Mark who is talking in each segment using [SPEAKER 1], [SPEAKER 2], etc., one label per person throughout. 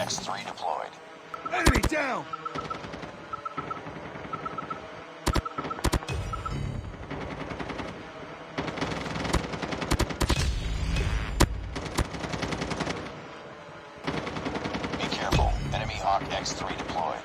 [SPEAKER 1] X3 deployed.
[SPEAKER 2] Enemy down!
[SPEAKER 1] Be careful. Enemy Hawk X3 deployed.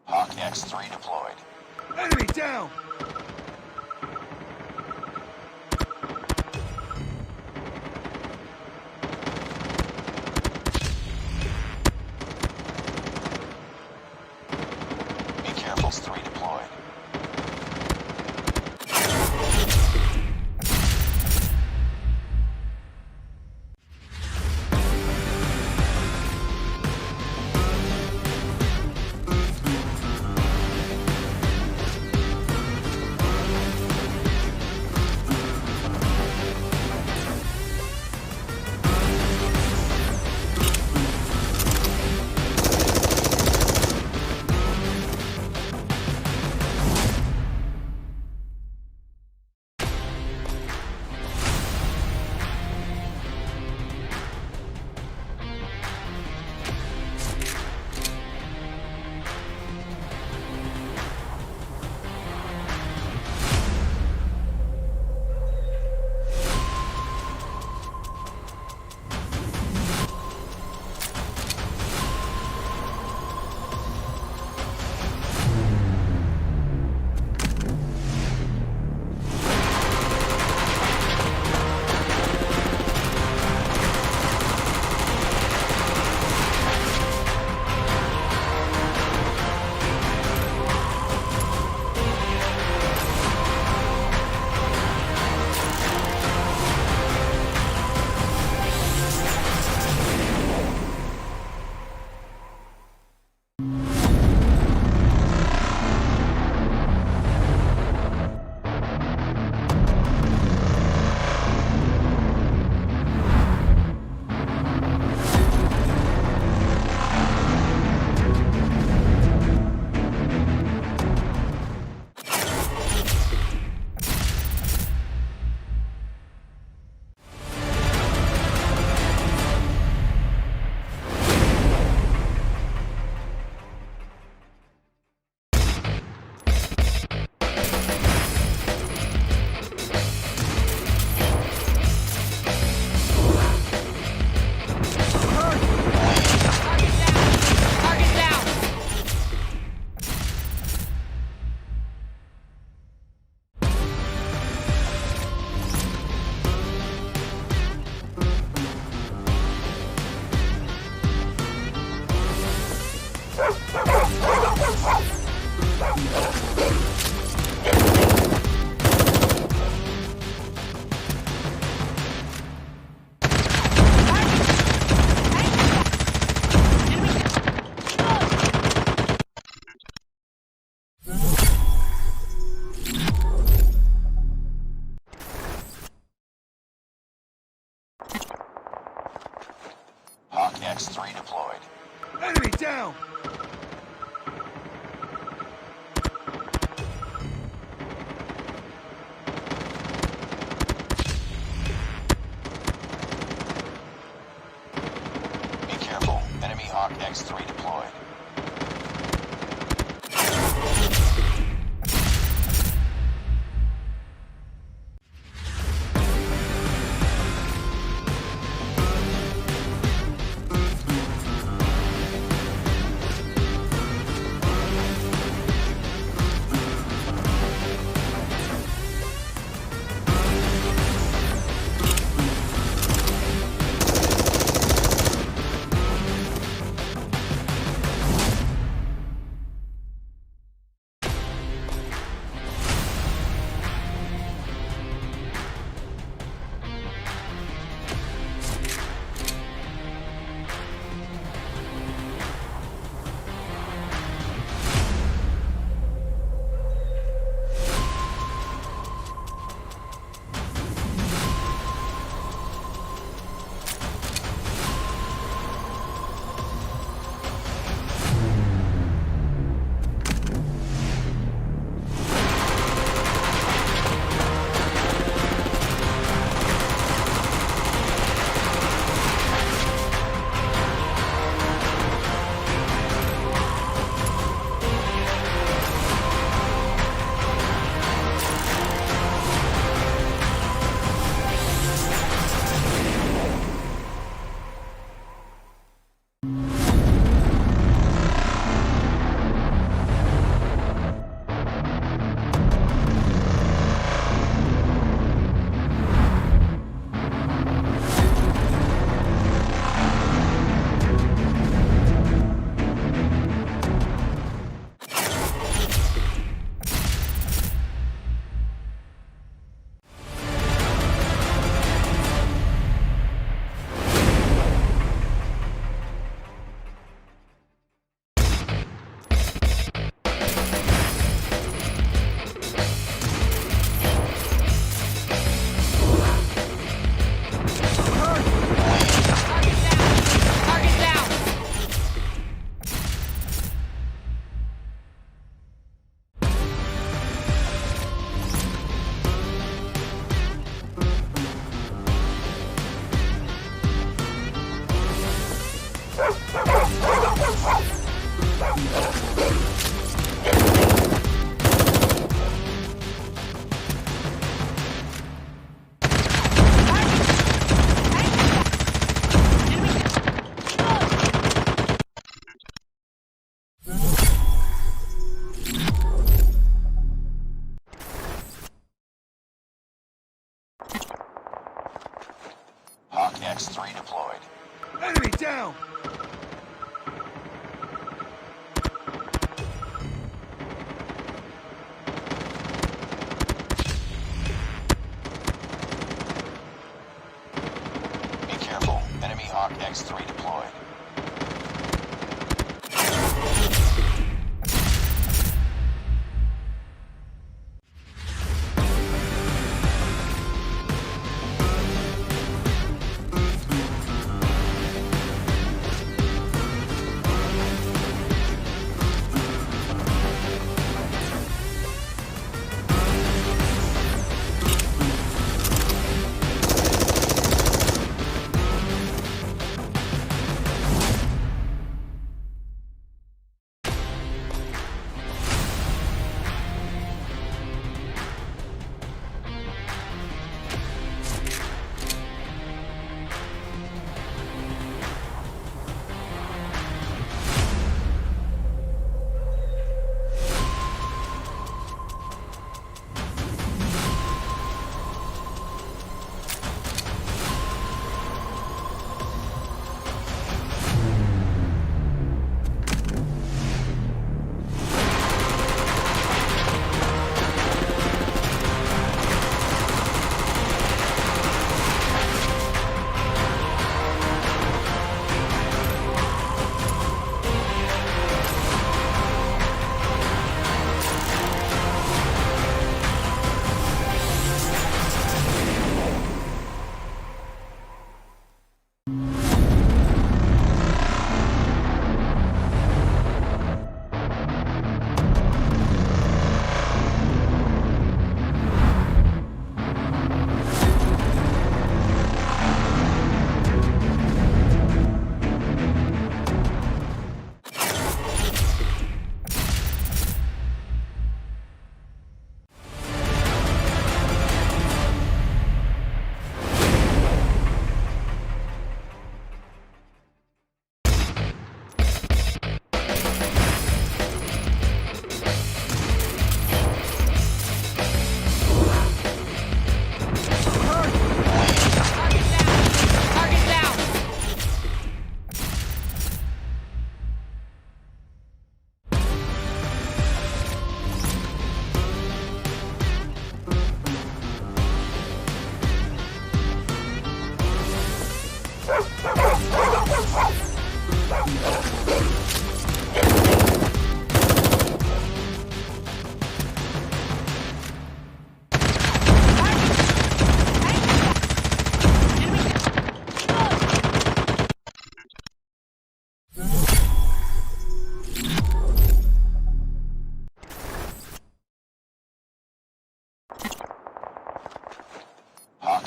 [SPEAKER 1] Hawk X3 deployed.
[SPEAKER 2] Enemy down!
[SPEAKER 1] Be careful, X3 deployed.
[SPEAKER 2] down!
[SPEAKER 1] Be careful. Enemy Hawk X3 deployed. Hawk X3 deployed.
[SPEAKER 2] Enemy down!
[SPEAKER 1] Be careful. Enemy Hawk X3 deployed.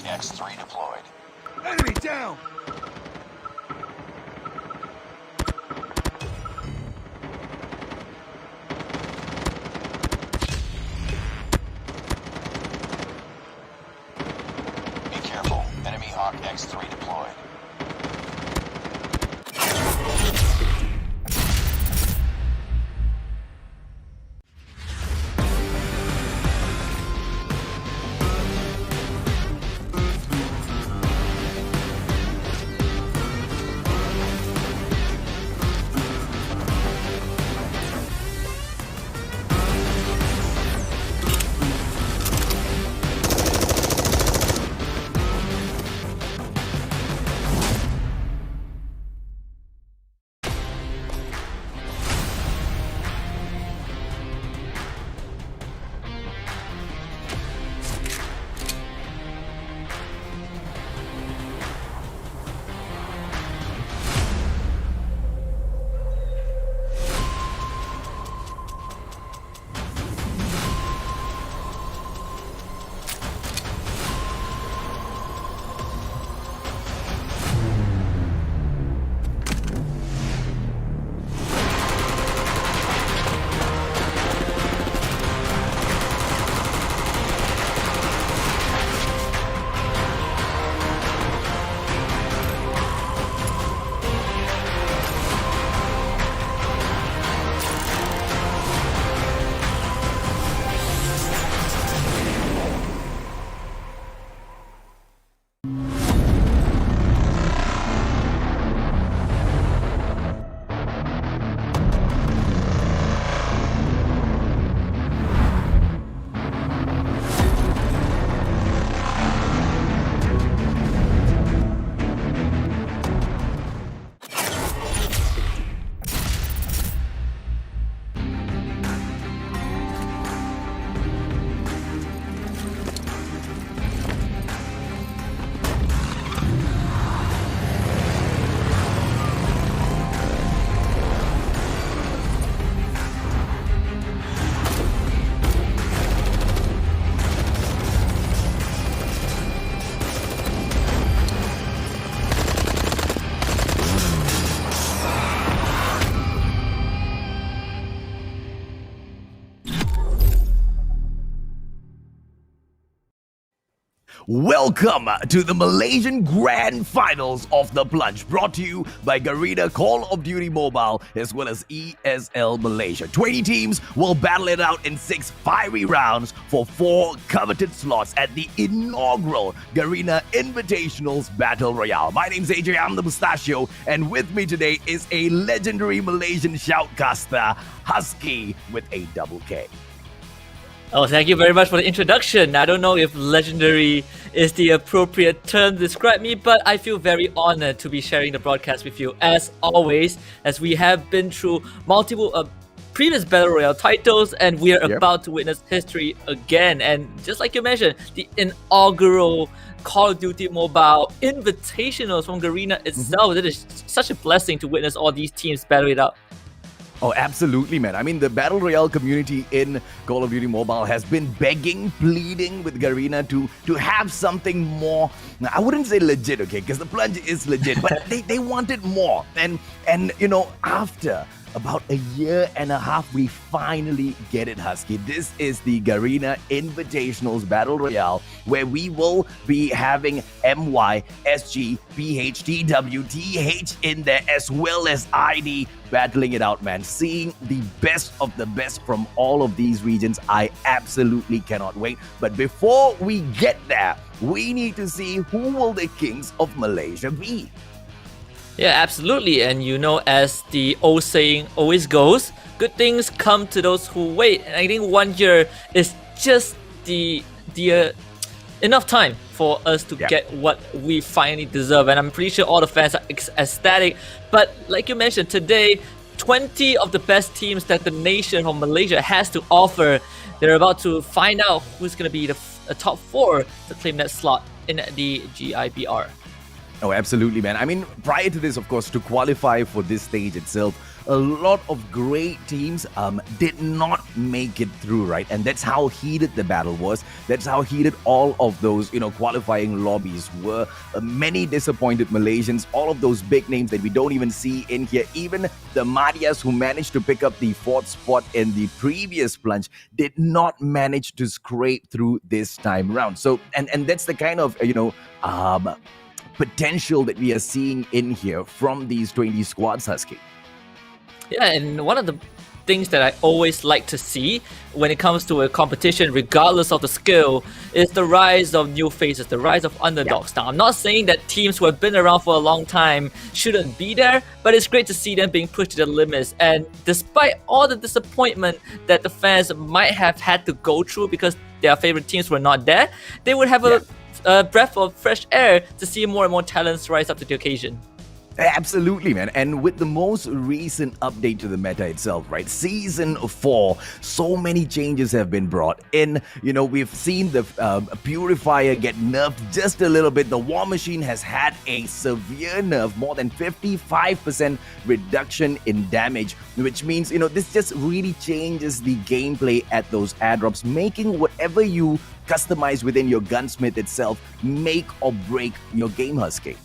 [SPEAKER 1] X3 deployed.
[SPEAKER 2] Enemy down!
[SPEAKER 1] Be careful. Enemy Hawk X3 deployed.
[SPEAKER 3] Welcome to the Malaysian Grand Finals of the Plunge, brought to you by Garena Call of Duty Mobile as well as ESL Malaysia. 20 teams will battle it out in 6 fiery rounds for 4 coveted slots at the inaugural Garena Invitationals Battle Royale. My name's AJ, I'm the Mustachio, and with me today is a legendary Malaysian shoutcaster, Husky with a double K.
[SPEAKER 4] Oh, thank you very much for the introduction. I don't know if legendary is the appropriate term to describe me, but I feel very honored to be sharing the broadcast with you as always, as we have been through multiple previous Battle Royale titles and we are about to witness history again. And just like you mentioned, the inaugural Call of Duty Mobile Invitationals from Garena itself. It is such a blessing to witness all these teams battle it out.
[SPEAKER 3] Oh, absolutely, man. I mean, the Battle Royale community in Call of Duty Mobile has been begging, pleading with Garena to have something more. Now, I wouldn't say legit, okay, because the Plunge is legit, but they wanted more. And you know, after about a year and a half, we finally get it, Husky. This is the Garena Invitationals Battle Royale, where we will be having MYSG, PH, TH in there, as well as ID battling it out, man. Seeing the best of the best from all of these regions, I absolutely cannot wait. But before we get there, we need to see who will the kings of Malaysia be.
[SPEAKER 4] Yeah, absolutely. And you know, as the old saying always goes, good things come to those who wait. And I think 1 year is just the enough time for us to get what we finally deserve. And I'm pretty sure all the fans are ecstatic. But like you mentioned, today, 20 of the best teams that the nation of Malaysia has to offer, they're about to find out who's going to be the top 4 to claim that slot in the GIBR.
[SPEAKER 3] Oh, absolutely, man. I mean, prior to this, of course, to qualify for this stage itself, a lot of great teams did not make it through, right? And that's how heated the battle was. That's how heated all of those, qualifying lobbies were. Many disappointed Malaysians, all of those big names that we don't even see in here. Even the Madias who managed to pick up the 4th spot in the previous plunge did not manage to scrape through this time round. So, and that's the kind of, potential that we are seeing in here from these 20 squads, Husky.
[SPEAKER 4] Yeah, and one of the things that I always like to see when it comes to a competition, regardless of the skill, is the rise of new faces, the rise of underdogs. Now, I'm not saying that teams who have been around for a long time shouldn't be there, but it's great to see them being pushed to the limits. And despite all the disappointment that the fans might have had to go through because their favorite teams were not there, they would have a breath of fresh air to see more and more talents rise up to the occasion.
[SPEAKER 3] Absolutely, man. And with the most recent update to the meta itself, right? Season 4, so many changes have been brought in. We've seen the Purifier get nerfed just a little bit. The War Machine has had a severe nerf, more than 55% reduction in damage, which means, this just really changes the gameplay at those airdrops, making whatever you customize within your gunsmith itself make or break your game, Husky.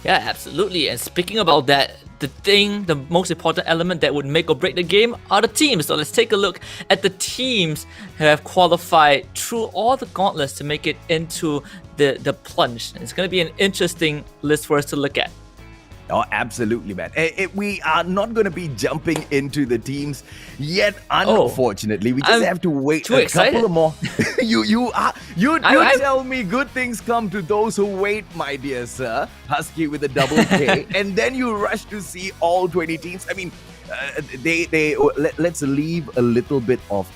[SPEAKER 4] Yeah, absolutely. And speaking about that, the most important element that would make or break the game are the teams. So let's take a look at the teams who have qualified through all the gauntlets to make it into the plunge. It's going to be an interesting list for us to look at.
[SPEAKER 3] Oh, absolutely, man. We are not going to be jumping into the teams yet, unfortunately. We just have to wait a couple of more. You tell me good things come to those who wait, my dear sir. Husky with a double K. And then you rush to see all 20 teams. I mean, let's leave a little bit of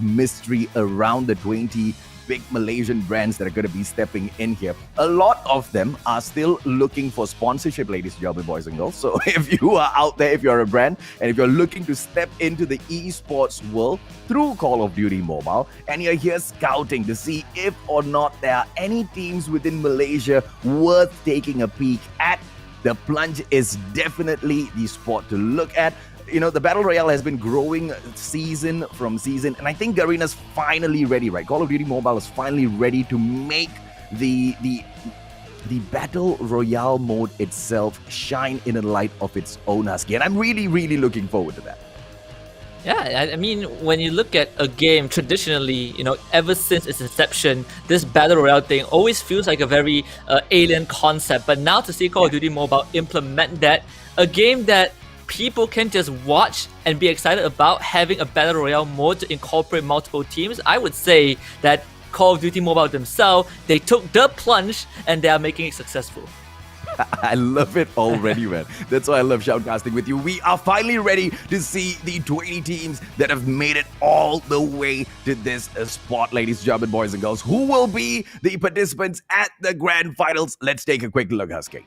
[SPEAKER 3] mystery around the 20 big Malaysian brands that are going to be stepping in here. A lot of them are still looking for sponsorship, ladies and gentlemen, boys and girls. So if you are out there, if you're a brand, and if you're looking to step into the esports world through Call of Duty Mobile, and you're here scouting to see if or not there are any teams within Malaysia worth taking a peek at, the plunge is definitely the spot to look at. The Battle Royale has been growing season from season, and I think Garena's finally ready, right? Call of Duty Mobile is finally ready to make the Battle Royale mode itself shine in a light of its own, Husky, and I'm really, really looking forward to that.
[SPEAKER 4] Yeah, I mean, when you look at a game traditionally, ever since its inception, this Battle Royale thing always feels like a very alien concept. But now to see Call of Duty Mobile implement that, a game that people can just watch and be excited about having a Battle Royale mode to incorporate multiple teams, I would say that Call of Duty Mobile themselves, they took the plunge and they are making it successful.
[SPEAKER 3] I love it already, man. That's why I love shoutcasting with you. We are finally ready to see the 20 teams that have made it all the way to this spot, ladies and gentlemen, boys and girls. Who will be the participants at the grand finals? Let's take a quick look, Husky.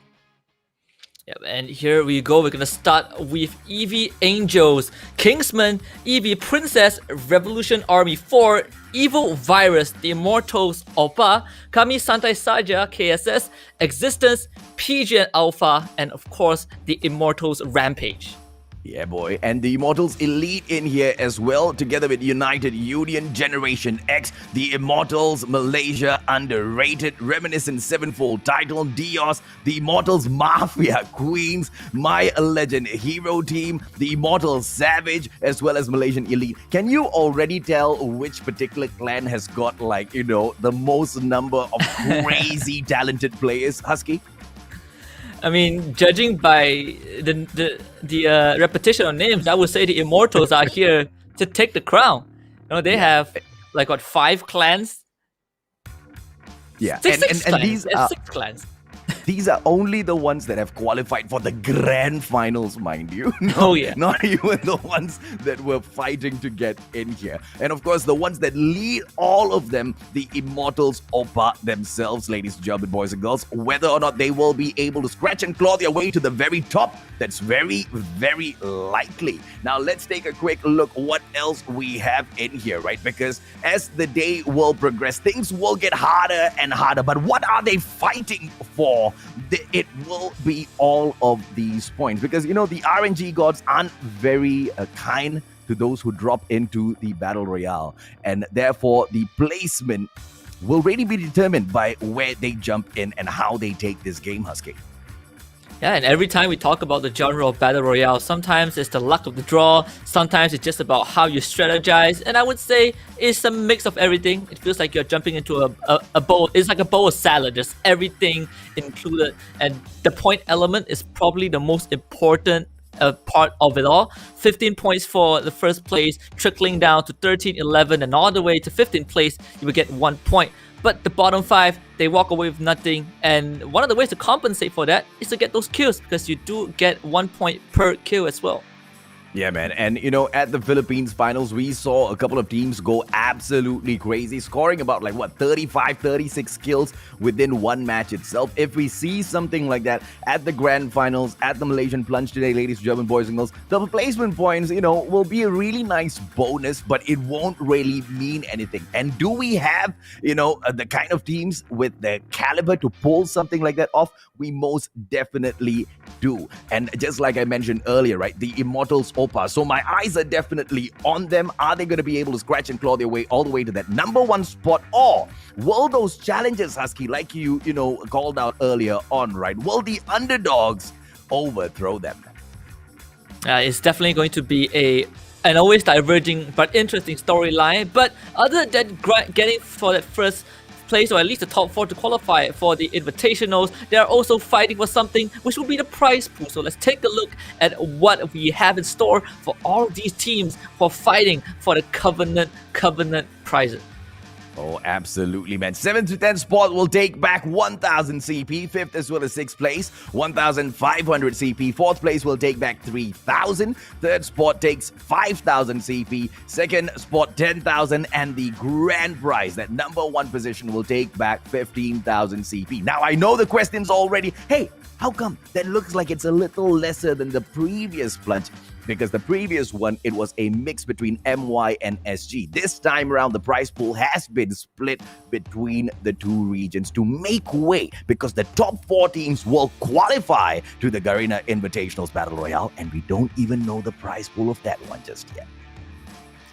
[SPEAKER 4] Yep, and here we go. We're gonna start with EV Angels, Kingsman, EV Princess, Revolution Army 4, Evil Virus, The Immortals Opa, Kami Santai Saja KSS, Existence, PG and Alpha, and of course the Immortals Rampage.
[SPEAKER 3] Yeah, boy. And the Immortals Elite in here as well, together with United Union, Generation X, the Immortals Malaysia Underrated, Reminiscent Sevenfold Title, Dios, the Immortals Mafia Queens, My Legend Hero Team, the Immortals Savage, as well as Malaysian Elite. Can you already tell which particular clan has got, the most number of crazy talented players, Husky?
[SPEAKER 4] I mean, judging by the repetition of names, I would say the Immortals are here to take the crown. They have 5 clans.
[SPEAKER 3] Yeah,
[SPEAKER 4] six clans.
[SPEAKER 3] These are 6 clans. These are only the ones that have qualified for the grand finals, mind you. Not even the ones that were fighting to get in here. And of course, the ones that lead all of them, the Immortals Opa themselves, ladies and gentlemen, boys and girls. Whether or not they will be able to scratch and claw their way to the very top, that's very, very likely. Now, let's take a quick look what else we have in here, right? Because as the day will progress, things will get harder and harder. But what are they fighting for it will be all of these points because, the RNG gods aren't very kind to those who drop into the Battle Royale. And therefore, the placement will really be determined by where they jump in and how they take this game, Husky.
[SPEAKER 4] Yeah, and every time we talk about the genre of Battle Royale, sometimes it's the luck of the draw, sometimes it's just about how you strategize, and I would say it's a mix of everything. It feels like you're jumping into a bowl. It's like a bowl of salad, just everything included, and the point element is probably the most important part of it all. 15 points for the first place, trickling down to 13, 11, and all the way to 15th place, you will get 1 point. But the bottom 5, they walk away with nothing. And one of the ways to compensate for that is to get those kills, because you do get 1 point per kill as well.
[SPEAKER 3] Yeah, man. And, at the Philippines finals, we saw a couple of teams go absolutely crazy, scoring about 35, 36 kills within one match itself. If we see something like that at the grand finals, at the Malaysian Plunge today, ladies, German boys and girls, the placement points, will be a really nice bonus, but it won't really mean anything. And do we have, the kind of teams with the caliber to pull something like that off? We most definitely do. And just like I mentioned earlier, right, the Immortals Opa. So my eyes are definitely on them. Are they going to be able to scratch and claw their way all the way to that number 1 spot? Or will those challenges, Husky, like you called out earlier on, right, will the underdogs overthrow them?
[SPEAKER 4] It's definitely going to be an always diverging but interesting storyline. But other than getting for that first place, or at least the top 4 to qualify for the invitationals, they are also fighting for something which will be the prize pool. So let's take a look at what we have in store for all of these teams for fighting for the Covenant prizes.
[SPEAKER 3] Oh, absolutely, man. 7th to 10th spot will take back 1,000 CP. 5th as well as 6th place, 1,500 CP. 4th place will take back 3,000. 3rd spot takes 5,000 CP. 2nd spot, 10,000. And the grand prize, that number 1 position, will take back 15,000 CP. Now, I know the question's already, hey, how come that looks like it's a little lesser than the previous Plunge? Because the previous one, it was a mix between MY and SG. This time around, the prize pool has been split between the 2 regions to make way, because the top 4 teams will qualify to the Garena Invitationals Battle Royale, and we don't even know the prize pool of that one just yet.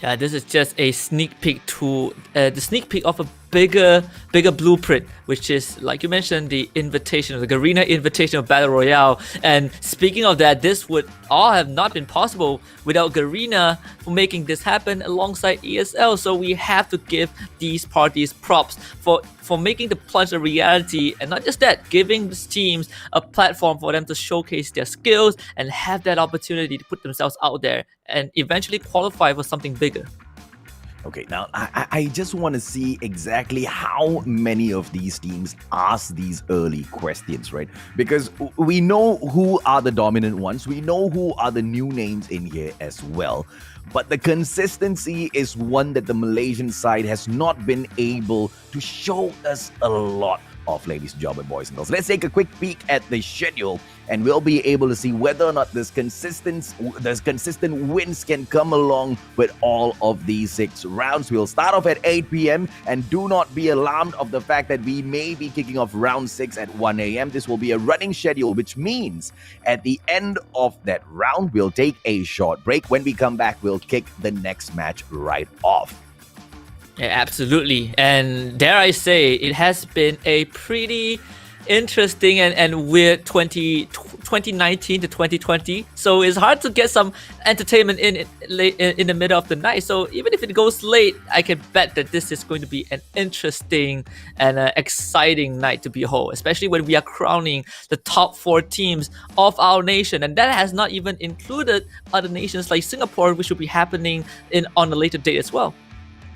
[SPEAKER 4] Yeah, this is just a sneak peek to the sneak peek of a bigger blueprint, which is, like you mentioned, the Invitational, the Garena Invitational Battle Royale. And speaking of that, this would all have not been possible without Garena for making this happen alongside ESL. So we have to give these parties props for making the Plunge a reality, and not just that, giving these teams a platform for them to showcase their skills and have that opportunity to put themselves out there and eventually qualify for something bigger.
[SPEAKER 3] Okay, now I just want to see exactly how many of these teams ask these early questions, right? Because we know who are the dominant ones. We know who are the new names in here as well. But the consistency is one that the Malaysian side has not been able to show us a lot of, ladies and gentlemen, boys and girls. Let's take a quick peek at the schedule, and we'll be able to see whether or not this consistent wins can come along with all of these 6 rounds. We'll start off at 8 p.m. and do not be alarmed of the fact that we may be kicking off round 6 at 1 a.m. This will be a running schedule, which means at the end of that round, we'll take a short break. When we come back, we'll kick the next match right off.
[SPEAKER 4] Yeah, absolutely. And dare I say, it has been a pretty interesting and weird 2019 to 2020. So it's hard to get some entertainment in the middle of the night. So even if it goes late, I can bet that this is going to be an interesting and exciting night to behold, especially when we are crowning the top 4 teams of our nation. And that has not even included other nations like Singapore, which will be happening on a later date as well.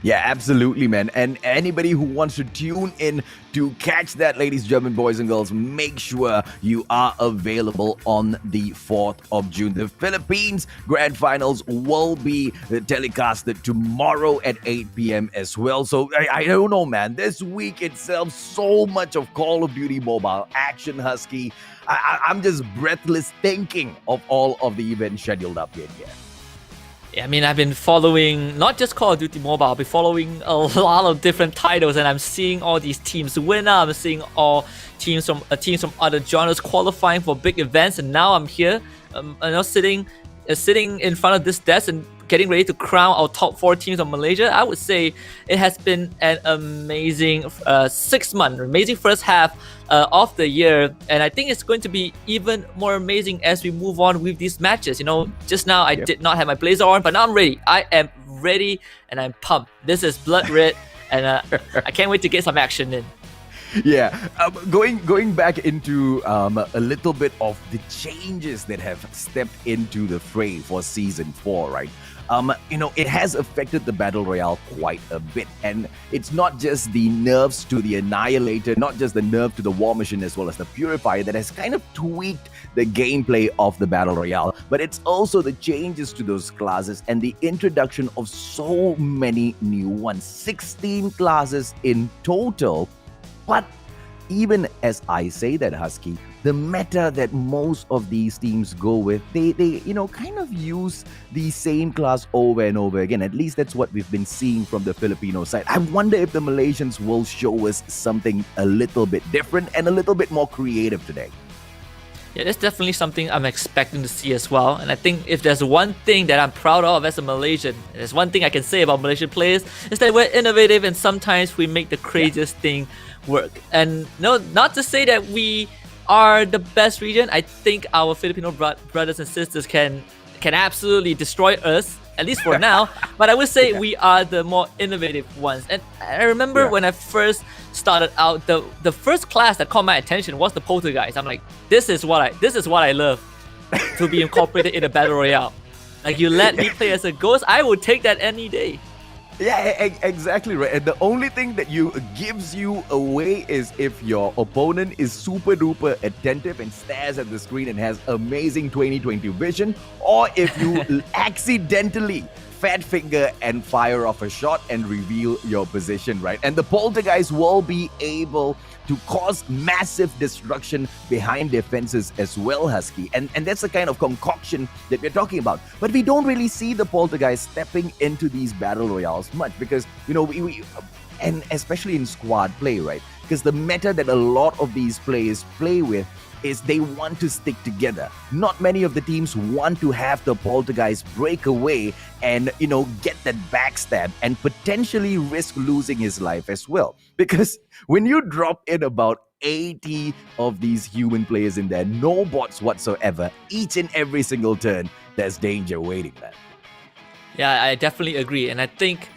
[SPEAKER 3] Yeah, absolutely, man. And anybody who wants to tune in to catch that, ladies, German boys and girls, make sure you are available on the 4th of June. The Philippines Grand Finals will be telecasted tomorrow at 8 p.m. as well. So I don't know, man. This week itself, so much of Call of Duty Mobile action, Husky. I'm just breathless thinking of all of the events scheduled up in here.
[SPEAKER 4] Yeah, I mean, I've been following not just Call of Duty Mobile, I've been following a lot of different titles, and I'm seeing all these teams win out. I'm seeing all teams from other genres qualifying for big events, and now I'm here, sitting in front of this desk and getting ready to crown our top 4 teams of Malaysia. I would say it has been an amazing 6 months, amazing first half of the year, and I think it's going to be even more amazing as we move on with these matches. You know, just now I did not have my blazer on, but now I'm ready. I am ready and I'm pumped. This is blood red, and I can't wait to get some action in.
[SPEAKER 3] Yeah, going back into a little bit of the changes that have stepped into the fray for Season 4, right? It has affected the Battle Royale quite a bit. And it's not just the nerfs to the Annihilator, not just the nerf to the War Machine as well as the Purifier that has kind of tweaked the gameplay of the Battle Royale, but it's also the changes to those classes and the introduction of so many new ones. 16 classes in total. But even as I say that, Husky, the meta that most of these teams go with, they kind of use the same class over and over again. At least that's what we've been seeing from the Filipino side. I wonder if the Malaysians will show us something a little bit different and a little bit more creative today.
[SPEAKER 4] Yeah, that's definitely something I'm expecting to see as well. And I think if there's one thing that I'm proud of as a Malaysian, there's one thing I can say about Malaysian players, is that we're innovative and sometimes we make the craziest thing work. And no, not to say that we are the best region. I think our Filipino brothers and sisters can absolutely destroy us, at least for now. But I would say we are the more innovative ones. And I remember when I first started out, the first class that caught my attention was the Poltergeist. I'm like, this is what I love to be incorporated in a battle royale. Like, you let me play as a ghost, I would take that any day.
[SPEAKER 3] Yeah, exactly right. And the only thing that gives you away is if your opponent is super duper attentive and stares at the screen and has amazing 20/20 vision, or if you accidentally fat finger and fire off a shot and reveal your position, right? And the Poltergeist will be able to cause massive destruction behind defenses as well, Husky. And that's the kind of concoction that we're talking about. But we don't really see the Poltergeist stepping into these battle royales much because, we and especially in squad play, right? Because the meta that a lot of these players play with is they want to stick together. Not many of the teams want to have the Poltergeist break away and, get that backstab and potentially risk losing his life as well. Because when you drop in about 80 of these human players in there, no bots whatsoever, each and every single turn, there's danger waiting, man.
[SPEAKER 4] Yeah, I definitely agree. And I think,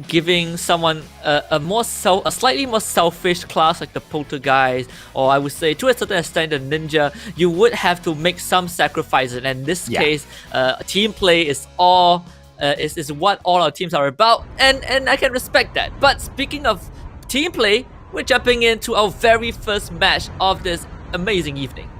[SPEAKER 4] giving someone a slightly more selfish class like the Poltergeist, or I would say to a certain extent the Ninja, you would have to make some sacrifices. And in this case, team play is all is what all our teams are about, and I can respect that. But speaking of team play, we're jumping into our very first match of this amazing evening.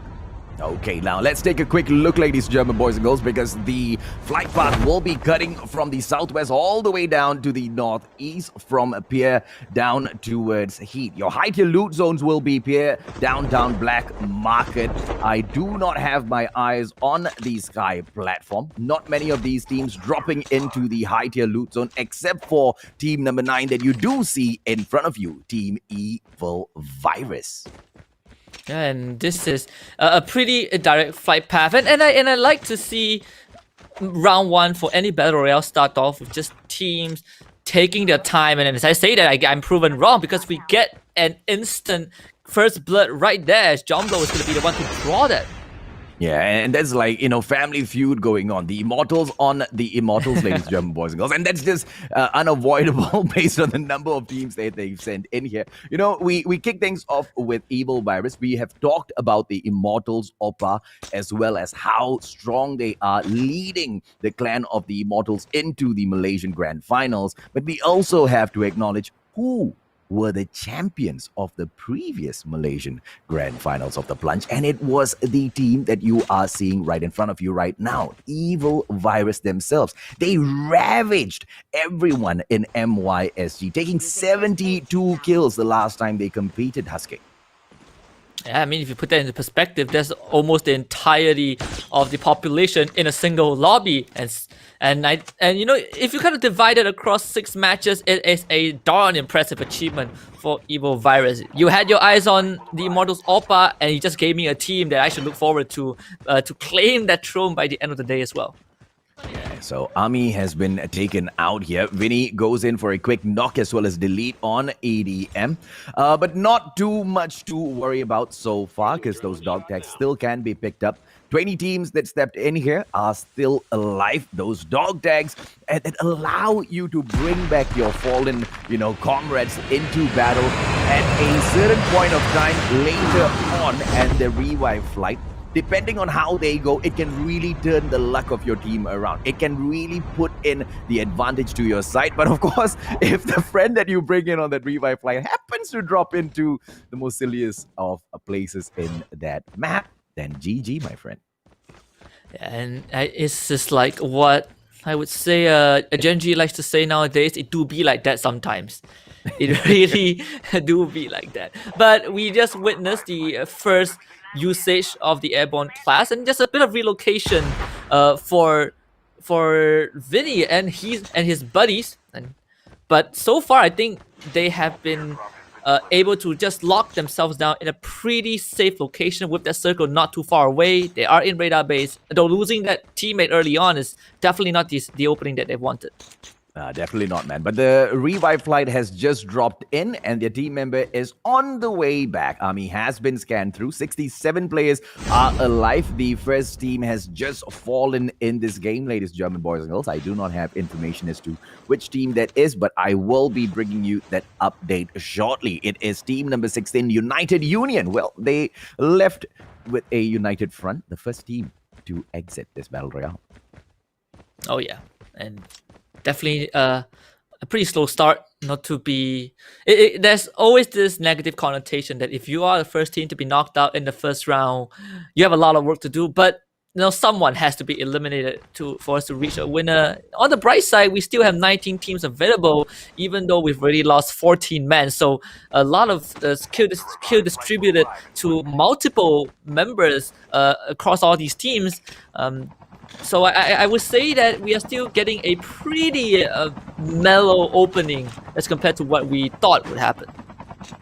[SPEAKER 3] Okay, now let's take a quick look, ladies and gentlemen, boys and girls, because the flight path will be cutting from the southwest all the way down to the northeast, from Pier down towards Heat. Your high tier loot zones will be Pier, downtown Black Market. I do not have my eyes on the Sky platform. Not many of these teams dropping into the high tier loot zone, except for team number 9 that you do see in front of you, Team Evil Virus.
[SPEAKER 4] Yeah, and this is a pretty direct flight path, and I like to see round 1 for any battle royale start off with just teams taking their time. And as I say that, I'm proven wrong because we get an instant first blood right there, as John Blow is going to be the one to draw that.
[SPEAKER 3] Yeah, and that's like, family feud going on. The Immortals on the Immortals, ladies and gentlemen, boys and girls. And that's just unavoidable based on the number of teams that they've sent in here. We kick things off with Evil Virus. We have talked about the Immortals, Oppa, as well as how strong they are leading the clan of the Immortals into the Malaysian Grand Finals. But we also have to acknowledge who were the champions of the previous Malaysian Grand Finals of the Plunge, and it was the team that you are seeing right in front of you right now, Evil Virus themselves. They ravaged everyone in MYSG, taking 72 kills the last time they competed, Husky.
[SPEAKER 4] Yeah, I mean, if you put that into perspective, that's almost the entirety of the population in a single lobby, and you know, if you kind of divide it across 6 matches, it is a darn impressive achievement for Evo Virus. You had your eyes on the Immortals Oppa, and you just gave me a team that I should look forward to claim that throne by the end of the day as well.
[SPEAKER 3] So Ami has been taken out here. Vinny goes in for a quick knock as well as delete on ADM. But not too much to worry about so far because those dog tags still can be picked up. 20 teams that stepped in here are still alive. Those dog tags that allow you to bring back your fallen, comrades into battle at a certain point of time later on, and the revive flight, depending on how they go, it can really turn the luck of your team around. It can really put in the advantage to your side. But of course, if the friend that you bring in on that revive flight happens to drop into the most silliest of places in that map, then GG, my friend.
[SPEAKER 4] And it's just like what I would say a Gen G likes to say nowadays, it do be like that sometimes. It really do be like that. But we just witnessed the first usage of the airborne class and just a bit of relocation for Vinny and his buddies. But so far, I think they have been able to just lock themselves down in a pretty safe location with that circle not too far away. They are in radar base, though losing that teammate early on is definitely not the opening that they wanted.
[SPEAKER 3] Definitely not, man. But the revive flight has just dropped in and their team member is on the way back. Army has been scanned through. 67 players are alive. The first team has just fallen in this game, ladies and gentlemen, boys and girls. I do not have information as to which team that is, but I will be bringing you that update shortly. It is team number 16, United Union. Well, they left with a united front, the first team to exit this Battle Royale.
[SPEAKER 4] Oh, yeah. And definitely a pretty slow start. Not to be there's always this negative connotation that if you are the first team to be knocked out in the first round, you have a lot of work to do, but someone has to be eliminated for us to reach a winner. On the bright side, we still have 19 teams available, even though we've already lost 14 men, so a lot of skill distributed to multiple members across all these teams. So I would say that we are still getting a pretty mellow opening as compared to what we thought would happen.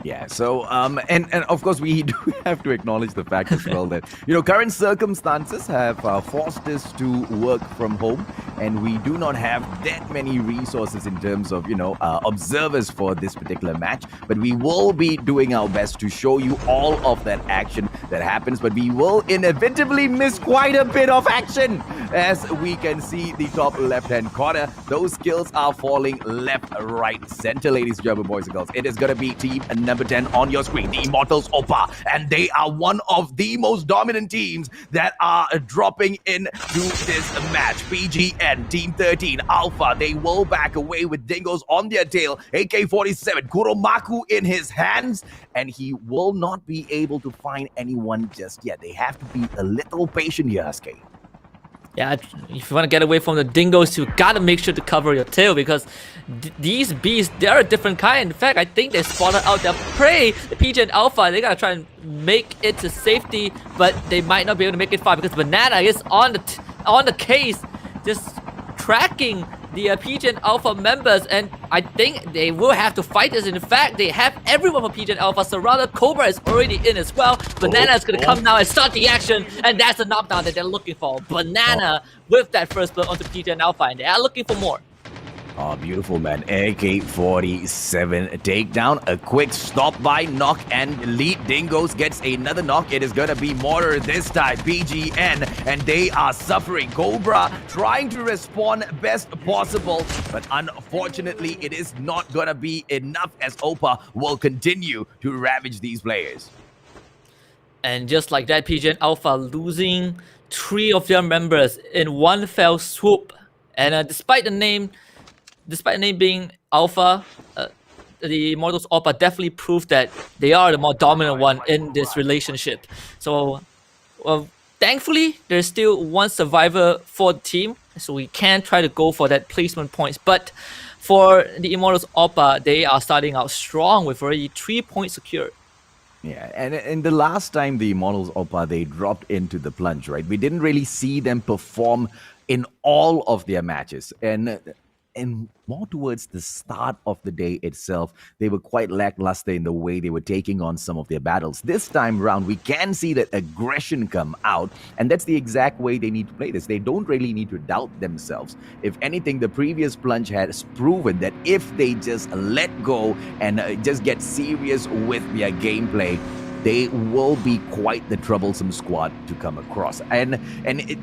[SPEAKER 3] Yeah, so, and of course, we do have to acknowledge the fact as well that, current circumstances have forced us to work from home, and we do not have that many resources in terms of, observers for this particular match, but we will be doing our best to show you all of that action that happens, but we will inevitably miss quite a bit of action. As we can see the top left-hand corner, those kills are falling left, right, center, ladies and gentlemen, boys and girls. It is going to be team number 10 on your screen, the Immortals Oppa, and they are one of the most dominant teams that are dropping into this match. PGN, Team 13, Alpha, they will back away with Dingoes on their tail, AK-47, Kuromaku in his hands, and he will not be able to find anyone just yet. They have to be a little patient here, Husky.
[SPEAKER 4] Yeah, if you want to get away from the dingoes, you gotta make sure to cover your tail, because these beasts, they're a different kind. In fact, I think they spotted out their prey. The PG and Alpha, they gotta try and make it to safety, but they might not be able to make it far because Banana is on the case, just tracking the PG and Alpha members, and I think they will have to fight this. In fact, they have everyone for PG and Alpha surrounded. Cobra is already in as well. Banana is going to come now and start the action, and that's the knockdown that they're looking for. Banana with that first blood onto PG and Alpha, and they are looking for more.
[SPEAKER 3] Oh, beautiful, man. AK-47 takedown. A quick stop by knock and lead. Dingoes gets another knock. It is going to be Mortar this time. PGN, and they are suffering. Cobra trying to respond best possible, but unfortunately, it is not going to be enough as Oppa will continue to ravage these players.
[SPEAKER 4] And just like that, PGN Alpha losing 3 of their members in one fell swoop. And despite the name being Alpha, the Immortals Oppa definitely proved that they are the more dominant one in this relationship. So, thankfully, there's still one survivor for the team, so we can try to go for that placement points. But for the Immortals Oppa, they are starting out strong with already 3 points secured.
[SPEAKER 3] Yeah, and the last time the Immortals Oppa, they dropped into the Plunge, right? We didn't really see them perform in all of their matches. And more towards the start of the day itself, they were quite lackluster in the way they were taking on some of their battles. This time round, we can see that aggression come out, and that's the exact way they need to play this. They don't really need to doubt themselves. If anything, the previous Plunge has proven that if they just let go and just get serious with their gameplay, they will be quite the troublesome squad to come across. And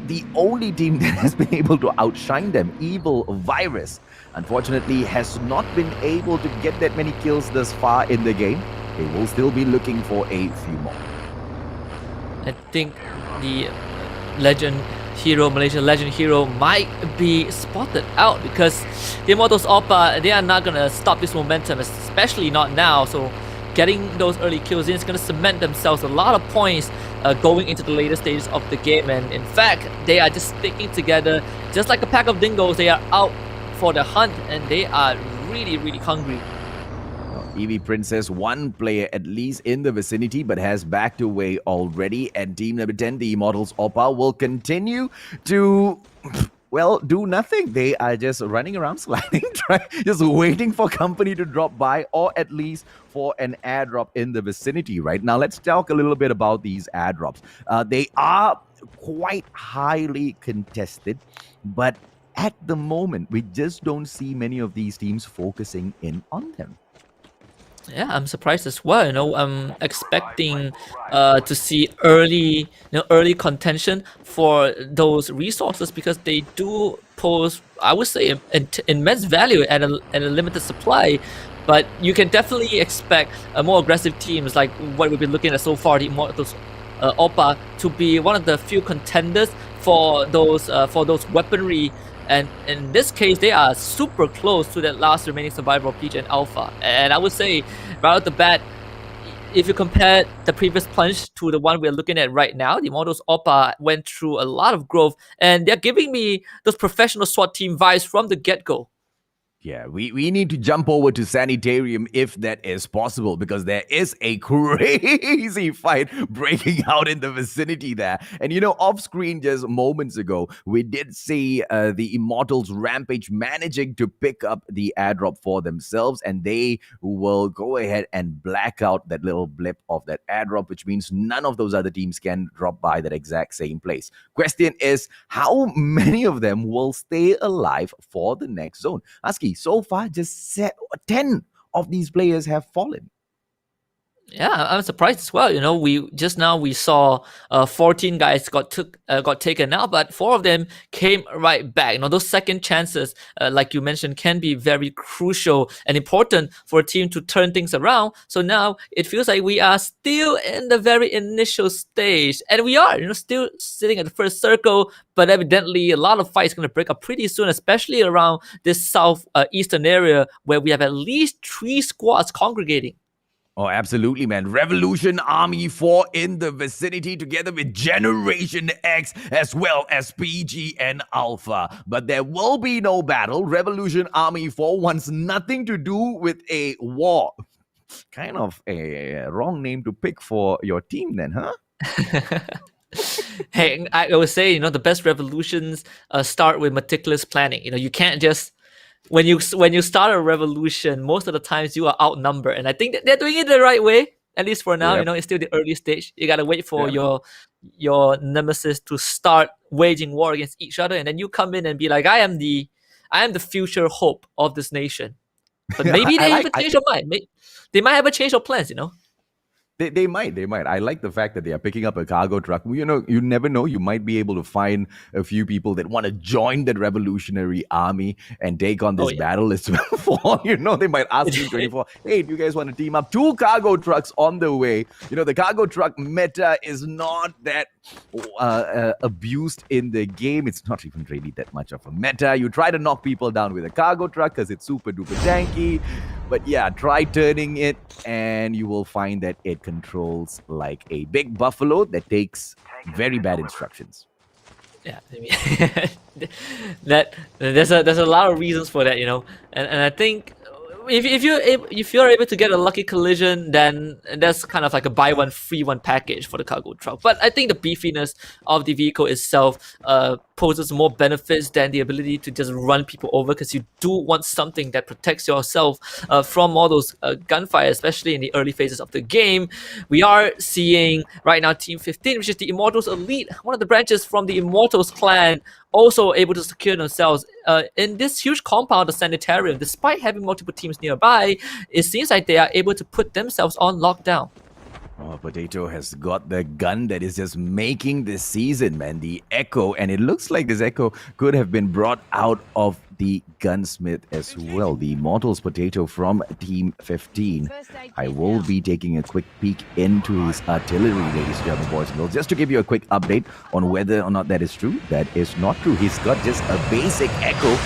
[SPEAKER 3] the only team that has been able to outshine them, Evil Virus, unfortunately has not been able to get that many kills thus far in the game. They will still be looking for a few more.
[SPEAKER 4] I think the Malaysia legend hero might be spotted out because the Immortals Oppa, they are not gonna stop this momentum, especially not now. So getting those early kills in is going to cement themselves a lot of points going into the later stages of the game. And in fact, they are just sticking together just like a pack of dingoes. They are out for the hunt and they are really, really hungry.
[SPEAKER 3] Eevee Princess, one player at least in the vicinity, but has backed away already. And team number 10, the Immortals Oppa, will continue to, well, do nothing. They are just running around, sliding, just waiting for company to drop by, or at least for an airdrop in the vicinity. Right now, let's talk a little bit about these airdrops. They are quite highly contested, but at the moment, we just don't see many of these teams focusing in on them.
[SPEAKER 4] Yeah, I'm surprised as well. I'm expecting to see early contention for those resources because they do pose, I would say, immense value at a limited supply. But you can definitely expect more aggressive teams like what we've been looking at so far, the Immortals Oppa, to be one of the few contenders for those weaponry. And in this case, they are super close to that last remaining survivor of Peach and Alpha. And I would say, right off the bat, if you compare the previous Plunge to the one we're looking at right now, the Immortals Oppa went through a lot of growth. And they're giving me those professional SWAT team vibes from the get-go.
[SPEAKER 3] Yeah, we need to jump over to Sanitarium if that is possible, because there is a crazy fight breaking out in the vicinity there. And off screen just moments ago, we did see the Immortals Rampage managing to pick up the airdrop for themselves, and they will go ahead and black out that little blip of that airdrop, which means none of those other teams can drop by that exact same place. Question is, how many of them will stay alive for the next zone? Aski, so far, just 10 of these players have fallen.
[SPEAKER 4] Yeah, I'm surprised as well. We saw 14 guys got taken out, but 4 of them came right back. Those second chances, like you mentioned, can be very crucial and important for a team to turn things around. So now it feels like we are still in the very initial stage, and we are, still sitting at the first circle. But evidently, a lot of fights going to break up pretty soon, especially around this south eastern area where we have at least 3 squads congregating.
[SPEAKER 3] Oh, absolutely, man. Revolution Army 4 in the vicinity together with Generation X as well as PG and Alpha. But there will be no battle. Revolution Army 4 wants nothing to do with a war. Kind of a wrong name to pick for your team then, huh?
[SPEAKER 4] Hey, I would say, the best revolutions start with meticulous planning. You can't just... When you start a revolution, most of the times you are outnumbered, and I think that they're doing it the right way. At least for now,
[SPEAKER 3] Yep.
[SPEAKER 4] It's still the early stage. You gotta wait for your nemesis to start waging war against each other, and then you come in and be like, I am the future hope of this nation. But maybe they even change their mind. They might have a change of plans.
[SPEAKER 3] They might. I like the fact that they are picking up a cargo truck. You never know. You might be able to find a few people that want to join that revolutionary army and take on this battle as well. For they might ask you 24, hey, do you guys want to team up? 2 cargo trucks on the way. The cargo truck meta is not that abused in the game. It's not even really that much of a meta. You try to knock people down with a cargo truck because it's super duper tanky. But yeah, try turning it and you will find that it controls like a big buffalo that takes very bad instructions.
[SPEAKER 4] Yeah, I mean, that there's a lot of reasons for that, and I think if you're able to get a lucky collision, then that's kind of like a buy one free one package for the cargo truck. But I think the beefiness of the vehicle itself poses more benefits than the ability to just run people over, because you do want something that protects yourself from all those gunfire, especially in the early phases of the game. We are seeing right now Team 15, which is the Immortals Elite, one of the branches from the Immortals clan, also able to secure themselves in this huge compound, the Sanitarium. Despite having multiple teams nearby, it seems like they are able to put themselves on lockdown.
[SPEAKER 3] Oh, Potato has got the gun that is just making this season, man. The Echo, and it looks like this Echo could have been brought out of the gunsmith as well. The Immortals Potato from Team 15. I will be taking a quick peek into his artillery, ladies and gentlemen, boys and girls, just to give you a quick update on whether or not that is true. That is not true. He's got just a basic Echo.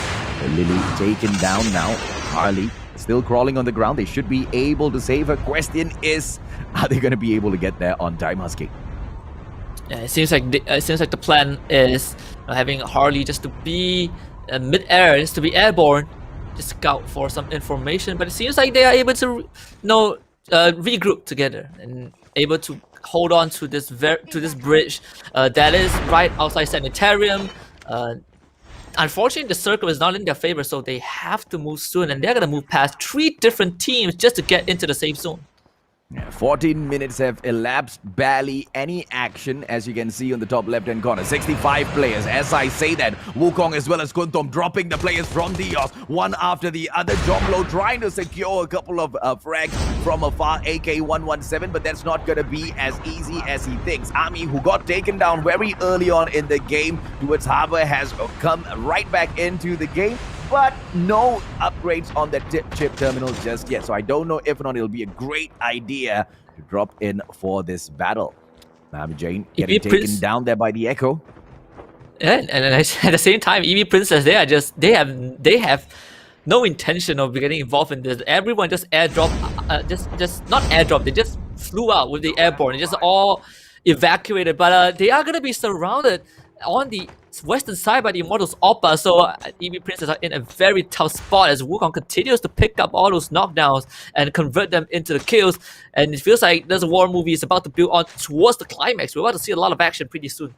[SPEAKER 3] Lily taken down now. Harley still crawling on the ground. They should be able to save her. Question is, are they going to be able to get there on time, Husky?
[SPEAKER 4] Yeah, it seems like the plan is having Harley just to be mid-air, just to be airborne, just scout for some information. But it seems like they are able to, regroup together and able to hold on to this bridge that is right outside Sanitarium. Unfortunately, the circle is not in their favor, so they have to move soon, and they're gonna move past 3 different teams just to get into the safe zone.
[SPEAKER 3] Yeah, 14 minutes have elapsed, barely any action, as you can see on the top left-hand corner. 65 players. As I say that, Wukong as well as Kuntom dropping the players from Dios, one after the other. Jomlo trying to secure a couple of frags from afar, AK-117, but that's not going to be as easy as he thinks. Ami, who got taken down very early on in the game towards Harbor, has come right back into the game. But no upgrades on the chip terminal just yet. So I don't know if or not it'll be a great idea to drop in for this battle. Mami Jane getting taken down there by the Echo.
[SPEAKER 4] Yeah, and at the same time, EV Princess, they have no intention of getting involved in this. Everyone just airdrop, just not airdrop. They just flew out with the airborne. They just all evacuated. But they are gonna be surrounded on the western side by the Immortals Oppa, so EV Princess are in a very tough spot as Wukong continues to pick up all those knockdowns and convert them into the kills, and it feels like this war movie is about to build on towards the climax. We're about to see a lot of action pretty soon.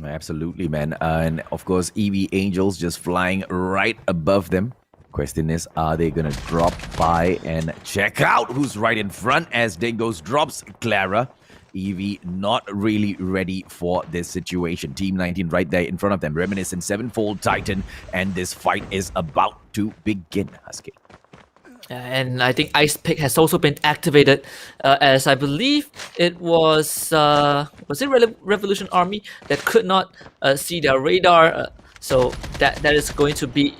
[SPEAKER 3] Absolutely, man. And of course, EV Angels just flying right above them. Question is, are they gonna drop by and check out who's right in front as Dingoes drops Clara? EV not really ready for this situation. Team 19 right there in front of them. Reminiscent 7-fold Titan, and this fight is about to begin, Husky.
[SPEAKER 4] And I think Ice Pick has also been activated, as I believe it was it Revolution Army that could not see their radar. So that is going to be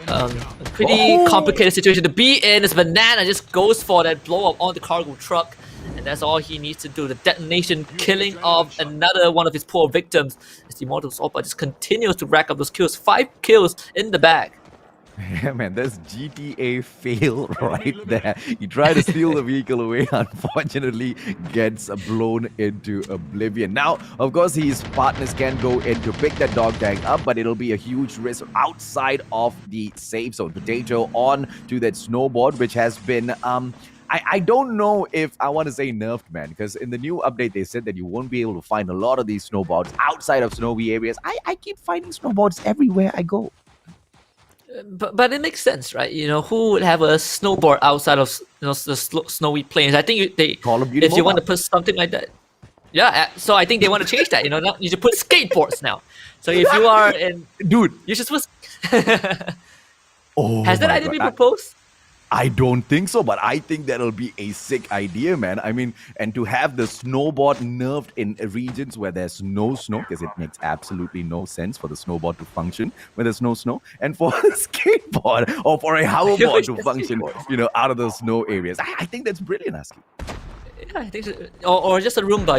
[SPEAKER 4] a pretty complicated situation to be in. As Banana just goes for that blow up on the cargo truck. And that's all he needs to do. The detonation, killing of another one of his poor victims. As the Immortals Oppa just continues to rack up those kills. 5 kills in the bag.
[SPEAKER 3] Yeah, man, that's GTA fail right there. He tried to steal the vehicle away, unfortunately gets blown into oblivion. Now, of course, his partners can go in to pick that dog tag up, but it'll be a huge risk outside of the safe zone. Potato on to that snowboard, which has been I don't know if I want to say nerfed, man, because in the new update, they said that you won't be able to find a lot of these snowboards outside of snowy areas. I keep finding snowboards everywhere I go.
[SPEAKER 4] But it makes sense, right? Who would have a snowboard outside of the snowy plains? I think
[SPEAKER 3] Call of Duty
[SPEAKER 4] if you want to put something like that. Yeah, so I think they want to change that, now you should put skateboards now. So if you are in...
[SPEAKER 3] Dude.
[SPEAKER 4] You should put...
[SPEAKER 3] Oh,
[SPEAKER 4] has that idea been proposed?
[SPEAKER 3] I don't think so, but I think that'll be a sick idea, man. I mean, and to have the snowboard nerfed in regions where there's no snow, because it makes absolutely no sense for the snowboard to function where there's no snow, and for a skateboard or for a hoverboard to function, out of those snow areas. I think that's brilliant, Husky.
[SPEAKER 4] Yeah, I think so. Or just a Roomba,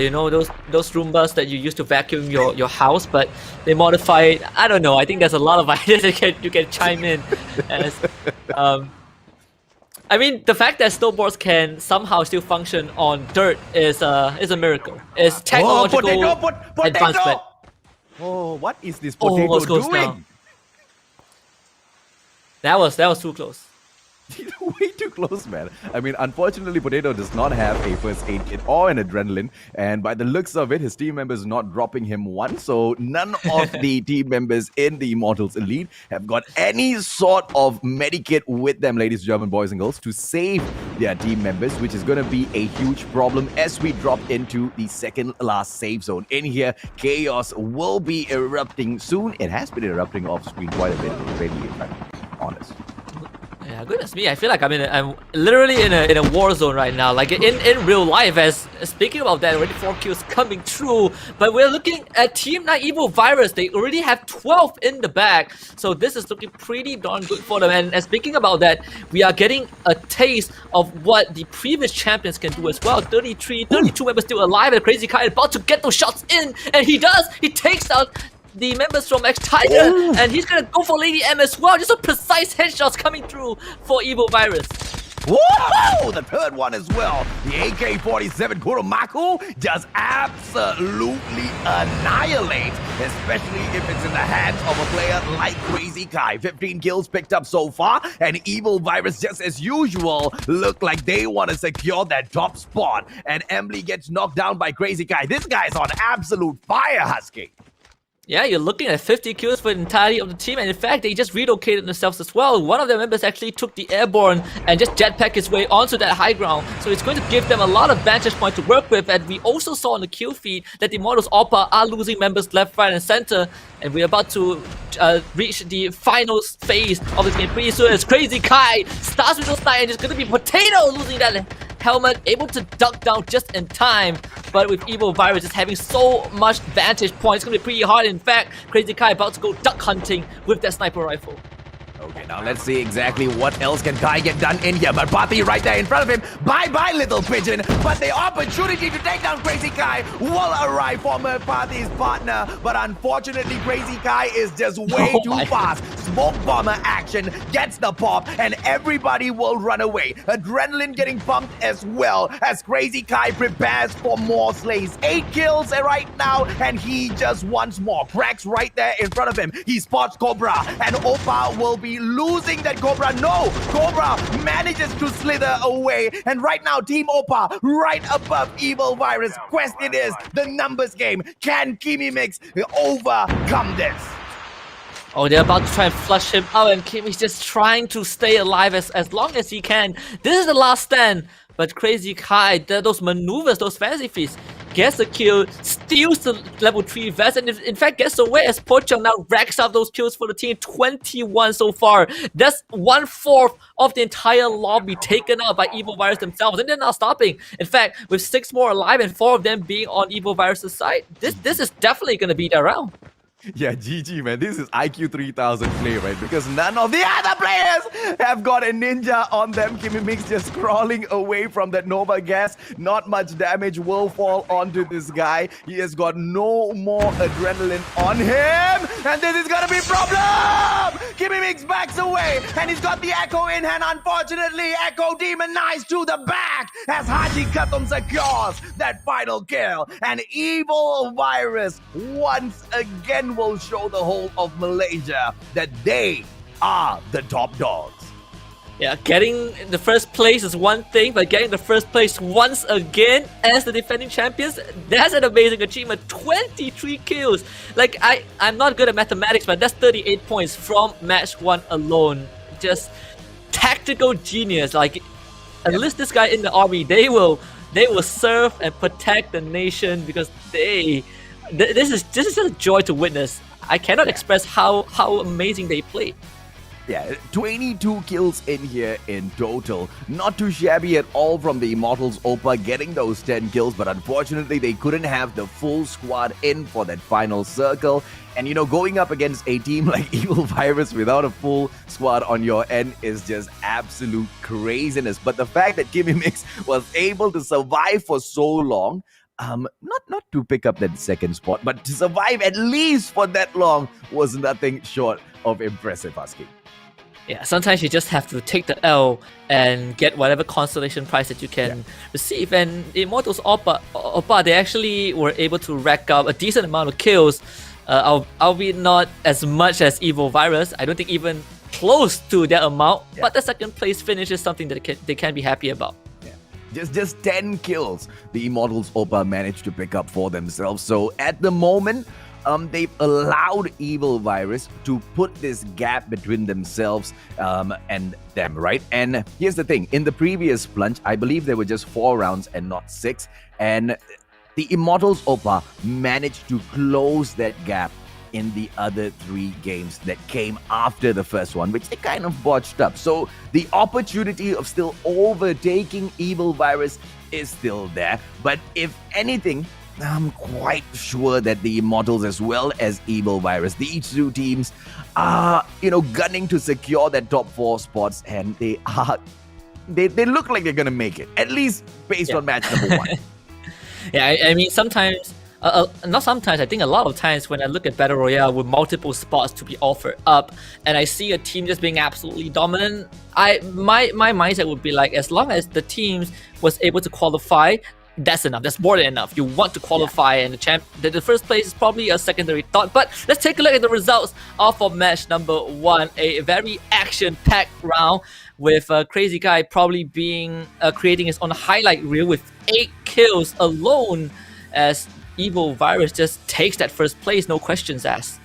[SPEAKER 4] those Roombas that you use to vacuum your house, but they modify it. I don't know. I think there's a lot of ideas that you can chime in as... I mean, the fact that snowboards can somehow still function on dirt is a miracle. It's technological advancement.
[SPEAKER 3] Oh, what is this potato doing?
[SPEAKER 4] Now. That was too close.
[SPEAKER 3] Way too close, man. I mean, unfortunately, Potato does not have a first aid kit or an adrenaline, and by the looks of it, his team members not dropping him one, so none of the team members in the Immortals Elite have got any sort of medikit with them, ladies and gentlemen, boys and girls, to save their team members, which is going to be a huge problem as we drop into the second last save zone. In here, chaos will be erupting soon. It has been erupting off screen quite a bit already, if I'm honest.
[SPEAKER 4] Yeah, goodness me, I feel like I'm literally in a war zone right now, like in real life. As speaking about that, already 4 kills coming through, but we're looking at Team Evil Virus. They already have 12 in the bag, so this is looking pretty darn good for them. And speaking about that, we are getting a taste of what the previous champions can do as well. 32 members still alive, and Crazy Kai about to get those shots in, and he does. He takes out the members from X Tiger, and he's gonna go for Lady M as well. Just a precise headshots coming through for Evil Virus.
[SPEAKER 3] Whoa! The third one as well. The AK-47 Kuromaku just absolutely annihilate, especially if it's in the hands of a player like Crazy Kai. 15 kills picked up so far, and Evil Virus, just as usual, look like they want to secure that top spot. And Emily gets knocked down by Crazy Kai. This guy's on absolute fire, Husky.
[SPEAKER 4] Yeah, you're looking at 50 kills for the entirety of the team, and in fact, they just relocated themselves as well. One of their members actually took the airborne and just jetpack his way onto that high ground, so it's going to give them a lot of vantage point to work with. And we also saw on the kill feed that the Immortals Oppa are losing members left, right, and center, and we're about to reach the final phase of this game pretty soon as Crazy Kai starts with those nine, and it's going to be Potato losing that helmet, able to duck down just in time. But with Evil Virus just having so much vantage point, it's going to be pretty hard. In fact, Crazy Kai about to go duck hunting with that sniper rifle.
[SPEAKER 3] Okay, now let's see exactly what else can Kai get done in here. But Pati right there in front of him. Bye-bye, little pigeon. But the opportunity to take down Crazy Kai will arrive for Pati's partner. But unfortunately, Crazy Kai is just way too fast. Smoke bomber action gets the pop, and everybody will run away. Adrenaline getting pumped as well as Crazy Kai prepares for more slays. 8 kills right now, and he just wants more. Cracks right there in front of him. He spots Cobra, and Oppa will be losing that Cobra. No! Cobra manages to slither away. And right now, Team Oppa right above Evil Virus. Question is, the numbers game. Can Kimi Mix overcome this?
[SPEAKER 4] Oh, they're about to try and flush him out, and Kimi's just trying to stay alive as long as he can. This is the last stand, but Crazy Kai, those maneuvers, those fancy feats, gets a kill, steals the level 3 vest, and in fact gets away as Pochong now racks up those kills for the team. 21 so far. That's 1/4 of the entire lobby taken out by Evil Virus themselves, and they're not stopping. In fact, with 6 more alive and 4 of them being on Evil Virus' side, this is definitely going to be their round.
[SPEAKER 3] Yeah, GG, man. This is IQ 3000 play, right? Because none of the other players have got a ninja on them. Kimi Mix just crawling away from that Nova gas. Not much damage will fall onto this guy. He has got no more adrenaline on him. And this is gonna be a problem! Kimi Mix backs away. And he's got the Echo in hand. Unfortunately, Echo demonized to the back as Haji Khatam secures that final kill. And Evil Virus once again will show the whole of Malaysia that they are the top dogs.
[SPEAKER 4] Yeah, getting the first place is one thing, but getting the first place once again as the defending champions, that's an amazing achievement. 23 kills. Like, I'm not good at mathematics, but that's 38 points from match 1 alone. Just tactical genius. Like, enlist this guy in the army, they will serve and protect the nation, because this is just a joy to witness. I cannot express how amazing they played.
[SPEAKER 3] Yeah, 22 kills in here in total. Not too shabby at all from the Immortals Oppa getting those 10 kills, but unfortunately they couldn't have the full squad in for that final circle. And you know, going up against a team like Evil Virus without a full squad on your end is just absolute craziness. But the fact that Kimi Mix was able to survive for so long, not to pick up that second spot, but to survive at least for that long was nothing short of impressive, Husky.
[SPEAKER 4] Yeah, sometimes you just have to take the L and get whatever consolation prize that you can receive. And the Immortals Oppa, they actually were able to rack up a decent amount of kills, albeit not as much as Evil Virus. I don't think even close to that amount, but the second place finish is something that they can be happy about.
[SPEAKER 3] Just 10 kills the Immortals Opa managed to pick up for themselves. So at the moment, they've allowed Evil Virus to put this gap between themselves and them, right? And here's the thing. In the previous plunge, I believe there were just 4 rounds and not 6. And the Immortals Opa managed to close that gap in the other 3 games that came after the first one, which they kind of botched up. So the opportunity of still overtaking Evil Virus is still there. But if anything, I'm quite sure that the Immortals as well as Evil Virus, these 2 teams are, gunning to secure that top 4 spots, and they look like they're gonna make it, at least based on match number 1.
[SPEAKER 4] Yeah, I mean, sometimes, not sometimes, I think a lot of times when I look at Battle Royale with multiple spots to be offered up, and I see a team just being absolutely dominant, my mindset would be like, as long as the team was able to qualify, that's enough. That's more than enough. You want to qualify, and the first place is probably a secondary thought. But let's take a look at the results of match number 1, a very action-packed round with Crazy Guy probably being creating his own highlight reel with 8 kills alone, as Evil Virus just takes that first place, no questions asked.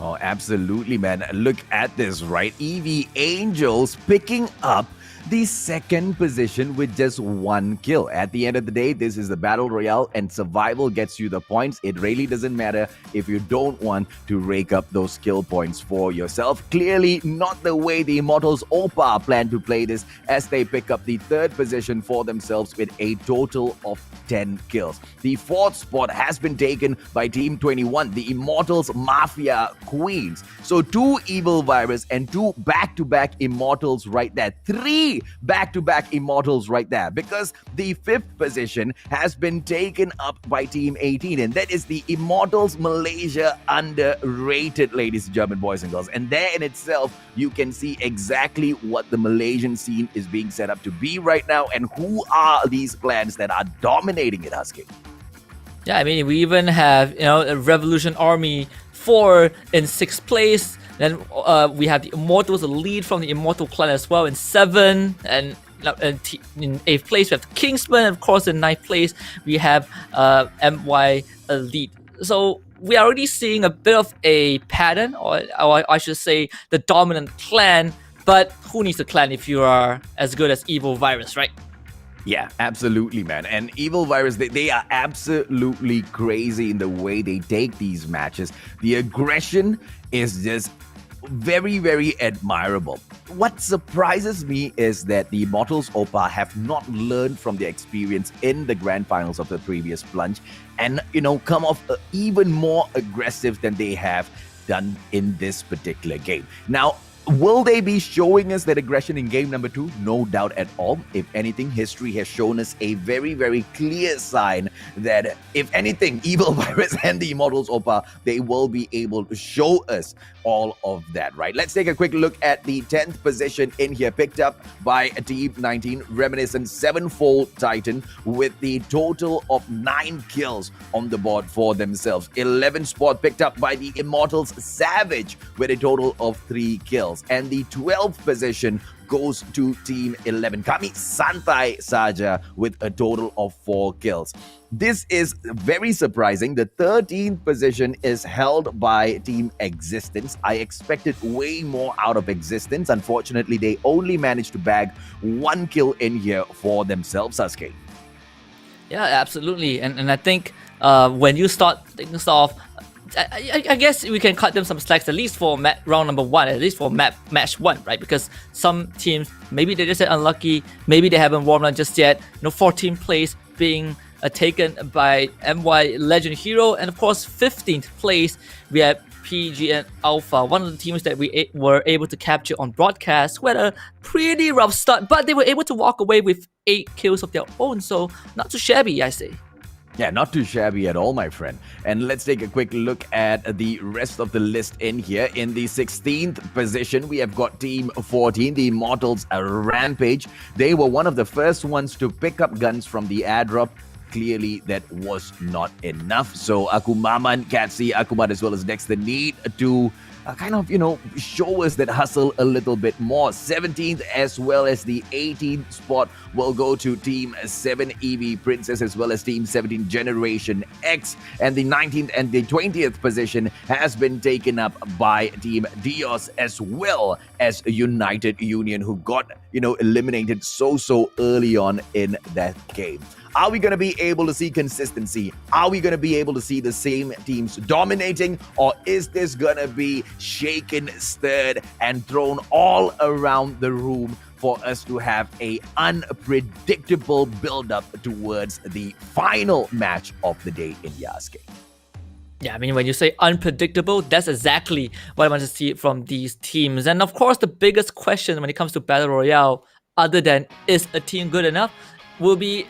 [SPEAKER 3] Oh, absolutely, man. Look at this, right? EV Angels picking up the second position with just 1 kill. At the end of the day, this is the Battle Royale, and survival gets you the points. It really doesn't matter if you don't want to rake up those skill points for yourself. Clearly not the way the Immortals Opa plan to play this, as they pick up the 3rd position for themselves with a total of 10 kills. The 4th spot has been taken by Team 21, the Immortals Mafia Queens. So 2 Evil Virus and 2 back-to-back Immortals right there. 3 back-to-back Immortals right there, because the 5th position has been taken up by Team 18, and that is the Immortals Malaysia Underrated, ladies and gentlemen, boys and girls. And there in itself, you can see exactly what the Malaysian scene is being set up to be right now, and who are these clans that are dominating it, Husky.
[SPEAKER 4] Yeah, I mean, we even have, a Revolution Army 4 in 6th place. Then we have the Immortals, a lead from the Immortal clan as well in 7. And in 8th place, we have the Kingsman. And of course, in 9th place, we have MY Elite. So we are already seeing a bit of a pattern, or I should say the dominant clan. But who needs a clan if you are as good as Evil Virus, right?
[SPEAKER 3] Yeah, absolutely, man. And Evil Virus, they are absolutely crazy in the way they take these matches. The aggression is just very, very admirable. What surprises me is that the Immortals Opa have not learned from their experience in the grand finals of the previous plunge, and come off even more aggressive than they have done in this particular game. Now, will they be showing us that aggression in game number 2? No doubt at all. If anything, history has shown us a very, very clear sign that, if anything, Evil Virus and the Immortals Opa, they will be able to show us all of that, right? Let's take a quick look at the 10th position in here, picked up by Team 19, Reminiscent 7-fold Titan, with the total of 9 kills on the board for themselves. 11th spot picked up by the Immortals Savage with a total of 3 kills. And the 12th position goes to Team 11, Kami Santai Saja, with a total of 4 kills. This is very surprising. The 13th position is held by Team Existence. I expected way more out of Existence. Unfortunately, they only managed to bag 1 kill in here for themselves, Sasuke.
[SPEAKER 4] Yeah, absolutely. And I think when you start things off, I guess we can cut them some slacks, at least for round number 1, at least for match 1, right? Because some teams, maybe they just unlucky, maybe they haven't warmed up just yet. 14th place being taken by MY Legend Hero, and of course 15th place we have PG and Alpha, one of the teams that we were able to capture on broadcast, who had a pretty rough start, but they were able to walk away with 8 kills of their own, so not too shabby, I say.
[SPEAKER 3] Yeah, not too shabby at all, my friend. And let's take a quick look at the rest of the list in here. In the 16th position, we have got Team 14, the Immortals Rampage. They were one of the first ones to pick up guns from the airdrop. Clearly, that was not enough. So Akumaman, Katsi, Akuman, as well as Dexter need to kind of, show us that hustle a little bit more. 17th as well as the 18th spot will go to Team 7 EV Princess as well as Team 17 Generation X. And the 19th and the 20th position has been taken up by Team Dios as well as United Union, who got, eliminated so early on in that game. Are we going to be able to see consistency? Are we going to be able to see the same teams dominating? Or is this going to be shaken, stirred, and thrown all around the room for us to have a unpredictable build-up towards the final match of the day in Yasuke?
[SPEAKER 4] Yeah, I mean, when you say unpredictable, that's exactly what I want to see from these teams. And of course, the biggest question when it comes to Battle Royale, other than is a team good enough, will be,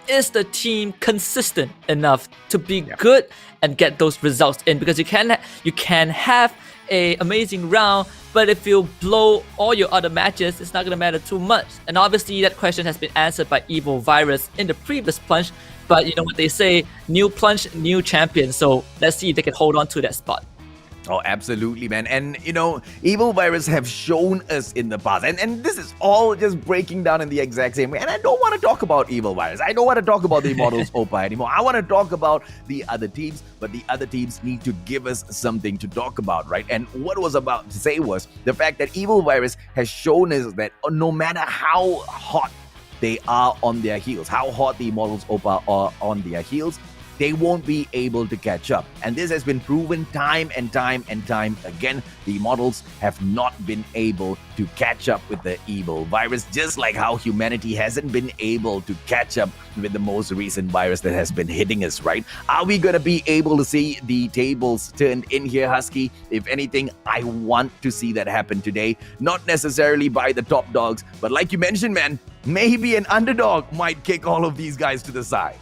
[SPEAKER 4] is the team consistent enough to be good and get those results in? Because you can have a amazing round, but if you blow all your other matches, it's not going to matter too much. And obviously that question has been answered by Evil Virus in the previous Plunge, but you know what they say, new Plunge, new champion. So let's see if they can hold on to that spot.
[SPEAKER 3] Oh, absolutely, man. And, Evil Virus have shown us in the past. And this is all just breaking down in the exact same way. And I don't want to talk about Evil Virus. I don't want to talk about the Immortals Opa anymore. I want to talk about the other teams. But the other teams need to give us something to talk about, right? And what I was about to say was the fact that Evil Virus has shown us that no matter how hot they are on their heels, how hot the Immortals Opa are on their heels, they won't be able to catch up. And this has been proven time and time again. The Immortals have not been able to catch up with the Evil Virus, just like how humanity hasn't been able to catch up with the most recent virus that has been hitting us, right? Are we going to be able to see the tables turned in here, Husky? If anything, I want to see that happen today. Not necessarily by the top dogs, but like you mentioned, man, maybe an underdog might kick all of these guys to the side.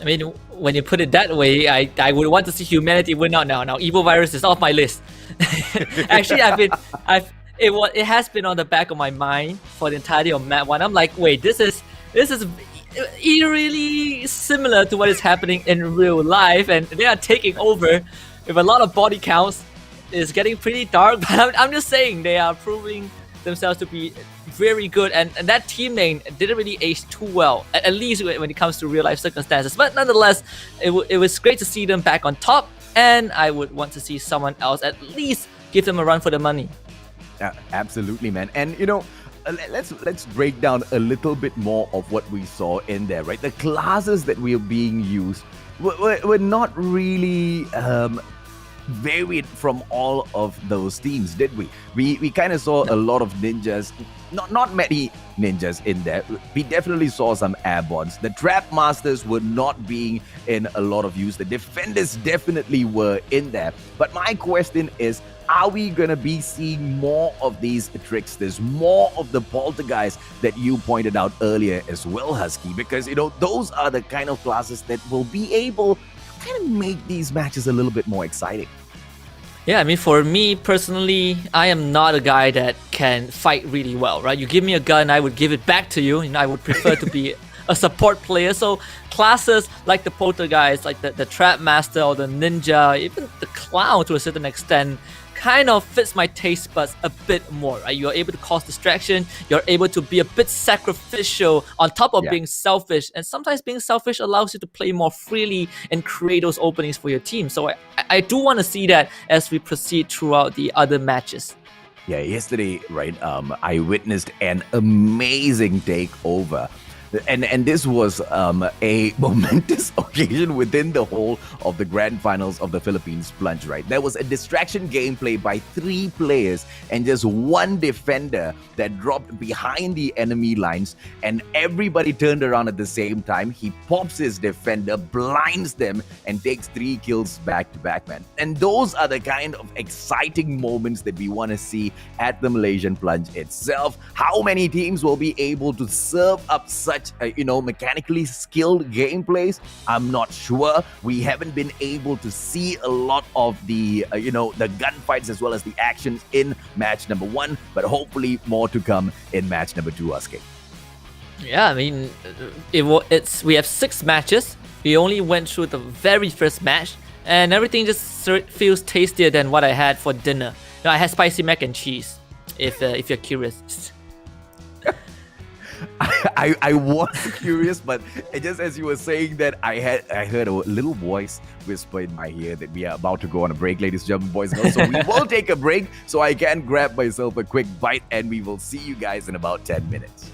[SPEAKER 4] I mean, when you put it that way, I would want to see humanity win out now. Now, Evil Virus is off my list. Actually, it has been on the back of my mind for the entirety of Map 1. I'm like, wait, this is eerily similar to what is happening in real life, and they are taking over with a lot of body counts. It's getting pretty dark, but I'm just saying they are proving themselves to be very good, and that team name didn't really age too well, at least when it comes to real life circumstances. But nonetheless, it was great to see them back on top, and I would want to see someone else at least give them a run for the money.
[SPEAKER 3] Absolutely, man. And let's break down a little bit more of what we saw in there, right? The classes that were being used were not really varied from all of those teams, did we? We kind of saw a lot of ninjas, not many ninjas in there. We definitely saw some airborns. The trap masters were not being in a lot of use. The defenders definitely were in there. But my question is, are we going to be seeing more of these tricksters, more of the poltergeists that you pointed out earlier as well, Husky? Because, those are the kind of classes that will be able to kind of make these matches a little bit more exciting.
[SPEAKER 4] Yeah, I mean, for me personally, I am not a guy that can fight really well, right? You give me a gun, I would give it back to you. I would prefer to be a support player. So classes like the poltergeist, like the trap master or the ninja, even the clown to a certain extent, kind of fits my taste buds a bit more, right? You're able to cause distraction, you're able to be a bit sacrificial on top of being selfish, and sometimes being selfish allows you to play more freely and create those openings for your team. So I do want to see that as we proceed throughout the other matches.
[SPEAKER 3] Yeah, yesterday, right, I witnessed an amazing takeover. And this was a momentous occasion within the whole of the grand finals of the Philippines Plunge, right? There was a distraction gameplay by 3 players and just 1 defender that dropped behind the enemy lines, and everybody turned around at the same time. He pops his defender, blinds them, and takes 3 kills back to back, man. And those are the kind of exciting moments that we want to see at the Malaysian Plunge itself. How many teams will be able to serve up such mechanically skilled gameplays? I'm not sure. We haven't been able to see a lot of the the gunfights as well as the actions in match number 1, but hopefully more to come in match number 2, Asuke.
[SPEAKER 4] Yeah, I mean, we have 6 matches. We only went through the very first match, and everything just feels tastier than what I had for dinner. No, I had spicy mac and cheese. If you're curious.
[SPEAKER 3] I was curious, but just as you were saying that, I heard a little voice whisper in my ear that we are about to go on a break, ladies and gentlemen, boys and girls. So we will take a break so I can grab myself a quick bite, and we will see you guys in about 10 minutes.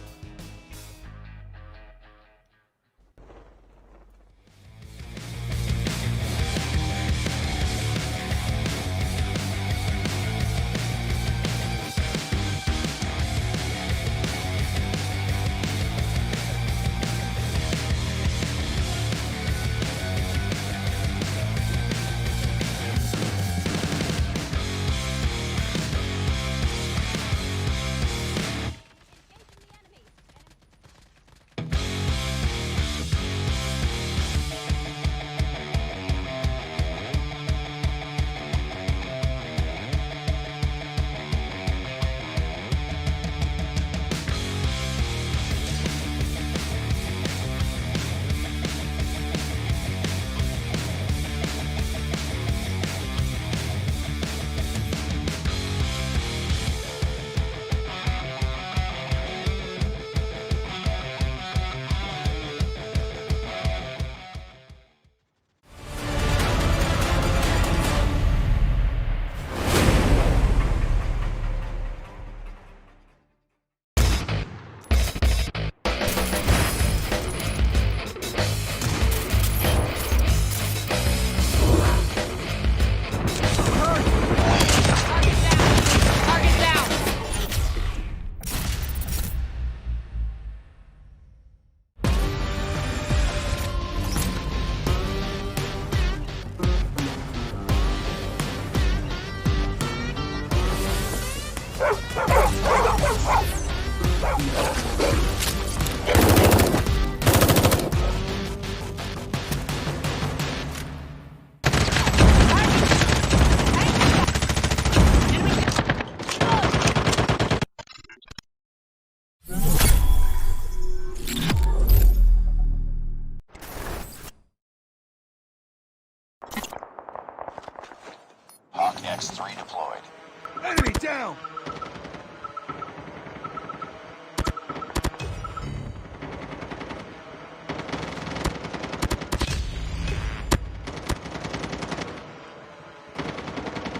[SPEAKER 1] Hawk X3 deployed.
[SPEAKER 2] Enemy down!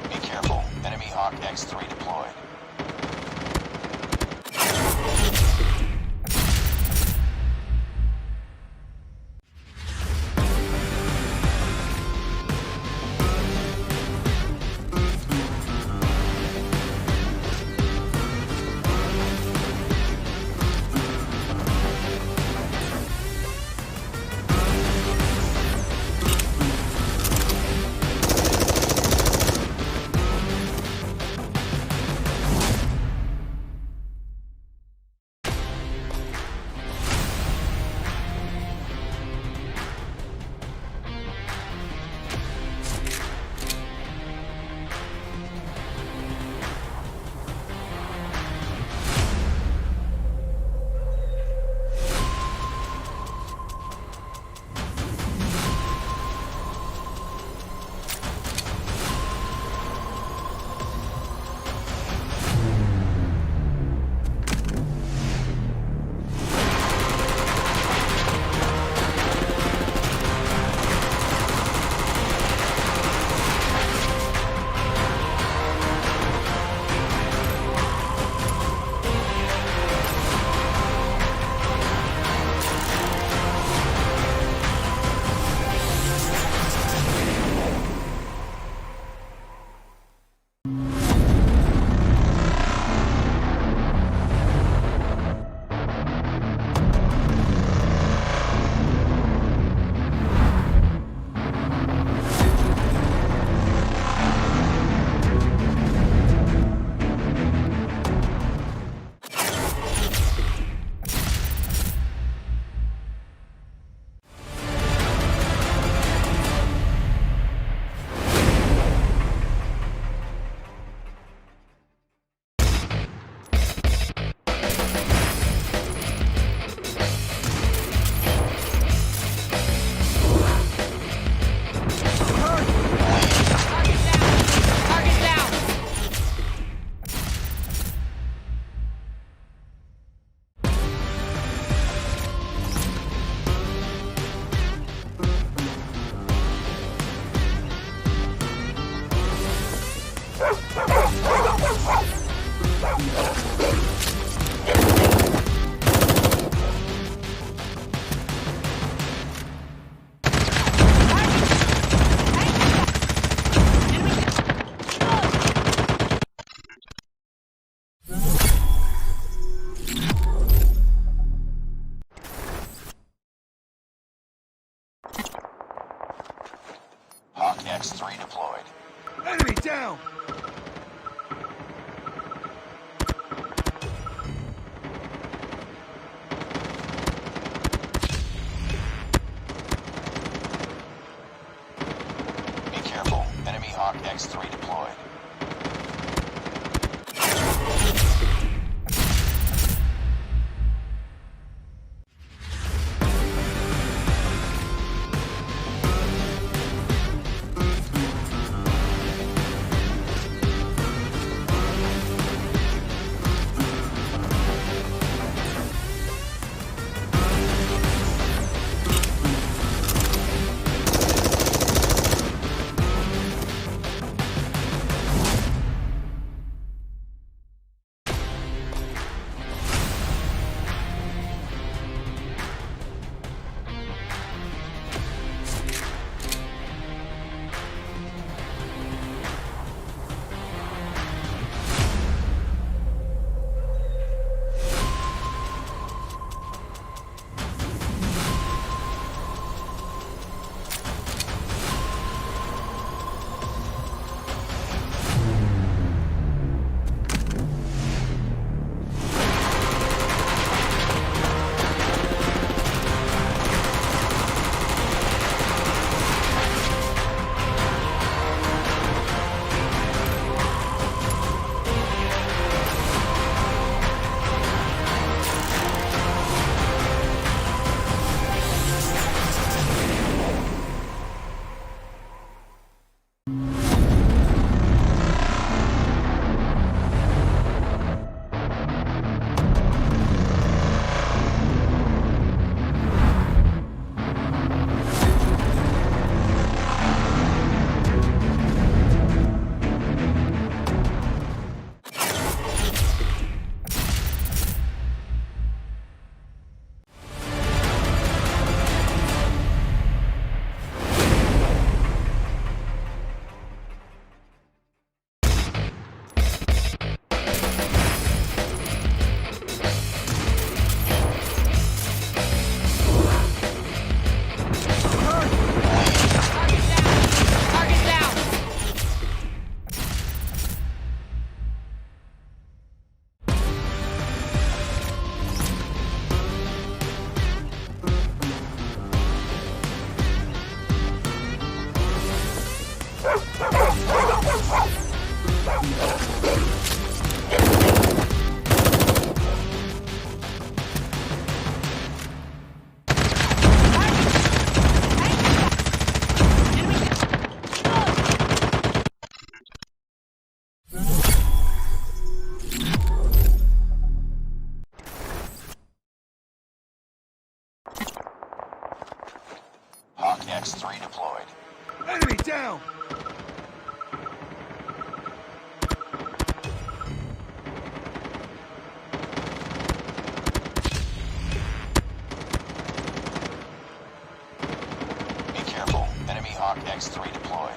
[SPEAKER 1] Be careful. Enemy Hawk X3 deployed. X3 deployed.
[SPEAKER 3] Enemy down!
[SPEAKER 1] Be careful. Enemy Hawk X3 deployed. Hawk X3 deployed.
[SPEAKER 3] Enemy down!
[SPEAKER 1] Be careful. Enemy Hawk X3 deployed.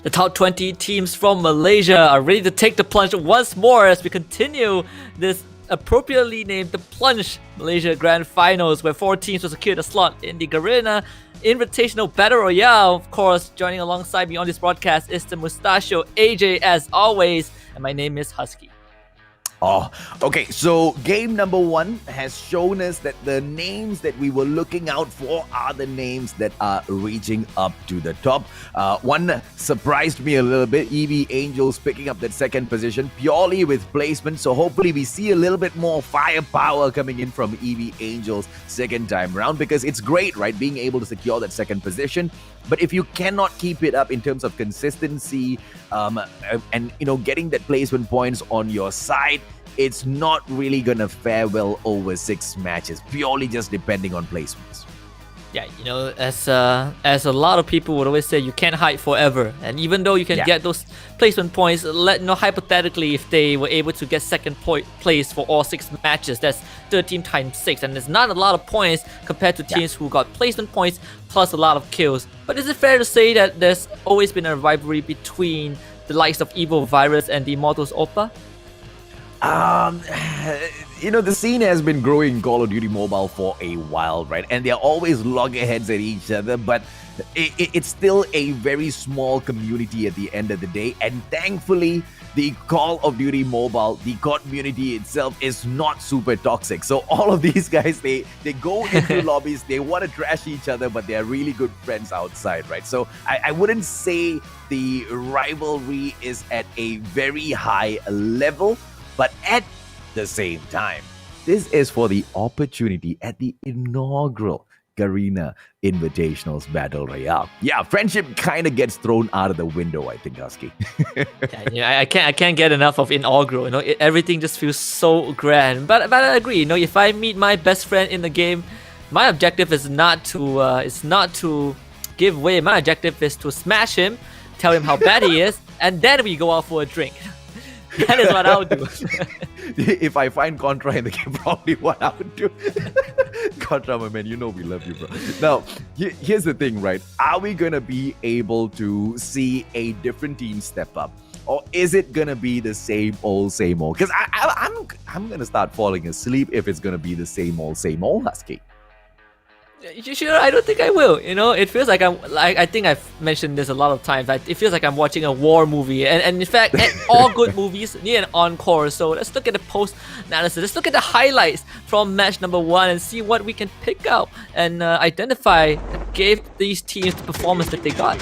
[SPEAKER 4] The top 20 teams from Malaysia are ready to take the plunge once more as we continue this appropriately named the Plunge Malaysia Grand Finals, where 4 teams will secure the slot in the Garena Invitational Battle Royale. Of course, joining alongside me on this broadcast is the Mustachio AJ as always, and my name is Husky.
[SPEAKER 3] Oh, okay. So game number 1 has shown us that the names that we were looking out for are the names that are reaching up to the top. One surprised me a little bit. EV Angels picking up that second position purely with placement. So hopefully we see a little bit more firepower coming in from EV Angels second time round, because it's great, right? Being able to secure that second position. But if you cannot keep it up in terms of consistency and, getting that placement points on your side, it's not really going to fare well over 6 matches, purely just depending on placements.
[SPEAKER 4] Yeah, as a lot of people would always say, you can't hide forever. And even though you can get those placement points, hypothetically, if they were able to get second place for all 6 matches, that's 13 times 6. And there's not a lot of points compared to teams who got placement points plus a lot of kills. But is it fair to say that there's always been a rivalry between the likes of Evil Virus and the Immortals Oppa?
[SPEAKER 3] The scene has been growing in Call of Duty Mobile for a while, right? And they're always loggerheads at each other, but it's still a very small community at the end of the day. And thankfully, the Call of Duty Mobile, the COD community itself is not super toxic. So all of these guys, they go into lobbies, they want to trash each other, but they're really good friends outside, right? So I wouldn't say the rivalry is at a very high level, but at the same time, this is for the opportunity at the inaugural Garena Invitationals Battle Royale. Yeah, friendship kind of gets thrown out of the window, I think, Husky.
[SPEAKER 4] I can't get enough of inaugural. Everything just feels so grand. But I agree. If I meet my best friend in the game, my objective is not to give way. My objective is to smash him, tell him how bad he is, and then we go out for a drink. That is what I would do.
[SPEAKER 3] If I find Contra in the game, probably what I would do. Contra, my man, we love you, bro. Now, here's the thing, right? Are we going to be able to see a different team step up? Or is it going to be the same old, Because I'm going to start falling asleep if it's going to be the same old, Husky.
[SPEAKER 4] You sure? I don't think I will. It feels like I think I've mentioned this a lot of times. It feels like I'm watching a war movie, and in fact, all good movies need an encore. So let's look at the post-analysis. Let's look at the highlights from match number 1 and see what we can pick out and identify that gave these teams the performance that they got.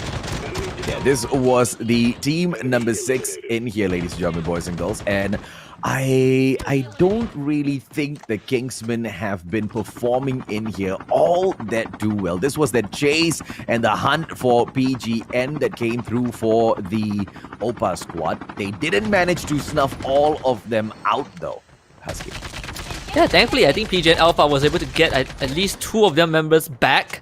[SPEAKER 3] Yeah, this was the team number 6 in here, ladies and gentlemen, boys and girls, and I don't really think the Kingsmen have been performing in here all that too well. This was the chase and the hunt for PGN that came through for the Oppa squad. They didn't manage to snuff all of them out though, Husky.
[SPEAKER 4] Yeah, thankfully, I think PGN Alpha was able to get at least 2 of their members back.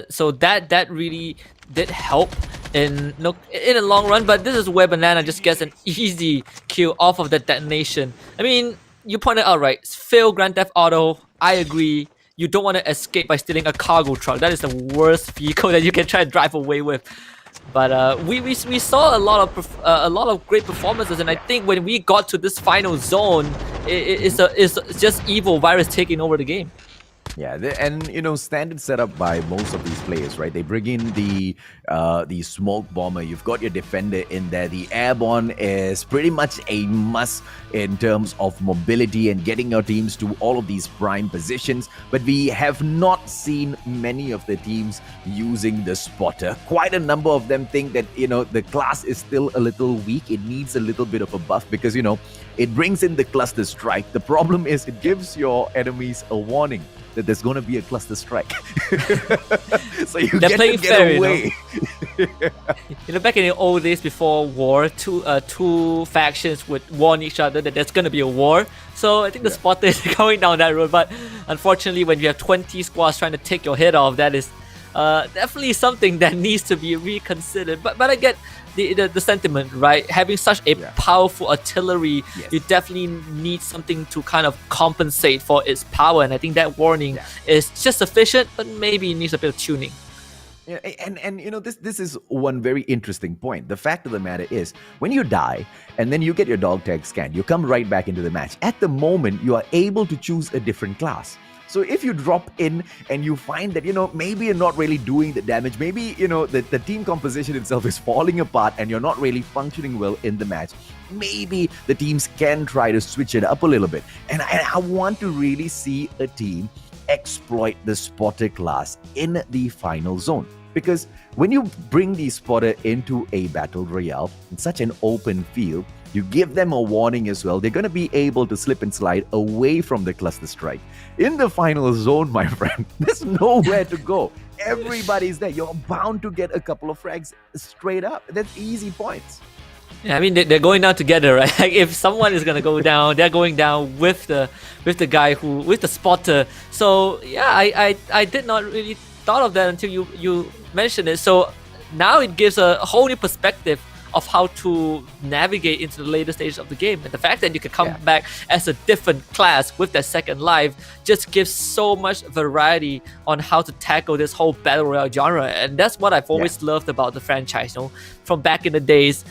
[SPEAKER 4] So that really did help in the long run, but this is where Banana just gets an easy kill off of that detonation. I mean, you pointed out, right? Fail Grand Theft Auto. I agree. You don't want to escape by stealing a cargo truck. That is the worst vehicle that you can try to drive away with. But we saw a lot of great performances, and I think when we got to this final zone, it's just Evil Virus taking over the game.
[SPEAKER 3] Yeah, and standard setup by most of these players, right? They bring in the smoke bomber. You've got your defender in there. The airborne is pretty much a must in terms of mobility and getting your teams to all of these prime positions. But we have not seen many of the teams using the spotter. Quite a number of them think that the class is still a little weak. It needs a little bit of a buff because it brings in the cluster strike. The problem is it gives your enemies a warning that there's going to be a cluster strike. So they're playing fair, away.
[SPEAKER 4] Back in the old days before war, two factions would warn each other that there's going to be a war. So I think the spotter is going down that road. But unfortunately, when you have 20 squads trying to take your head off, that is definitely something that needs to be reconsidered. But I get the sentiment, right? Having such a powerful artillery, you definitely need something to kind of compensate for its power. And I think that warning is just sufficient, but maybe it needs a bit of tuning.
[SPEAKER 3] Yeah, and this is one very interesting point. The fact of the matter is, when you die and then you get your dog tag scanned, you come right back into the match. At the moment, you are able to choose a different class. So if you drop in and you find that, maybe you're not really doing the damage, maybe, the team composition itself is falling apart and you're not really functioning well in the match, maybe the teams can try to switch it up a little bit. And I want to really see a team exploit the spotter class in the final zone. Because when you bring the spotter into a battle royale in such an open field, you give them a warning as well. They're going to be able to slip and slide away from the cluster strike. In the final zone, my friend, there's nowhere to go. Everybody's there. You're bound to get a couple of frags straight up. That's easy points.
[SPEAKER 4] Yeah, I mean they're going down together, right? Like if someone is gonna go down, they're going down with the guy with the spotter. So yeah, I did not really thought of that until you mentioned it. So now it gives a whole new perspective of how to navigate into the later stages of the game, and the fact that you can come back as a different class with that second life just gives so much variety on how to tackle this whole battle royale genre. And that's what I've always loved about the franchise. From back in the days,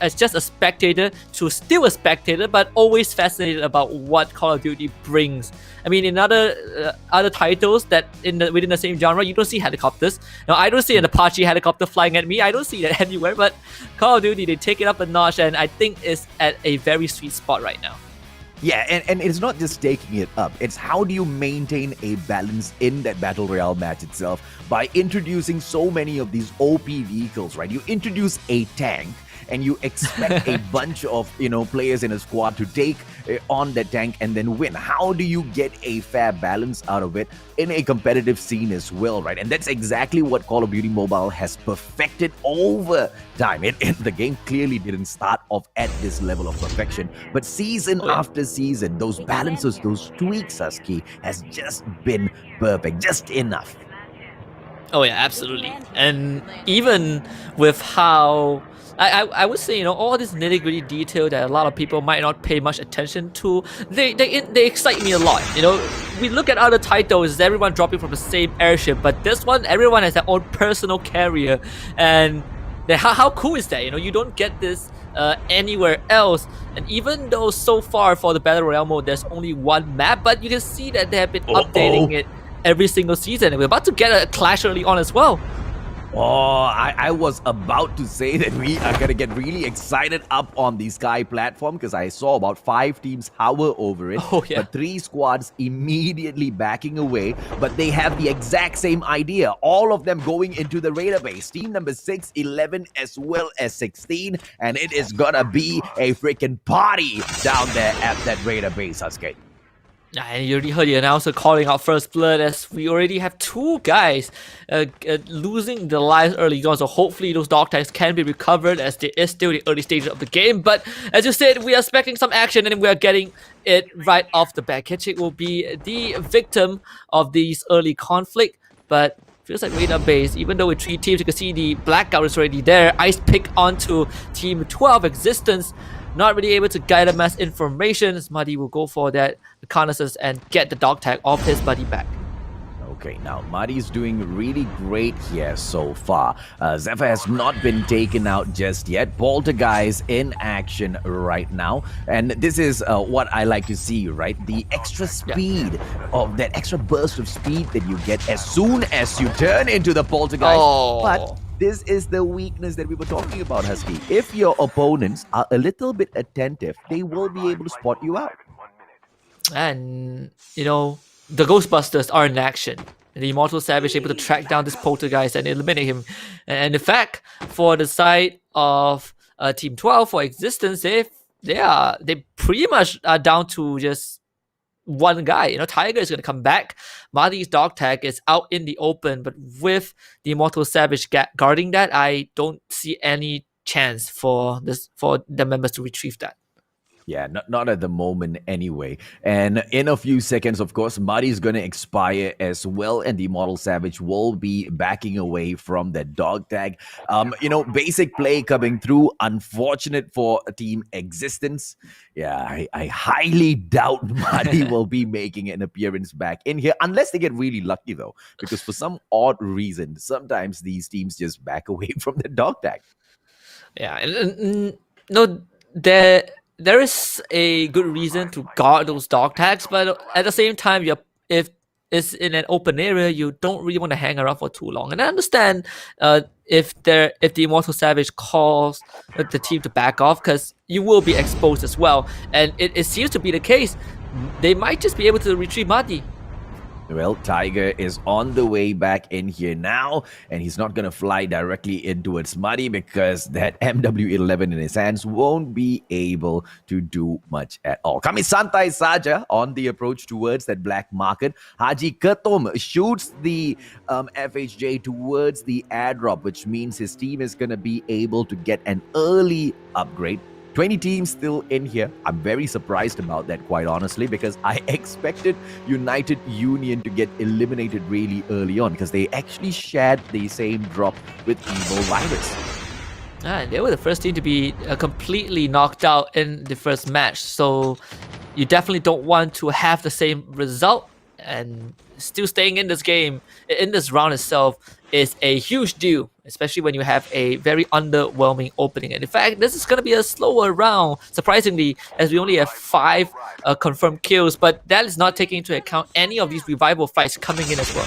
[SPEAKER 4] as just a spectator to still a spectator, but always fascinated about what Call of Duty brings. I mean, in other titles that within the same genre, you don't see helicopters. Now, I don't see an Apache helicopter flying at me. I don't see that anywhere. But Call of Duty, they take it up a notch, and I think it's at a very sweet spot right now.
[SPEAKER 3] Yeah, and it's not just taking it up. It's how do you maintain a balance in that Battle Royale match itself by introducing so many of these OP vehicles, right? You introduce a tank, and you expect a bunch of players in a squad to take on that tank and then win. How do you get a fair balance out of it in a competitive scene as well, right? And that's exactly what Call of Duty Mobile has perfected over time. The game clearly didn't start off at this level of perfection, but season after season, those balances, those tweaks, Husky, has just been perfect, just enough.
[SPEAKER 4] Oh yeah, absolutely. And even with how I would say, all this nitty-gritty detail that a lot of people might not pay much attention to, they excite me a lot. We look at other titles, everyone dropping from the same airship, but this one, everyone has their own personal carrier. And how cool is that? You don't get this anywhere else. And even though so far for the Battle Royale mode, there's only one map, but you can see that they have been updating it every single season. And we're about to get a clash early on as well.
[SPEAKER 3] Oh, I was about to say that we are going to get really excited up on the Sky platform because I saw about 5 teams hover over it.
[SPEAKER 4] Oh, yeah.
[SPEAKER 3] But 3 squads immediately backing away. But they have the exact same idea. All of them going into the Raider base. Team number 6, 11, as well as 16. And it is going to be a freaking party down there at that Raider base, Husky.
[SPEAKER 4] And you already heard the announcer calling out first blood, as we already have 2 guys losing their lives early on. So hopefully those dog tags can be recovered, as it is still the early stages of the game. But as you said, we are expecting some action, and we are getting it right off the bat. Ketchik will be the victim of these early conflict, but feels like Radar base, even though with 3 teams, you can see the blackout is already there. Ice pick onto team 12 Existence. Not really able to guide them as information. Muddy will go for that reconnaissance and get the dog tag off his buddy back.
[SPEAKER 3] Okay, now Muddy's doing really great here so far. Zephyr has not been taken out just yet. Poltergeist in action right now. And this is what I like to see, right? The extra speed of that extra burst of speed that you get as soon as you turn into the Poltergeist. But this is the weakness that we were talking about, Husky. If your opponents are a little bit attentive, they will be able to spot you out.
[SPEAKER 4] And, the Ghostbusters are in action. The Immortal Savage able to track down this Poltergeist and eliminate him. And in fact, for the side of Team 12 for Existence, they pretty much are down to just one guy. Tiger is going to come back. Marty's dog tag is out in the open, but with the Immortal Savage guarding that, I don't see any chance for the members to retrieve that.
[SPEAKER 3] Yeah, not at the moment anyway. And in a few seconds, of course, Muddy's going to expire as well, and the Immortal Savage will be backing away from that dog tag. Basic play coming through. Unfortunate for Team Existence. Yeah, I highly doubt Muddy will be making an appearance back in here, unless they get really lucky, though, because for some odd reason, sometimes these teams just back away from the dog tag.
[SPEAKER 4] Yeah, and no, there is a good reason to guard those dog tags, but at the same time, if it's in an open area, you don't really want to hang around for too long. And I understand if the Immortal Savage calls the team to back off, because you will be exposed as well. And it seems to be the case. They might just be able to retrieve Muddy.
[SPEAKER 3] Well, Tiger is on the way back in here now, and he's not going to fly directly in towards Muddy because that MW11 in his hands won't be able to do much at all. Kami santai saja on the approach towards that black market. Haji Ketum shoots the FHJ towards the airdrop, which means his team is going to be able to get an early upgrade. 20 teams still in here. I'm very surprised about that, quite honestly, because I expected United Union to get eliminated really early on because they actually shared the same drop with Evil Virus.
[SPEAKER 4] They were the first team to be completely knocked out in the first match, so you definitely don't want to have the same result. And still staying in this game, in this round itself, is a huge deal, especially when you have a very underwhelming opening. And in fact, this is going to be a slower round, surprisingly, as we only have 5 confirmed kills, but that is not taking into account any of these revival fights coming in as well.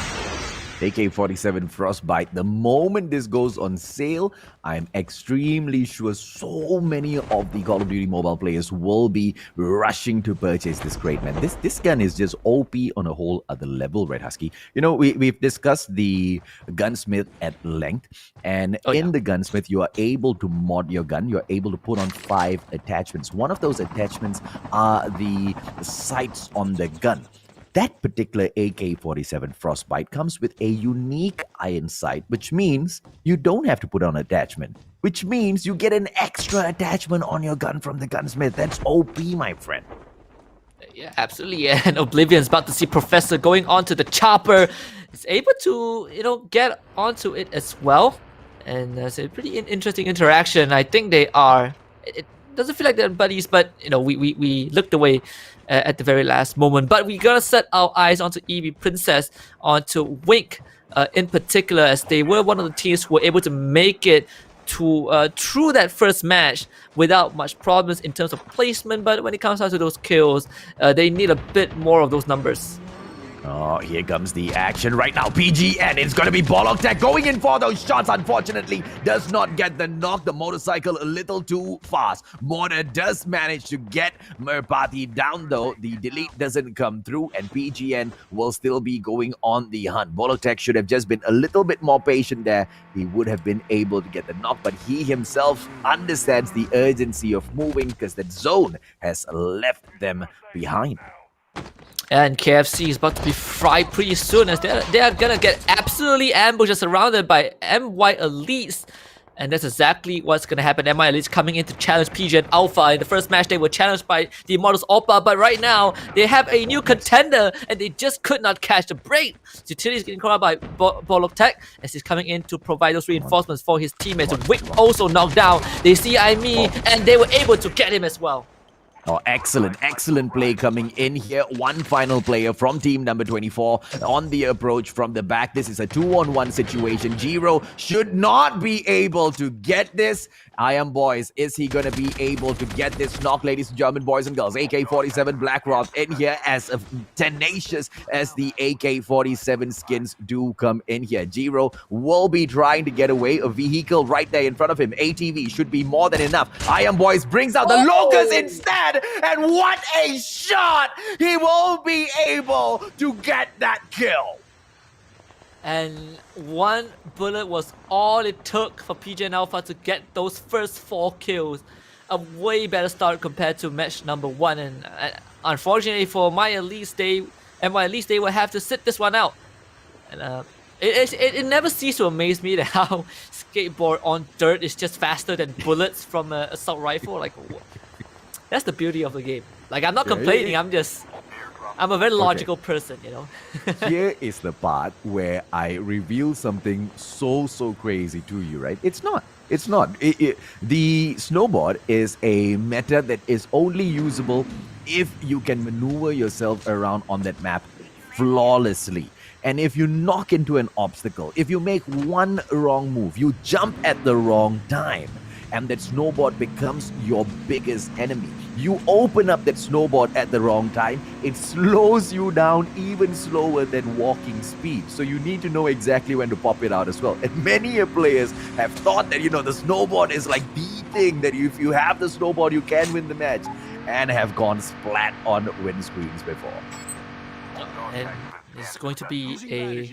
[SPEAKER 3] AK-47 Frostbite. The moment this goes on sale, I'm extremely sure so many of the Call of Duty mobile players will be rushing to purchase this crate, man. This gun is just OP on a whole other level, Red Husky. You know, we've discussed the gunsmith at length, and in the gunsmith, you are able to mod your gun. You're able to put on 5 attachments. One of those attachments are the sights on the gun. That particular AK-47 Frostbite comes with a unique iron sight, which means you don't have to put on attachment, which means you get an extra attachment on your gun from the gunsmith. That's OP, my friend.
[SPEAKER 4] Yeah, absolutely. And Oblivion's about to see Professor going onto the chopper. He's able to, get onto it as well. And it's a pretty interesting interaction. I think they are... It doesn't feel like they're buddies, but, we looked away at the very last moment. But we gotta set our eyes onto Eevee Princess, onto Wink in particular, as they were one of the teams who were able to make it to through that first match without much problems in terms of placement. But when it comes down to those kills, they need a bit more of those numbers.
[SPEAKER 3] Oh, here comes the action right now. PGN, it's going to be Bollock Tech going in for those shots. Unfortunately, does not get the knock. The motorcycle a little too fast. Mortar does manage to get Merpati down, though. The delete doesn't come through, and PGN will still be going on the hunt. Bollock Tech should have just been a little bit more patient there. He would have been able to get the knock, but he himself understands the urgency of moving because that zone has left them behind.
[SPEAKER 4] And KFC is about to be fried pretty soon, as they are gonna get absolutely ambushed and surrounded by MY Elites. And that's exactly what's gonna happen. MY Elites coming in to challenge PG and Alpha. In the first match, they were challenged by the Immortals Oppa, but right now, they have a new contender, and they just could not catch the break. Utility is getting caught out by Bollock Tech, as he's coming in to provide those reinforcements for his teammates. Wick also knocked down. They see me, and they were able to get him as well.
[SPEAKER 3] Oh, excellent play coming in here. One final player from team number 24 on the approach from the back. This is a 2-on-1 situation. Giro should not be able to get this. I am boys. Is he going to be able to get this knock, ladies and gentlemen, boys and girls? AK-47 Blackrock in here as tenacious as the AK-47 skins do come in here. Giro will be trying to get away. A vehicle right there in front of him. ATV should be more than enough. I am boys brings out the Locust instead. And what a shot! He won't be able to get that kill.
[SPEAKER 4] And one bullet was all it took for PG and Alpha to get those first 4 kills. A way better start compared to match number 1. And unfortunately for MY Elites, they will have to sit this one out. And it never ceases to amaze me that how skateboard on dirt is just faster than bullets from an assault rifle. Like, That's the beauty of the game. Like, I'm not
[SPEAKER 3] Yeah,
[SPEAKER 4] complaining. I'm a very logical person, you know.
[SPEAKER 3] Here is the part where I reveal something so crazy to you, right? It's not. It's not. The snowboard is a meta that is only usable if you can maneuver yourself around on that map flawlessly. And if you knock into an obstacle, if you make one wrong move, you jump at the wrong time, and that snowboard becomes your biggest enemy. You open up that snowboard at the wrong time, it slows you down even slower than walking speed. So you need to know exactly when to pop it out as well. And many players have thought that, the snowboard is like the thing, that if you have the snowboard, you can win the match, and have gone splat on windscreens before.
[SPEAKER 4] And it's going to be a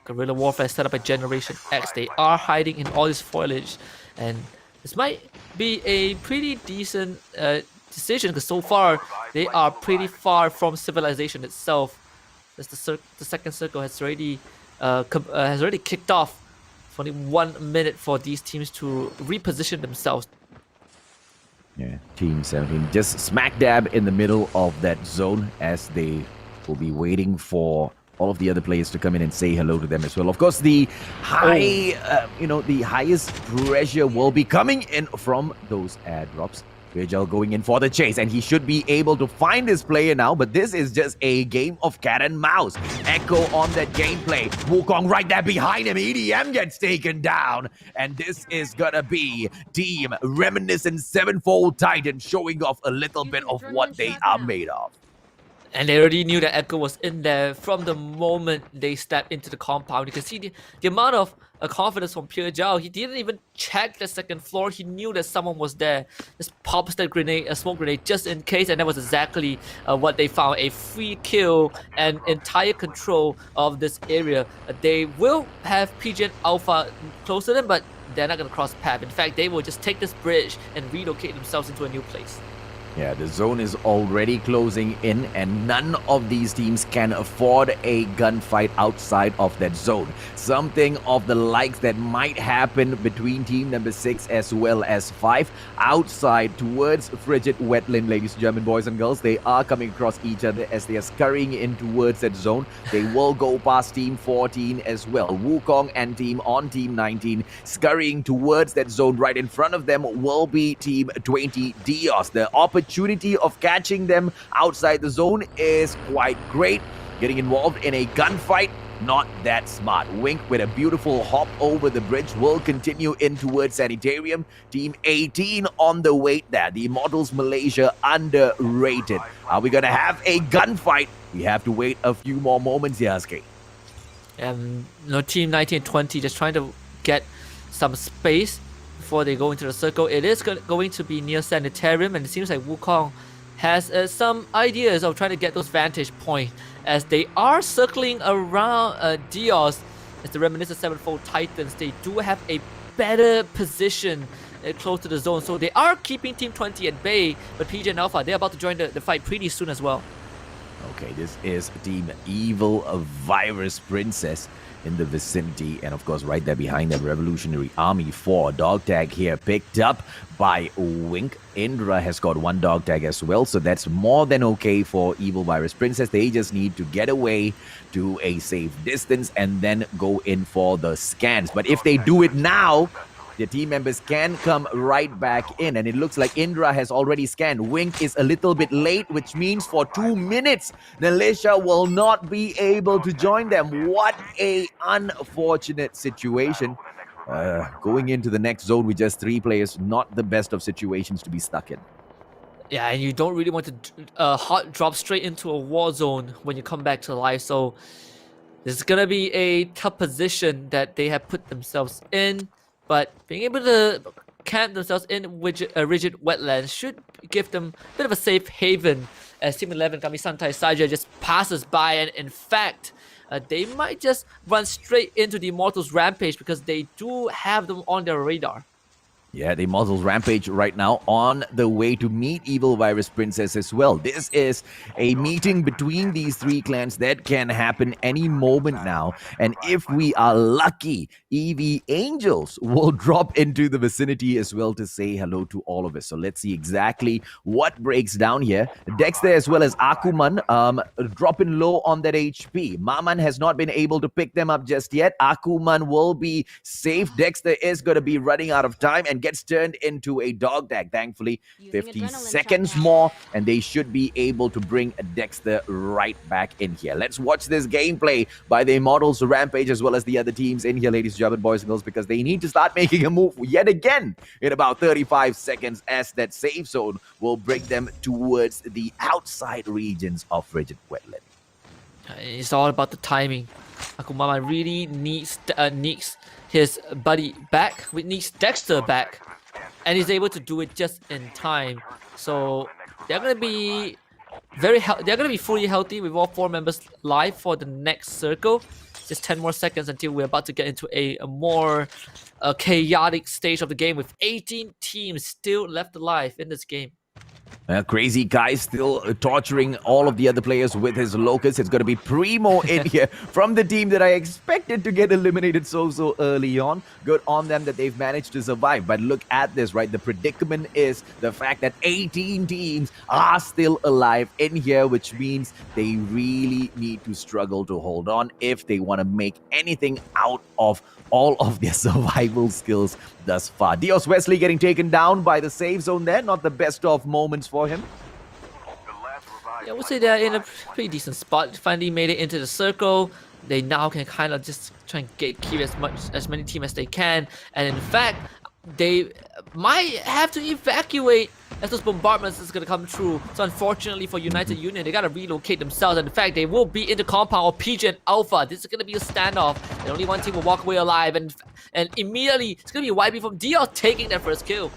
[SPEAKER 4] guerrilla warfare set up by Generation X. They are hiding in all this foliage, and this might be a pretty decent decision, because so far they are pretty far from civilization itself. As the second circle has already kicked off. For only 1 minute for these teams to reposition themselves.
[SPEAKER 3] Yeah, Team 17 just smack dab in the middle of that zone, as they will be waiting for all of the other players to come in and say hello to them as well. Of course, the the highest pressure will be coming in from those airdrops. Virgil going in for the chase, and he should be able to find his player now, but this is just a game of cat and mouse. Echo on that gameplay. Wukong right there behind him. EDM gets taken down, and this is gonna be Team Reminiscent Sevenfold Titan showing off a little bit of what they are made of.
[SPEAKER 4] And they already knew that Echo was in there from the moment they stepped into the compound. You can see the amount of confidence from Pure Zhao. He didn't even check the second floor. He knew that someone was there. Just pops that grenade, a smoke grenade, just in case. And that was exactly what they found. A free kill and entire control of this area. They will have PGN Alpha close to them, but they're not going to cross path. In fact, they will just take this bridge and relocate themselves into a new place.
[SPEAKER 3] Yeah, the zone is already closing in, and none of these teams can afford a gunfight outside of that zone. Something of the likes that might happen between team number 6 as well as 5 outside towards Frigid Wetland, ladies and gentlemen, boys and girls. They are coming across each other as they are scurrying in towards that zone. They will go past team 14 as well. Wukong and team on team 19 scurrying towards that zone. Right in front of them will be team 20 Dios. The opportunity of catching them outside the zone is quite great. Getting involved in a gunfight, not that smart. Wink with a beautiful hop over the bridge will continue in towards Sanitarium. Team 18 on the way there. The Immortals Malaysia underrated. Are we going to have a gunfight? We have to wait a few more moments here, SK.
[SPEAKER 4] Team 19 and 20 just trying to get some space before they go into the circle. It is going to be near Sanitarium, and it seems like Wukong has some ideas of trying to get those vantage points as they are circling around Dios. As the Reminiscent Sevenfold Titans, they do have a better position close to the zone, so they are keeping Team 20 at bay, but PG and Alpha, they're about to join the fight pretty soon as well.
[SPEAKER 3] Okay, this is Team Evil Virus Princess in the vicinity, and of course right there behind them, Revolutionary Army 4. Dog tag here picked up by Wink. Indra has got 1 dog tag as well, so that's more than okay for Evil Virus Princess. They just need to get away to a safe distance and then go in for the scans. But if they do it now, the team members can come right back in, and it looks like Indra has already scanned. Wink is a little bit late, which means for 2 minutes, Malaysia will not be able to join them. What a unfortunate situation. Going into the next zone with just 3 players, not the best of situations to be stuck in.
[SPEAKER 4] Yeah, and you don't really want to hot drop straight into a war zone when you come back to life, so this is gonna be a tough position that they have put themselves in. But being able to camp themselves in rigid wetlands should give them a bit of a safe haven, as Team 11 Kamisantai Saja just passes by, and in fact, they might just run straight into the Immortals Rampage because they do have them on their radar.
[SPEAKER 3] Yeah, the Immortals Rampage right now on the way to meet Evil Virus Princess as well. This is a meeting between these three clans that can happen any moment now. And if we are lucky, EV Angels will drop into the vicinity as well to say hello to all of us. So let's see exactly what breaks down here. Dexter as well as Akuman dropping low on that HP. Maman has not been able to pick them up just yet. Akuman will be safe. Dexter is going to be running out of time and gets turned into a dog tag. Thankfully, 50 seconds more, and they should be able to bring Dexter right back in here. Let's watch this gameplay by the Immortals Rampage as well as the other teams in here, ladies and gentlemen, boys and girls, because they need to start making a move yet again in about 35 seconds as that safe zone will bring them towards the outside regions of Frigid Wetland.
[SPEAKER 4] It's all about the timing. Akumama really needs his buddy back. We needs Dexter back, and he's able to do it just in time. So they're gonna be they're gonna be fully healthy with all 4 members live for the next circle. Just 10 more seconds until we're about to get into a more chaotic stage of the game with 18 teams still left alive in this game.
[SPEAKER 3] Crazy guy still torturing all of the other players with his locust. It's going to be Primo in here from the team that I expected to get eliminated so early on. Good on them that they've managed to survive. But look at this, right? The predicament is the fact that 18 teams are still alive in here, which means they really need to struggle to hold on if they want to make anything out of all of their survival skills thus far. Dios Wesley getting taken down by the safe zone there. Not the best of moments for him.
[SPEAKER 4] Yeah, I would say they're in a pretty decent spot. Finally made it into the circle. They now can kind of just try and keep as many teams as they can. And in fact, they might have to evacuate as those bombardments is going to come through. So unfortunately for United Union, they got to relocate themselves. And in fact, they will be in the compound of PG and Alpha. This is going to be a standoff. And only one team will walk away alive. And immediately, it's going to be YB from Dios taking their first kill.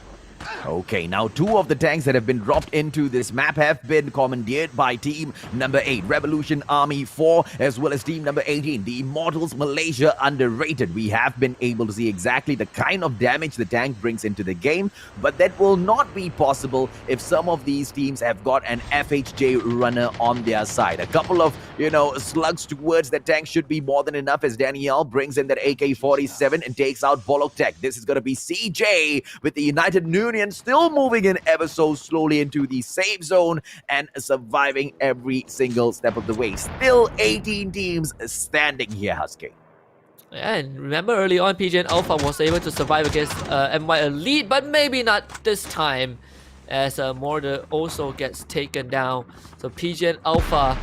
[SPEAKER 3] Okay, now 2 of the tanks that have been dropped into this map have been commandeered by team number 8, Revolution Army 4, as well as team number 18, the Immortals Malaysia Underrated. We have been able to see exactly the kind of damage the tank brings into the game, but that will not be possible if some of these teams have got an FHJ runner on their side. A couple of, slugs towards the tank should be more than enough as Danielle brings in that AK-47 and takes out Bollock Tech. This is going to be CJ with the United Union still moving in ever so slowly into the safe zone and surviving every single step of the way. Still 18 teams standing here, Husky.
[SPEAKER 4] Yeah, and remember early on, PG and Alpha was able to survive against MY Elite, but maybe not this time, as Mortar also gets taken down. So PG and Alpha,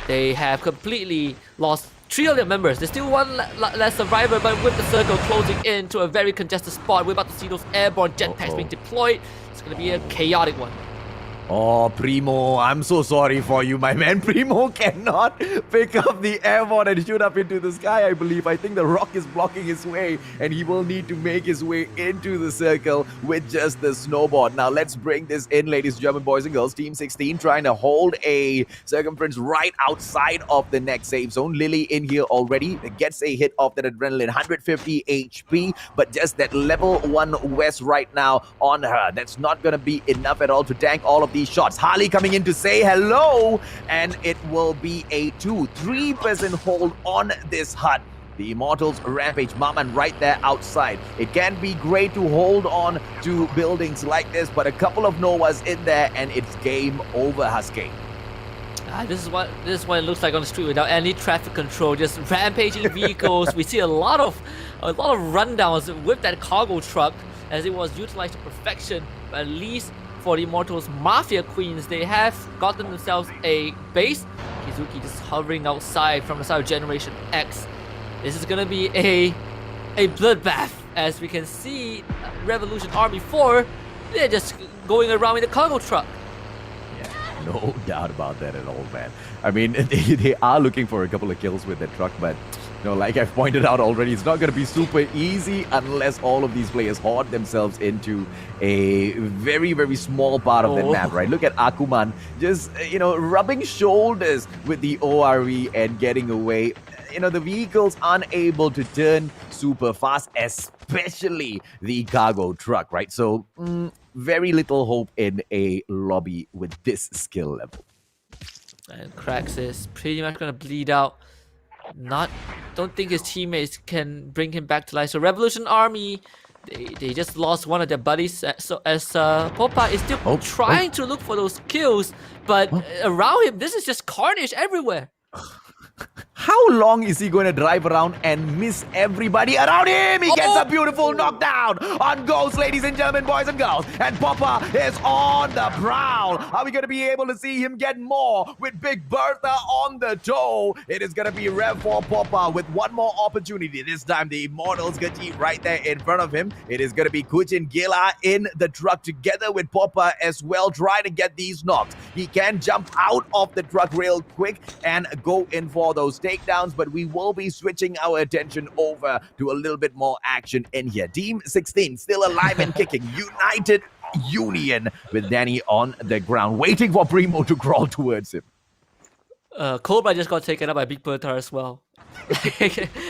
[SPEAKER 4] they have completely lost 3 of their members. There's still 1 less survivor, but with the circle closing in to a very congested spot, we're about to see those airborne jetpacks being deployed. It's going to be a chaotic one.
[SPEAKER 3] Oh, Primo, I'm so sorry for you, my man. Primo cannot pick up the airborne and shoot up into the sky, I believe. I think the rock is blocking his way, and he will need to make his way into the circle with just the snowboard. Now, let's bring this in, ladies and gentlemen, boys and girls. Team 16 trying to hold a circumference right outside of the next safe zone. Lily in here already gets a hit off that adrenaline, 150 HP, but just that level 1 West right now on her. That's not going to be enough at all to tank all of these shots. Harley coming in to say hello, and it will be a 2-3% hold on this hut. The Immortals Rampage, Maman right there outside. It can be great to hold on to buildings like this, but a couple of Novas in there and it's game over, Husky.
[SPEAKER 4] This is what it looks like on the street without any traffic control, just rampaging vehicles. We see a lot of rundowns with that cargo truck as it was utilized to perfection. At least for the Immortals Mafia Queens, they have gotten themselves a base. Kizuki just hovering outside from the side of Generation X. This is gonna be a bloodbath, as we can see Revolution Army 4, they're just going around in the cargo truck.
[SPEAKER 3] Yeah, no doubt about that at all, man. I mean, they are looking for a couple of kills with that truck, but like I've pointed out already, it's not going to be super easy unless all of these players hoard themselves into a very, very small part of the map, right? Look at Akuman just, rubbing shoulders with the ORE and getting away. The vehicles aren't able to turn super fast, especially the cargo truck, right? So very little hope in a lobby with this skill level.
[SPEAKER 4] And Krax is pretty much gonna bleed out. Don't think his teammates can bring him back to life. So Revolution Army, they just lost one of their buddies. So as Popa is still trying to look for those kills, but around him, this is just carnage everywhere.
[SPEAKER 3] How long is he going to drive around and miss everybody around him? He gets a beautiful knockdown on goals, ladies and gentlemen, boys and girls. And Papa is on the prowl. Are we going to be able to see him get more with Big Bertha on the toe? It is going to be Rev for Papa with one more opportunity. This time, the Immortals Gaji right there in front of him. It is going to be Kuchin Gila in the truck together with Papa as well, trying to get these knocks. He can jump out of the truck real quick and go in for those takedowns, but we will be switching our attention over to a little bit more action in here. Team 16 still alive and kicking. United Union with Danny on the ground, waiting for Primo to crawl towards him.
[SPEAKER 4] Cobra just got taken up by Big Bertha as well.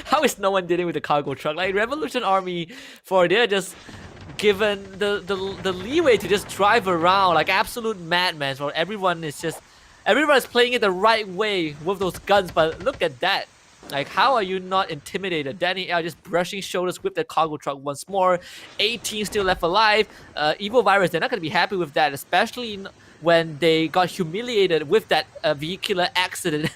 [SPEAKER 4] How is no one dealing with the cargo truck? Like Revolution Army, they're just given the leeway to just drive around like absolute madmen. So everyone's playing it the right way with those guns, but look at that. Like, how are you not intimidated? Danny L just brushing shoulders with the cargo truck once more. 18 still left alive. Evil Virus, they're not going to be happy with that, especially when they got humiliated with that vehicular accident.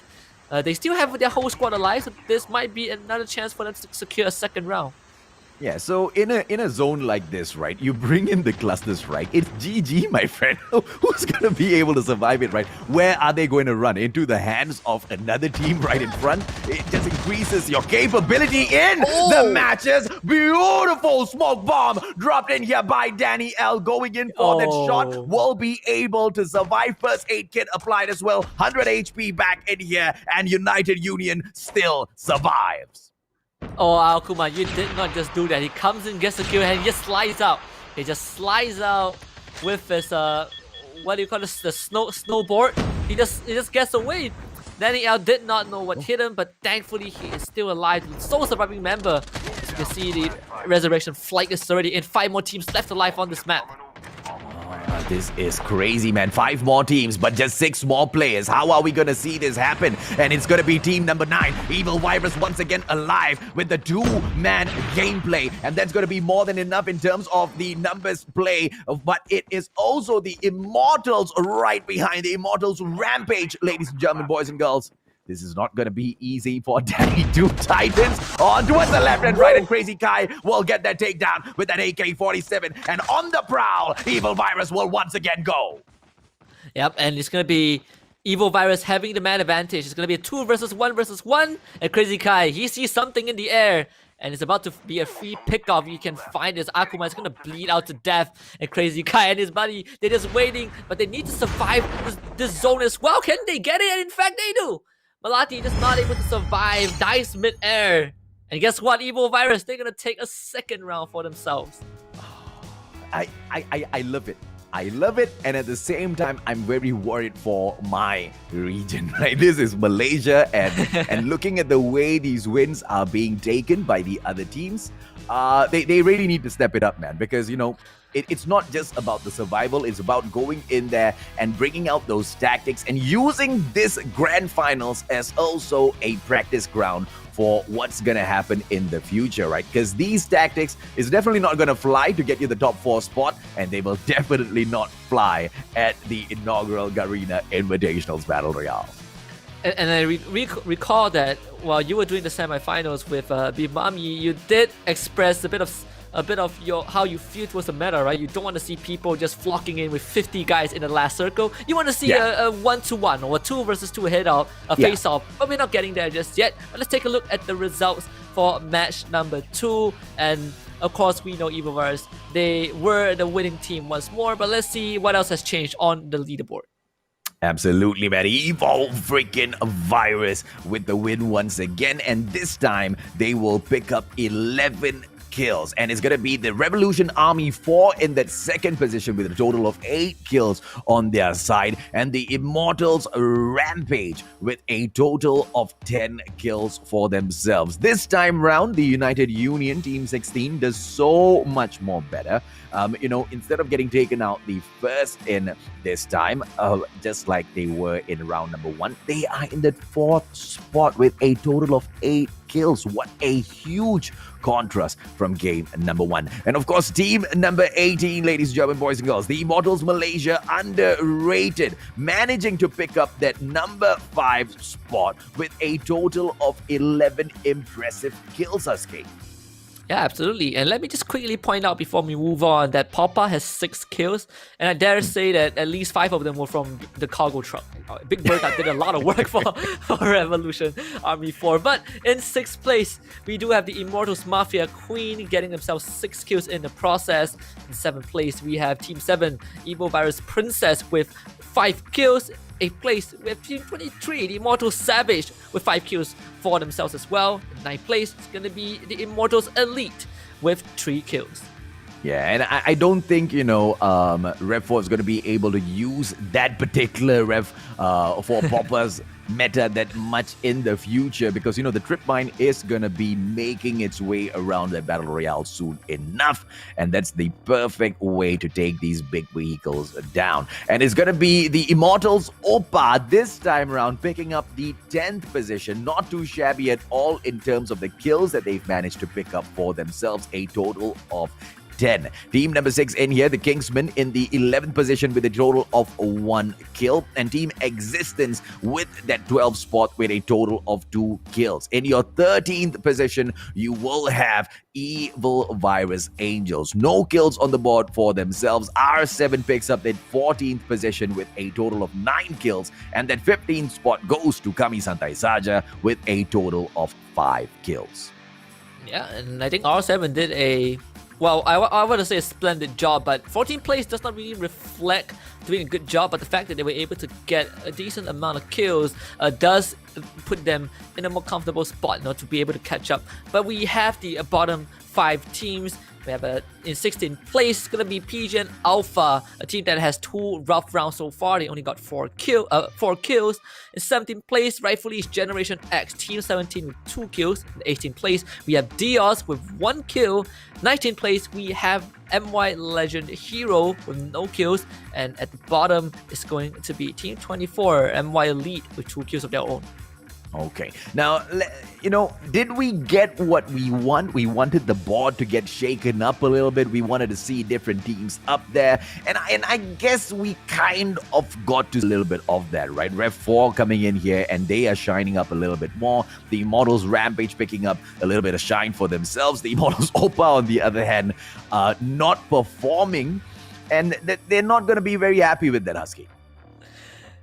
[SPEAKER 4] They still have their whole squad alive, so this might be another chance for them to secure a second round.
[SPEAKER 3] Yeah, so in a zone like this, right, you bring in the clusters, right? It's GG, my friend. Who's going to be able to survive it, right? Where are they going to run? Into the hands of another team right in front? It just increases your capability in the matches. Beautiful smoke bomb dropped in here by Danny L. Going in for that shot. Will be able to survive. First aid kit applied as well. 100 HP back in here. And United Union still survives.
[SPEAKER 4] Oh, Akuma, you did not just do that. He comes in, gets the kill, and he just slides out. He just slides out with his, what do you call this, the snowboard. He just gets away. Danny L did not know what hit him, but thankfully he is still alive. Sole surviving member. As you can see, the Resurrection flight is already in. 5 more teams left alive on this map.
[SPEAKER 3] This is crazy, man. 5 more teams, but just 6 more players. How are we going to see this happen? And it's going to be team number 9. Evil Virus once again alive with the 2-man gameplay. And that's going to be more than enough in terms of the numbers play. But it is also the Immortals right behind. The Immortals rampage, ladies and gentlemen, boys and girls. This is not going to be easy for Danny. 2 Titans on towards the left and right, and Crazy Kai will get that takedown with that AK-47. And on the prowl, Evil Virus will once again go.
[SPEAKER 4] Yep, and it's going to be Evil Virus having the man advantage. It's going to be a 2 versus 1, and Crazy Kai, he sees something in the air. And it's about to be a free pickoff. You can find this. Akuma is going to bleed out to death. And Crazy Kai and his buddy, they're just waiting. But they need to survive this zone as well. Can they get it? And in fact, they do. Malati just not able to survive, dies mid-air. And guess what, Evil Virus? They're gonna take a second round for themselves.
[SPEAKER 3] I love it. I love it, and at the same time, I'm very worried for my region, right? This is Malaysia, and looking at the way these wins are being taken by the other teams, they really need to step it up, man, because, you know, it's not just about the survival, it's about going in there and bringing out those tactics and using this grand finals as also a practice ground for what's going to happen in the future, right? Because these tactics is definitely not going to fly to get you the top 4 spot, and they will definitely not fly at the inaugural Garena Invitationals Battle Royale.
[SPEAKER 4] And I recall that while you were doing the semifinals with Bimami, you did express a bit of your how you feel towards the meta, right? You don't want to see people just flocking in with 50 guys in the last circle. You want to see a 1-to-1 or a 2 versus 2 head-off, a face-off, but we're not getting there just yet. But let's take a look at the results for match number 2. And of course, we know Evil Virus, they were the winning team once more, but let's see what else has changed on the leaderboard.
[SPEAKER 3] Absolutely, man. Evil freaking Virus with the win once again, and this time they will pick up 11 kills. And it's going to be the Revolution Army 4 in that second position with a total of 8 kills on their side. And the Immortals Rampage with a total of 10 kills for themselves. This time round, the United Union Team 16 does so much more better. Instead of getting taken out the first in this time, just like they were in round number 1, they are in the 4th spot with a total of 8 kills. What a huge contrast from game number 1. And of course, team number 18, ladies and gentlemen, boys and girls, the Immortals Malaysia, underrated, managing to pick up that number 5 spot with a total of 11 impressive kills, Husky.
[SPEAKER 4] Yeah, absolutely. And let me just quickly point out before we move on that Papa has 6 kills, and I dare say that at least 5 of them were from the cargo truck. Big Bird did a lot of work for Revolution Army 4. But in 6th place, we do have the Immortals Mafia Queen getting themselves 6 kills in the process. In 7th place, we have Team 7 Evo Virus Princess with 5 kills. 8th place, we have Team 23, the Immortal Savage, with 5 kills for themselves as well. In 9th place, it's going to be the Immortals Elite with 3 kills.
[SPEAKER 3] Yeah, and I don't think, Rev 4 is going to be able to use that particular Rev for Popper's meta that much in the future, because the trip mine is gonna be making its way around the battle royale soon enough, and that's the perfect way to take these big vehicles down. And it's gonna be the Immortals Opa this time around, picking up the 10th position. Not too shabby at all in terms of the kills that they've managed to pick up for themselves, a total of 10. Team number 6 in here, the Kingsmen, in the 11th position with a total of 1 kill. And Team Existence with that 12th spot with a total of 2 kills. In your 13th position, you will have Evil Virus Angels. No kills on the board for themselves. R7 picks up that 14th position with a total of 9 kills. And that 15th spot goes to Kami Santai Saja with a total of 5 kills.
[SPEAKER 4] Yeah, and I think R7 did I want to say a splendid job, but 14th place does not really reflect doing a good job, but the fact that they were able to get a decent amount of kills does put them in a more comfortable spot to be able to catch up. But we have the bottom 5 teams. We have in 16th place, it's going to be PGN Alpha, a team that has 2 rough rounds so far. They only got 4 kills. In 17th place, rightfully, is Generation X, Team 17 with 2 kills. In 18th place, we have Dios with 1 kill. 19th place, we have MY Legend Hero with no kills. And at the bottom is going to be Team 24, MY Elite, with 2 kills of their own.
[SPEAKER 3] Okay. Now, did we get what we want? We wanted the board to get shaken up a little bit. We wanted to see different teams up there. And I guess we kind of got to a little bit of that, right? Rev 4 coming in here, and they are shining up a little bit more. The Immortals Rampage picking up a little bit of shine for themselves. The Immortals Opa, on the other hand, not performing. And they're not going to be very happy with that, Husky.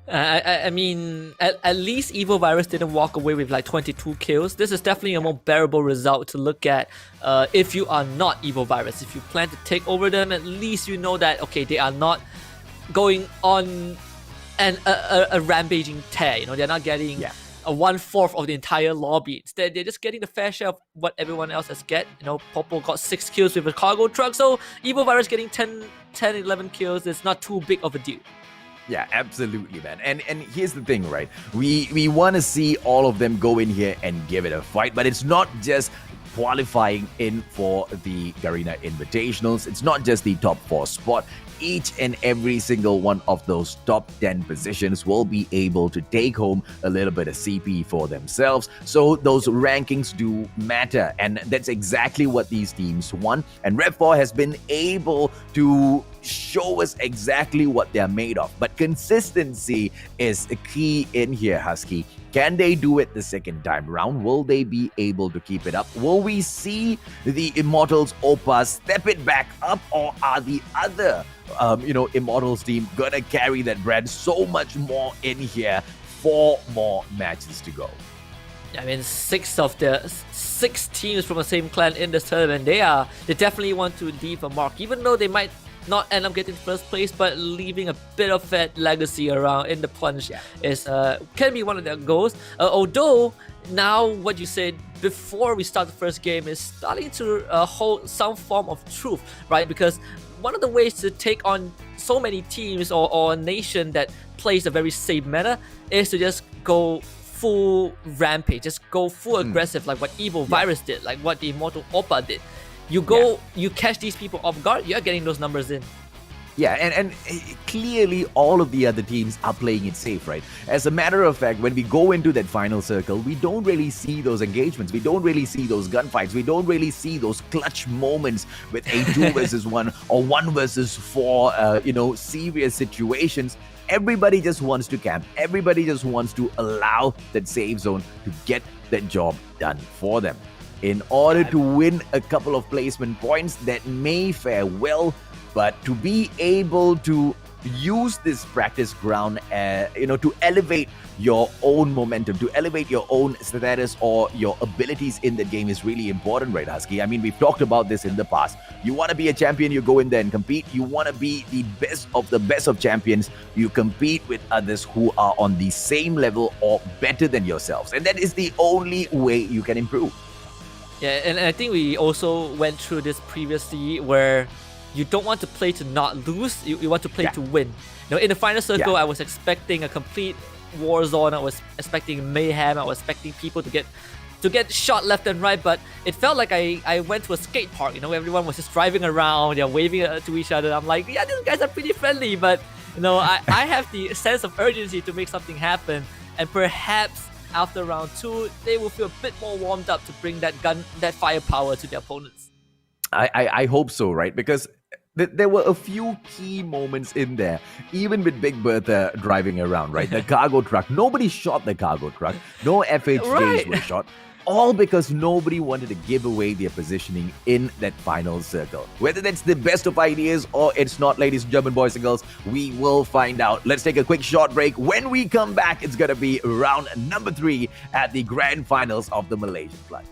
[SPEAKER 4] I mean, at least Evil Virus didn't walk away with like 22 kills. This is definitely a more bearable result to look at if you are not Evil Virus. If you plan to take over them, at least you know that, okay, they are not going on a rampaging tear. They're not getting a 1/4 of the entire lobby. They're just getting the fair share of what everyone else has get. Popo got 6 kills with a cargo truck, so Evil Virus getting 10, 11 kills is not too big of a deal.
[SPEAKER 3] Yeah, absolutely, man. And here's the thing, right? We want to see all of them go in here and give it a fight, but it's not just qualifying in for the Garena Invitationals. It's not just the top 4 spot. Each and every single one of those top 10 positions will be able to take home a little bit of CP for themselves. So those rankings do matter, and that's exactly what these teams want. And Rev 4 has been able to show us exactly what they're made of. But consistency is a key in here, Husky. Can they do it the second time round? Will they be able to keep it up? Will we see the Immortals Opa step it back up, or are the other Immortals team gonna carry that brand so much more in here? 4 more matches to go.
[SPEAKER 4] I mean, 6 of the 6 teams from the same clan in this tournament, they definitely want to leave a mark, even though they might not end up getting first place, but leaving a bit of that legacy around in the Plunge is can be one of their goals. Although now what you said before we start the first game is starting to hold some form of truth, right? Because one of the ways to take on so many teams or a nation that plays a very safe meta is to just go full rampage, just go full aggressive, like what Evil Virus did, like what the Immortal Oppa did. You go, you catch these people off guard, you're getting those numbers in.
[SPEAKER 3] Yeah, and clearly all of the other teams are playing it safe, right? As a matter of fact, when we go into that final circle, we don't really see those engagements. We don't really see those gunfights. We don't really see those clutch moments with a 2 versus 1 or 1 versus 4, serious situations. Everybody just wants to camp. Everybody just wants to allow that safe zone to get that job done for them. In order to win a couple of placement points that may fare well, but to be able to use this practice ground, to elevate your own momentum, to elevate your own status or your abilities in the game is really important, right, Husky? I mean, we've talked about this in the past. You want to be a champion, you go in there and compete. You want to be the best of champions, you compete with others who are on the same level or better than yourselves. And that is the only way you can improve.
[SPEAKER 4] Yeah, and I think we also went through this previously where you don't want to play to not lose, you want to play to win. In the final circle, I was expecting a complete war zone, I was expecting mayhem, I was expecting people to get shot left and right, but it felt like I went to a skate park, everyone was just driving around, they're waving to each other. I'm like, yeah, these guys are pretty friendly, but I have the sense of urgency to make something happen, and perhaps after round 2, they will feel a bit more warmed up to bring that firepower to their opponents.
[SPEAKER 3] I hope so, right? Because there were a few key moments in there, even with Big Bertha driving around, right? The cargo truck, nobody shot the cargo truck. No FHJs were shot. All because nobody wanted to give away their positioning in that final circle. Whether that's the best of ideas or it's not, ladies and gentlemen, boys and girls, we will find out. Let's take a quick short break. When we come back, it's going to be round number 3 at the grand finals of the Malaysian Plunge.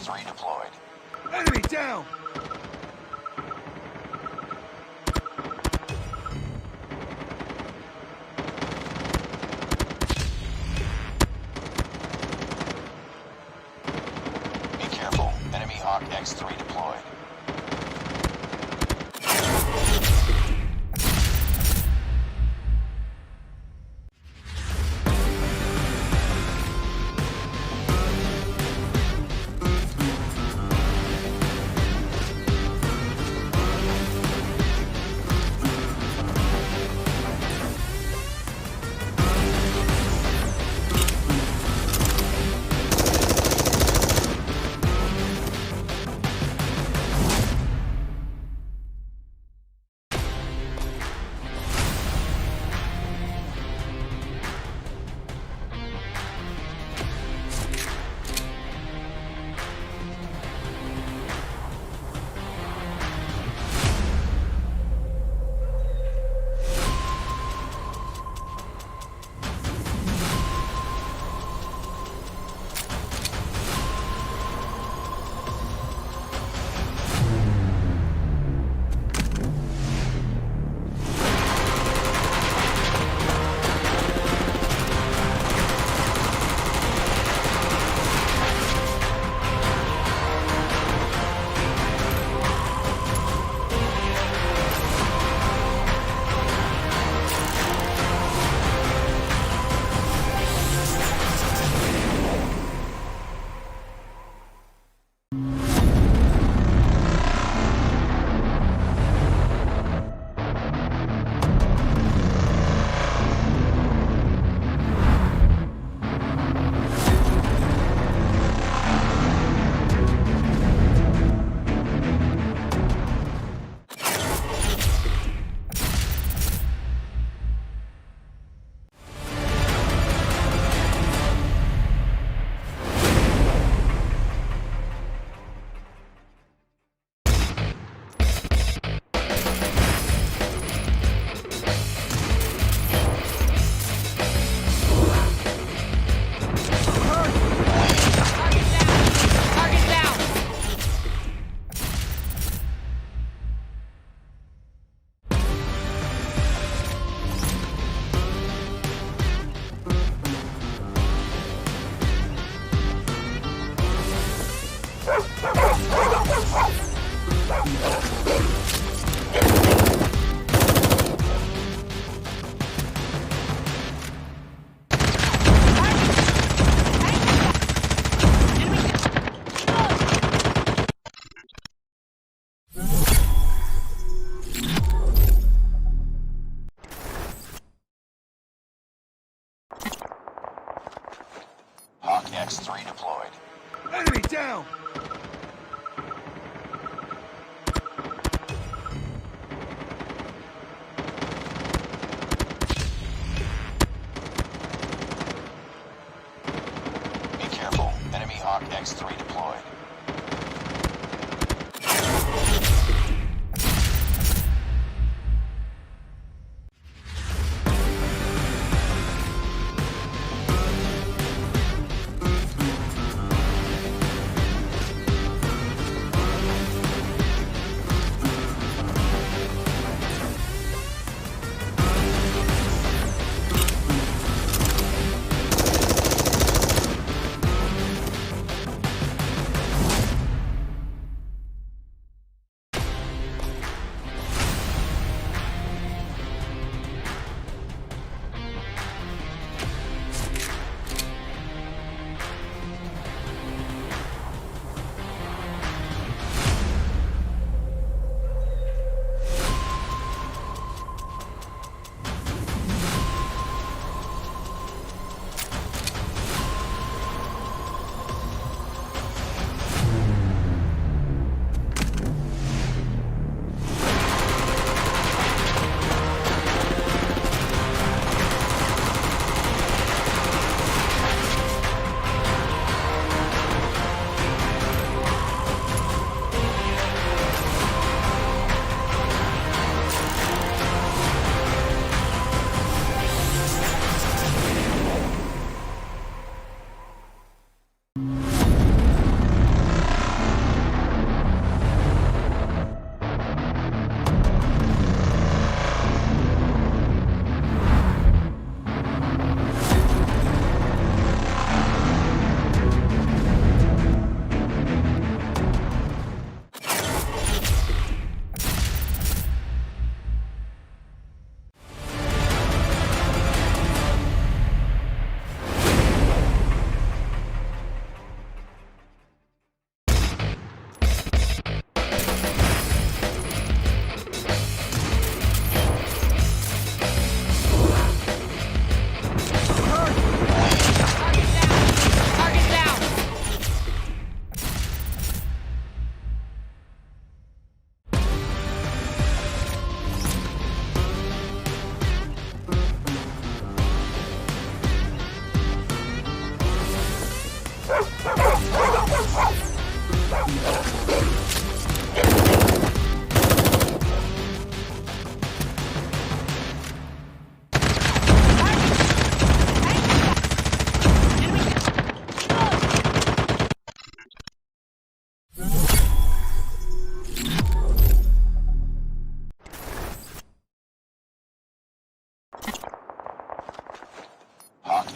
[SPEAKER 1] X3 deployed.
[SPEAKER 3] Enemy down!
[SPEAKER 1] Be careful. Enemy Hawk X3 deployed. Hawk X3 deployed.
[SPEAKER 3] Enemy down!
[SPEAKER 1] Be careful. Enemy Hawk X3 deployed.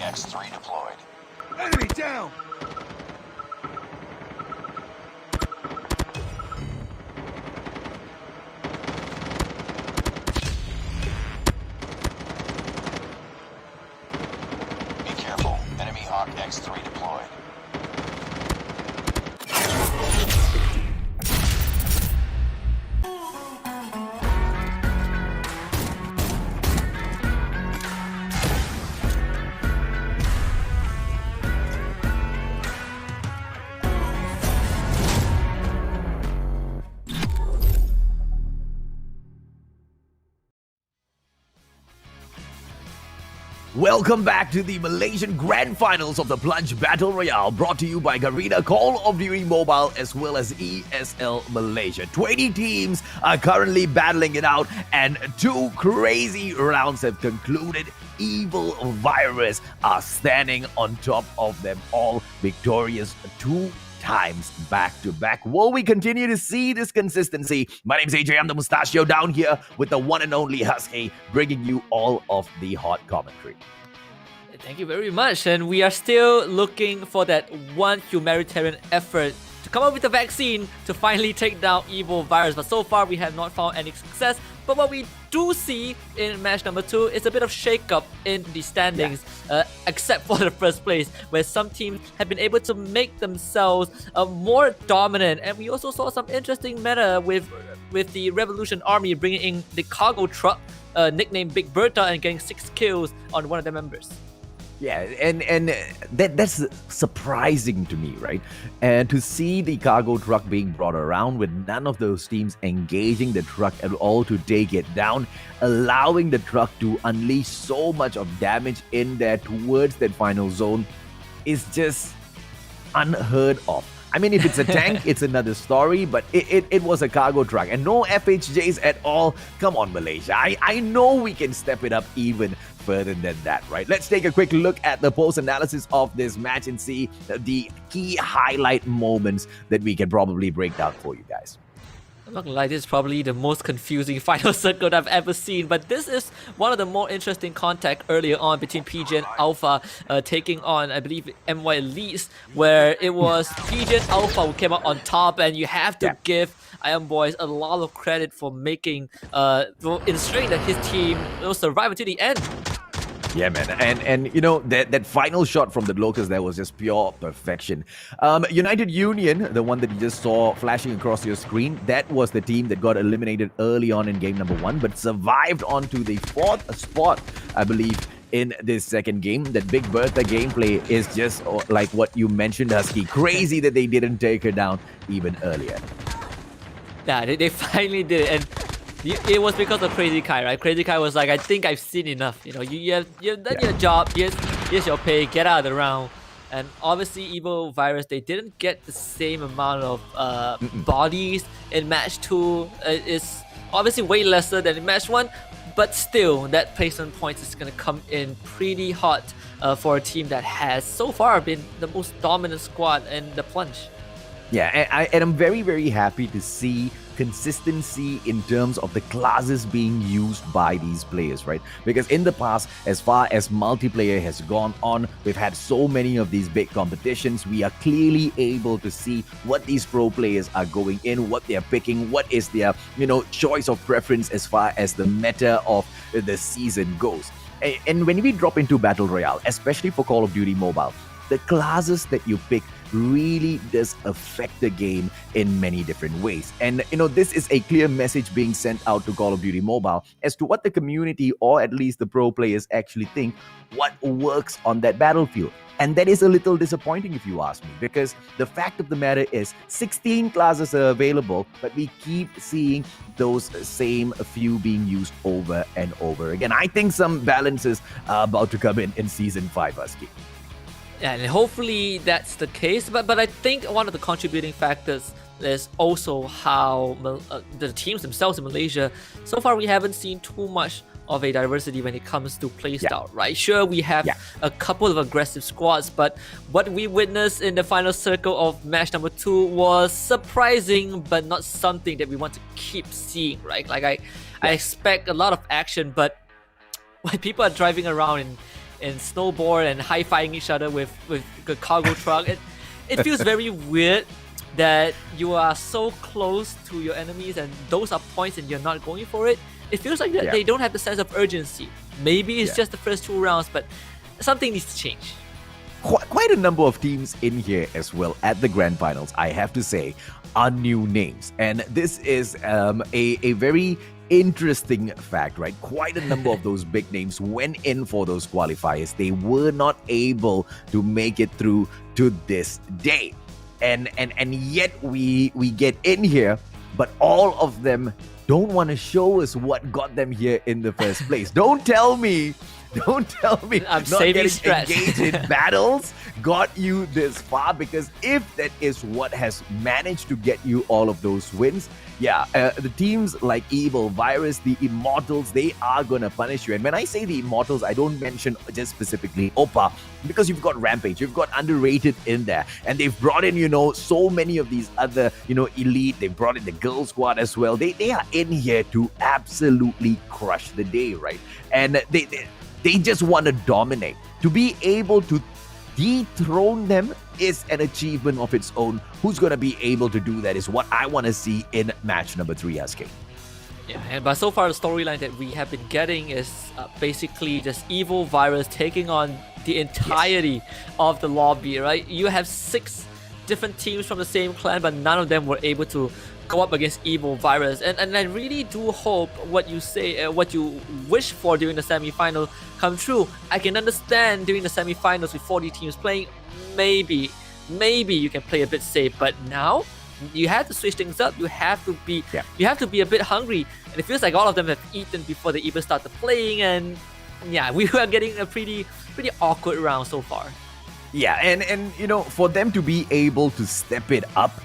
[SPEAKER 1] X3 deployed.
[SPEAKER 3] Enemy down!
[SPEAKER 1] Be careful. Enemy Hawk X3 deployed.
[SPEAKER 3] Welcome back to the Malaysian Grand Finals of the Plunge Battle Royale, brought to you by Garena Call of Duty Mobile as well as ESL Malaysia. 20 teams are currently battling it out, and 2 crazy rounds have concluded. Evil Virus are standing on top of them all, victorious 2 times back to back. Will we continue to see this consistency? My name's AJ, I'm the Mustachio down here with the one and only Husky, bringing you all of the hot commentary.
[SPEAKER 4] Thank you very much. And we are still looking for that one humanitarian effort to come up with a vaccine to finally take down Evil Virus. But so far, we have not found any success. But what we do see in match number 2 is a bit of shake-up in the standings, except for the first place, where some teams have been able to make themselves more dominant. And we also saw some interesting meta with the Revolution Army bringing in the cargo truck, nicknamed Big Bertha, and getting 6 kills on one of their members.
[SPEAKER 3] Yeah, and that's surprising to me, right? And to see the cargo truck being brought around with none of those teams engaging the truck at all to take it down, allowing the truck to unleash so much of damage in there towards that final zone is just unheard of. I mean, if it's a tank, it's another story, but it was a cargo truck and no FHJs at all. Come on, Malaysia. I know we can step it up even further than that, right? Let's take a quick look at the post-analysis of this match and see the key highlight moments that we can probably break down for you guys.
[SPEAKER 4] I'm not gonna lie, this is probably the most confusing final circle that I've ever seen, but this is one of the more interesting contact earlier on between PG and Alpha taking on, I believe, MY Elites, where it was PG and Alpha who came out on top, and you have to give Iron Boys a lot of credit for making, for ensuring that his team will survive until the end.
[SPEAKER 3] Yeah, man, and you know that final shot from the Locust there was just pure perfection. United Union, the one that you just saw flashing across your screen, that was the team that got eliminated early on in game number 1, but survived onto the 4th spot, I believe, in this second game. That Big Bertha gameplay is just like what you mentioned, Husky. Crazy that they didn't take her down even earlier.
[SPEAKER 4] Yeah, they finally did it, and it was because of Crazy Kai, right? Crazy Kai was like, I think I've seen enough. You know, you've done your job. Here's your pay. Get out of the round. And obviously, Evil Virus, they didn't get the same amount of bodies in match 2. It's obviously way lesser than in match 1, but still, that placement points is going to come in pretty hot for a team that has so far been the most dominant squad in the Plunge.
[SPEAKER 3] Yeah, and I'm very, very happy to see consistency in terms of the classes being used by these players, right? Because in the past, as far as multiplayer has gone on, we've had so many of these big competitions. We are clearly able to see what these pro players are going in, what they're picking, what is their, choice of preference as far as the meta of the season goes. And when we drop into Battle Royale, especially for Call of Duty Mobile, the classes that you pick really does affect the game in many different ways. And this is a clear message being sent out to Call of Duty Mobile as to what the community, or at least the pro players, actually think what works on that battlefield. And that is a little disappointing if you ask me, because the fact of the matter is 16 classes are available, but we keep seeing those same few being used over and over again. I think some balances are about to come in Season 5, Husky.
[SPEAKER 4] Yeah, and hopefully that's the case. But I think one of the contributing factors is also how the teams themselves in Malaysia, so far we haven't seen too much of a diversity when it comes to playstyle, right? Sure, we have a couple of aggressive squads, but what we witnessed in the final circle of match number 2 was surprising, but not something that we want to keep seeing, right? Like I expect a lot of action, but when people are driving around in snowboard and high-fiving each other with the cargo truck. It feels very weird that you are so close to your enemies and those are points and you're not going for it. It feels like that they don't have the sense of urgency. Maybe it's just the first 2 rounds, but something needs to change.
[SPEAKER 3] Quite a number of teams in here as well at the grand finals, I have to say, are new names. And this is a very interesting fact, right? Quite a number of those big names went in for those qualifiers. They were not able to make it through to this day. And yet we get in here, but all of them don't want to show us what got them here in the first place. Don't tell me
[SPEAKER 4] I'm
[SPEAKER 3] not
[SPEAKER 4] saving
[SPEAKER 3] getting
[SPEAKER 4] stress.
[SPEAKER 3] engaged in battles got you this far, because if that is what has managed to get you all of those wins, the teams like Evil, Virus, the Immortals, they are going to punish you. And when I say the Immortals, I don't mention just specifically Oppa, because you've got Rampage, you've got Underrated in there, and they've brought in, so many of these other, elite. They've brought in the girl squad as well. They are in here to absolutely crush the day, right? And they just want to dominate. To be able to dethrone them is an achievement of its own. Who's going to be able to do that is what I want to see in match number 3, Husky.
[SPEAKER 4] Yeah, but so far the storyline that we have been getting is basically just Evil, Virus taking on the entirety of the lobby, right? You have 6 different teams from the same clan, but none of them were able to go up against Evil, Virus, and I really do hope what you say, what you wish for during the semi-final come true. I can understand during the semi-finals with 40 teams playing, maybe you can play a bit safe, but now you have to switch things up. You have to be a bit hungry, and it feels like all of them have eaten before they even started playing, and we are getting a pretty awkward round so far.
[SPEAKER 3] Yeah, and for them to be able to step it up,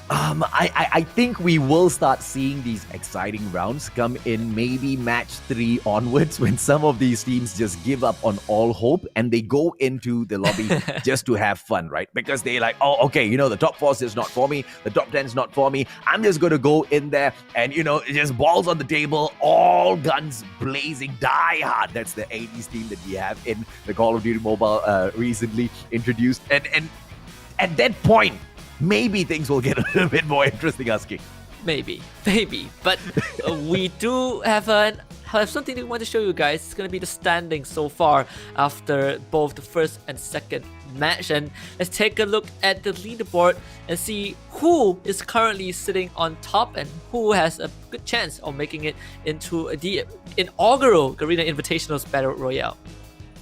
[SPEAKER 3] I think we will start seeing these exciting rounds come in maybe match 3 onwards, when some of these teams just give up on all hope and they go into the lobby just to have fun, right? Because they like, oh, okay, the top 4 is not for me, the top 10 is not for me. I'm just going to go in there and, just balls on the table, all guns blazing, die hard. That's the 80s team that we have in the Call of Duty Mobile recently introduced. And at that point, maybe things will get a little bit more interesting, Husky.
[SPEAKER 4] Maybe. But we do have something we want to show you guys. It's going to be the standings so far after both the first and second match. And let's take a look at the leaderboard and see who is currently sitting on top and who has a good chance of making it into the inaugural Garena Invitationals Battle Royale.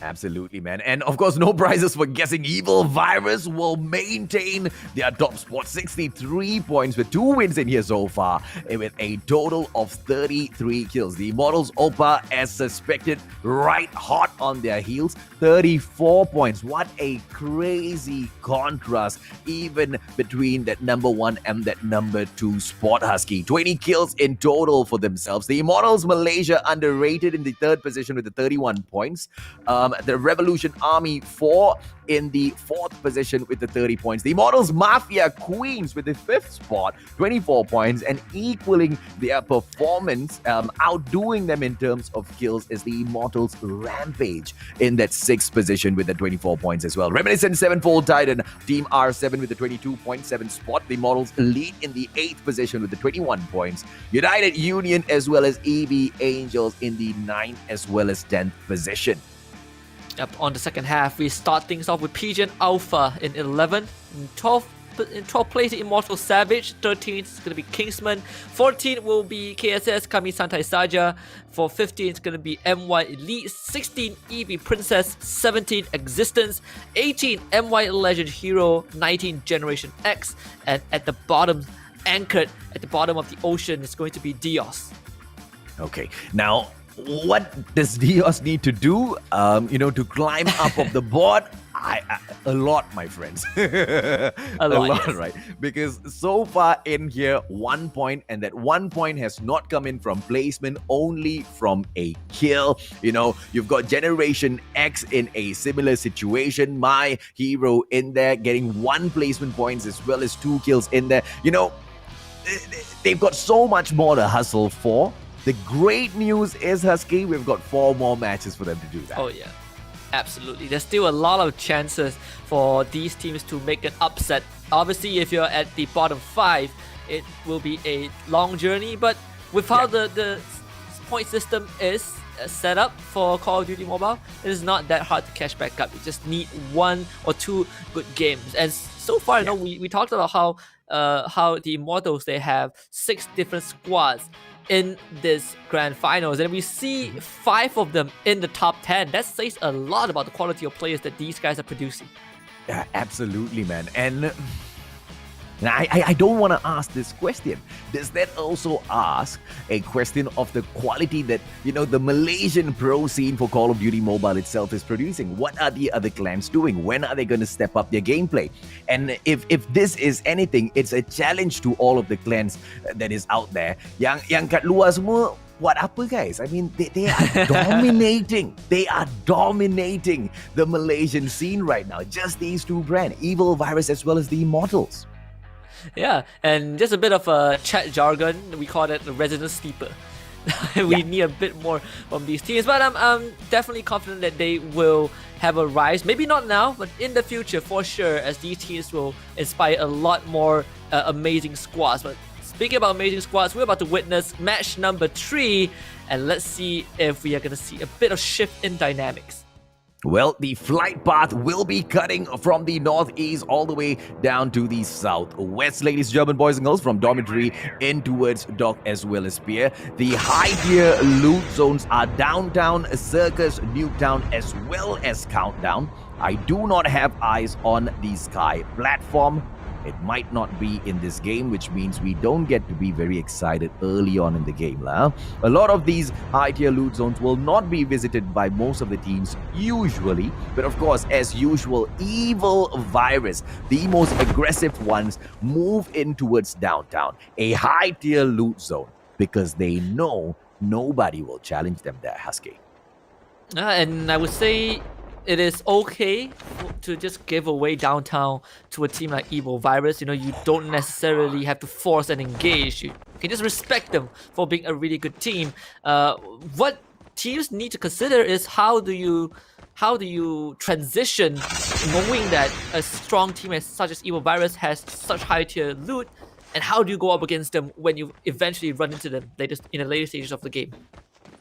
[SPEAKER 3] Absolutely, man. And of course, no prizes for guessing. Evil Virus will maintain their top spot, 63 points with 2 wins in here so far, with a total of 33 kills. The Immortals, Oppa, as suspected, right hot on their heels, 34 points. What a crazy contrast, even between that number 1 and that number 2 spot, Husky. 20 kills in total for themselves. The Immortals, Malaysia, Underrated in the 3rd position with the 31 points. The Revolution Army 4 in the 4th position with the 30 points. The Immortals Mafia Queens with the 5th spot, 24 points, and equaling their performance, outdoing them in terms of kills, is the Immortals Rampage in that 6th position with the 24 points as well. Reminiscent Sevenfold Titan, Team R7 with the 22.7 spot. The Immortals lead in the 8th position with the 21 points. United Union as well as EB Angels in the 9th as well as 10th position.
[SPEAKER 4] Up on the second half, we start things off with Pigeon Alpha in 11th. In 12th place, the Immortal Savage. 13th is going to be Kingsman. 14th will be KSS Kami Santai Saja. For 15th, it's going to be MY Elite. 16th, EV Princess. 17th, Existence. 18th, MY Legend Hero. 19th, Generation X. And at the bottom, anchored at the bottom of the ocean, is going to be Dios.
[SPEAKER 3] Okay, now, what does Dios need to do, to climb up of the board? A lot, my friends. a lot, yes. Right? Because so far in here, 1 point, and that 1 point has not come in from placement, only from a kill. You've got Generation X in a similar situation. My hero in there getting 1 placement points as well as 2 kills in there. They've got so much more to hustle for. The great news is, Husky, we've got 4 more matches for them to do that.
[SPEAKER 4] Oh, yeah. Absolutely. There's still a lot of chances for these teams to make an upset. Obviously, if you're at the bottom 5, it will be a long journey, but with how the point system is set up for Call of Duty Mobile, it is not that hard to catch back up. You just need 1 or 2 good games. And so far, you know, we talked about how the Immortals, they have 6 different squads in this grand finals, and we see 5 of them in the top 10. That says a lot about the quality of players that these guys are producing.
[SPEAKER 3] Yeah, absolutely, man. And I don't want to ask this question. Does that also ask a question of the quality that, you know, the Malaysian pro scene for Call of Duty Mobile itself is producing? What are the other clans doing? When are they going to step up their gameplay? And if this is anything, it's a challenge to all of the clans that is out there. Yang kat luar semua, what apa, guys? I mean, they are dominating. They are dominating the Malaysian scene right now. Just these 2 brands, Evil Virus as well as the Immortals.
[SPEAKER 4] Yeah, and just a bit of a chat jargon, we call it the resident sleeper. We need a bit more from these teams, but I'm definitely confident that they will have a rise. Maybe not now, but in the future for sure, as these teams will inspire a lot more amazing squads. But speaking about amazing squads, we're about to witness match number 3, and let's see if we are going to see a bit of shift in dynamics.
[SPEAKER 3] Well, the flight path will be cutting from the northeast all the way down to the southwest, ladies and gentlemen, boys and girls, from dormitory in towards dock as well as pier. The high-tier loot zones are downtown, circus, Nuketown, as well as countdown. I do not have eyes on the sky platform. It might not be in this game, which means we don't get to be very excited early on in the game. A lot of these high-tier loot zones will not be visited by most of the teams usually. But of course, as usual, Evil Virus, the most aggressive ones, move in towards downtown, a high-tier loot zone, because they know nobody will challenge them there, Husky.
[SPEAKER 4] And I would say it is okay to just give away downtown to a team like Evil Virus. You know, you don't necessarily have to force and engage. You can just respect them for being a really good team. What teams need to consider is how do you transition, knowing that a strong team such as Evil Virus has such high tier loot, and how do you go up against them when you eventually run into them in the later stages of the game?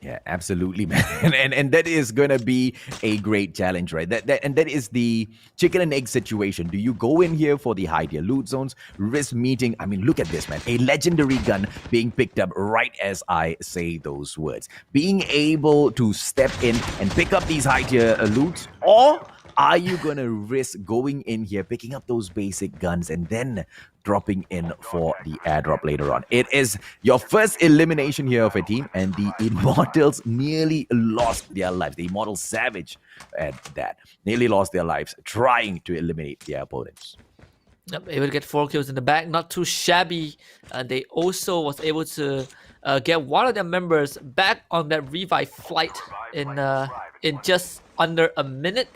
[SPEAKER 3] Yeah, absolutely, man. And that is going to be a great challenge, right? That is the chicken and egg situation. Do you go in here for the high tier loot zones, risk meeting? I mean, look at this, man. A legendary gun being picked up right as I say those words. Being able to step in and pick up these high tier loots, or are you going to risk going in here, picking up those basic guns, and then dropping in for the airdrop later on? It is your first elimination here of a team, and the Immortals nearly lost their lives. The Immortal Savage at that nearly lost their lives trying to eliminate their opponents.
[SPEAKER 4] Yep, able to get 4 kills in the back, not too shabby. They also was able to get one of their members back on that revive flight in just under a minute.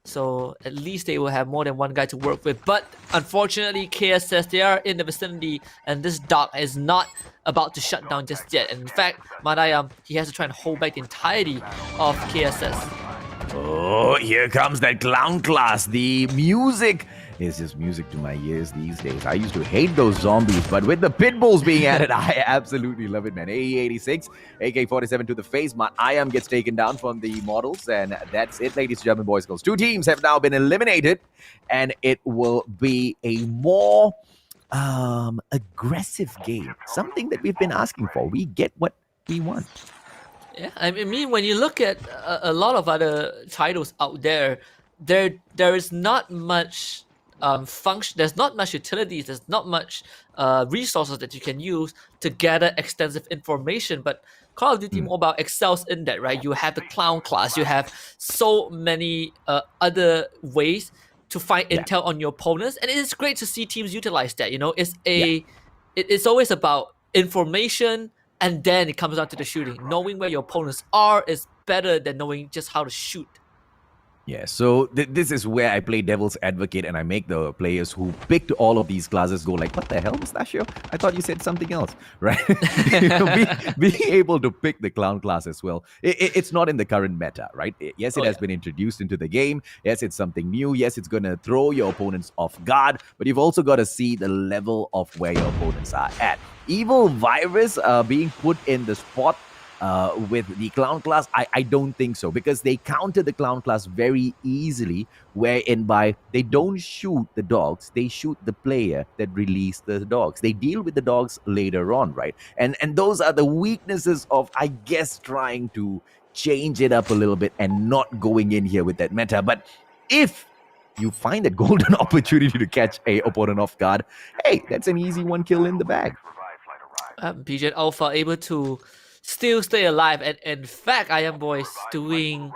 [SPEAKER 4] So at least they will have more than one guy to work with. But unfortunately, KSS, they are in the vicinity, and this dock is not about to shut down just yet. And in fact, Madayam, he has to try and hold back the entirety of KSS.
[SPEAKER 3] Oh, here comes that clown class. The music is just music to my ears these days. I used to hate those zombies, but with the pit bulls being added, I absolutely love it, man. AE86, AK-47 to the face. My IAM gets taken down from the models, and that's it, ladies and gentlemen, boys and girls. 2 teams have now been eliminated, and it will be a more aggressive game. Something that we've been asking for. We get what we want.
[SPEAKER 4] Yeah, I mean, when you look at a lot of other titles out there, there is not much function. There's not much utilities. There's not much resources that you can use to gather extensive information. But Call of Duty Mobile excels in that, right? You have the clown class. You have so many other ways to find intel on your opponents, and it is great to see teams utilize that. You know, it's always about information, and then it comes down to the shooting. Knowing where your opponents are is better than knowing just how to shoot.
[SPEAKER 3] Yeah, so this is where I play devil's advocate and I make the players who picked all of these classes go like, what the hell, Mustachio? I thought you said something else, right? Being able to pick the clown class as well. It's not in the current meta, right? Yes, it has been introduced into the game. Yes, it's something new. Yes, it's going to throw your opponents off guard, but you've also got to see the level of where your opponents are at. Evil Virus being put in the spot with the clown class, I don't think so, because they counter the clown class very easily, wherein by they don't shoot the dogs, they shoot the player that released the dogs. They deal with the dogs later on, right? And those are the weaknesses of, I guess, trying to change it up a little bit and not going in here with that meta. But if you find that golden opportunity to catch a opponent off guard, hey, that's an easy one kill in the bag.
[SPEAKER 4] PGN Alpha able to still stay alive, and in fact, Iron Boys doing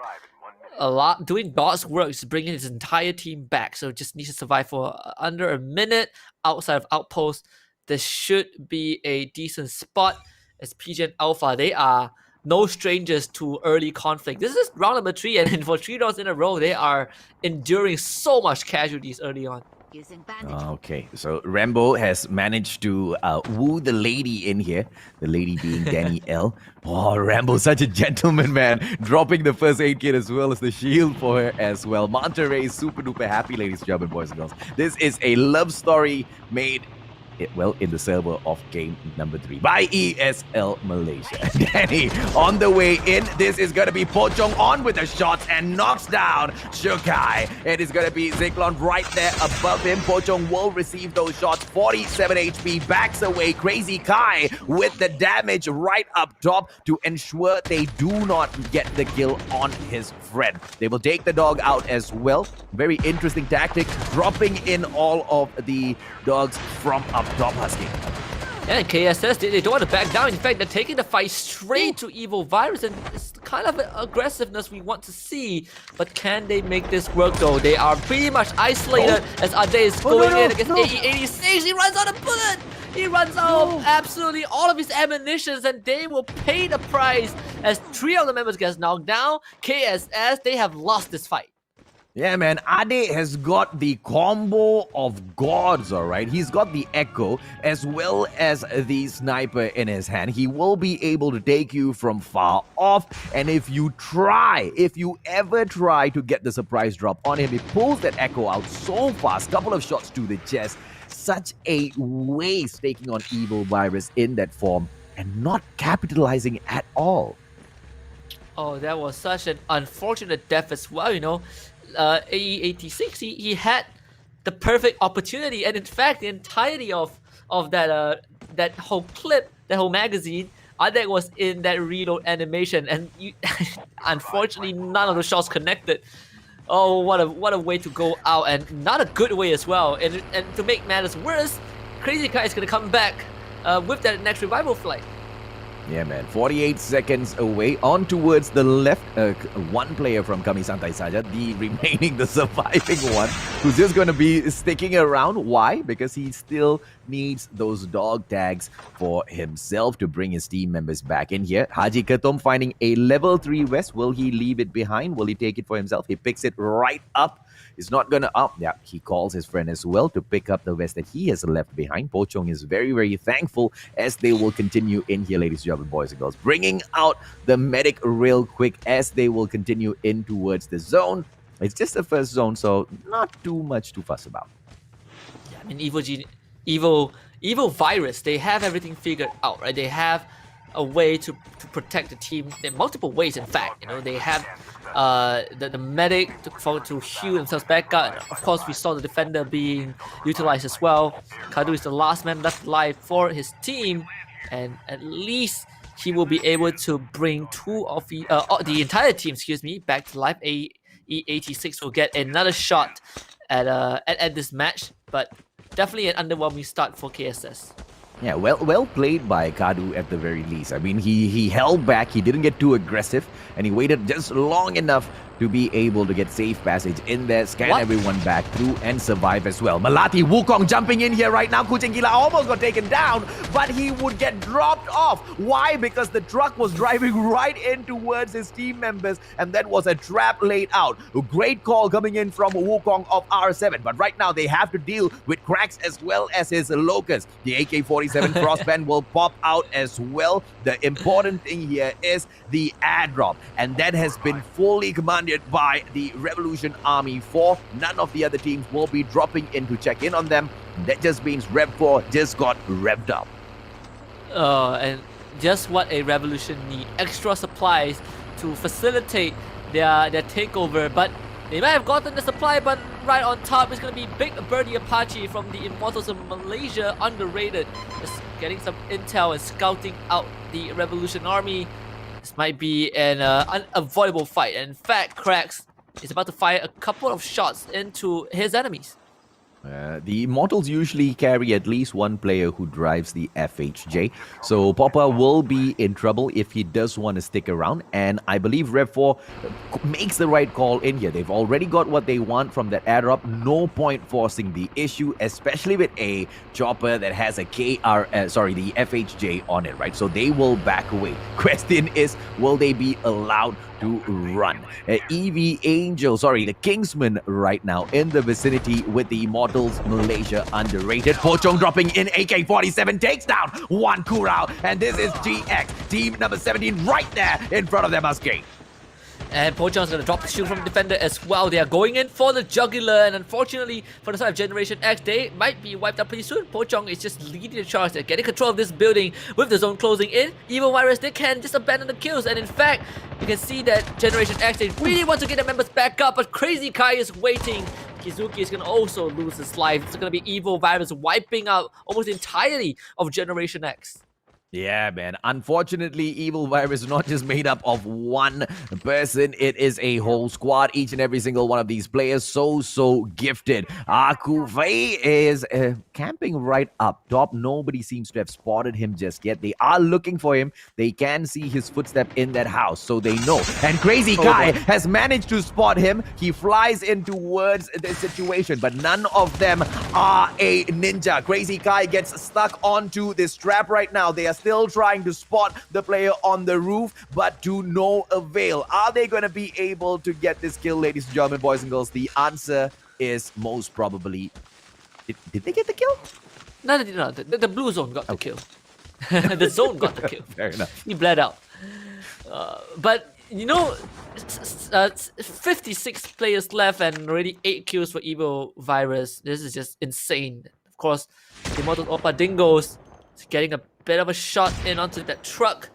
[SPEAKER 4] God's work, bringing his entire team back. So just needs to survive for under a minute outside of Outpost. There should be a decent spot as PGN Alpha. They are no strangers to early conflict. This is round number 3, and for 3 rounds in a row, they are enduring so much casualties early on.
[SPEAKER 3] Okay, so Rambo has managed to woo the lady in here, the lady being Danny L. Oh, Rambo's such a gentleman, man. Dropping the first aid kit as well as the shield for her as well. Manta Ray is super duper happy, ladies and gentlemen, boys and girls. This is a love story made in the server of game number 3 by ESL Malaysia. Danny on the way in. This is going to be Pochong on with the shots and knocks down Shukai. It is going to be Zyklon right there above him. Pochong will receive those shots. 47 HP, backs away. Crazy Kai with the damage right up top to ensure they do not get the kill on his friend. They will take the dog out as well. Very interesting tactic, dropping in all of the dogs from up top, Husky.
[SPEAKER 4] Yeah, and KSS, they don't want to back down. In fact, they're taking the fight straight to Evil Virus, and it's kind of aggressiveness we want to see. But can they make this work, though? They are pretty much isolated as Ade is going in against AE86. He runs out of bullet! He runs out of absolutely all of his ammunitions, and they will pay the price as 3 of the members get knocked down. KSS, they have lost this fight.
[SPEAKER 3] Yeah, man, Ade has got the combo of gods, alright? He's got the Echo as well as the sniper in his hand. He will be able to take you from far off, and if you ever try to get the surprise drop on him, he pulls that Echo out so fast, couple of shots to the chest. Such a waste taking on Evil Virus in that form and not capitalizing at all.
[SPEAKER 4] Oh, that was such an unfortunate death as well, you know. AE86, he had the perfect opportunity, and in fact, the entirety of that whole clip, that whole magazine, Adek was in that reload animation, and unfortunately, none of the shots connected. Oh, what a way to go out, and not a good way as well. And to make matters worse, Crazy Kai is gonna come back with that next revival flight.
[SPEAKER 3] Yeah, man. 48 seconds away. On towards the left. One player from Kami Santai Saja. The surviving one. Who's just going to be sticking around. Why? Because he still needs those dog tags for himself to bring his team members back in here. Haji Ketom finding a level 3 vest. Will he leave it behind? Will he take it for himself? He picks it right up. He's not gonna up. Yeah, he calls his friend as well to pick up the vest that he has left behind. Pochong is very, very thankful as they will continue in here, ladies and gentlemen, boys and girls. Bringing out the medic real quick as they will continue in towards the zone. It's just the first zone, so not too much to fuss about.
[SPEAKER 4] Yeah, I mean, Evil Virus, they have everything figured out, right? They have a way to protect the team in multiple ways. In fact, you know, they have the medic to heal themselves back up. Of course, we saw the defender being utilized as well. Kadu is the last man left alive for his team, and at least he will be able to bring 2 of the entire team, back to life. AE86 will get another shot at this match, but definitely an underwhelming start for KSS.
[SPEAKER 3] Yeah, well played by Kadu at the very least. I mean, he held back, he didn't get too aggressive, and he waited just long enough to be able to get safe passage in there, scan
[SPEAKER 4] What?
[SPEAKER 3] everyone back through and survive as well. Malati Wukong jumping in here right now. Kuchingila almost got taken down, but he would get dropped off. Why? Because the truck was driving right in towards his team members, and that was a trap laid out. A great call coming in from Wukong of R7, but right now they have to deal with Cracks as well as his Locust. The AK-47 crossband will pop out as well. The important thing here is the airdrop, and that has been fully commanded by the Revolution Army 4. None of the other teams will be dropping in to check in on them. That just means Rev 4 just got revved up.
[SPEAKER 4] And just what a Revolution need. Extra supplies to facilitate their takeover, but they might have gotten the supply, but right on top is going to be Big Birdie Apache from the Immortals of Malaysia, underrated. Just getting some intel and scouting out the Revolution Army. This might be an unavoidable fight. And in fact, Cracks is about to fire a couple of shots into his enemies.
[SPEAKER 3] The Immortals usually carry at least one player who drives the FHJ, so Poppa will be in trouble if he does want to stick around, and I believe Rev 4 makes the right call in here. They've already got what they want from that airdrop. No point forcing the issue, especially with a chopper that has a the FHJ on it, right? So they will back away. Question is, will they be allowed to run? EV Angel, the Kingsman right now in the vicinity with the Immortals Malaysia, underrated. Pochong dropping in, AK-47 takes down one Kurao, and this is GX, team number 17 right there in front of their Musket.
[SPEAKER 4] And Pochong's going to drop the shield from the defender as well. They are going in for the jugular, and unfortunately for the side of Generation X, they might be wiped out pretty soon. Pochong is just leading the charge. They're getting control of this building with the zone closing in. Evil Virus, they can just abandon the kills, and in fact, you can see that Generation X, they really want to get their members back up, but Crazy Kai is waiting. Kizuki is going to also lose his life. It's going to be Evil Virus wiping out almost entirely of Generation X.
[SPEAKER 3] Yeah, man. Unfortunately, Evil Virus is not just made up of one person. It is a whole squad. Each and every single one of these players so gifted. Akufei is camping right up top. Nobody seems to have spotted him just yet. They are looking for him. They can see his footstep in that house, so they know. And Crazy Kai has managed to spot him. He flies in towards the situation, but none of them are a ninja. Crazy Kai gets stuck onto this trap right now. They are still trying to spot the player on the roof, but to no avail. Are they going to be able to get this kill, ladies and gentlemen, boys and girls? The answer is most probably... Did they get the kill?
[SPEAKER 4] No, they did not. The blue zone got the kill. The zone got the kill.
[SPEAKER 3] Fair enough.
[SPEAKER 4] He bled out. But, 56 players left and already 8 kills for Evil Virus. This is just insane. Of course, the Immortal Oppa Dingoes is getting a bit of a shot in onto that truck.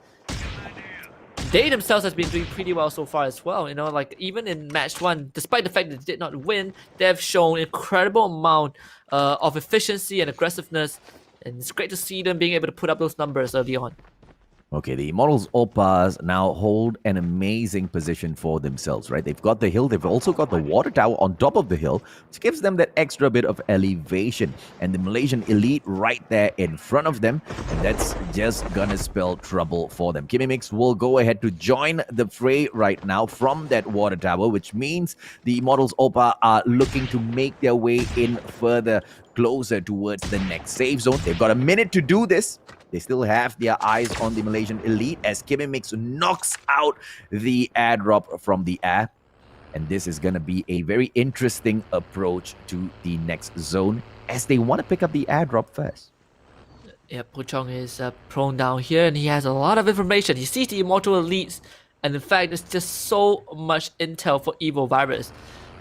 [SPEAKER 4] They themselves has been doing pretty well so far as well. Even in match 1, despite the fact that they did not win, they have shown incredible amount of efficiency and aggressiveness. And it's great to see them being able to put up those numbers early on.
[SPEAKER 3] Okay, the Immortals Oppas now hold an amazing position for themselves, right? They've got the hill, they've also got the water tower on top of the hill, which gives them that extra bit of elevation. And the Malaysian elite right there in front of them, and that's just gonna spell trouble for them. Kimimix will go ahead to join the fray right now from that water tower, which means the Immortals Oppa are looking to make their way in further, closer towards the next safe zone. They've got a minute to do this. They still have their eyes on the Malaysian elite as Kimimix knocks out the airdrop from the air. And this is going to be a very interesting approach to the next zone as they want to pick up the airdrop first.
[SPEAKER 4] Yeah, Pochong is prone down here and he has a lot of information. He sees the Immortal Elites, and in fact, there's just so much intel for Evil Virus.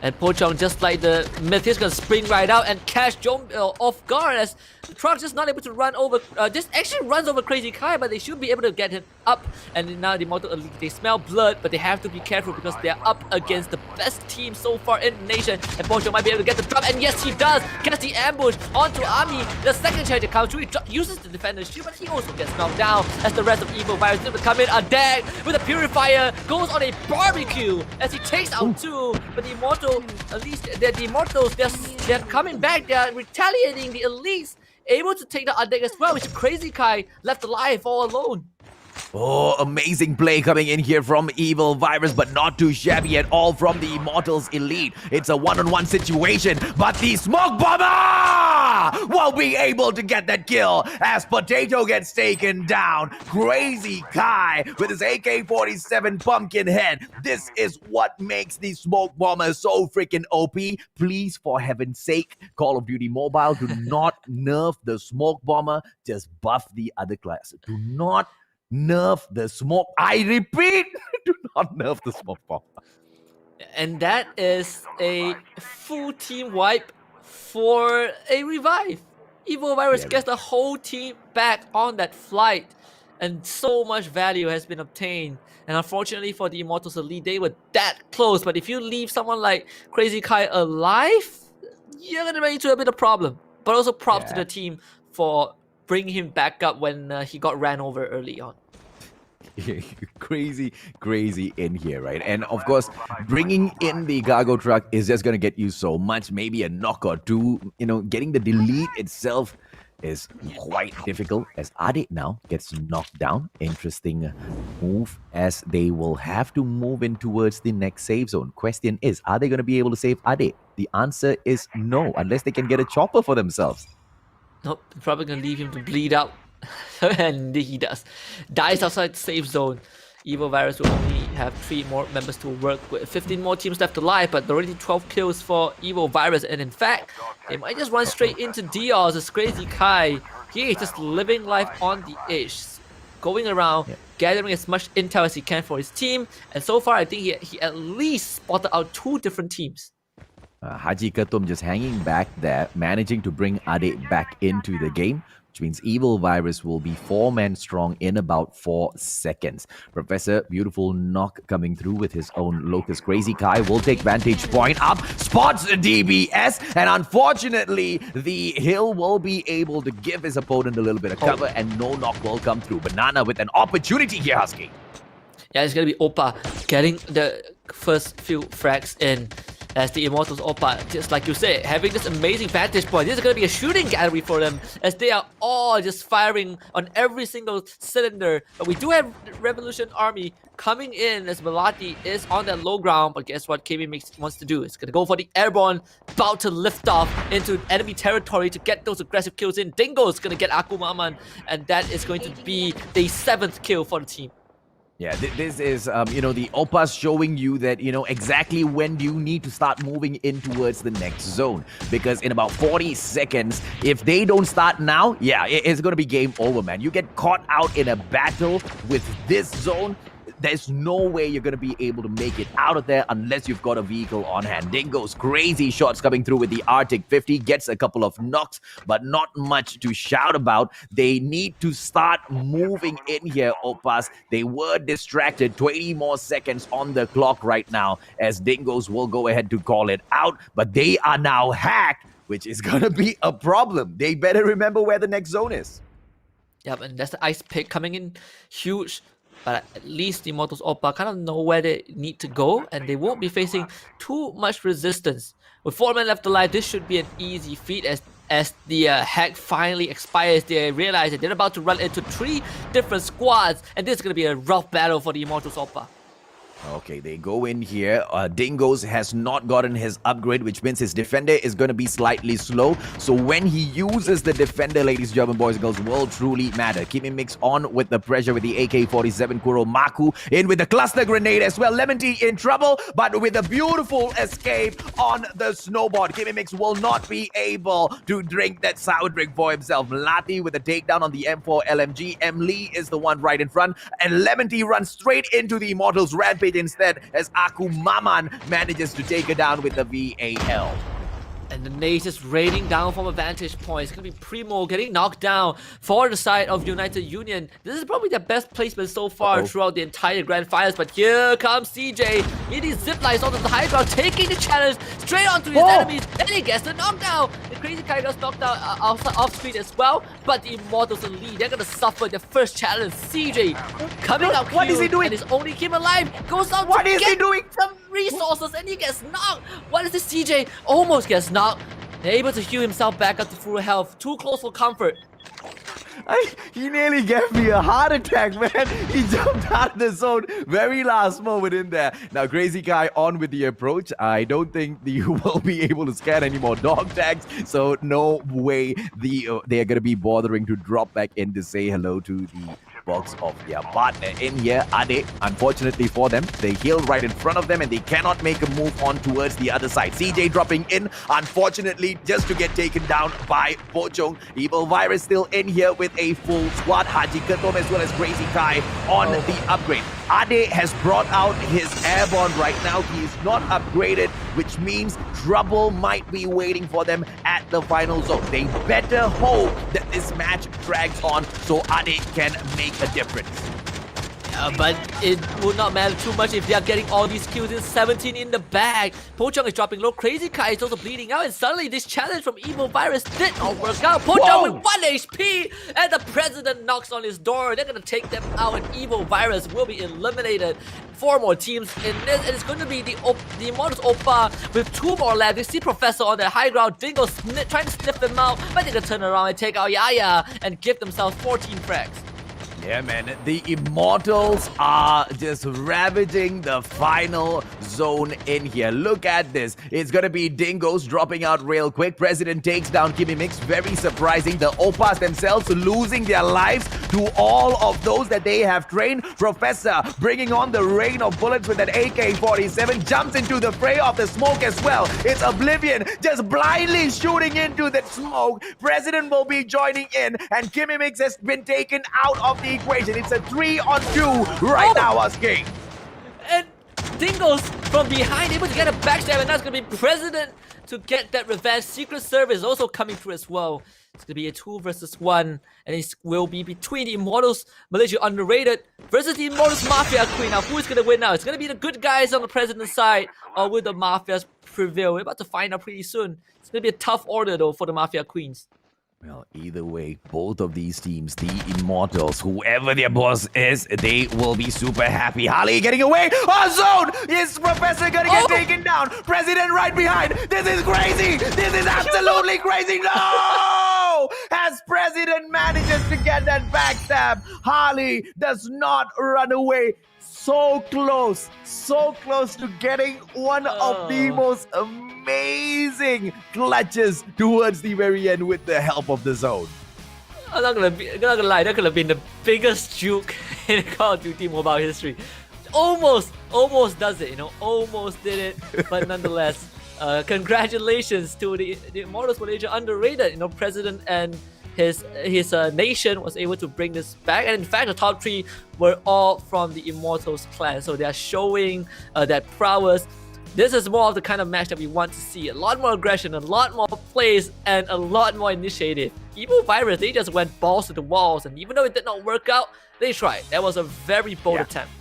[SPEAKER 4] And Pochong, just like the myth, he's gonna spring right out and catch Jom off guard as the truck just not able to run over, just actually runs over Crazy Kai, but they should be able to get him up. And now the Immortal Elite, they smell blood, but they have to be careful because they're up against the best team so far in the nation. And Pochong might be able to get the drop, and yes, he does! Gets the ambush onto Ami. The second charge to come through, he uses the defender's shield, but he also gets knocked down as the rest of Evil Virus is able to come in. Adag with a Purifier goes on a barbecue as he takes out 2, but the Immortal, at least the Immortals, they're coming back, they're retaliating. The Elites able to take the Adag as well, which Crazy Kai left alive all alone.
[SPEAKER 3] Oh, amazing play coming in here from Evil Virus, but not too shabby at all from the Immortals Elite. It's a one-on-one situation, but the Smoke Bomber won't be able to get that kill as Potato gets taken down. Crazy Kai with his AK-47 pumpkin head. This is what makes the Smoke Bomber so freaking OP. Please, for heaven's sake, Call of Duty Mobile, do not nerf the Smoke Bomber. Just buff the other class. Do not nerf the smoke. I repeat, do not nerf the smoke bomb.
[SPEAKER 4] And that is a full team wipe for a revive. Evil Virus gets the whole team back on that flight, and so much value has been obtained. And unfortunately for the Immortals Elite, they were that close. But if you leave someone like Crazy Kai alive, you're gonna run into a bit of problem. But also props to the team for bring him back up when he got ran over early on.
[SPEAKER 3] crazy in here, right? And of course, bringing in the cargo truck is just going to get you so much, maybe a knock or two. You know, getting the delete itself is quite difficult as Ade now gets knocked down. Interesting move as they will have to move in towards the next save zone. Question is, are they going to be able to save Ade? The answer is no, unless they can get a chopper for themselves.
[SPEAKER 4] Nope, probably gonna leave him to bleed out. And he does. Dies outside the safe zone. Evil Virus will only have 3 more members to work with. 15 more teams left alive, but already 12 kills for Evil Virus. And in fact, they might just run straight into Dios as Crazy Kai. He is just living life on the edge, going around, gathering as much intel as he can for his team. And so far, I think he at least spotted out 2 different teams.
[SPEAKER 3] Haji Ketum just hanging back there, managing to bring Ade back into the game, which means Evil Virus will be 4-man strong in about 4 seconds. Professor, beautiful knock coming through with his own Locust. Crazy Kai will take vantage point up, spots DBS, and unfortunately, the Hill will be able to give his opponent a little bit of cover, and no knock will come through. Banana with an opportunity here, Husky.
[SPEAKER 4] Yeah, it's gonna be Oppa getting the first few frags in. As the Immortals Oppa, just like you said, having this amazing vantage point. This is going to be a shooting gallery for them as they are all just firing on every single cylinder. But we do have Revolution Army coming in as Melati is on that low ground. But guess what KB Mix wants to do? It's going to go for the airborne, about to lift off into enemy territory to get those aggressive kills in. Dingo is going to get Aku Maman, and that is going to be the 7th kill for the team.
[SPEAKER 3] Yeah, this is, the Oppas showing you that, exactly when you need to start moving in towards the next zone. Because in about 40 seconds, if they don't start now, it's going to be game over, man. You get caught out in a battle with this zone, there's no way you're going to be able to make it out of there unless you've got a vehicle on hand. Dingo's crazy shots coming through with the Arctic 50, gets a couple of knocks, but not much to shout about. They need to start moving in here, Oppas. They were distracted. 20 more seconds on the clock right now as Dingo's will go ahead to call it out, but they are now hacked, which is going to be a problem. They better remember where the next zone is.
[SPEAKER 4] Yep, and that's the ice pick coming in huge. But at least the Immortals Oppa kind of know where they need to go, and they won't be facing too much resistance. With 4 men left alive, this should be an easy feat as the hack finally expires. They realize that they're about to run into 3 different squads, and this is going to be a rough battle for the Immortals Oppa.
[SPEAKER 3] Okay, they go in here. Dingo's has not gotten his upgrade, which means his defender is going to be slightly slow. So when he uses the defender, ladies, German boys and girls, will truly matter. Kimi Mix on with the pressure with the AK-47. Kuro Maku in with the cluster grenade as well. Lemon Tea in trouble, but with a beautiful escape on the snowboard. Kimi Mix will not be able to drink that sour drink for himself. Lati with a takedown on the M4 LMG. M. Lee is the one right in front. And Lemon Tea runs straight into the Immortals Rampage instead as Aku Maman manages to take her down with the VAL.
[SPEAKER 4] And the nade is raining down from a vantage point. It's going to be Primo getting knocked down for the side of United Union. This is probably the best placement so far throughout the entire Grand Finals. But here comes CJ. He zip lines onto the high ground, taking the challenge straight onto his enemies. And he gets the knockdown. The Crazy Kai gets knocked out off screen as well. But the Immortals Elite, they're going to suffer their first challenge. CJ coming out.
[SPEAKER 3] What is he doing?
[SPEAKER 4] And his only team alive goes out
[SPEAKER 3] What
[SPEAKER 4] to
[SPEAKER 3] is
[SPEAKER 4] get
[SPEAKER 3] he doing?
[SPEAKER 4] some resources, and he gets knocked. What is this? CJ almost gets knocked. Able to heal himself back up to full health. Too close for comfort.
[SPEAKER 3] He nearly gave me a heart attack, man. He jumped out of the zone very last moment in there. Now, Crazy Guy on with the approach. I don't think you will be able to scan any more dog tags, so no way they are going to be bothering to drop back in to say hello to the box of their partner in here. Ade, unfortunately for them, they healed right in front of them and they cannot make a move on towards the other side. CJ dropping in, unfortunately, just to get taken down by Pochong. Evil Virus still in here with a full squad. Haji Ketom as well as Crazy Kai on the upgrade. Ade has brought out his airborne right now. He is not upgraded, which means trouble might be waiting for them at the final zone. They better hope that this match drags on so Ade can make a difference.
[SPEAKER 4] But it would not matter too much if they are getting all these kills in 17 in the bag. Pochong is dropping low. Crazy Kai is also bleeding out. And suddenly this challenge from Evil Virus did not work out. Pochong with 1 HP. And the president knocks on his door. They're going to take them out. And Evil Virus will be eliminated. 4 more teams in this. And it's going to be the Immortals Oppa with 2 more left. You see Professor on the high ground. Dingo trying to sniff them out. But they're going to turn around and take out Yaya and give themselves 14 frags.
[SPEAKER 3] Yeah, man, the Immortals are just ravaging the final zone in here. Look at this. It's going to be Dingoes dropping out real quick. President takes down Kimmy Mix. Very surprising. The Oppas themselves losing their lives to all of those that they have trained. Professor bringing on the rain of bullets with an AK-47. Jumps into the fray of the smoke as well. It's Oblivion just blindly shooting into the smoke. President will be joining in. And Kimmy Mix has been taken out of the equation. It's a 3-on-2 right now, Husky.
[SPEAKER 4] And Dingo's from behind able to get a backstab, and that's going to be President to get that revenge. Secret Service also coming through as well. It's going to be a 2 versus 1, and it will be between the Immortals Malaysia Underrated versus the Immortals Mafia Queen. Now, who's going to win now? It's going to be the good guys on the President's side, or will the Mafias prevail? We're about to find out pretty soon. It's going to be a tough order, though, for the Mafia Queens.
[SPEAKER 3] Well, either way, both of these teams, the Immortals, whoever their boss is, they will be super happy. Harley getting away on zone! Is Professor gonna get taken down? President right behind! This is crazy! This is absolutely crazy! No! As President manages to get that backstab, Harley does not run away. So close to getting one of the most amazing clutches towards the very end with the help of the zone.
[SPEAKER 4] I'm not gonna lie, that could have been the biggest juke in Call of Duty mobile history. Almost does it, almost did it, but nonetheless, congratulations to the Immortals Malaysia Underrated, President and his nation was able to bring this back, and in fact the top 3 were all from the Immortals clan, so they are showing that prowess. This is more of the kind of match that we want to see. A lot more aggression, a lot more plays, and a lot more initiative. Evil Virus, they just went balls to the walls, and even though it did not work out, they tried. That was a very bold attempt.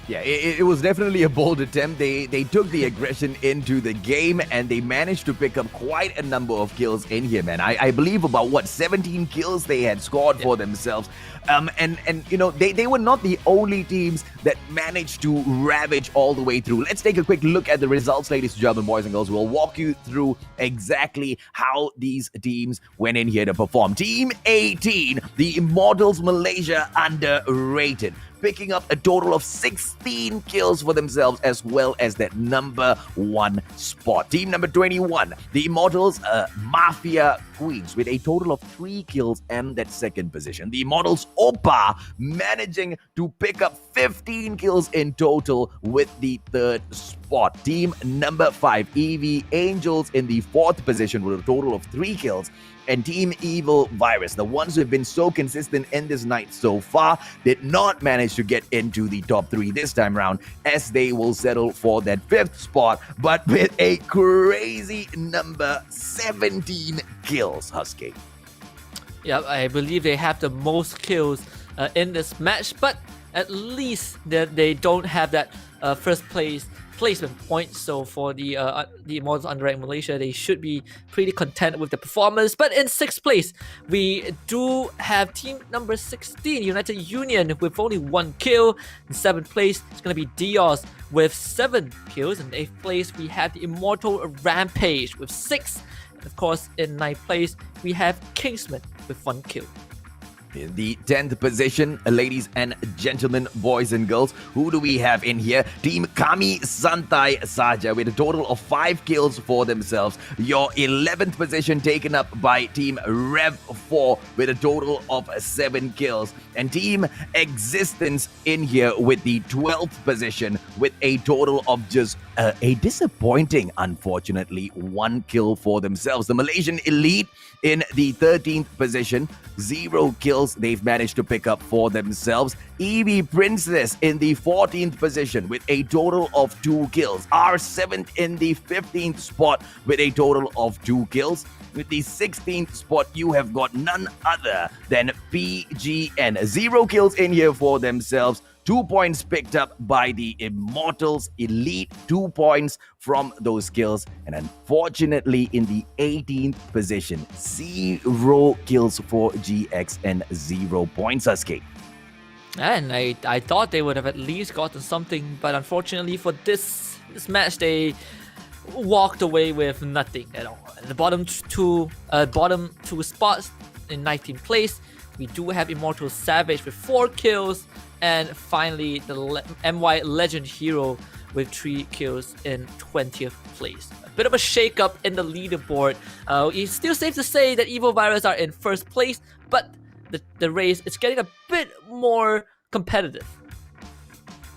[SPEAKER 3] Yeah, it was definitely a bold attempt. They took the aggression into the game and they managed to pick up quite a number of kills in here, man. I believe about 17 kills they had scored for themselves. And they were not the only teams that managed to ravage all the way through. Let's take a quick look at the results, ladies and gentlemen, boys and girls. We'll walk you through exactly how these teams went in here to perform. Team 18, the Immortals Malaysia Underrated, picking up a total of 16 kills for themselves as well as that number 1 spot. Team number 21, the Immortals Mafia Queens, with a total of 3 kills and that 2nd position. The Immortals Oppa managing to pick up 15 kills in total with the 3rd spot. Team number 5, EV Angels, in the 4th position with a total of 3 kills. And Team Evil Virus, the ones who have been so consistent in this night so far, did not manage to get into the top 3 this time round, as they will settle for that 5th spot, but with a crazy number 17 kills, Husky.
[SPEAKER 4] Yeah, I believe they have the most kills in this match, but at least they don't have that first placement point. So for the Immortals Underrated Malaysia, they should be pretty content with the performance. But in 6th place, we do have team number 16, United Union, with only 1 kill. In 7th place, it's going to be Dios with 7 kills. In 8th place, we have the Immortal Rampage with 6. And of course, in 9th place, we have Kingsman with 1 kill.
[SPEAKER 3] In the 10th position, ladies and gentlemen, boys and girls, who do we have in here? Team Kami Santai Saja with a total of 5 kills for themselves. Your 11th position taken up by Team Rev 4 with a total of 7 kills. And Team Existence in here with the 12th position with a total of just a disappointing, unfortunately, 1 kill for themselves. The Malaysian Elite in the 13th position, 0 kills they've managed to pick up for themselves. Eevee Princess in the 14th position with a total of 2 kills. R7th in the 15th spot with a total of 2 kills. With the 16th spot, you have got none other than PGN. 0 kills in here for themselves. 2 points picked up by the Immortals Elite. 2 points from those kills. And unfortunately, in the 18th position, 0 kills for GX and 0 points, Sasuke.
[SPEAKER 4] And I thought they would have at least gotten something, but unfortunately for this match, they walked away with nothing at all. The bottom two spots in 19th place, we do have Immortal Savage with 4 kills, and finally the MY Legend Hero with 3 kills in 20th place. A bit of a shake-up in the leaderboard. It's still safe to say that Evil Virus are in first place, but the race is getting a bit more competitive.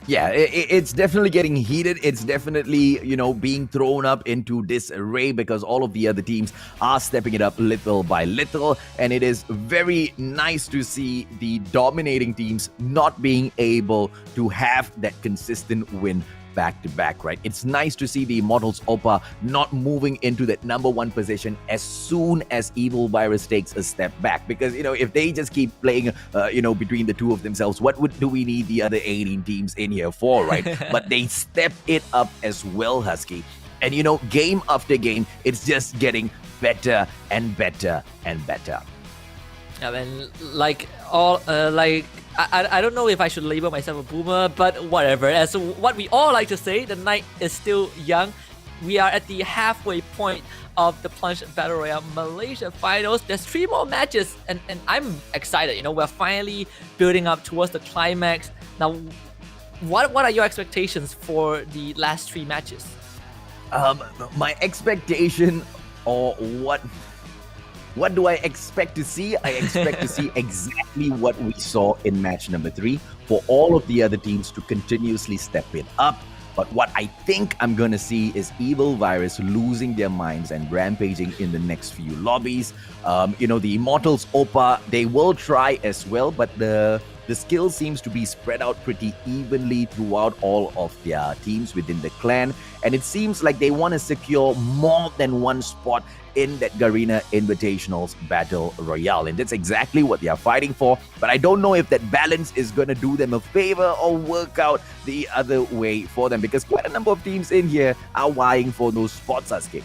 [SPEAKER 3] Yeah, it's definitely getting heated. It's definitely, being thrown up into disarray because all of the other teams are stepping it up little by little. And it is very nice to see the dominating teams not being able to have that consistent win back to back, right? It's nice to see the Immortals Oppa not moving into that #1 position as soon as Evil Virus takes a step back, because if they just keep playing between the two of themselves, what do we need the other 18 teams in here for, right? But they step it up as well, Husky, and game after game it's just getting better and better and better.
[SPEAKER 4] I mean, I don't know if I should label myself a boomer, but whatever. As what we all like to say, the night is still young. We are at the halfway point of the Plunge Battle Royale Malaysia Finals. There's 3 more matches, and I'm excited. We're finally building up towards the climax. Now, what are your expectations for the last 3 matches?
[SPEAKER 3] My expectation, or what do I expect to see? I expect to see exactly what we saw in match number 3, for all of the other teams to continuously step it up. But what I think I'm going to see is Evil Virus losing their minds and rampaging in the next few lobbies. The Immortals Oppa, they will try as well, but the skill seems to be spread out pretty evenly throughout all of their teams within the clan. And it seems like they want to secure more than 1 spot in that Garena Invitationals Battle Royale. And that's exactly what they are fighting for. But I don't know if that balance is going to do them a favor or work out the other way for them, because quite a number of teams in here are vying for those spots, Sasuke.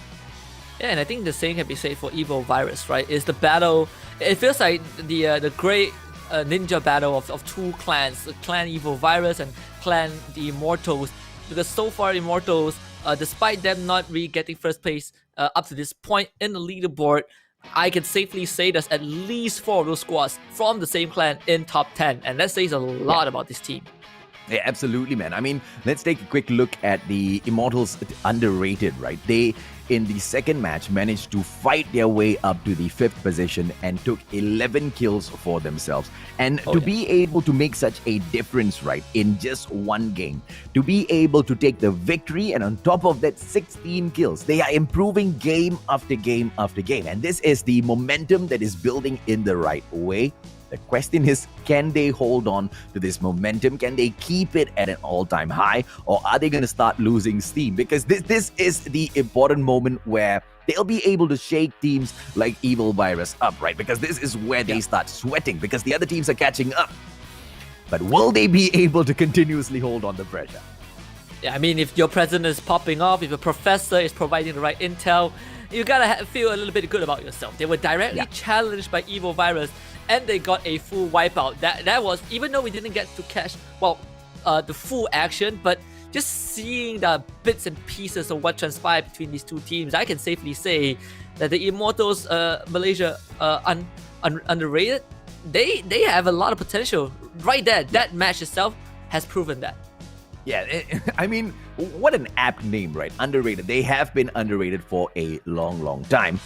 [SPEAKER 4] Yeah, and I think the same can be said for Evil Virus, right? It's the battle. It feels like the great ninja battle of 2 clans, Clan Evil Virus and Clan the Immortals. Because so far, Immortals, despite them not really getting first place up to this point in the leaderboard, I can safely say there's at least 4 of those squads from the same clan in top 10, and that says a lot about this team.
[SPEAKER 3] Yeah, absolutely, man. I mean, let's take a quick look at the Immortals. Underrated, right? They, in the second match, managed to fight their way up to the 5th position and took 11 kills for themselves. And to be able to make such a difference, right, in just 1 game, to be able to take the victory, and on top of that, 16 kills, they are improving game after game after game. And this is the momentum that is building in the right way. The question is, can they hold on to this momentum? Can they keep it at an all-time high? Or are they going to start losing steam? Because this is the important moment where they'll be able to shake teams like Evil Virus up, right? Because this is where they start sweating, because the other teams are catching up. But will they be able to continuously hold on the pressure?
[SPEAKER 4] Yeah, I mean, if your president is popping off, if a professor is providing the right intel, you gotta feel a little bit good about yourself. They were directly challenged by Evil Virus, and they got a full wipeout. That was, even though we didn't get to catch, the full action, but just seeing the bits and pieces of what transpired between these 2 teams, I can safely say that the Immortals Malaysia underrated. they have a lot of potential right there. That match itself has proven that.
[SPEAKER 3] Yeah, I mean, what an apt name, right? Underrated. They have been underrated for a long, long time.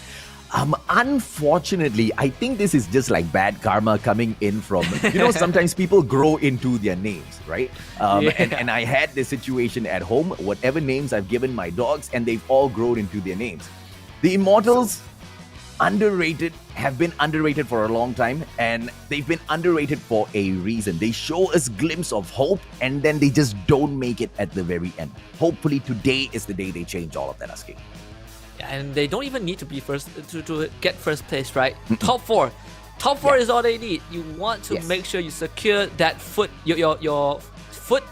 [SPEAKER 3] Unfortunately, I think this is just like bad karma coming in from, sometimes people grow into their names, right? And I had this situation at home, whatever names I've given my dogs, and they've all grown into their names. The Immortals, have been underrated for a long time, and they've been underrated for a reason. They show us glimpse of hope, and then they just don't make it at the very end. Hopefully today is the day they change all of that, Husky.
[SPEAKER 4] And they don't even need to be first to get first place, right? Top four is all they need. You want to make sure you secure that foot, your foot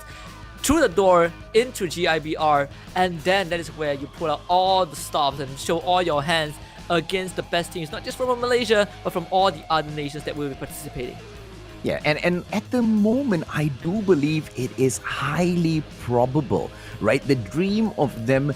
[SPEAKER 4] through the door into GIBR, and then that is where you pull out all the stops and show all your hands against the best teams, not just from Malaysia, but from all the other nations that will be participating.
[SPEAKER 3] Yeah, and at the moment, I do believe it is highly probable, right? The dream of them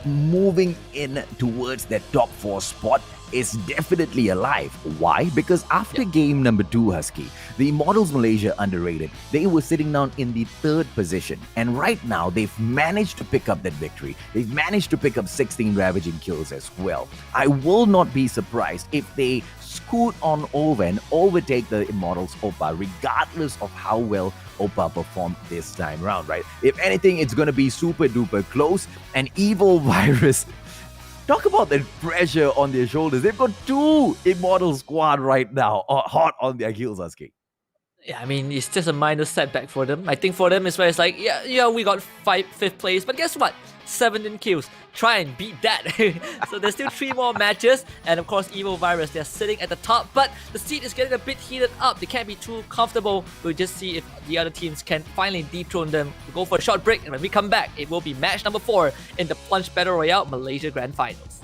[SPEAKER 3] moving in towards that top 4 spot is definitely alive. Why? Because after game number 2, Husky, the Immortals Malaysia underrated. They were sitting down in the 3rd position, and right now they've managed to pick up that victory. They've managed to pick up 16 ravaging kills as well. I will not be surprised if they scoot on over and overtake the Immortals Oppa, regardless of how well Oppa performed this time round, right? If anything, it's going to be super duper close. And Evil Virus, talk about the pressure on their shoulders. They've got 2 Immortal squad right now, hot on their heels, Husky.
[SPEAKER 4] Yeah, I mean, it's just a minor setback for them. I think for them it's where it's like, yeah, we got 5th place, but guess what? 17 kills. Try and beat that. So there's still 3 more matches, and of course, Evil Virus, they're sitting at the top, but the seat is getting a bit heated up. They can't be too comfortable. We'll just see if the other teams can finally dethrone them. We'll go for a short break, and when we come back, it will be match number 4 in the Plunge Battle Royale Malaysia Grand Finals.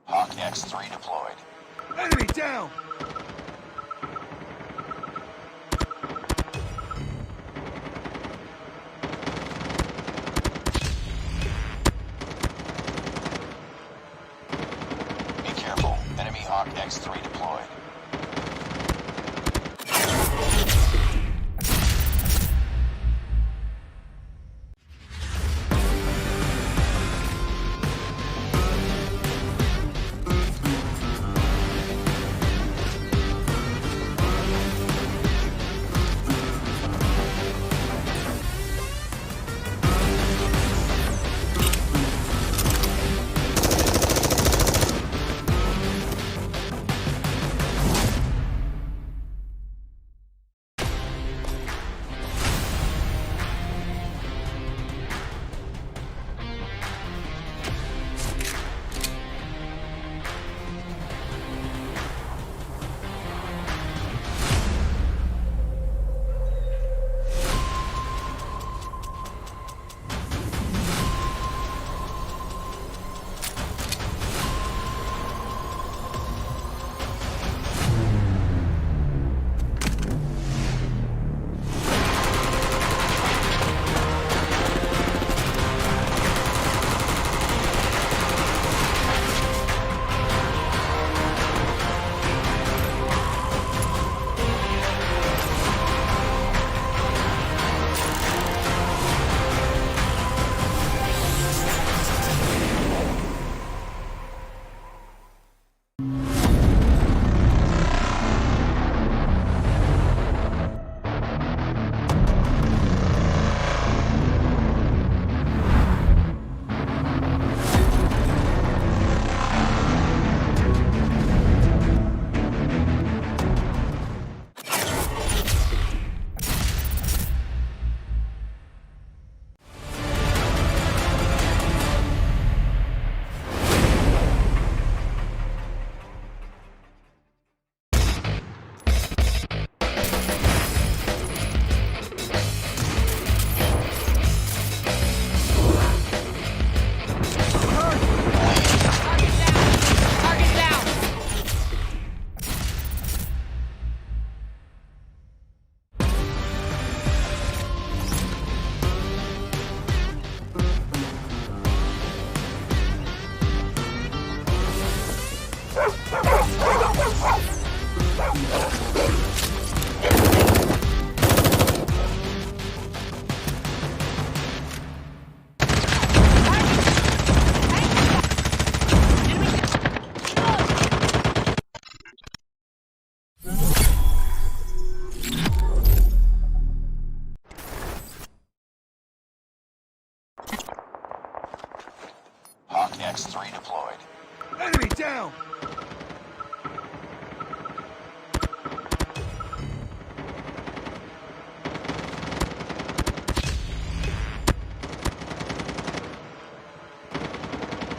[SPEAKER 1] Hawk X3 deployed.
[SPEAKER 2] Enemy down!
[SPEAKER 1] Be careful. Enemy Hawk X3 deployed. Hawk X3 deployed.
[SPEAKER 2] Enemy down!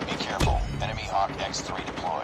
[SPEAKER 1] Be careful. Enemy Hawk X3 deployed.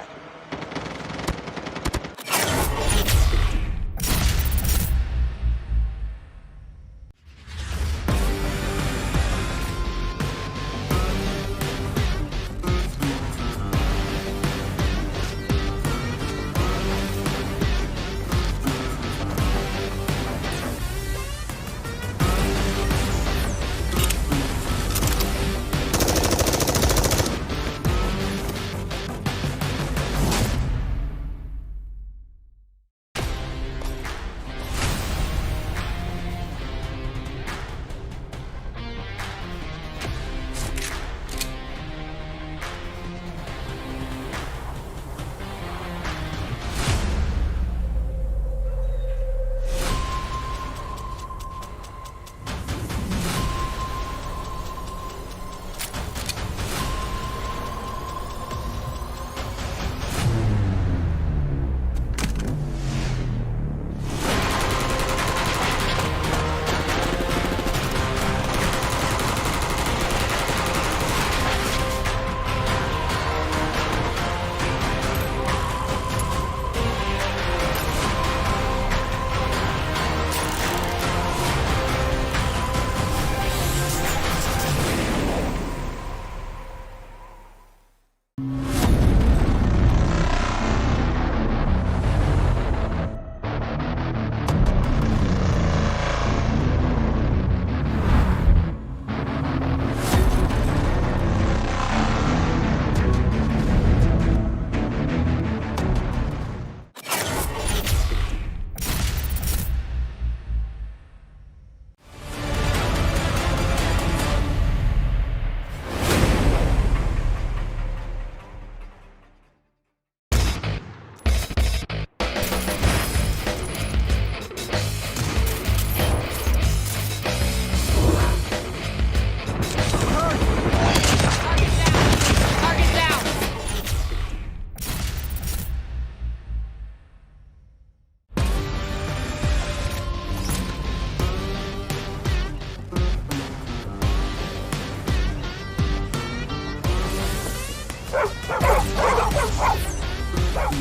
[SPEAKER 1] Hawk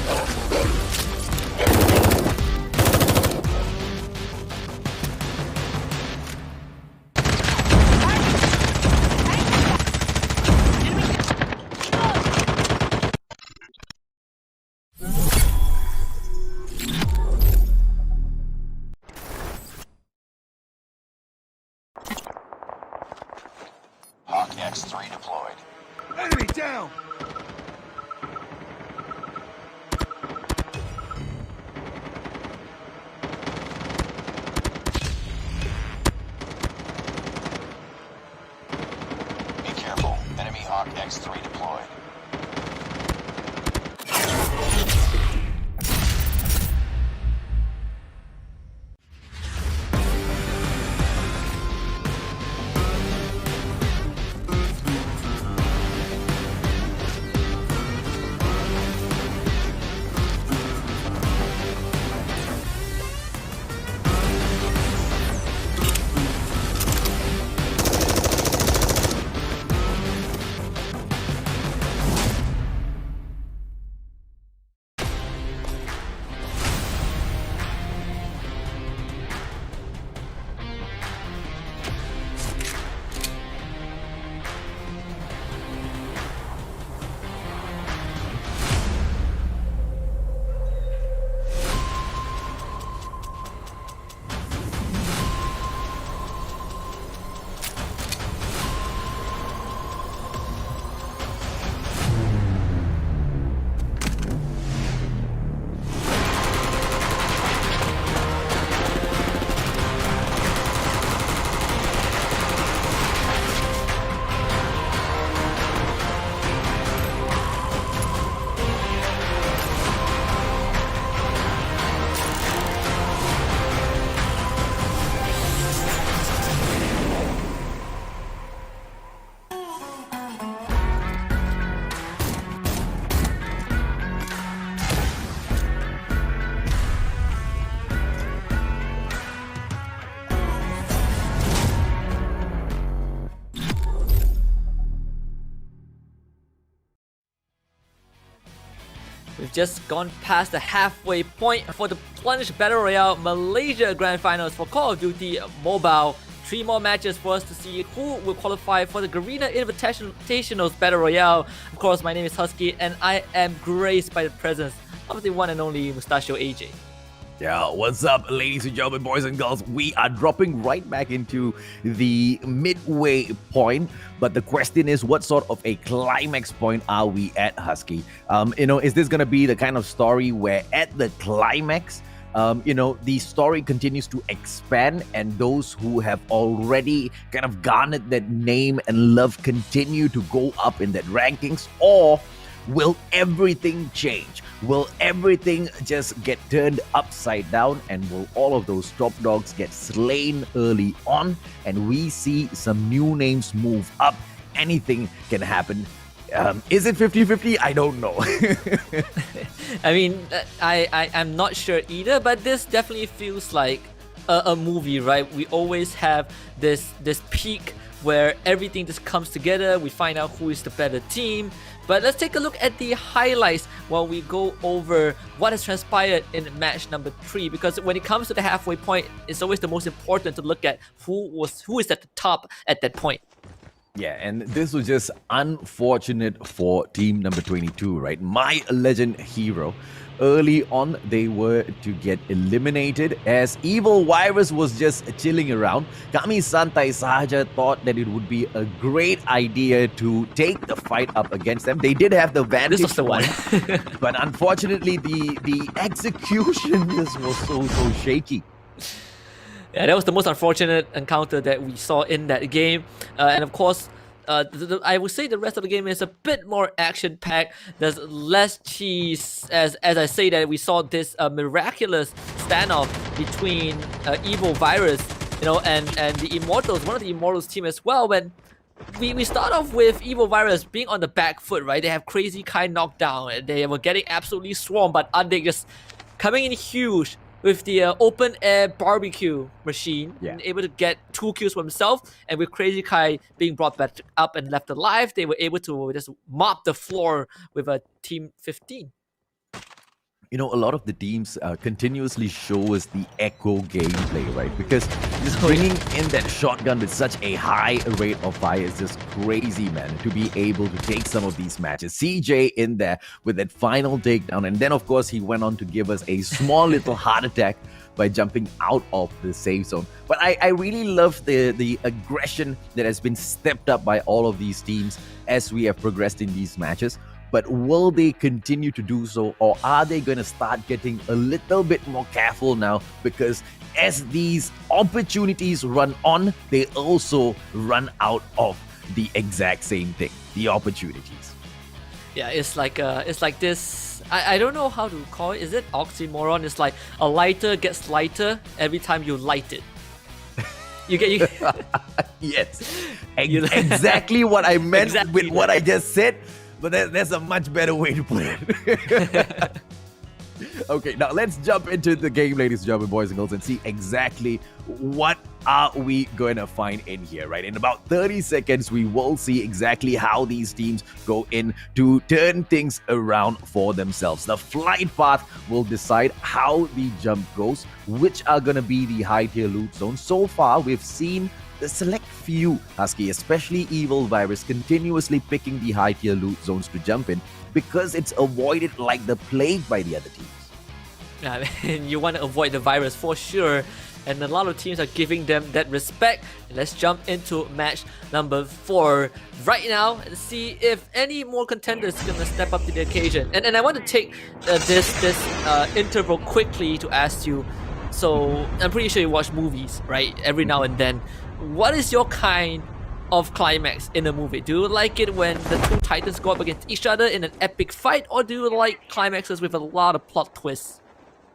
[SPEAKER 1] X3 deployed.
[SPEAKER 2] Enemy down!
[SPEAKER 1] Be careful. Enemy Hawk X3 deployed.
[SPEAKER 4] We've just gone past the halfway point for the Plunge Battle Royale Malaysia Grand Finals for Call of Duty Mobile. 3 more matches for us to see who will qualify for the Garena Invitationals Battle Royale. Of course, my name is Husky and I am graced by the presence of the one and only Mustachio AJ.
[SPEAKER 3] Yeah, what's up, ladies and gentlemen, boys and girls? We are dropping right back into the midway point, but the question is, what sort of a climax point are we at, Husky? Is this going to be the kind of story where at the climax, the story continues to expand and those who have already kind of garnered that name and love continue to go up in that rankings? Or will everything change? Will everything just get turned upside down, and will all of those top dogs get slain early on and we see some new names move up? Anything can happen. Is it 50-50? I don't know.
[SPEAKER 4] I mean, I'm not sure either, but this definitely feels like a movie, right? We always have this peak where everything just comes together. We find out who is the better team. But let's take a look at the highlights while we go over what has transpired in match number 3. Because when it comes to the halfway point, it's always the most important to look at who is at the top at that point.
[SPEAKER 3] Yeah, and this was just unfortunate for team number 22, right? My legend hero. Early on, they were to get eliminated as Evil Virus was just chilling around. Kami Santai Sahaja thought that it would be a great idea to take the fight up against them. They did have the vantage
[SPEAKER 4] This was the one.
[SPEAKER 3] but unfortunately, the execution just was so shaky.
[SPEAKER 4] Yeah, that was the most unfortunate encounter that we saw in that game. And of course, I would say the rest of the game is a bit more action-packed. There's less cheese. As I say that, we saw this miraculous standoff between Evil Virus, and the Immortals, one of the Immortals team as well. When we start off with Evil Virus being on the back foot, right? They have Crazy Kai knocked down, and they were getting absolutely swarmed, but Undig just coming in huge with the open air barbecue machine, and able to get 2 kills for himself, and with Crazy Kai being brought back up and left alive, they were able to just mop the floor with a team 15.
[SPEAKER 3] you know, a lot of the teams continuously show us the echo gameplay, right? Because just bringing in that shotgun with such a high rate of fire is just crazy, man, to be able to take some of these matches. CJ in there with that final takedown, and then, of course, he went on to give us a small little heart attack by jumping out of the safe zone. But I really love the aggression that has been stepped up by all of these teams as we have progressed in these matches. But will they continue to do so, or are they going to start getting a little bit more careful now? Because as these opportunities run on, they also run out of the exact same thing, the opportunities.
[SPEAKER 4] Yeah, it's like this. I don't know how to call it. Is it oxymoron? It's like a lighter gets lighter every time you light it. You get
[SPEAKER 3] Yes, exactly what I meant
[SPEAKER 4] Exactly
[SPEAKER 3] with what I just said. But there's a much better way to put it. Okay, now let's jump into the game, ladies and gentlemen, boys and girls, and see exactly what are we going to find in here, right? In about 30 seconds, we will see exactly how these teams go in to turn things around for themselves. The flight path will decide how the jump goes, which are going to be the high-tier loot zones. So far, we've seen the select few, Husky, especially Evil Virus, continuously picking the high-tier loot zones to jump in because it's avoided like the plague by the other teams.
[SPEAKER 4] Yeah, and you want to avoid the virus for sure, and a lot of teams are giving them that respect. Let's jump into match number 4 right now and see if any more contenders are gonna step up to the occasion. And I want to take this interval quickly to ask you. So I'm pretty sure you watch movies, right? Every now and then. What is your kind of climax in a movie? Do you like it when the two titans go up against each other in an epic fight, or do you like climaxes with a lot of plot twists?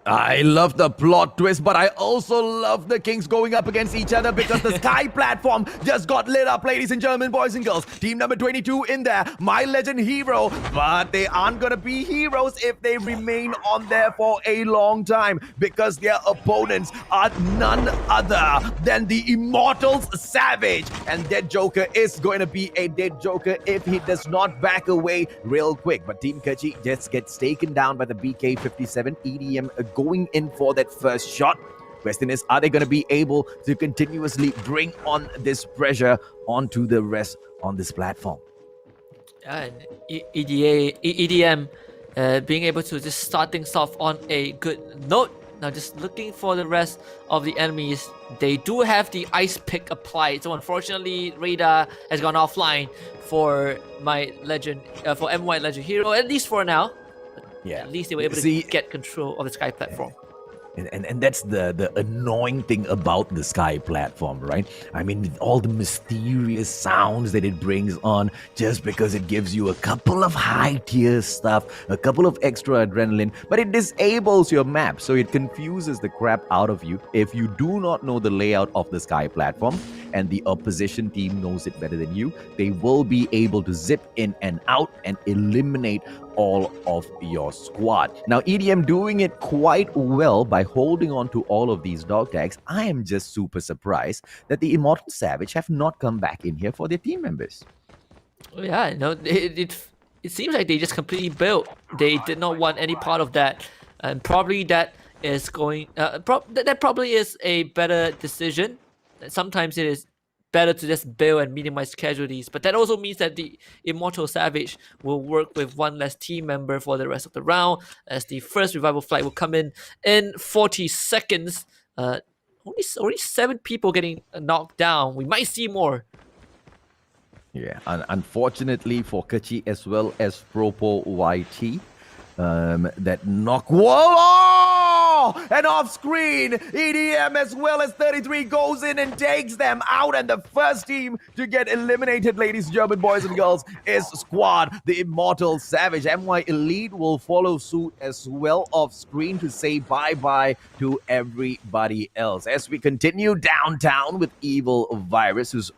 [SPEAKER 3] I love the plot twist, but I also love the kings going up against each other because the sky platform just got lit up, ladies and gentlemen, boys and girls. Team number 22 in there, my legend hero, but they aren't gonna be heroes if they remain on there for a long time because their opponents are none other than the Immortals Savage. And Dead Joker is going to be a dead Joker if he does not back away real quick. But Team Kachi just gets taken down by the BK-57 EDM going in for that first shot. Question is, are they going to be able to continuously bring on this pressure onto the rest on this platform?
[SPEAKER 4] And EDM being able to just start things off on a good note. Now just looking for the rest of the enemies. They do have the ice pick applied, so unfortunately radar has gone offline for my legend, for MY legend hero, at least for now.
[SPEAKER 3] Yeah.
[SPEAKER 4] At least they were able to get control of the sky platform.
[SPEAKER 3] And that's the annoying thing about the sky platform, right? I mean, with all the mysterious sounds that it brings on, just because it gives you a couple of high-tier stuff, a couple of extra adrenaline, but it disables your map, so it confuses the crap out of you if you do not know the layout of the sky platform, and the opposition team knows it better than you. They will be able to zip in and out and eliminate all of your squad. Now, EDM doing it quite well by holding on to all of these dog tags. I am just super surprised that the Immortal Savage have not come back in here for their team members.
[SPEAKER 4] Yeah, no, it seems like they just completely built. They did not want any part of that, and probably that is going. That probably is a better decision. Sometimes it is better to just bail and minimize casualties, but that also means that the Immortal Savage will work with one less team member for the rest of the round, as the first revival flight will come in 40 seconds. Only 7 people getting knocked down. We might see more.
[SPEAKER 3] Yeah, unfortunately for Kachi as well as Propo YT, that knock. Whoa! And off screen, EDM as well as 33 goes in and takes them out. And the first team to get eliminated, ladies and gentlemen, boys and girls, is Squad, the Immortal Savage. MY Elite will follow suit as well off screen to say bye-bye to everybody else. As we continue downtown with Evil Virus, who's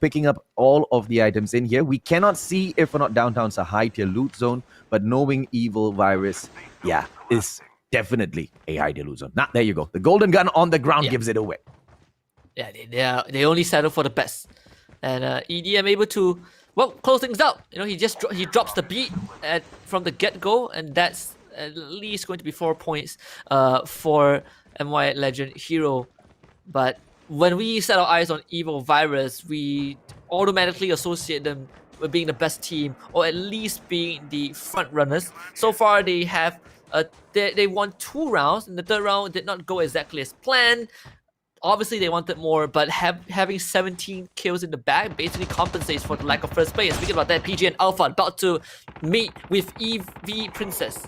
[SPEAKER 3] picking up all of the items in here. We cannot see if or not downtown's a high-tier loot zone, but knowing Evil Virus, yeah, is definitely a high-tier loot zone. Now, there you go. The golden gun on the ground gives it away.
[SPEAKER 4] Yeah, they only settle for the best. And EDM able to, close things out. He drops the beat from the get-go, and that's at least going to be 4 points for MY Legend Hero. But when we set our eyes on Evil Virus, we automatically associate them with being the best team, or at least being the front runners. So far, they have they won 2 rounds, and the 3rd round did not go exactly as planned. Obviously, they wanted more, but having 17 kills in the bag basically compensates for the lack of first place. Speaking about that, PG and Alpha about to meet with EV Princess.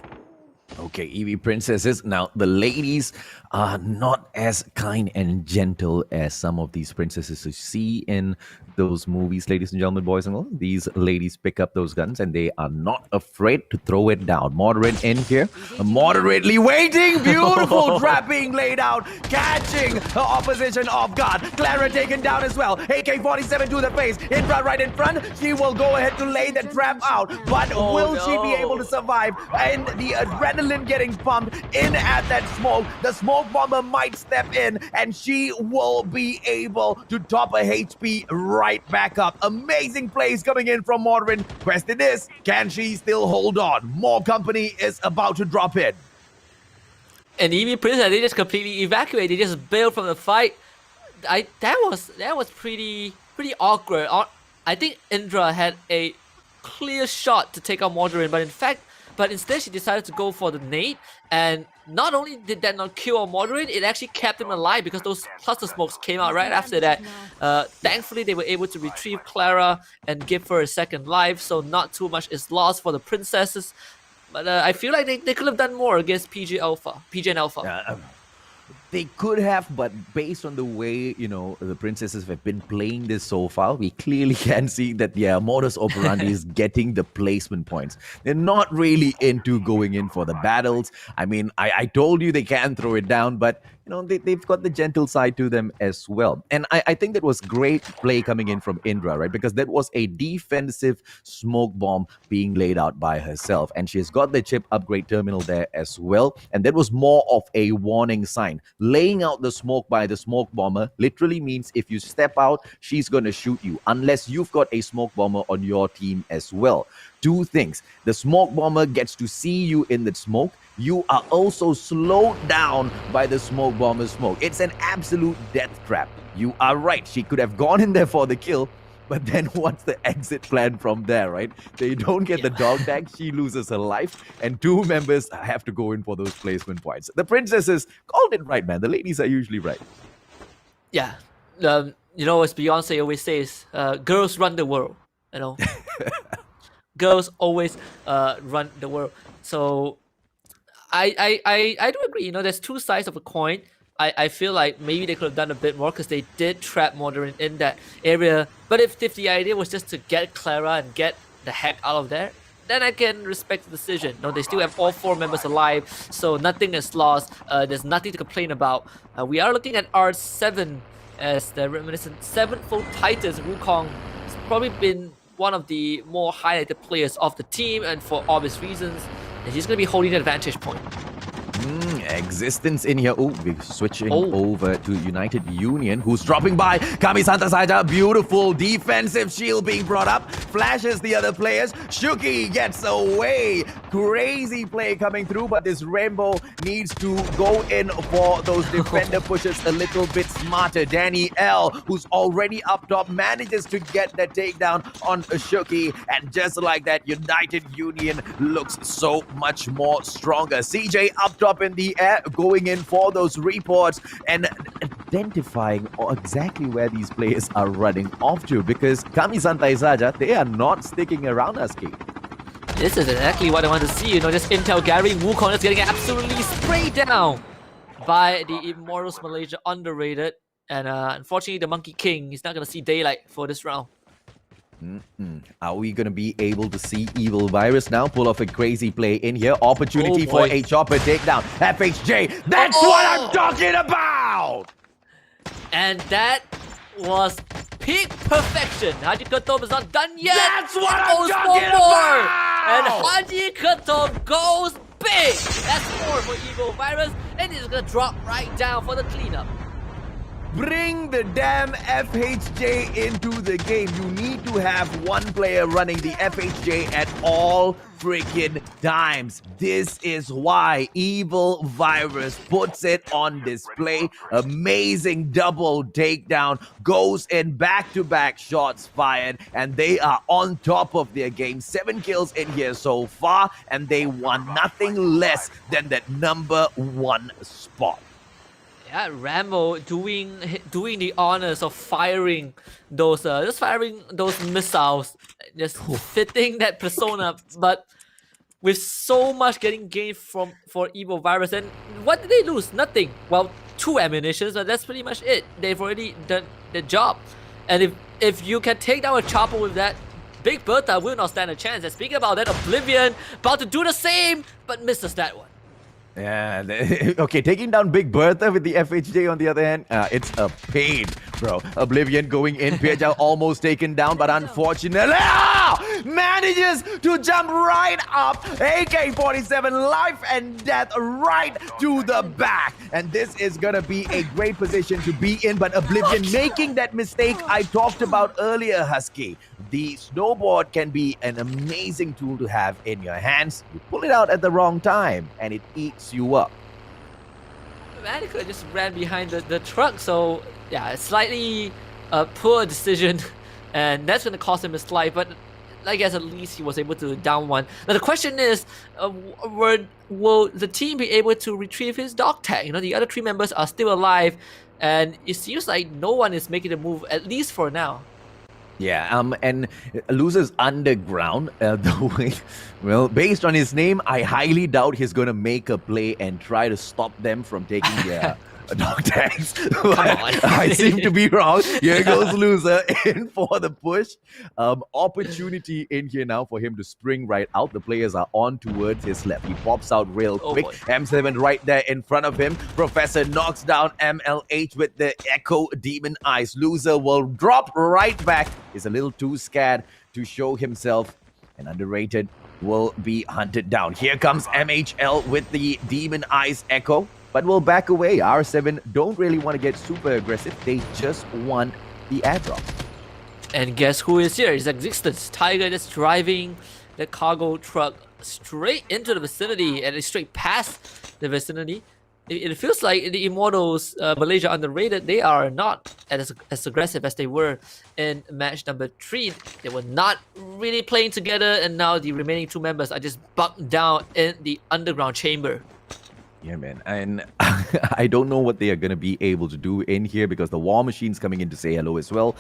[SPEAKER 3] Okay, EV Princesses. Now, the ladies are not as kind and gentle as some of these princesses you see in those movies, ladies and gentlemen, boys and girls. These ladies pick up those guns and they are not afraid to throw it down. Moderate in here, moderately waiting. Beautiful trap being laid out, catching the opposition off guard. Clara taken down as well. AK-47 to the face. Indra right in front. She will go ahead to lay the trap out. But will she be able to survive? And the adrenaline getting pumped in at that smoke. The smoke bomber might step in and she will be able to top a HP right back up. Amazing plays coming in from Modern. Question is, can she still hold on? More company is about to drop in.
[SPEAKER 4] And EV Princess, they just completely evacuate. They just bailed from the fight. That was pretty awkward. I think Indra had a clear shot to take out Modern, but instead she decided to go for the nade, and not only did that not kill Modern, it actually kept him alive because those cluster smokes came out right after that. Thankfully, they were able to retrieve Clara and give her a second life, so not too much is lost for the princesses. But I feel like they could have done more against PG and Alpha.
[SPEAKER 3] They could have, but based on the way, the princesses have been playing this so far, we clearly can see that their modus operandi is getting the placement points. They're not really into going in for the battles. I mean, I told you they can throw it down, but they've got the gentle side to them as well. And I think that was great play coming in from Indra, right? Because that was a defensive smoke bomb being laid out by herself. And she's got the chip upgrade terminal there as well. And that was more of a warning sign. Laying out the smoke by the smoke bomber literally means if you step out, she's going to shoot you unless you've got a smoke bomber on your team as well. 2 things. The smoke bomber gets to see you in the smoke. You are also slowed down by the smoke bomber's smoke. It's an absolute death trap. You are right. She could have gone in there for the kill, but then what's the exit plan from there, right? They don't get the dog tag. She loses her life, and 2 members have to go in for those placement points. The princesses called it right, man. The ladies are usually right.
[SPEAKER 4] Yeah. As Beyonce always says, girls run the world, Girls always run the world. So I do agree. There's 2 sides of a coin. I feel like maybe they could have done a bit more because they did trap Modern in that area. But if the idea was just to get Clara and get the heck out of there, then I can respect the decision. They still have all 4 members alive, so nothing is lost. There's nothing to complain about. We are looking at R7 as the reminiscent 7th Titans. Wukong has probably been one of the more highlighted players of the team, and for obvious reasons, and he's going to be holding the advantage point.
[SPEAKER 3] Existence in here. Oh, we're switching over to United Union, who's dropping by. Kami Santasaja, beautiful defensive shield being brought up. Flashes the other players. Shuki gets away. Crazy play coming through, but this Rainbow needs to go in for those defender pushes a little bit smarter. Danny L, who's already up top, manages to get the takedown on Shuki. And just like that, United Union looks so much more stronger. CJ up top in the air, going in for those reports and identifying exactly where these players are running off to, because Kami Santaisaja, they are not sticking around us, Kate.
[SPEAKER 4] This is exactly what I want to see, this intel gathering. Wukong is getting absolutely sprayed down by the Immortals Malaysia, underrated. And unfortunately, the Monkey King is not going to see daylight for this round.
[SPEAKER 3] Are we going to be able to see Evil Virus now pull off a crazy play in here? Opportunity for a chopper takedown. FHJ, that's what I'm talking about!
[SPEAKER 4] And that was peak perfection. Haji Ketum is not done yet.
[SPEAKER 3] That's what I'm talking about!
[SPEAKER 4] And Haji Ketum goes big. That's 4 for Evil Virus, and he's going to drop right down for the cleanup.
[SPEAKER 3] Bring the damn FHJ into the game. You need to have one player running the FHJ at all freaking times. This is why Evil Virus puts it on display. Amazing double takedown, goes in back-to-back shots fired, and they are on top of their game. 7 kills in here so far, and they want nothing less than that number 1 spot.
[SPEAKER 4] Yeah, Rambo doing the honors of firing those missiles, just fitting that persona, but with so much getting gained for Evil Virus. And what did they lose? Nothing. Well, 2 ammunitions, but that's pretty much it. They've already done the job. And if you can take down a chopper with that, Big Bertha will not stand a chance. And speaking about that, Oblivion about to do the same, but misses that one.
[SPEAKER 3] Yeah, okay, taking down Big Bertha with the FHJ on the other hand, it's a pain, bro. Oblivion going in, Piajao almost taken down, but unfortunately, manages to jump right up, AK-47, life and death right to the back. And this is gonna be a great position to be in, but Oblivion making that mistake I talked about earlier, Husky. The snowboard can be an amazing tool to have in your hands. You pull it out at the wrong time, and it eats you up.
[SPEAKER 4] Manica just ran behind the truck, so yeah, a slightly poor decision, and that's going to cost him his life, but I guess at least he was able to down one. Now the question is, will the team be able to retrieve his dog tag? You know, the other 3 members are still alive, and it seems like no one is making a move, at least for now.
[SPEAKER 3] Yeah, and Loser's underground, the way, well, based on his name, I highly doubt he's going to make a play and try to stop them from taking their dog tags. I seem to be wrong. Here goes Loser in for the push. Opportunity in here now for him to spring right out. The players are on towards his left. He pops out real quick.
[SPEAKER 4] Boy.
[SPEAKER 3] M7 right there in front of him. Professor knocks down MLH with the Echo Demon Eyes. Loser will drop right back. He's a little too scared to show himself. And Underrated will be hunted down. Here comes MHL with the Demon Eyes Echo. But we'll back away. R7 don't really want to get super aggressive. They just want the airdrop.
[SPEAKER 4] And guess who is here? It's Existence. Tiger just driving the cargo truck straight into the vicinity and straight past the vicinity. It feels like the Immortals, Malaysia Underrated, they are not as aggressive as they were in match number 3. They were not really playing together, and now the remaining 2 members are just bucked down in the underground chamber.
[SPEAKER 3] Yeah, man. And I don't know what they are going to be able to do in here because the War Machine's coming in to say hello as well.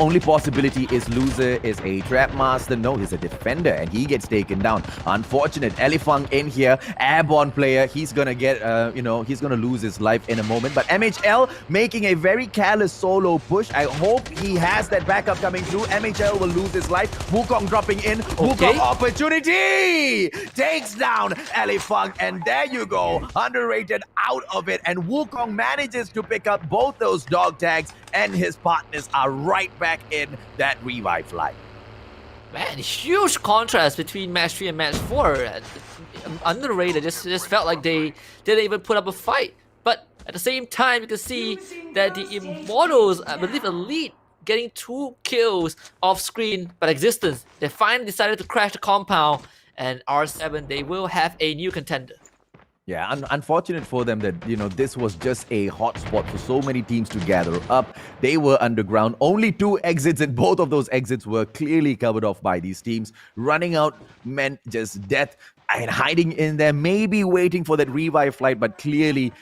[SPEAKER 3] Only possibility is Loser is a Trap Master. No, he's a Defender and he gets taken down. Unfortunate. Elifang in here. Airborne player. He's going to get, he's going to lose his life in a moment. But MHL making a very careless solo push. I hope he has that backup coming through. MHL will lose his life. Wukong dropping in. Wukong opportunity! Takes down Elifang and there you go. Underrated out of it, and Wukong manages to pick up both those dog tags, and his partners are right back in that revive flight.
[SPEAKER 4] Man, huge contrast between match 3 and match 4. Underrated just felt like they didn't even put up a fight. But at the same time, you can see that the Immortals, I believe Elite, getting 2 kills off screen, but Existence, they finally decided to crash the compound, and R7, they will have a new contender.
[SPEAKER 3] Yeah, unfortunate for them that, this was just a hotspot for so many teams to gather up. They were underground. Only 2 exits, and both of those exits were clearly covered off by these teams. Running out meant just death. And hiding in there, maybe waiting for that revive flight, but clearly,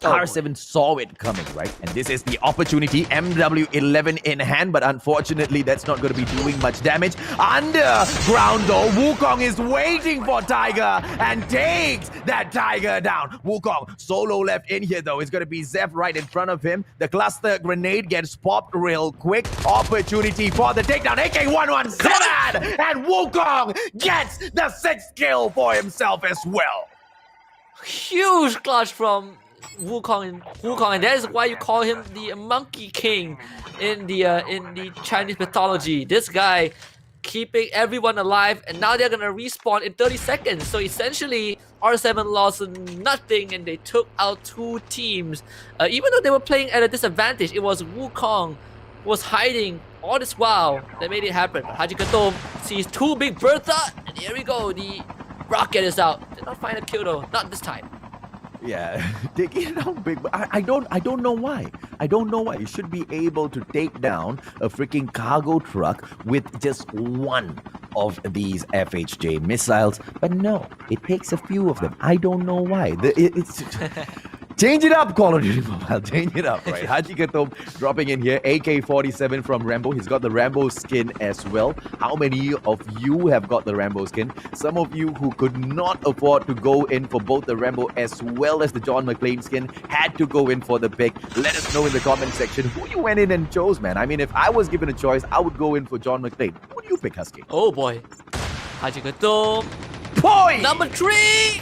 [SPEAKER 3] R7 saw it coming, right? And this is the opportunity. MW11 in hand, but unfortunately, that's not going to be doing much damage. Underground, though, Wukong is waiting for Tiger and takes that Tiger down. Wukong solo left in here, though. It's going to be Zeph right in front of him. The cluster grenade gets popped real quick. Opportunity for the takedown. AK-117! And Wukong gets the 6th kill for himself as well.
[SPEAKER 4] Huge clutch from Wukong, and that is why you call him the Monkey King in the Chinese mythology. This guy keeping everyone alive, and now they're gonna respawn in 30 seconds. So essentially, R7 lost nothing, and they took out 2 teams. Even though they were playing at a disadvantage, it was Wukong who was hiding all this while that made it happen. But Haji Katom sees 2 Big Bertha, and here we go. The rocket is out. Did not find a kill though, not this time.
[SPEAKER 3] Yeah, taking it down big. I don't know why. I don't know why. You should be able to take down a freaking cargo truck with just one of these FHJ missiles, but no, it takes a few of them. I don't know why. It's change it up, Call of Duty Mobile. Change it up, right? Haji Katom dropping in here. AK-47 from Rambo. He's got the Rambo skin as well. How many of you have got the Rambo skin? Some of you who could not afford to go in for both the Rambo as well as the John McClane skin had to go in for the pick. Let us know in the comment section who you went in and chose, man. I mean, if I was given a choice, I would go in for John McClane. Who do you pick, Husky?
[SPEAKER 4] Oh boy. Haji Katom.
[SPEAKER 3] Boy!
[SPEAKER 4] Number 3!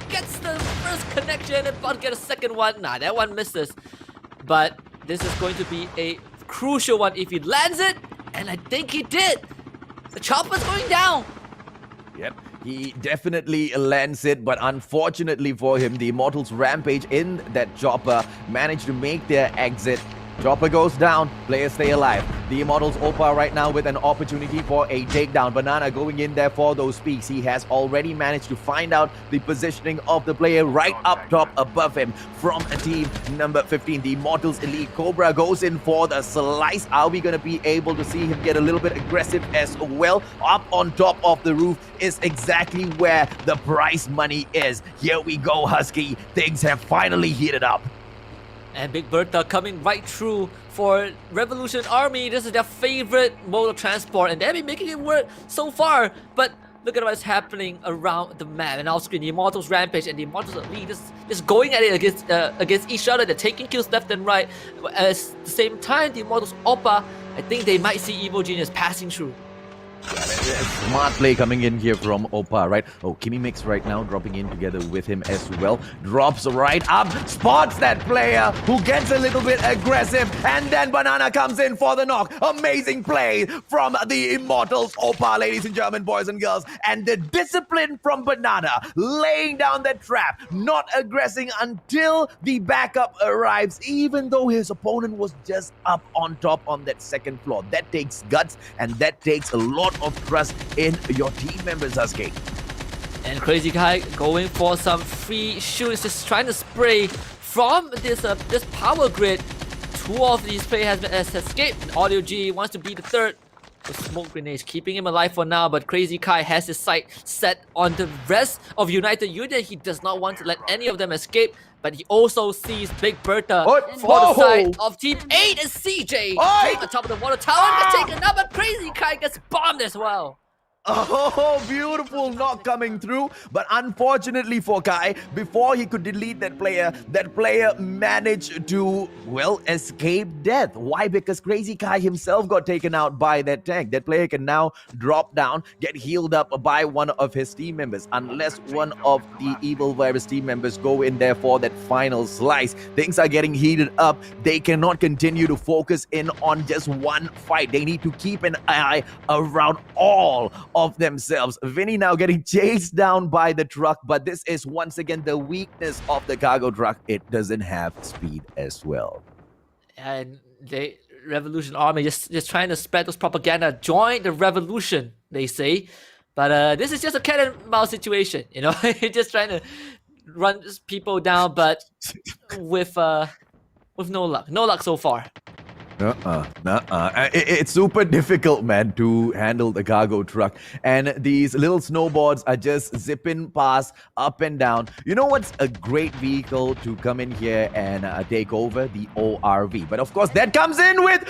[SPEAKER 4] Gets the first connection and about to get a second one. Nah, that one misses. But this is going to be a crucial one if he lands it. And I think he did. The chopper's going down.
[SPEAKER 3] Yep, he definitely lands it, but unfortunately for him, the Immortals rampage in that chopper managed to make their exit. Chopper goes down, players stay alive. The Immortals Opa right now with an opportunity for a takedown. Banana going in there for those peaks. He has already managed to find out the positioning of the player right up top above him from team number 15. The Immortals Elite Cobra goes in for the slice. Are we going to be able to see him get a little bit aggressive as well? Up on top of the roof is exactly where the prize money is. Here we go, Husky. Things have finally heated up.
[SPEAKER 4] And Big Bertha coming right through for Revolution Army. This is their favorite mode of transport, and they've been making it work so far. But look at what's happening around the map. And off screen, the Immortals Rampage and the Immortals Elite just going at it against each other. They're taking kills left and right. At the same time, the Immortals Oppa, I think they might see Evil Genius passing through.
[SPEAKER 3] Smart play coming in here from Opa, right? Oh, Kimmy Mix right now dropping in together with him as well. Drops right up, spots that player who gets a little bit aggressive, and then Banana comes in for the knock. Amazing play from the Immortals Opa, ladies and gentlemen, boys and girls. And the discipline from Banana, laying down the trap, not aggressing until the backup arrives, even though his opponent was just up on top on that second floor. That takes guts, and that takes a lot of trust in your team members, Husky.
[SPEAKER 4] And Crazy Guy going for some free shoots, just trying to spray from this power grid. 2 of these players has escaped. And Audio G wants to be the third. The smoke grenades keeping him alive for now, but Crazy Kai has his sight set on the rest of United Unit. He does not want to let any of them escape, but he also sees Big Bertha for the side of Team 8 and CJ on top of the water tower. And take another. Crazy Kai gets bombed as well.
[SPEAKER 3] Oh, beautiful knock coming through. But unfortunately for Kai, before he could delete that player managed to, well, escape death. Why? Because Crazy Kai himself got taken out by that tank. That player can now drop down, get healed up by one of his team members. Unless one of the Evil Virus team members go in there for that final slice, things are getting heated up. They cannot continue to focus in on just one fight. They need to keep an eye around all of themselves. Vinny now getting chased down by the truck, but this is once again the weakness of the cargo truck. It doesn't have speed as well.
[SPEAKER 4] And the Revolution Army just trying to spread those propaganda. Join the revolution, they say. But this is just a cat and mouse situation, you know. Just trying to run people down, but with no luck. No luck so far.
[SPEAKER 3] It's super difficult, man, to handle the cargo truck. And these little snowboards are just zipping past up and down. You know what's a great vehicle to come in here and take over? The ORV. But of course, that comes in with,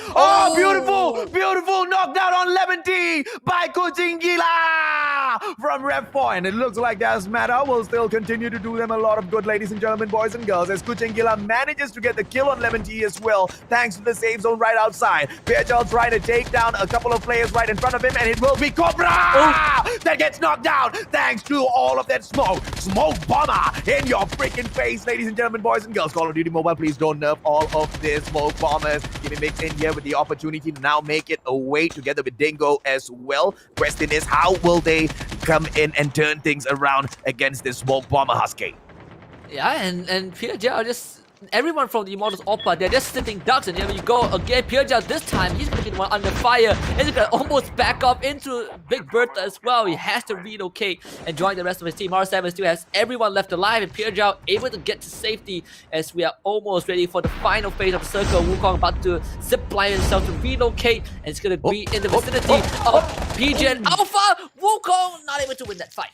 [SPEAKER 3] beautiful knockdown on Leventi by Kuching Gila from Ref Point. It looks like Das Matter will still continue to do them a lot of good, ladies and gentlemen, boys and girls, as Kuching Gila manages to get the kill on Leventi as well, thanks to the save zone right outside. Pierjal trying to take down a couple of players right in front of him, and it will be Cobra that gets knocked down thanks to all of that smoke. Smoke bomber in your freaking face, ladies and gentlemen, boys and girls. Call of Duty Mobile, please don't nerf all of this smoke bombers. Give me mix in here with the opportunity to now make it away together with Dingo as well. Question is, how will they come in and turn things around against this smoke bomber, Husky?
[SPEAKER 4] Yeah, and Pierre just everyone from the Immortals Oppa, they're just sitting ducks, and here we go again. Pierre this time, he's gonna be the one under fire, and he's gonna almost back up into Big Bertha as well. He has to relocate and join the rest of his team. R7 still has everyone left alive, and Pierre able to get to safety as we are almost ready for the final phase of the circle. Wukong about to zipline himself to relocate, and it's gonna be in the vicinity of PG and Alpha. Wukong not able to win that fight.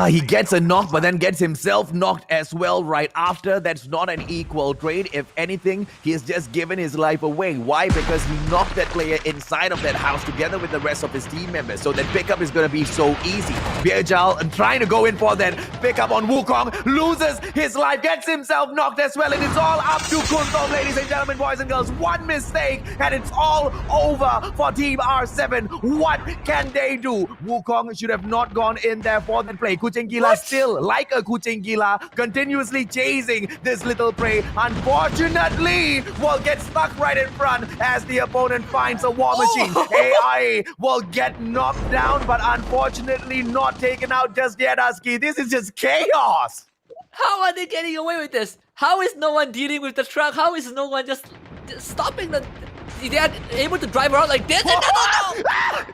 [SPEAKER 3] He gets a knock, but then gets himself knocked as well right after. That's not an equal trade. If anything, he has just given his life away. Why? Because he knocked that player inside of that house together with the rest of his team members. So that pickup is going to be so easy. Pierjal trying to go in for that pickup on Wukong, loses his life, gets himself knocked as well. And it's all up to Kuntom, ladies and gentlemen, boys and girls. One mistake, and it's all over for Team R7. What can they do? Wukong should have not gone in there for that play. Kucing Gila still, like a Kucing Gila, continuously chasing this little prey. Unfortunately, will get stuck right in front as the opponent finds a war machine. AI will get knocked down, but unfortunately not taken out just yet, Husky. This is just chaos.
[SPEAKER 4] How are they getting away with this? How is no one dealing with the truck? How is no one just stopping the... They are able to drive around like this? No!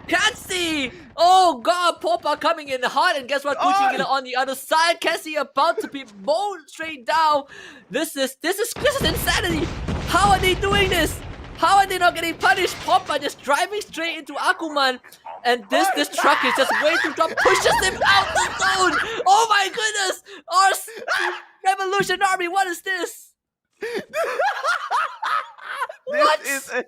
[SPEAKER 4] Can't see! Oh god, Popa coming in hard, and guess what? Kuching on the other side. Cassie about to be mowed straight down. This is insanity. How are they doing this? How are they not getting punished? Popa just driving straight into Akuman, and this truck is just way too drop, pushes him out the zone. Oh my goodness! Our Revolution Army, what is this? What?
[SPEAKER 3] This is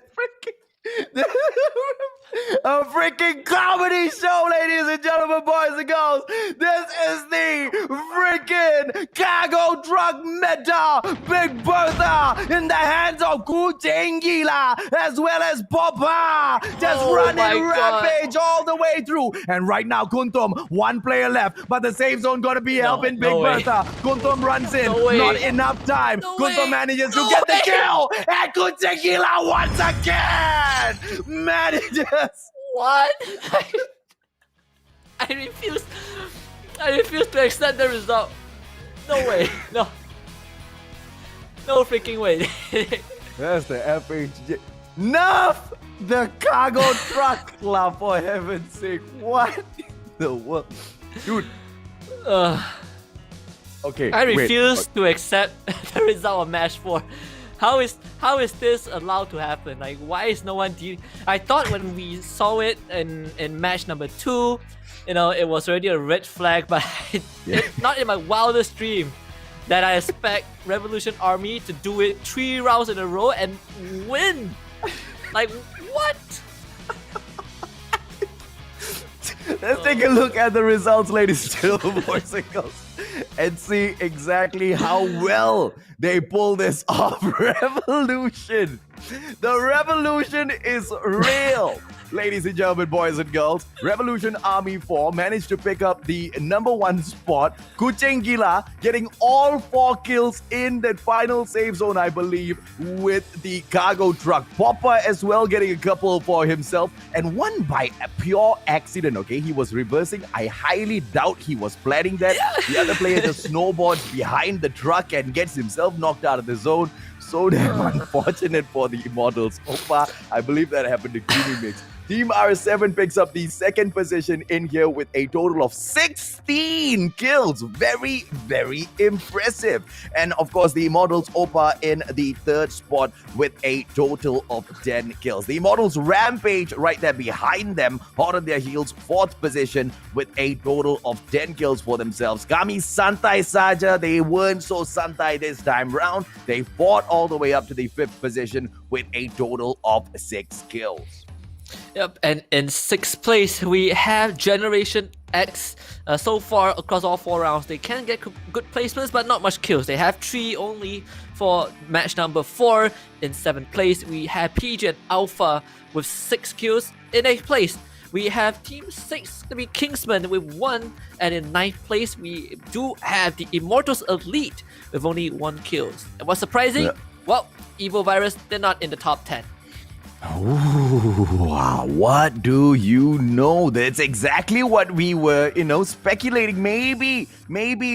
[SPEAKER 3] a freaking comedy show, ladies and gentlemen, boys and girls. This is the freaking cargo truck meta Big Bertha in the hands of Kucing Gila as well as Popa, just running rampage all the way through. And right now, Kuntum, one player left, but the safe zone gonna be helping Big Bertha. Kuntum runs in, not enough time. Kuntum manages to get the kill, and Kucing Gila once again manages.
[SPEAKER 4] What? I refuse to accept the result. No way. No freaking way.
[SPEAKER 3] That's the FHJ. Nerf the cargo truck club, for heaven's sake. What in the world? Dude. Okay.
[SPEAKER 4] I refuse to accept the result of match 4. How is this allowed to happen? Like, why is no one dealing? I thought when we saw it in match number 2, you know, it was already a red flag, but it's not in my wildest dream that I expect Revolution Army to do it 3 rounds in a row and win. Like, what?
[SPEAKER 3] Let's take a look at the results, ladies and gentlemen, boys and girls, and see exactly how well they pull this off. Revolution. The revolution is real. Ladies and gentlemen, boys and girls, Revolution Army 4 managed to pick up the #1 spot. Kucing Gila getting all 4 kills in that final safe zone, I believe, with the cargo truck. Popper as well getting a couple for himself, and one by a pure accident, okay? He was reversing. I highly doubt he was planning that. The other player just snowboards behind the truck and gets himself knocked out of the zone. So damn unfortunate for the Immortals. Opa, I believe that happened to Kimi Mix. Team R7 picks up the 2nd position in here with a total of 16 kills. Very, very impressive. And of course, the Immortals Opa in the 3rd spot with a total of 10 kills. The Immortals Rampage right there behind them, hot on their heels, 4th position with a total of 10 kills for themselves. Kami santai saja, they weren't so santai this time round. They fought all the way up to the 5th position with a total of 6 kills.
[SPEAKER 4] Yep, and in 6th place, we have Generation X. So far across all 4 rounds, they can get good placements, but not much kills. They have 3 only for match number 4. In 7th place, we have PG and Alpha with 6 kills. In 8th place, we have Team 6, gonna be Kingsman with 1, and in 9th place, we do have the Immortals Elite with only 1 kill. And what's surprising?
[SPEAKER 3] Yeah.
[SPEAKER 4] Well, Evil Virus, they're not in the top 10.
[SPEAKER 3] Ooh, wow, what do you know? That's exactly what we were, speculating. Maybe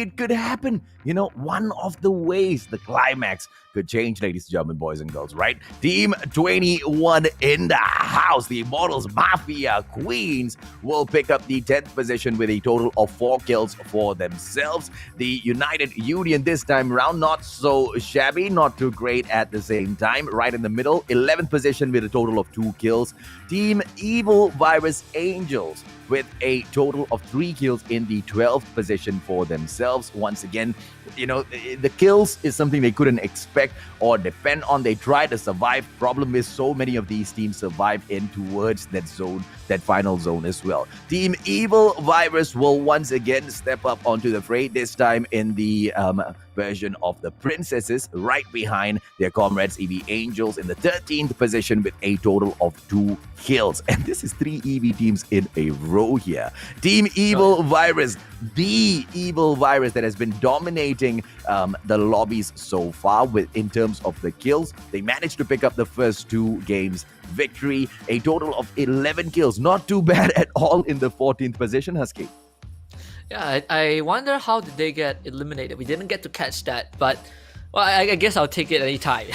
[SPEAKER 3] it could happen. One of the ways the climax could change, ladies and gentlemen, boys and girls, right? Team 21 in the house. The Immortals Mafia Queens will pick up the 10th position with a total of 4 kills for themselves. The United Union this time around, not so shabby, not too great at the same time. Right in the middle, 11th position with a total of 2 kills. Team Evil Virus Angels with a total of 3 kills in the 12th position for themselves. Once again, the kills is something they couldn't expect or depend on. They try to survive. Problem is, so many of these teams survive in towards that zone, that final zone as well. Team Evil Virus will once again step up onto the fray, this time in the version of the Princesses, right behind their comrades EV Angels in the 13th position with a total of 2 kills. And this is 3 EV teams in a row here. Team Evil Virus, the Evil Virus that has been dominating the lobbies so far in terms of the kills. They managed to pick up the first 2 games victory, a total of 11 kills. Not too bad at all in the 14th position, Husky.
[SPEAKER 4] Yeah, I wonder how did they get eliminated. We didn't get to catch that, but well, I guess I'll take it anytime.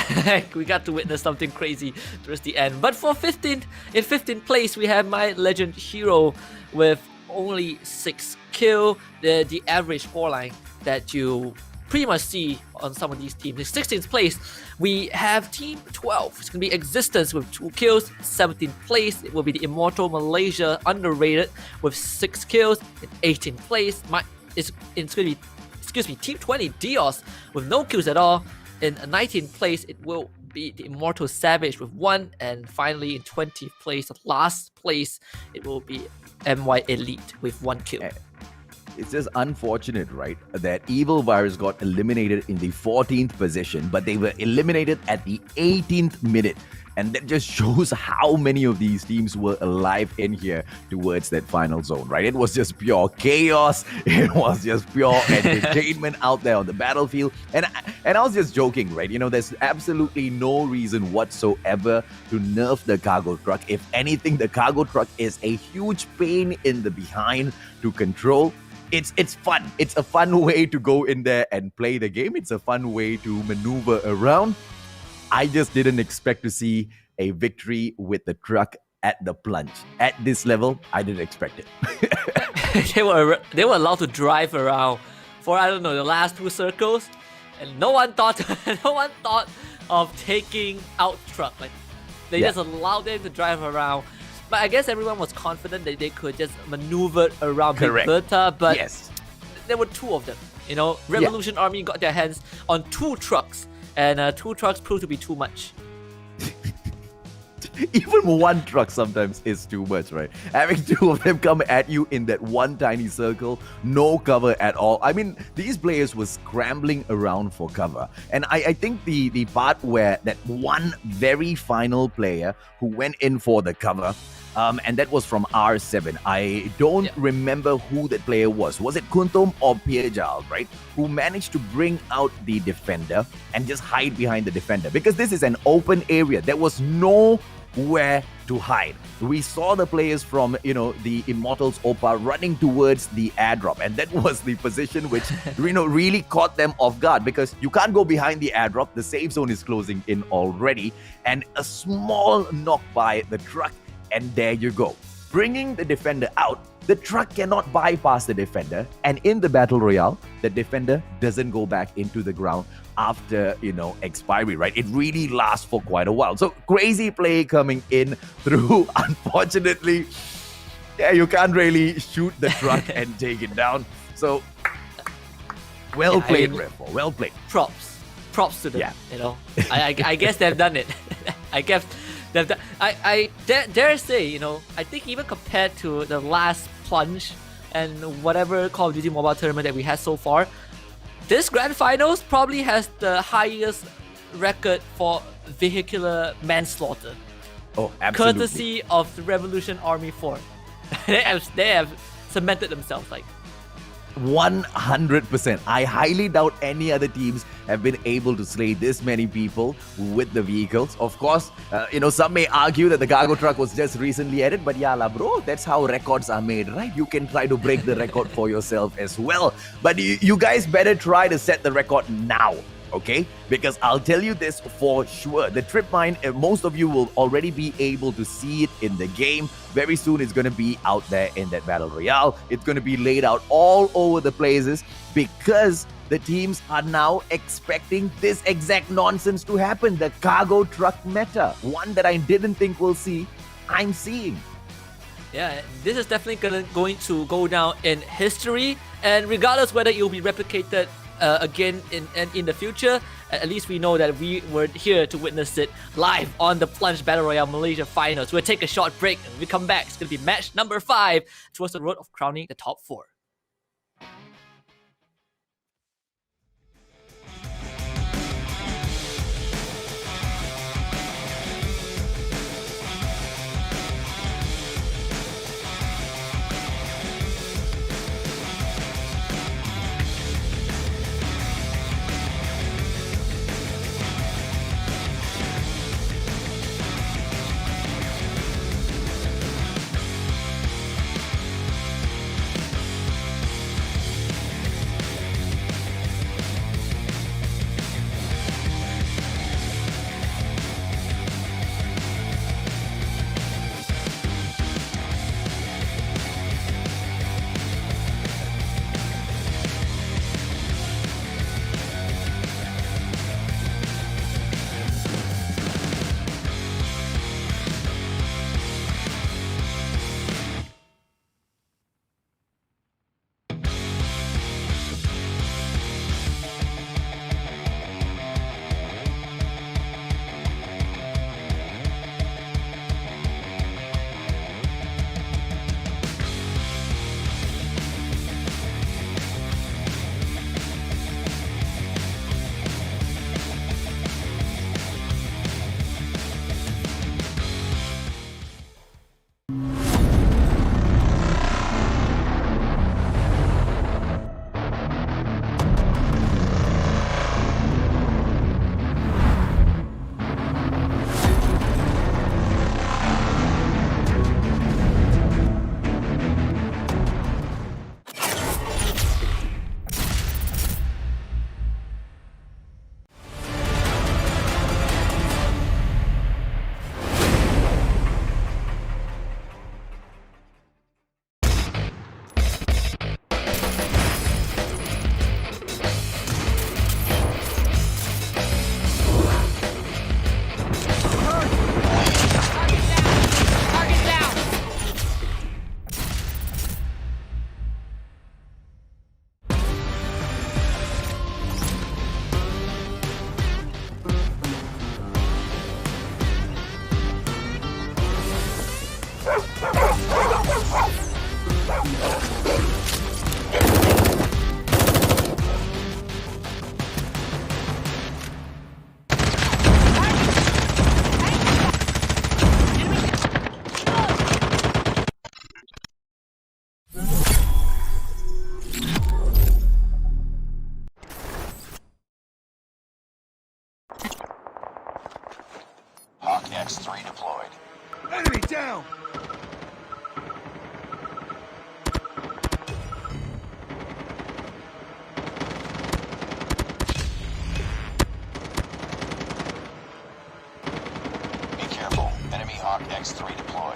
[SPEAKER 4] We got to witness something crazy towards the end. But for 15th, in 15th place, we have my legend hero with only 6 kills. The average scoreline that you pretty much see on some of these teams. In 16th place, we have Team 12. It's going to be Existence with 2 kills. 17th place, it will be the Immortal Malaysia, underrated, with 6 kills. In 18th place, it's going to be Team 20 Dios with no kills at all. In 19th place, it will be the Immortal Savage with 1. And finally, in 20th place, last place, it will be MY Elite with 1 kill.
[SPEAKER 3] It's just unfortunate, right, that Evil Virus got eliminated in the 14th position, but they were eliminated at the 18th minute. And that just shows how many of these teams were alive in here towards that final zone, right? It was just pure chaos. It was just pure entertainment out there on the battlefield. And I was just joking, right? There's absolutely no reason whatsoever to nerf the cargo truck. If anything, the cargo truck is a huge pain in the behind to control. It's fun. It's a fun way to go in there and play the game. It's a fun way to maneuver around. I just didn't expect to see a victory with the truck at the plunge. At this level, I didn't expect it.
[SPEAKER 4] They were allowed to drive around for, I don't know, the last 2 circles, and no one thought of taking out truck. Like they just allowed them to drive around. But I guess everyone was confident that they could just maneuver around Big Bertha, but there were 2 of them. Revolution Army got their hands on 2 trucks, and 2 trucks proved to be too much.
[SPEAKER 3] Even 1 truck sometimes is too much, right? Having 2 of them come at you in that one tiny circle, no cover at all. I mean, these players were scrambling around for cover. And I think the part where that one very final player who went in for the cover, and that was from R7. I don't remember who that player was. Was it Kuntum or Piejal, right? Who managed to bring out the defender and just hide behind the defender. Because this is an open area. There was nowhere to hide. We saw the players from, the Immortals Opa running towards the airdrop. And that was the position which, really caught them off guard. Because you can't go behind the airdrop. The safe zone is closing in already. And a small knock by the truck. And there you go. Bringing the defender out, the truck cannot bypass the defender. And in the Battle Royale, the defender doesn't go back into the ground after, expiry, right? It really lasts for quite a while. So crazy play coming in through. Unfortunately, you can't really shoot the truck and take it down. So, well played, Redfall. Well played.
[SPEAKER 4] Props to them, I guess they've done it. I dare say, I think even compared to the last plunge and whatever Call of Duty Mobile tournament that we had so far, this Grand Finals probably has the highest record for vehicular manslaughter.
[SPEAKER 3] Oh, absolutely.
[SPEAKER 4] Courtesy of the Revolution Army 4. they have cemented themselves like
[SPEAKER 3] 100%. I highly doubt any other teams have been able to slay this many people with the vehicles. Of course, some may argue that the cargo truck was just recently added, but yalla, bro, that's how records are made, right? You can try to break the record for yourself as well. But you guys better try to set the record now. Okay, because I'll tell you this for sure. The trip mine, most of you will already be able to see it in the game. Very soon it's going to be out there in that battle royale. It's going to be laid out all over the places because the teams are now expecting this exact nonsense to happen. The cargo truck meta, one that I didn't think we'll see, I'm seeing.
[SPEAKER 4] Yeah, this is definitely going to go down in history, and regardless whether it will be replicated again in the future, at least we know that we were here to witness it live on the Plunge Battle Royale Malaysia Finals. We'll take a short break, and when we come back, it's going to be match number 5 towards the road of crowning the top 4.
[SPEAKER 1] Hawk X3 deployed.
[SPEAKER 2] Enemy down!
[SPEAKER 1] Be careful. Enemy Hawk X3 deployed.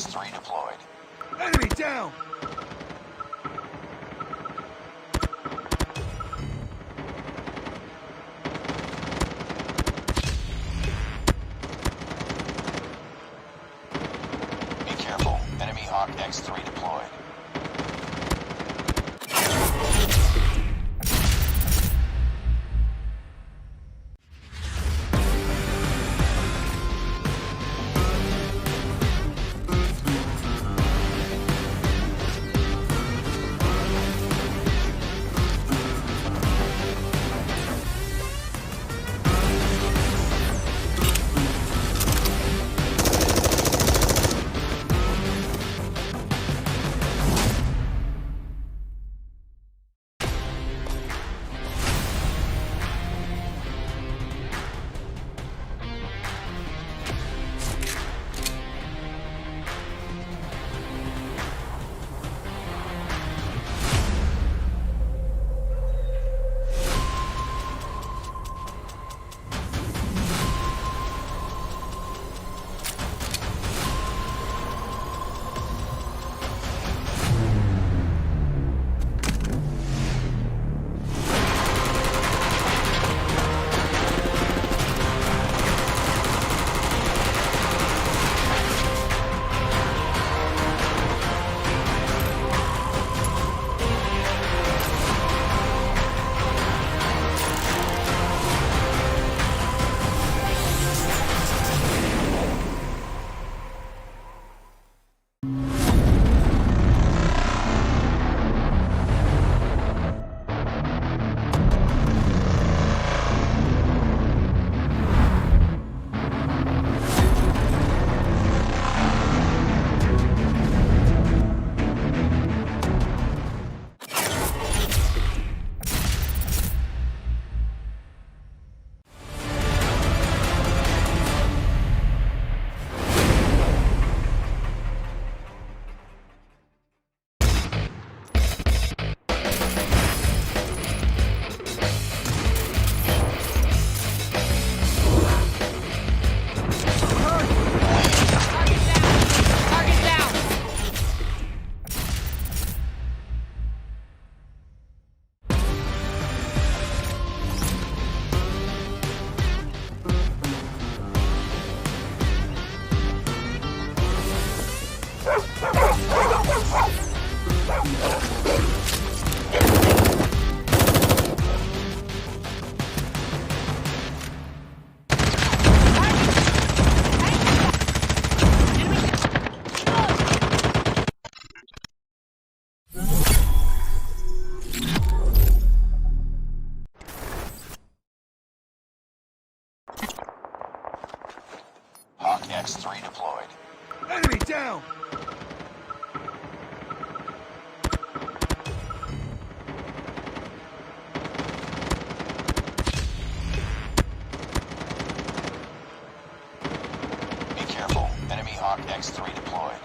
[SPEAKER 1] X3 deployed.
[SPEAKER 2] Enemy down!
[SPEAKER 1] Be careful. Enemy Hawk X3 deployed. Hawk X3 deployed.
[SPEAKER 2] Enemy down!
[SPEAKER 1] Be careful. Enemy Hawk X3 deployed.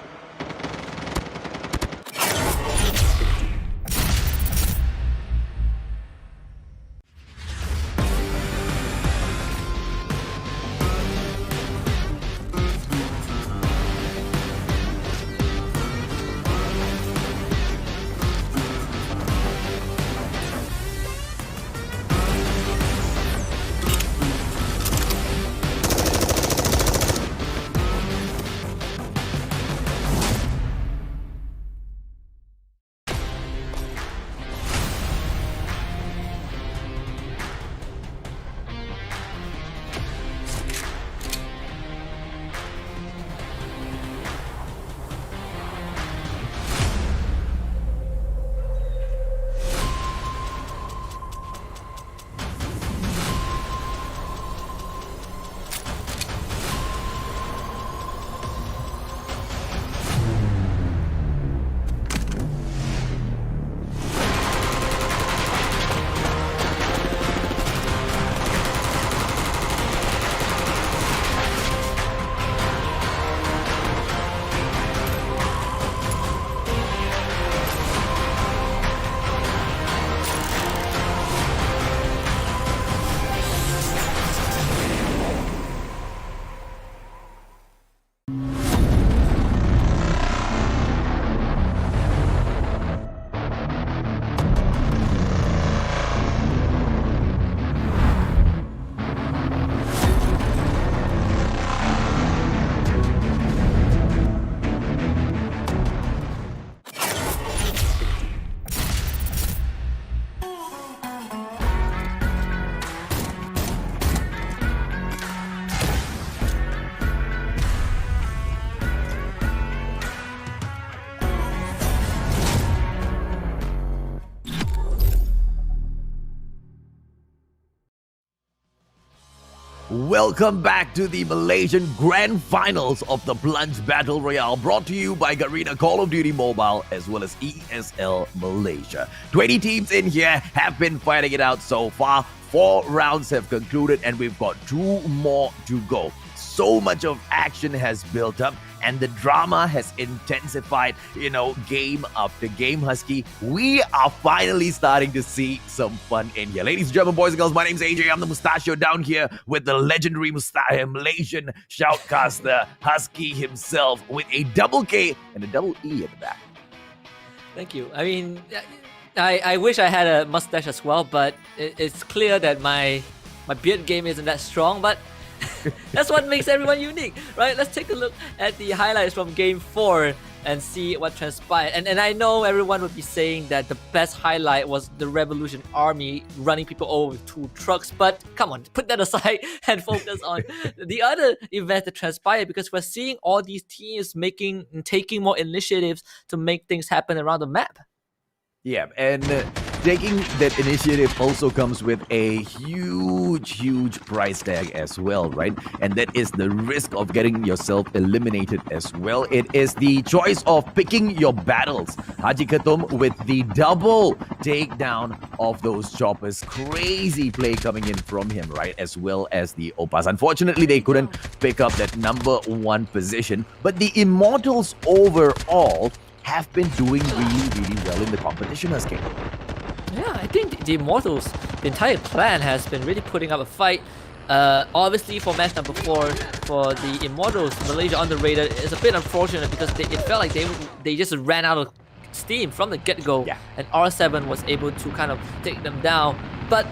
[SPEAKER 3] Welcome back to the Malaysian Grand Finals of the Plunge Battle Royale, brought to you by Garena Call of Duty Mobile as well as ESL Malaysia. 20 teams in here have been fighting it out so far. 4 rounds have concluded and we've got 2 more to go. So much of action has built up and the drama has intensified, game after game, Husky. We are finally starting to see some fun in here. Ladies and gentlemen, boys and girls, my name's AJ. I'm the Mustachio down here with the legendary Malaysian shoutcaster, Husky himself, with a double K and a double E at the back.
[SPEAKER 4] Thank you. I mean, I wish I had a mustache as well, but it's clear that my beard game isn't that strong, but that's what makes everyone unique, right? Let's take a look at the highlights from Game 4 and see what transpired. And I know everyone would be saying that the best highlight was the Revolution Army running people over with 2 trucks, but come on, put that aside and focus on the other events that transpired, because we're seeing all these teams taking more initiatives to make things happen around the map.
[SPEAKER 3] Yeah, and taking that initiative also comes with a huge price tag as well, right? And that is the risk of getting yourself eliminated as well. It is the choice of picking your battles. Haji Khatum with the double takedown of those choppers. Crazy play coming in from him, right? As well as the Opas. Unfortunately, they couldn't pick up that number 1 position, but the Immortals overall have been doing really well in the competition, Husky.
[SPEAKER 4] Yeah, I think the Immortals, the entire clan, has been really putting up a fight. Obviously, for match number 4, for the Immortals, Malaysia underrated is a bit unfortunate because it felt like they just ran out of steam from the get-go, and R7 was able to kind of take them down. But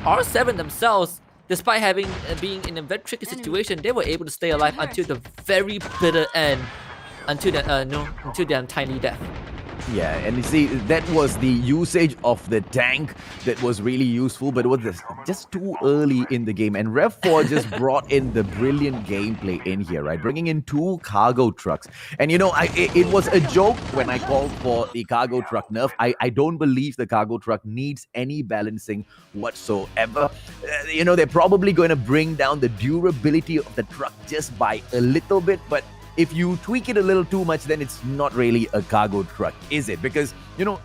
[SPEAKER 4] R7 themselves, despite being in a very tricky situation, they were able to stay alive until the very bitter end, until their untimely death.
[SPEAKER 3] Yeah, and you see, that was the usage of the tank that was really useful, but it was just too early in the game. And Rev 4 just brought in the brilliant gameplay in here, right? Bringing in 2 cargo trucks. And it was a joke when I called for the cargo truck nerf. I don't believe the cargo truck needs any balancing whatsoever. They're probably going to bring down the durability of the truck just by a little bit, but if you tweak it a little too much, then it's not really a cargo truck, is it? Because,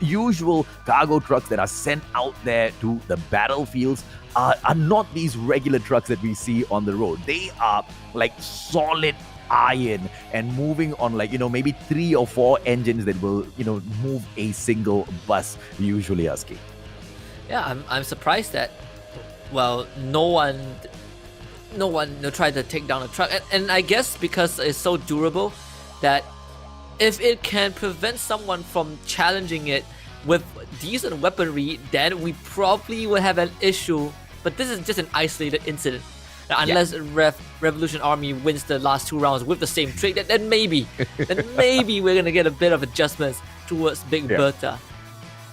[SPEAKER 3] usual cargo trucks that are sent out there to the battlefields are not these regular trucks that we see on the road. They are like solid iron and moving on maybe 3 or 4 engines that will, move a single bus usually, Husky.
[SPEAKER 4] Yeah, I'm surprised that, no one tried to take down a truck, and I guess because it's so durable that if it can prevent someone from challenging it with decent weaponry, then we probably will have an issue. But this is just an isolated incident. Now, unless Revolution Army wins the last 2 rounds with the same trick, then maybe we're gonna get a bit of adjustments towards Big Bertha.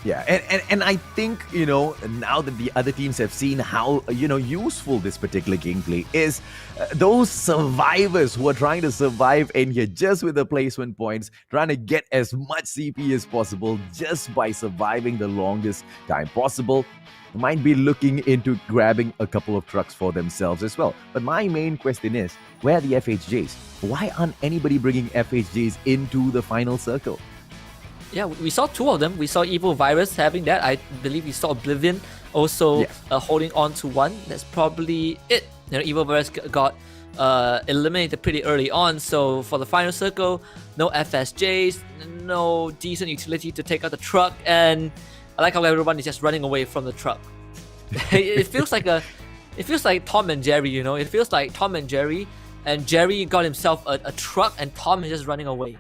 [SPEAKER 3] Yeah, and I think, now that the other teams have seen how, useful this particular gameplay is, those survivors who are trying to survive in here just with the placement points, trying to get as much CP as possible just by surviving the longest time possible, might be looking into grabbing a couple of trucks for themselves as well. But my main question is, where are the FHJs? Why aren't anybody bringing FHJs into the final circle?
[SPEAKER 4] Yeah, we saw 2 of them. We saw Evil Virus having that. I believe we saw Oblivion also holding on to 1. That's probably it. Evil Virus got eliminated pretty early on. So for the final circle, no FSJs, no decent utility to take out the truck, and I like how everyone is just running away from the truck. It feels like Tom and Jerry. It feels like Tom and Jerry Jerry got himself a truck, and Tom is just running away.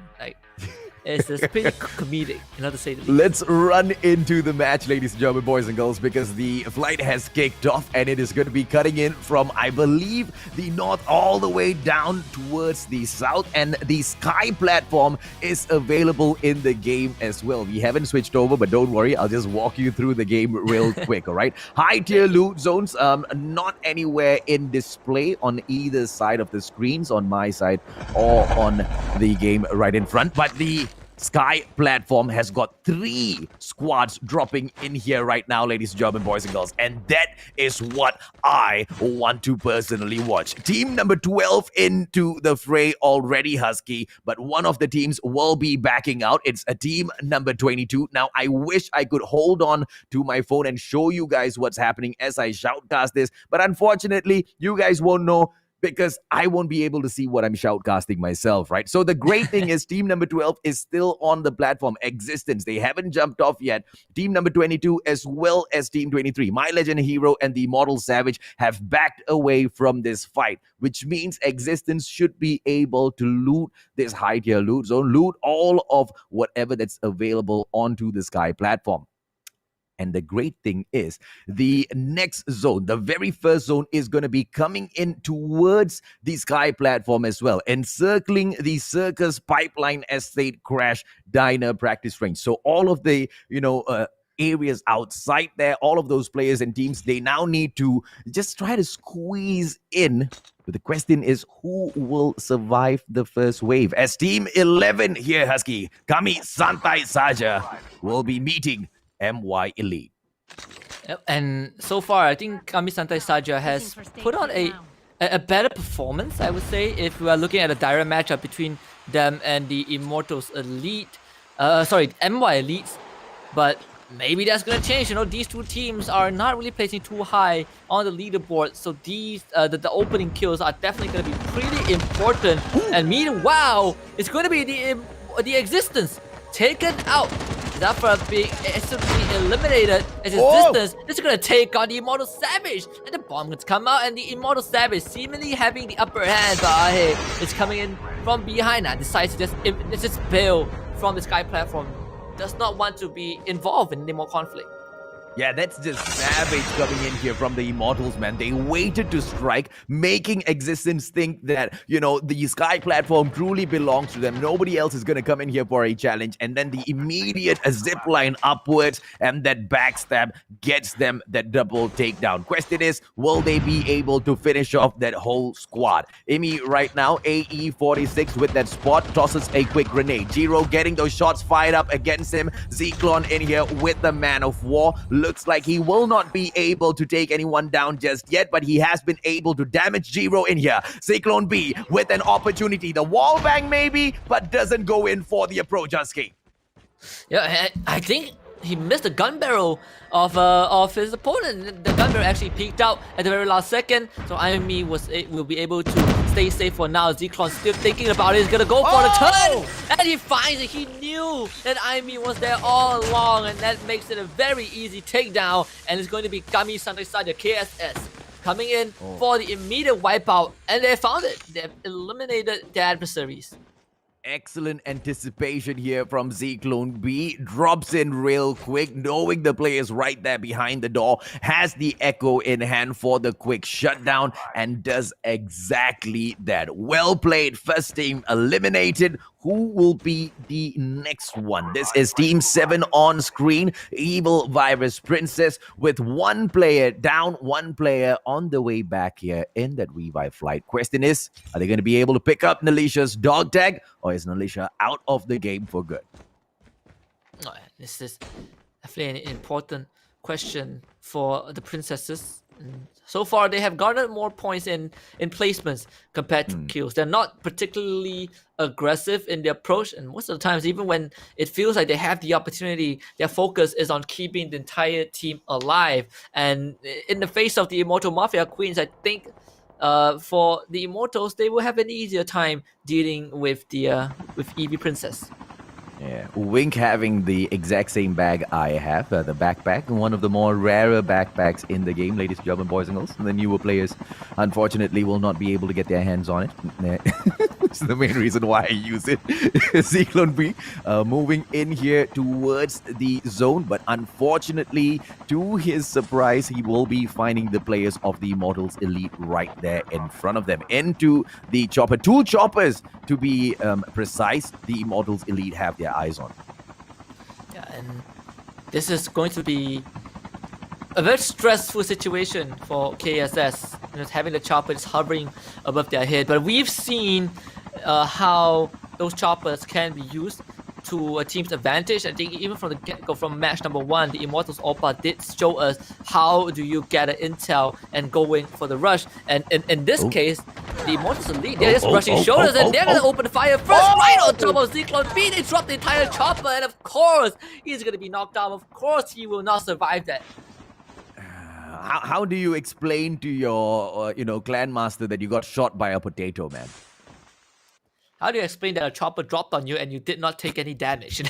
[SPEAKER 4] It's pretty comedic, to say the least.
[SPEAKER 3] Let's run into the match, ladies and gentlemen, boys and girls, because the flight has kicked off and it is going to be cutting in from, I believe, the north all the way down towards the south, and the sky platform is available in the game as well. We haven't switched over, but don't worry, I'll just walk you through the game real quick, all right? High tier loot zones, not anywhere in display on either side of the screens, on my side or on the game right in front, but the Sky platform has got 3 squads dropping in here right now, ladies and gentlemen, boys and girls. And that is what I want to personally watch. Team number 12 into the fray already, Husky. But one of the teams will be backing out. It's a team number 22. Now, I wish I could hold on to my phone and show you guys what's happening as I shoutcast this. But unfortunately, you guys won't know, because I won't be able to see what I'm shoutcasting myself, right? So the great thing is team number 12 is still on the platform, Existence. They haven't jumped off yet. Team number 22 as well as team 23. My Legend Hero and the Immortal Savage have backed away from this fight, which means Existence should be able to loot this high tier loot zone, loot all of whatever that's available onto the Sky platform. And the great thing is the next zone, the very first zone, is going to be coming in towards the Sky platform as well, encircling the Circus Pipeline Estate Crash Diner practice range. So all of the, areas outside there, all of those players and teams, they now need to just try to squeeze in. But the question is, who will survive the first wave? As Team 11 here, Husky, Kami Santai Saja will be meeting MY Elite.
[SPEAKER 4] Yep, and so far, I think Kami Santai Saja has put on a better performance, I would say, if we are looking at a direct matchup between them and the Immortals Elite. MY Elites. But maybe that's going to change. These two teams are not really placing too high on the leaderboard. So these the opening kills are definitely going to be pretty important. And meanwhile, it's going to be the Existence taken out. After being instantly eliminated as his distance, this is going to take on the Immortal Savage. And the bomb gonna come out, and the Immortal Savage seemingly having the upper hand. But hey, it's coming in from behind now. Decides to just bail from the Sky platform. Does not want to be involved in any more conflict.
[SPEAKER 3] Yeah, that's just savage coming in here from the Immortals, man. They waited to strike, making Existence think that, the Sky platform truly belongs to them. Nobody else is going to come in here for a challenge. And then the immediate zip line upwards and that backstab gets them that double takedown. Question is, will they be able to finish off that whole squad? Imi right now, AE46 with that spot, tosses a quick grenade. Jiro getting those shots fired up against him. Zyklon in here with the Man of War. Looks like he will not be able to take anyone down just yet, but he has been able to damage Jiro in here. Cyclone B with an opportunity. The wall bang maybe, but doesn't go in for the approach, Husky.
[SPEAKER 4] Yeah, I think he missed the gun barrel of his opponent. The gun barrel actually peeked out at the very last second, so Imi will be able to stay safe for now. Zyklon still thinking about it. He's gonna go for the turn, and he finds it. He knew that Imi was there all along, and that makes it a very easy takedown. And it's going to be Kami Santai Saja KSS coming in for the immediate wipeout, and they found it. They've eliminated their adversaries.
[SPEAKER 3] Excellent anticipation here from Zyklone B. Drops in real quick, knowing the player is right there behind the door. Has the Echo in hand for the quick shutdown and does exactly that. Well played. First team eliminated. Who will be the next one? This is Team 7 on screen. Evil Virus Princess with one player down, one player on the way back here in that revive flight. Question is, are they going to be able to pick up Nalisha's dog tag, or is Nalisha out of the game for good?
[SPEAKER 4] This is definitely an important question for the princesses. So far, they have garnered more points in placements compared to kills. They're not particularly aggressive in their approach, and most of the times, even when it feels like they have the opportunity, their focus is on keeping the entire team alive. And in the face of the Immortal Mafia Queens, I think for the Immortals, they will have an easier time dealing with the with Eevee Princess.
[SPEAKER 3] Yeah, Wink having the exact same bag I have, the backpack, one of the more rarer backpacks in the game, ladies and gentlemen, boys and girls. The newer players, unfortunately, will not be able to get their hands on it. It's the main reason why I use it. Zyklone B moving in here towards the zone, but unfortunately, to his surprise, he will be finding the players of the Immortals Elite right there in front of them. Into the chopper. 2 choppers, to be precise, the Immortals Elite have their eyes on.
[SPEAKER 4] Yeah, and this is going to be a very stressful situation for KSS, having the choppers hovering above their head. But we've seen how those choppers can be used to a team's advantage. I think even from the get-go, from match number 1, the Immortals Oppa did show us how do you get an intel and going for the rush. And in this case, the Immortals Elite, they're just rushing shoulders and they're going to open the fire first, right on top of Zyklon B. They drop the entire chopper, and of course, he's going to be knocked down. Of course, he will not survive that.
[SPEAKER 3] How do you explain to your, clan master that you got shot by a potato, man?
[SPEAKER 4] How do you explain that a chopper dropped on you and you did not take any damage?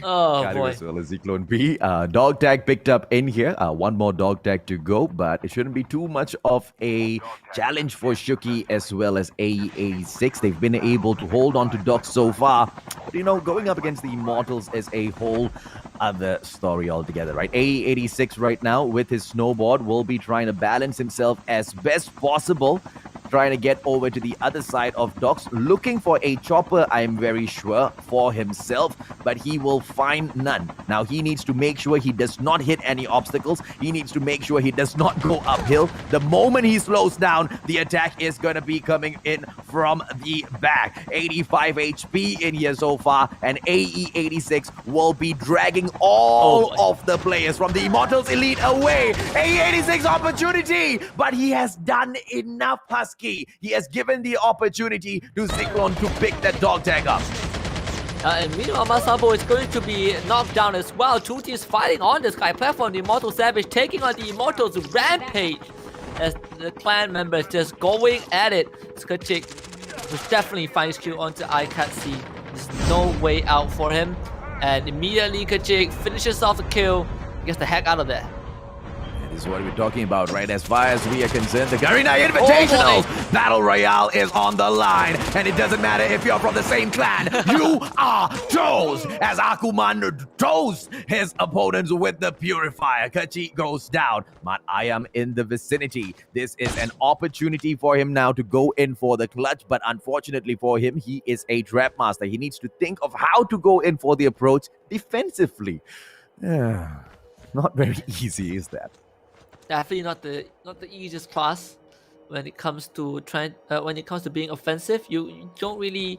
[SPEAKER 4] Oh boy.
[SPEAKER 3] As well as Zyklon B. Dog tag picked up in here. One more dog tag to go, but it shouldn't be too much of a challenge for Shuki as well as AE86. They've been able to hold on to dogs so far. But going up against the Immortals is a whole other story altogether, right? AE86 right now with his snowboard will be trying to balance himself as best possible, trying to get over to the other side of docks, looking for a chopper, I'm very sure, for himself, but he will find none. Now, he needs to make sure he does not hit any obstacles. He needs to make sure he does not go uphill. The moment he slows down, the attack is going to be coming in from the back. 85 HP in here so far, and AE86 will be dragging all of the players from the Immortals Elite away. AE86 opportunity, but he has done enough, Husky. He has given the opportunity to Zyklon to pick that dog tag up.
[SPEAKER 4] And meanwhile, Masabo is going to be knocked down as well. Two teams fighting on the sky platform. The Immortal Savage taking on the Immortals Rampage. As the clan members just going at it. Skachik was definitely finds Q onto ICATC. There's no way out for him. And immediately Kachik finishes off the kill. Gets the heck out of there.
[SPEAKER 3] This is what we're talking about, right? As far as we are concerned, the Garena Invitationals Battle Royale is on the line. And it doesn't matter if you're from the same clan. You are toast. As Akuman toasts his opponents with the Purifier. Kachi goes down. But I am in the vicinity. This is an opportunity for him now to go in for the clutch. But unfortunately for him, he is a trap master. He needs to think of how to go in for the approach defensively. Not very easy, is that?
[SPEAKER 4] Definitely not the easiest class when it comes to being offensive. You don't really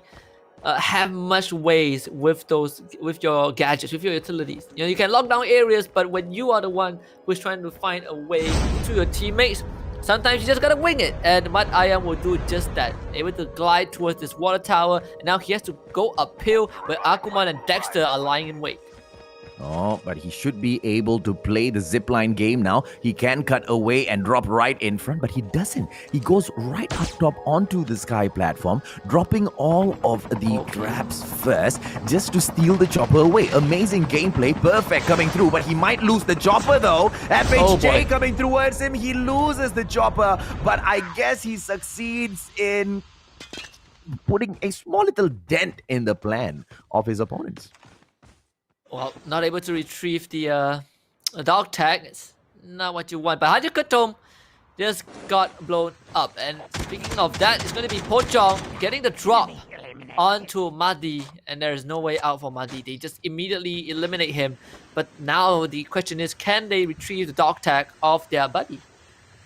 [SPEAKER 4] have much ways with your gadgets, with your utilities. You can lock down areas, but when you are the one who's trying to find a way to your teammates, sometimes you just gotta wing it. And Mat Ayam will do just that. Able to glide towards this water tower, and now he has to go uphill where Akuman and Dexter are lying in wait.
[SPEAKER 3] Oh, but he should be able to play the zipline game now. He can cut away and drop right in front, but he doesn't. He goes right up top onto the sky platform, dropping all of the traps first just to steal the chopper away. Amazing gameplay, perfect coming through, but he might lose the chopper though. FHJ coming towards him, he loses the chopper, but I guess he succeeds in putting a small little dent in the plan of his opponents.
[SPEAKER 4] Well, not able to retrieve the dog tag. It's not what you want. But Hajikatom just got blown up. And speaking of that, it's going to be Pochong getting the drop onto Madi. And there is no way out for Madi. They just immediately eliminate him. But now the question is, can they retrieve the dog tag of their buddy?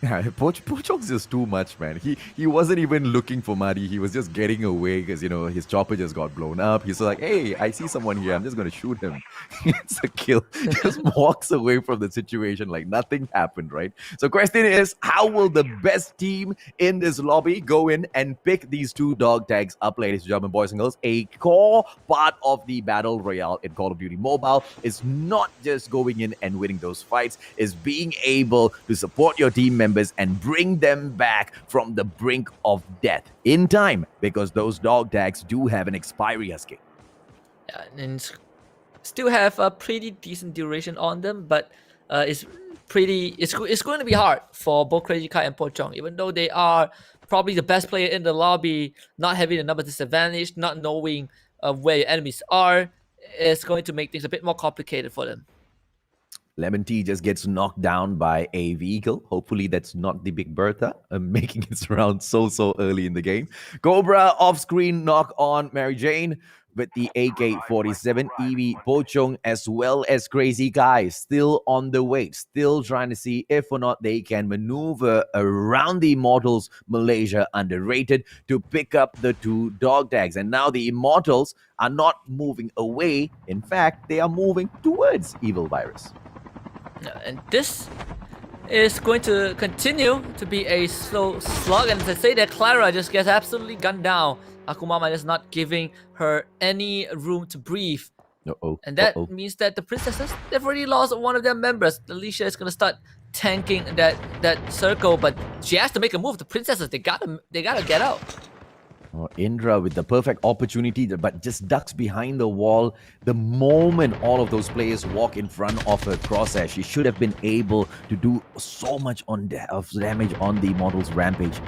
[SPEAKER 3] Yeah, Pochong's just too much, man. He wasn't even looking for Madi. He was just getting away because, his chopper just got blown up. He's like, hey, I see someone here. I'm just going to shoot him. It's a kill. Just walks away from the situation like nothing happened, right? So question is, how will the best team in this lobby go in and pick these two dog tags up, ladies and gentlemen, boys and girls? A core part of the Battle Royale in Call of Duty Mobile is not just going in and winning those fights, is being able to support your team members and bring them back from the brink of death in time, because those dog tags do have an expiry, Husky.
[SPEAKER 4] Yeah, and still have a pretty decent duration on them, but it's going to be hard for both Crazy Kai and Pochong, even though they are probably the best player in the lobby. Not having a number disadvantage, not knowing where your enemies are, is going to make things a bit more complicated for them.
[SPEAKER 3] Lemon Tea just gets knocked down by a vehicle. Hopefully that's not the Big Bertha, making its round so early in the game. Cobra off-screen knock on Mary Jane. with the AK-47. EV Pochong as well as Crazy Guy still on the way, still trying to see if or not they can maneuver around the Immortals. Malaysia underrated to pick up the 2 dog tags. And now the Immortals are not moving away. In fact, they are moving towards Evil Virus.
[SPEAKER 4] And this is going to continue to be a slow slog, and to say that Clara just gets absolutely gunned down. Akumama is not giving her any room to breathe. And that means that the princesses, they've already lost one of their members. Alicia is gonna start tanking that circle, but she has to make a move. The princesses, they gotta get out.
[SPEAKER 3] Indra with the perfect opportunity, but just ducks behind the wall. The moment all of those players walk in front of her crosshair, she should have been able to do so much of damage on the Immortals Rampage.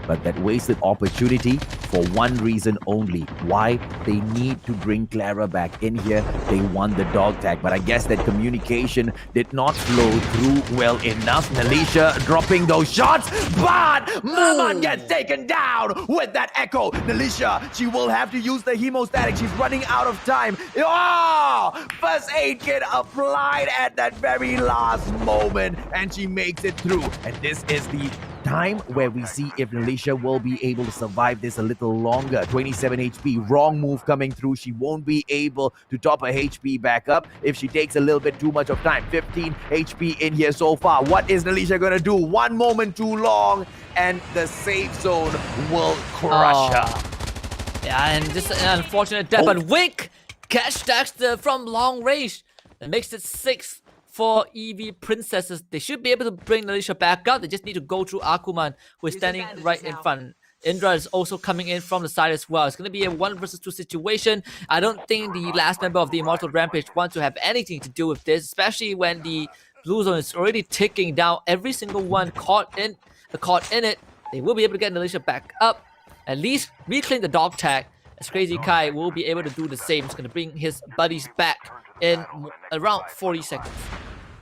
[SPEAKER 3] But that wasted opportunity for one reason only. Why? They need to bring Clara back in here. They won the dog tag, but I guess that communication did not flow through well enough. Malaysia dropping those shots, but Maman gets taken down with that echo. Malaysia, she will have to use the hemostatic. She's running out of time. Oh! First aid kit applied at that very last moment, and she makes it through. And this is the time where we see if Malaysia will be able to survive this a little longer. 27 HP, wrong move coming through. She won't be able to top her HP back up if she takes a little bit too much of time. 15 HP in here so far. What is Malaysia gonna do? One moment too long, and the safe zone will crush her.
[SPEAKER 4] Yeah, and just an unfortunate death, but Wick catch stacks from long range. That makes it 6 for EV Princesses. They should be able to bring Malaysia back up. They just need to go through Akuman, who is standing right in front. Indra is also coming in from the side as well. It's going to be a 1 versus 2 situation. I don't think the last member of the Immortal Rampage wants to have anything to do with this, especially when the blue zone is already ticking down. Every single one caught in it. They will be able to get Malaysia back up. At least reclaim the dog tag, as Crazy Kai will be able to do the same. He's going to bring his buddies back in around 40 seconds.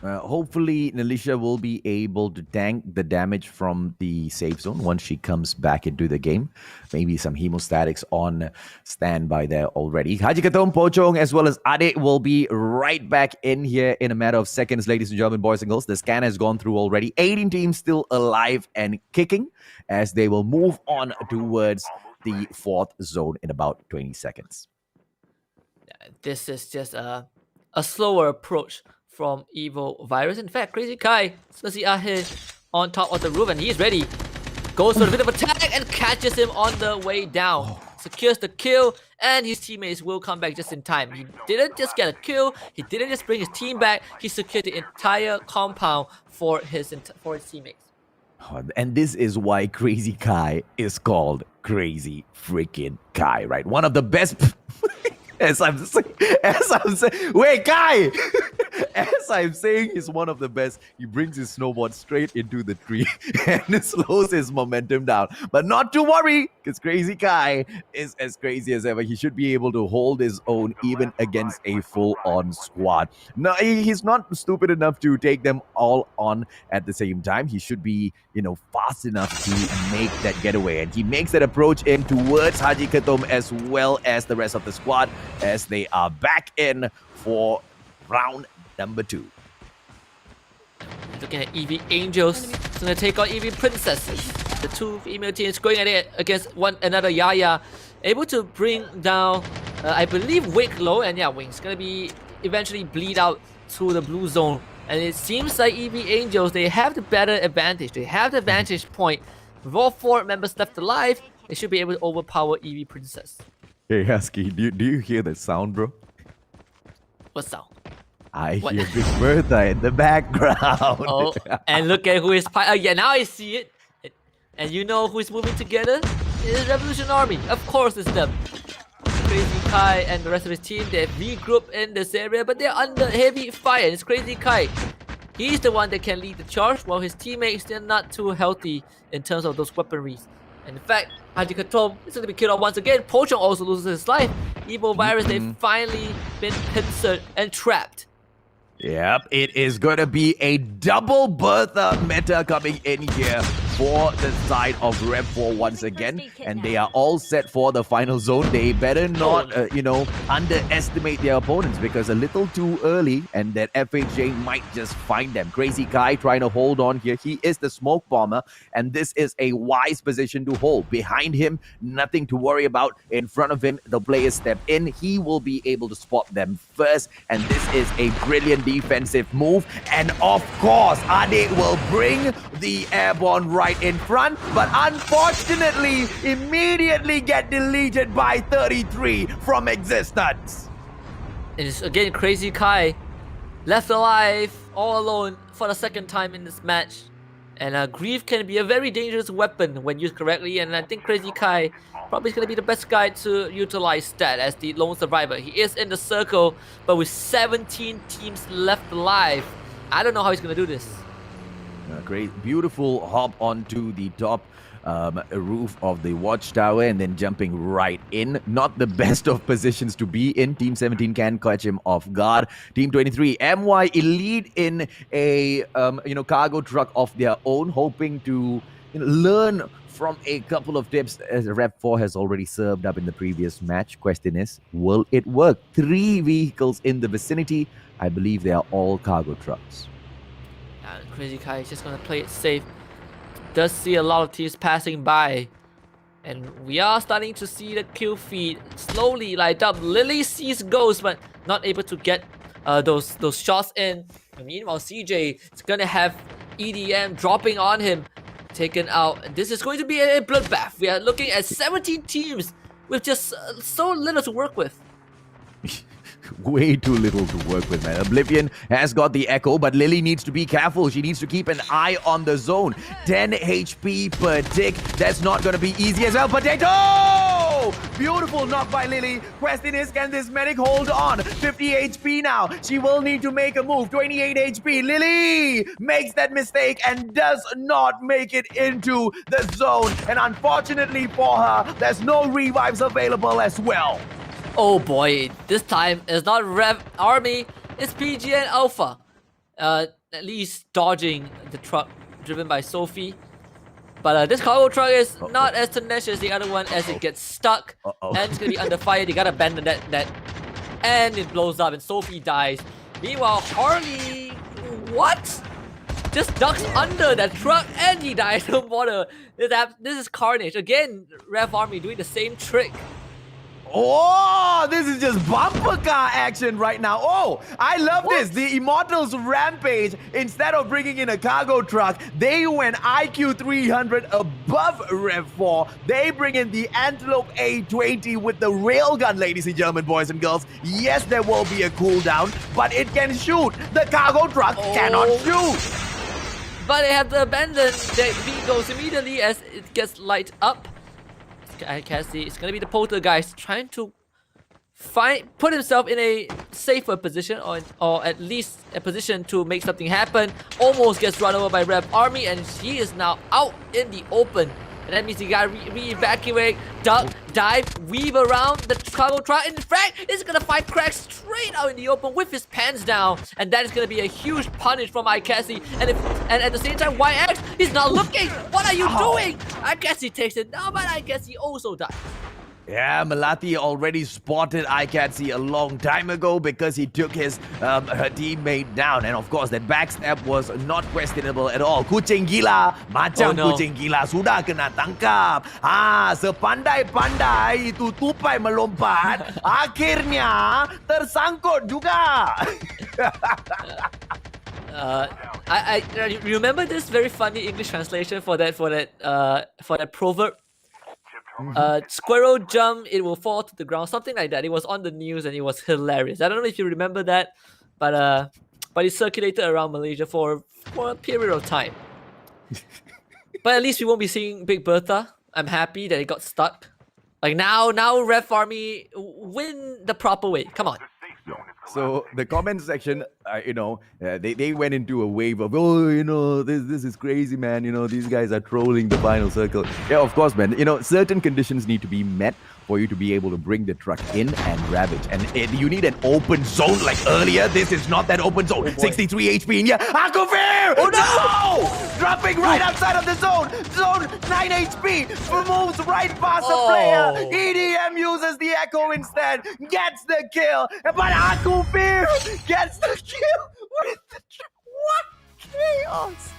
[SPEAKER 3] Hopefully, Nalisha will be able to tank the damage from the safe zone once she comes back into the game. Maybe some hemostatics on standby there already. Haji Katom, Pochong, as well as Ade will be right back in here in a matter of seconds, ladies and gentlemen, boys and girls. The scan has gone through already. 18 teams still alive and kicking as they will move on towards the 4th zone in about 20 seconds.
[SPEAKER 4] This is just a slower approach from Evil Virus. In fact, Crazy Kai here on top of the roof, and he's ready. Goes for a bit of attack and catches him on the way down. Secures the kill, and his teammates will come back just in time. He didn't just get a kill, he didn't just bring his team back, he secured the entire compound for his teammates.
[SPEAKER 3] And this is why Crazy Kai is called Crazy Freaking Kai, right? One of the best... As I'm saying, wait, Kai! As I'm saying, he's one of the best. He brings his snowboard straight into the tree and it slows his momentum down. But not to worry, because Crazy Kai is as crazy as ever. He should be able to hold his own even against a full-on squad. No, he's not stupid enough to take them all on at the same time. He should be, fast enough to make that getaway. And he makes that approach in towards Haji Katom as well as the rest of the squad, as they are back in for round number 2.
[SPEAKER 4] Looking at EV Angels, it's going to take on EV Princesses. The 2 female teams going at it against one another. Yaya able to bring down, I believe, Wick low, and yeah, Wing's going to be eventually bleed out to the blue zone. And it seems like EV Angels, they have the better advantage. They have the vantage point. With all 4 members left alive, they should be able to overpower EV Princess.
[SPEAKER 3] Hey, Husky, do you hear that sound, bro?
[SPEAKER 4] What sound?
[SPEAKER 3] I hear Big Bertha in the background.
[SPEAKER 4] Oh, and look at who is... yeah, now I see it. And you know who is moving together? It's Revolution Army. Of course it's them. Crazy Kai and the rest of his team, they've regrouped in this area, but they're under heavy fire. And it's Crazy Kai. He's the one that can lead the charge, while his teammates, they're not too healthy in terms of those weaponries. And in fact, Haji Katom is going to be killed off once again. Pochong also loses his life. Evil Virus, they've finally been pincered and trapped.
[SPEAKER 3] Yep, it is going to be a double Bertha meta coming in here for the side of Rev 4 once again, and they are all set for the final zone. They better not, underestimate their opponents, because a little too early, and that FHJ might just find them. Crazy Kai trying to hold on here. He is the smoke bomber, and this is a wise position to hold. Behind him, nothing to worry about. In front of him, the players step in. He will be able to spot them first, and this is a brilliant defensive move. And of course, Ade will bring the airborne right in front, but unfortunately, immediately get deleted by 33 from existence.
[SPEAKER 4] It's again Crazy Kai, left alive, all alone for the second time in this match. And Grief can be a very dangerous weapon when used correctly, and I think Crazy Kai probably is going to be the best guy to utilize that as the lone survivor. He is in the circle, but with 17 teams left alive, I don't know how he's going to do this.
[SPEAKER 3] Great, beautiful hop onto the top roof of the watchtower and then jumping right in. Not the best of positions to be in. Team 17 can catch him off guard. Team 23, MY Elite in a cargo truck of their own, hoping to learn from a couple of tips as Rev 4 has already served up in the previous match. Question is, will it work? 3 vehicles in the vicinity. I believe they are all cargo trucks.
[SPEAKER 4] Crazy Kai is just going to play it safe. Does see a lot of teams passing by, and we are starting to see the kill feed slowly light up. Lily sees Ghost, but not able to get those shots in. And meanwhile, CJ is gonna have EDM dropping on him, taken out. And this is going to be a bloodbath. We are looking at 17 teams with just so little to work with.
[SPEAKER 3] Way too little to work with, man. Oblivion has got the echo, but Lily needs to be careful. She needs to keep an eye on the zone. 10 HP per tick. That's not going to be easy as well. Potato! Beautiful knock by Lily. Question is, can this medic hold on? 50 HP now. She will need to make a move. 28 HP. Lily makes that mistake and does not make it into the zone. And unfortunately for her, there's no revives available as well.
[SPEAKER 4] Oh boy, this time it's not Rev Army, it's PGN Alpha. At least dodging the truck driven by Sophie. But this cargo truck is not as tenacious as the other one, as it gets stuck and it's gonna be under fire. They gotta abandon that net, and it blows up and Sophie dies. Meanwhile, Harley, what? Just ducks under that truck and he dies of water. This is carnage. Again, Rev Army doing the same trick.
[SPEAKER 3] Oh, this is just bumper car action right now. Oh, I love this. The Immortals rampage. Instead of bringing in a cargo truck, they went IQ 300 above Rev 4. They bring in the Antelope A20 with the railgun, ladies and gentlemen, boys and girls. Yes, there will be a cooldown, but it can shoot. The cargo truck cannot shoot.
[SPEAKER 4] But they have to abandon the vehicles immediately as it gets light up. I can see it's gonna be the poltergeist trying to put himself in a safer position, or at least a position to make something happen. Almost gets run over by Rev Army, and he is now out in the open. And that means he gotta re-evacuate, duck, dive, weave around the cargo truck. In fact, it's gonna find Crack straight out in the open with his pants down. And that is gonna be a huge punish from Ikesi. And at the same time, YX is not looking. What are you doing? Ikesi takes it down, but Ikesi also dies.
[SPEAKER 3] Yeah, Melati already spotted Ikatsi a long time ago because he took his her teammate down, and of course that backstab was not questionable at all. Kucing gila, macam kucing gila sudah kena tangkap. Sepandai-pandai itu tupai melompat, akhirnya tersangkut juga.
[SPEAKER 4] I remember this very funny English translation for that proverb. Squirrel jump, it will fall to the ground, something like that. It was on the news and it was hilarious. I don't know if you remember that, but it circulated around Malaysia for a period of time. But at least we won't be seeing Big Bertha. I'm happy that it got stuck. Like now Rev Army win the proper way. Come on.
[SPEAKER 3] So the comment section, they went into a wave of, this is crazy, man. These guys are trolling the final circle. Yeah, of course, man. Certain conditions need to be met for you to be able to bring the truck in and ravage. And you need an open zone like earlier. This is not that open zone. 63 HP in here. Akufir! Oh no! Dropping right outside of the zone. Zone 9 HP. Moves right past the player. EDM uses the echo instead. Gets the kill. But Akufir gets the kill with the what chaos?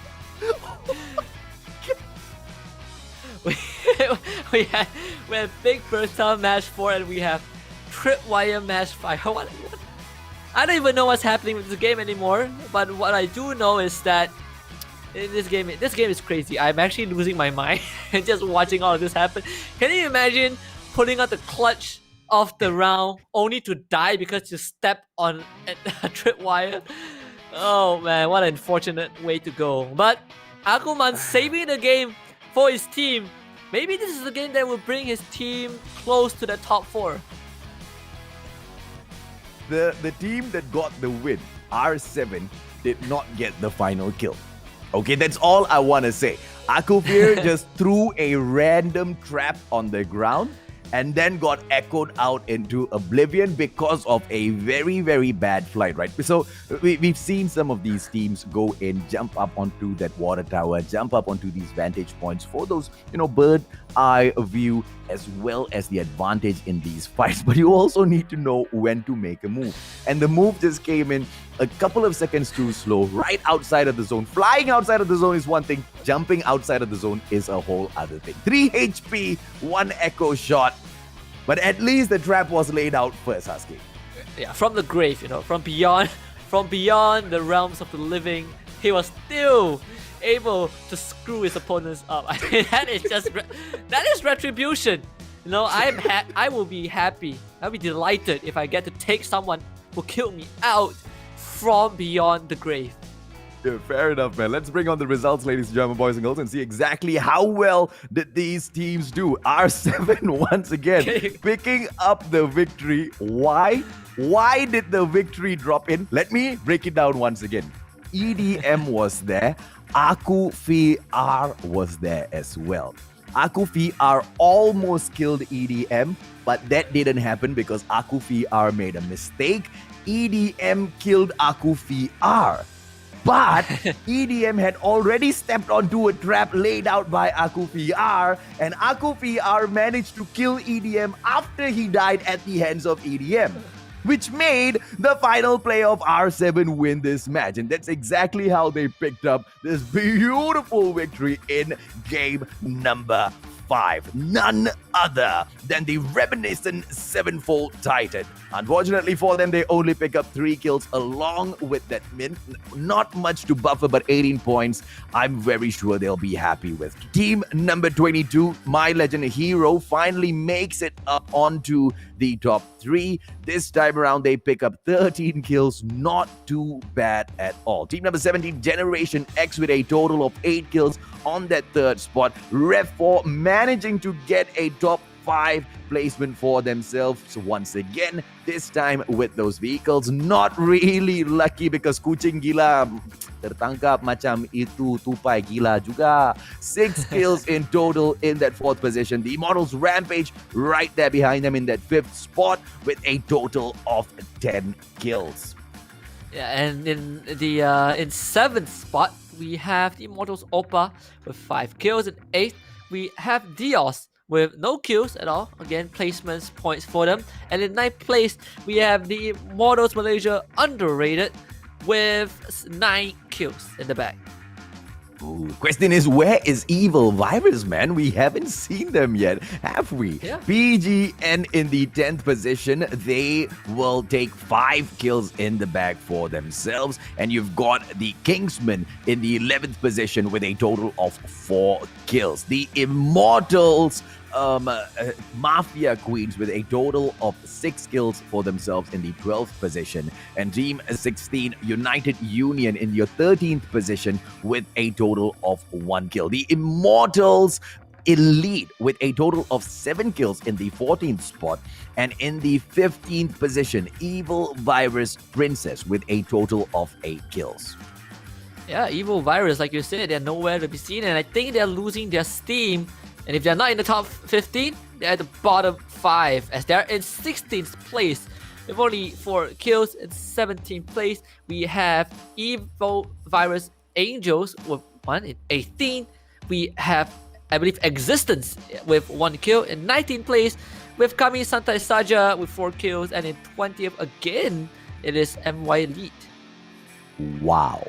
[SPEAKER 4] we have big first time match 4 and we have tripwire match 5. I don't even know what's happening with this game anymore, but what I do know is that in this game is crazy. I'm actually losing my mind just watching all of this happen. Can you imagine pulling out the clutch of the round only to die because you stepped on a tripwire? Oh man, what an unfortunate way to go. But Akuman saving the game for his team. Maybe this is the game that will bring his team close to the top 4.
[SPEAKER 3] The team that got the win, R7, did not get the final kill. Okay, that's all I want to say. Akufir just threw a random trap on the ground and then got echoed out into oblivion because of a very, very bad flight, right? So we've seen some of these teams go in, jump up onto that water tower, jump up onto these vantage points for those, bird eye view as well as the advantage in these fights. But you also need to know when to make a move. And the move just came in a couple of seconds too slow, right outside of the zone. Flying outside of the zone is one thing, jumping outside of the zone is a whole other thing. 3 HP, 1 echo shot. But at least the trap was laid out first, Husky.
[SPEAKER 4] Yeah, from the grave, from beyond the realms of the living, he was still able to screw his opponents up. I mean, that is retribution. I will be happy. I'll be delighted if I get to take someone who killed me out from beyond the grave.
[SPEAKER 3] Yeah, fair enough, man. Let's bring on the results, ladies and gentlemen, boys and girls, and see exactly how well did these teams do. R7 once again picking up the victory. Why? Why did the victory drop in? Let me break it down once again. EDM was there. Akufir was there as well. Akufir almost killed EDM, but that didn't happen because Akufir made a mistake. EDM killed Akufir. But EDM had already stepped onto a trap laid out by Akufir, and Akufir managed to kill EDM after he died at the hands of EDM, which made the final play of R7 win this match. And that's exactly how they picked up this beautiful victory in game number 5. None other than the reminiscent 7-fold Titan. Unfortunately for them, they only pick up 3 kills along with that mint. Not much to buffer, but 18 points. I'm very sure they'll be happy with. Team number 22, My Legend Hero, finally makes it up onto the top 3. This time around, they pick up 13 kills. Not too bad at all. Team number 17, Generation X, with a total of 8 kills on that 3rd spot. Rev 4 managing to get a top 5 placement for themselves once again, this time with those vehicles. Not really lucky because kucing gila tertangkap macam itu, tupai gila juga. 6 kills in total in that 4th position. The Immortals Rampage right there behind them in that 5th spot with a total of 10 kills.
[SPEAKER 4] Yeah, and in the 7th spot, we have the Immortals Oppa with 5 kills. In 8th, we have Dios with no kills at all. Again, placements points for them. And in 9th place, we have the Immortals Malaysia Underrated with 9 kills in the bag.
[SPEAKER 3] Ooh, question is, where is Evil Virus, man? We haven't seen them yet, have we?
[SPEAKER 4] Yeah.
[SPEAKER 3] PGN in the 10th position. They will take 5 kills in the bag for themselves. And you've got the Kingsman in the 11th position with a total of 4 kills. The Immortals Mafia Queens with a total of 6 kills for themselves in the 12th position, and Team 16 United Union in your 13th position with a total of 1 kill. The Immortals Elite with a total of 7 kills in the 14th spot, and in the 15th position, Evil Virus Princess with a total of 8 kills.
[SPEAKER 4] Yeah, Evil Virus, like you said, they're nowhere to be seen, and I think they're losing their steam. And if they're not in the top 15, they're at the bottom 5 as they're in 16th place with only 4 kills. In 17th place, we have Evo Virus Angels with 1 in 18th. We have, I believe, Existence with 1 kill in 19th place, with Kami Santai Saja with 4 kills, and in 20th again, it is MY Elite.
[SPEAKER 3] Wow.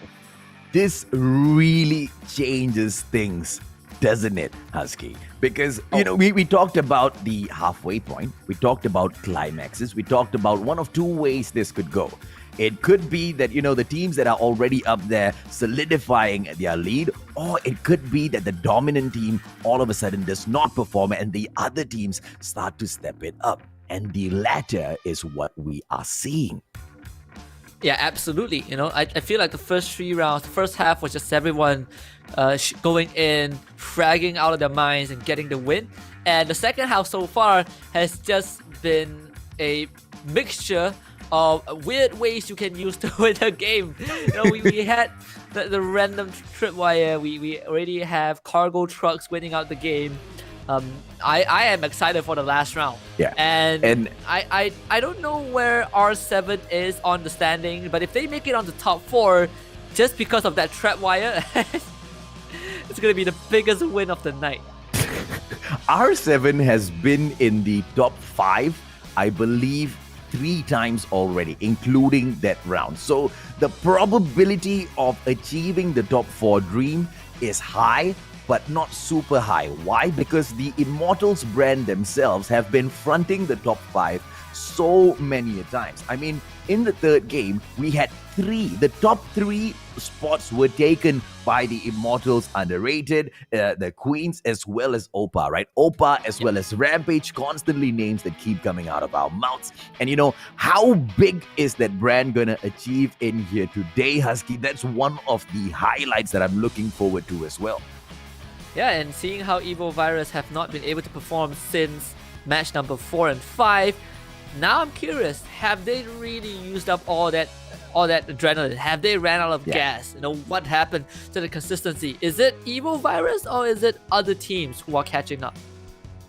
[SPEAKER 3] This really changes things, doesn't it, Husky? Because, we talked about the halfway point, we talked about climaxes, we talked about one of two ways this could go. It could be that, the teams that are already up there solidifying their lead, or it could be that the dominant team all of a sudden does not perform and the other teams start to step it up. And the latter is what we are seeing.
[SPEAKER 4] Yeah, absolutely. I feel like the first 3 rounds, the first half was just everyone going in, fragging out of their minds and getting the win. And the second half so far has just been a mixture of weird ways you can use to win a game. We had the random tripwire. We already have cargo trucks winning out the game. I am excited for the last round.
[SPEAKER 3] Yeah.
[SPEAKER 4] And I don't know where R7 is on the standing, but if they make it on the top 4 just because of that trapwire, it's gonna be the biggest win of the night.
[SPEAKER 3] R7 has been in the top 5, I believe, 3 times already, including that round. So the probability of achieving the top 4 dream is high, but not super high. Why? Because the Immortals brand themselves have been fronting the top 5 so many a times. I mean, in the third game, we had 3. The top 3 spots were taken by the Immortals, Underrated, the Queens, as well as Opa, right? Opa as well as Rampage, constantly names that keep coming out of our mouths. And how big is that brand gonna achieve in here today, Husky? That's one of the highlights that I'm looking forward to as well.
[SPEAKER 4] Yeah, and seeing how Evo Virus have not been able to perform since match number 4 and 5, now I'm curious, have they really used up all that adrenaline? Have they ran out of gas? What happened to the consistency? Is it Evo Virus or is it other teams who are catching up?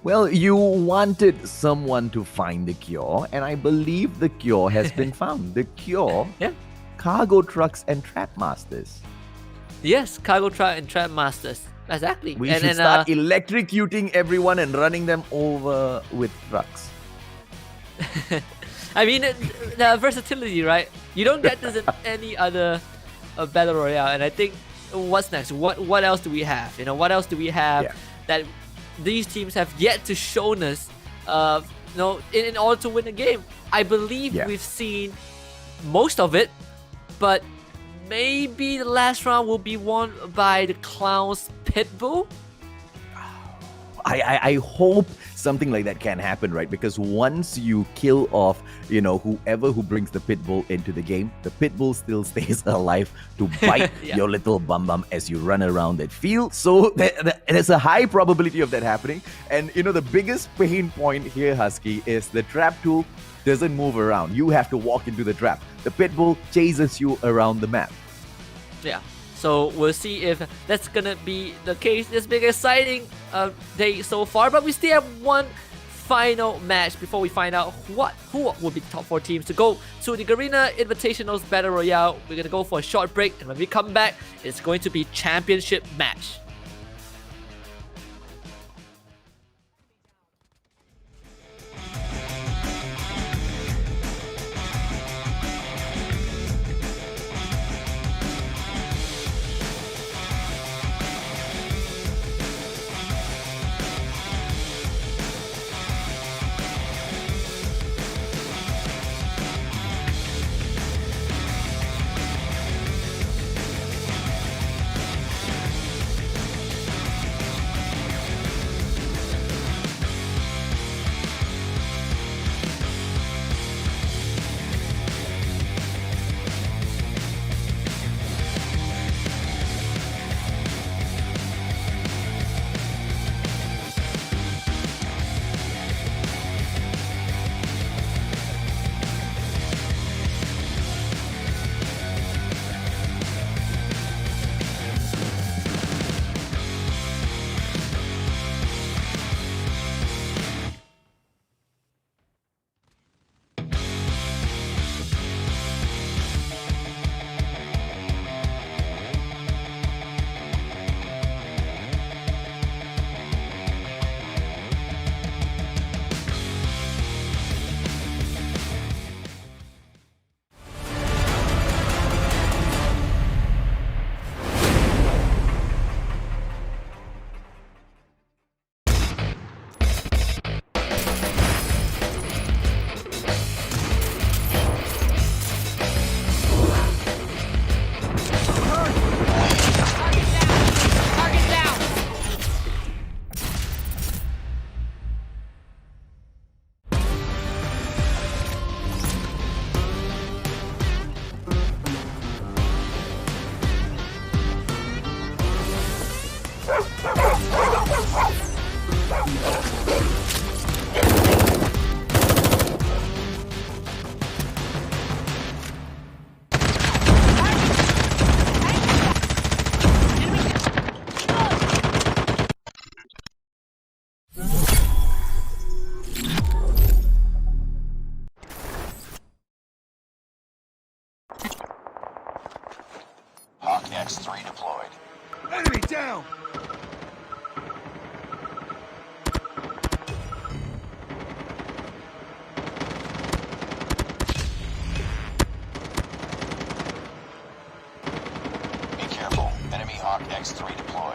[SPEAKER 3] Well, you wanted someone to find the cure, and I believe the cure has been found. The cure?
[SPEAKER 4] Yeah.
[SPEAKER 3] Cargo trucks and trap masters.
[SPEAKER 4] Yes, cargo truck and trap masters. Exactly.
[SPEAKER 3] We should start electrocuting everyone and running them over with trucks.
[SPEAKER 4] I mean, the versatility, right? You don't get this in any other battle royale. And I think, what's next? What else do we have? What else do we have that these teams have yet to show us? In order to win a game, I believe we've seen most of it, but maybe the last round will be won by the Clown's Pitbull.
[SPEAKER 3] I hope something like that can happen, right? Because once you kill off, whoever who brings the Pitbull into the game, the Pitbull still stays alive to bite your little bum as you run around that field. So there's a high probability of that happening. And, the biggest pain point here, Husky, is the trap tool doesn't move around. You have to walk into the trap. The Pitbull chases you around the map.
[SPEAKER 4] Yeah. So we'll see if that's gonna be the case. It's been an exciting day so far, but we still have one final match before we find out who will be the top 4 teams to go to the Garena Invitationals Battle Royale. We're gonna go for a short break, and when we come back, it's going to be championship match.
[SPEAKER 1] Hawk X3 deployed.
[SPEAKER 2] Enemy down!
[SPEAKER 1] Be careful. Enemy Hawk X3 deployed.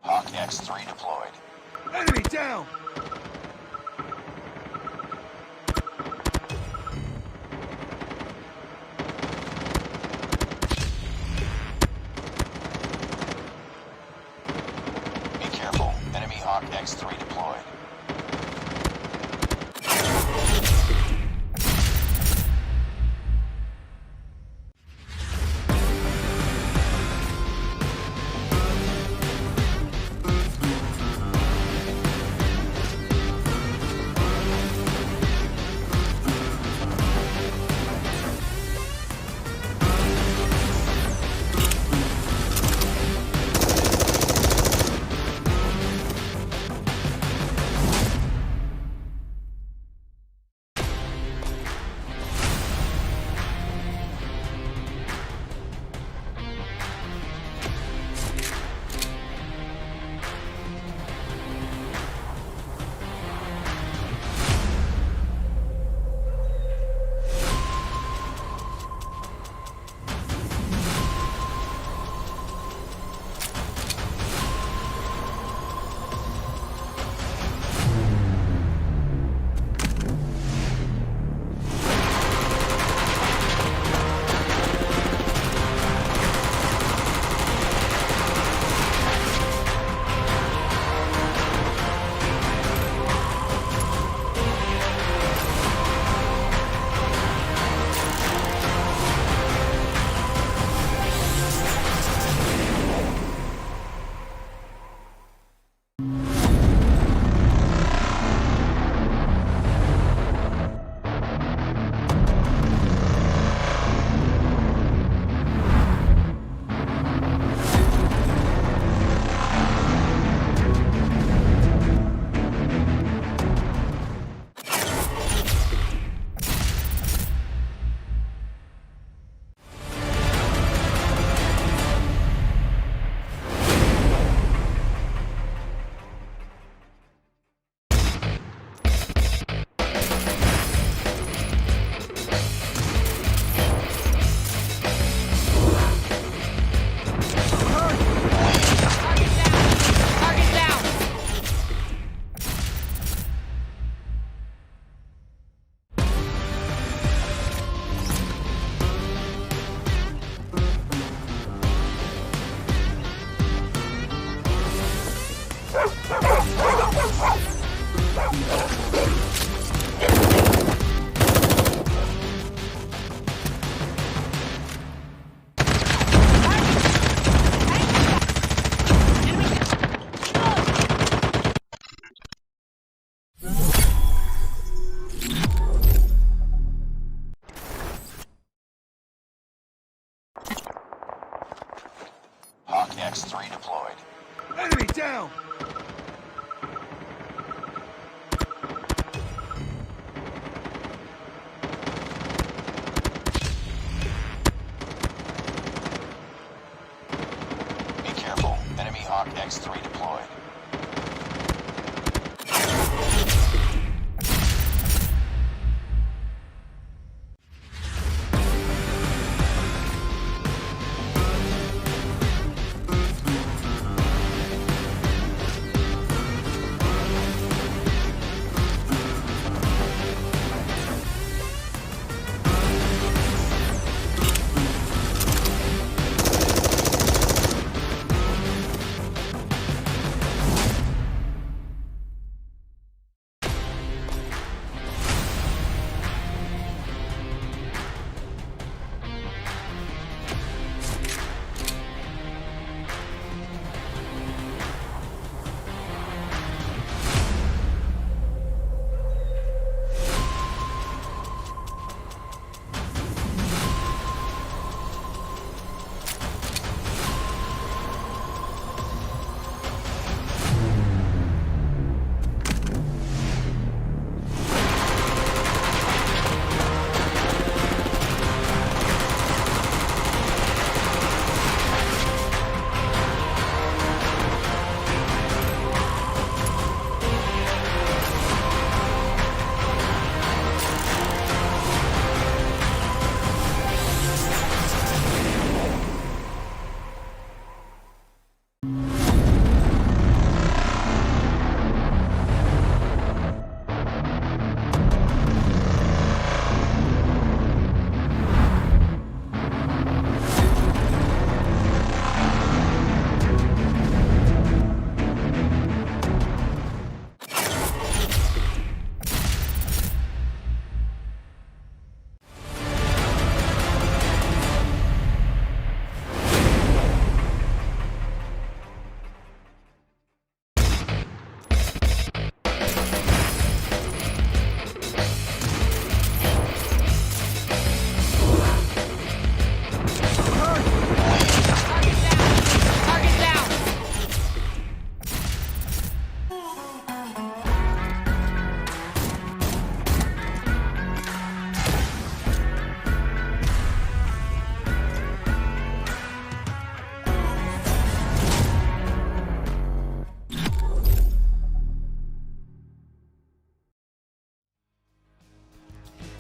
[SPEAKER 1] Hawk X3 deployed.
[SPEAKER 2] Enemy down!
[SPEAKER 1] Be careful. Enemy Hawk X3 deployed.
[SPEAKER 2] down!
[SPEAKER 1] Be careful. Enemy Hawk X3 deployed.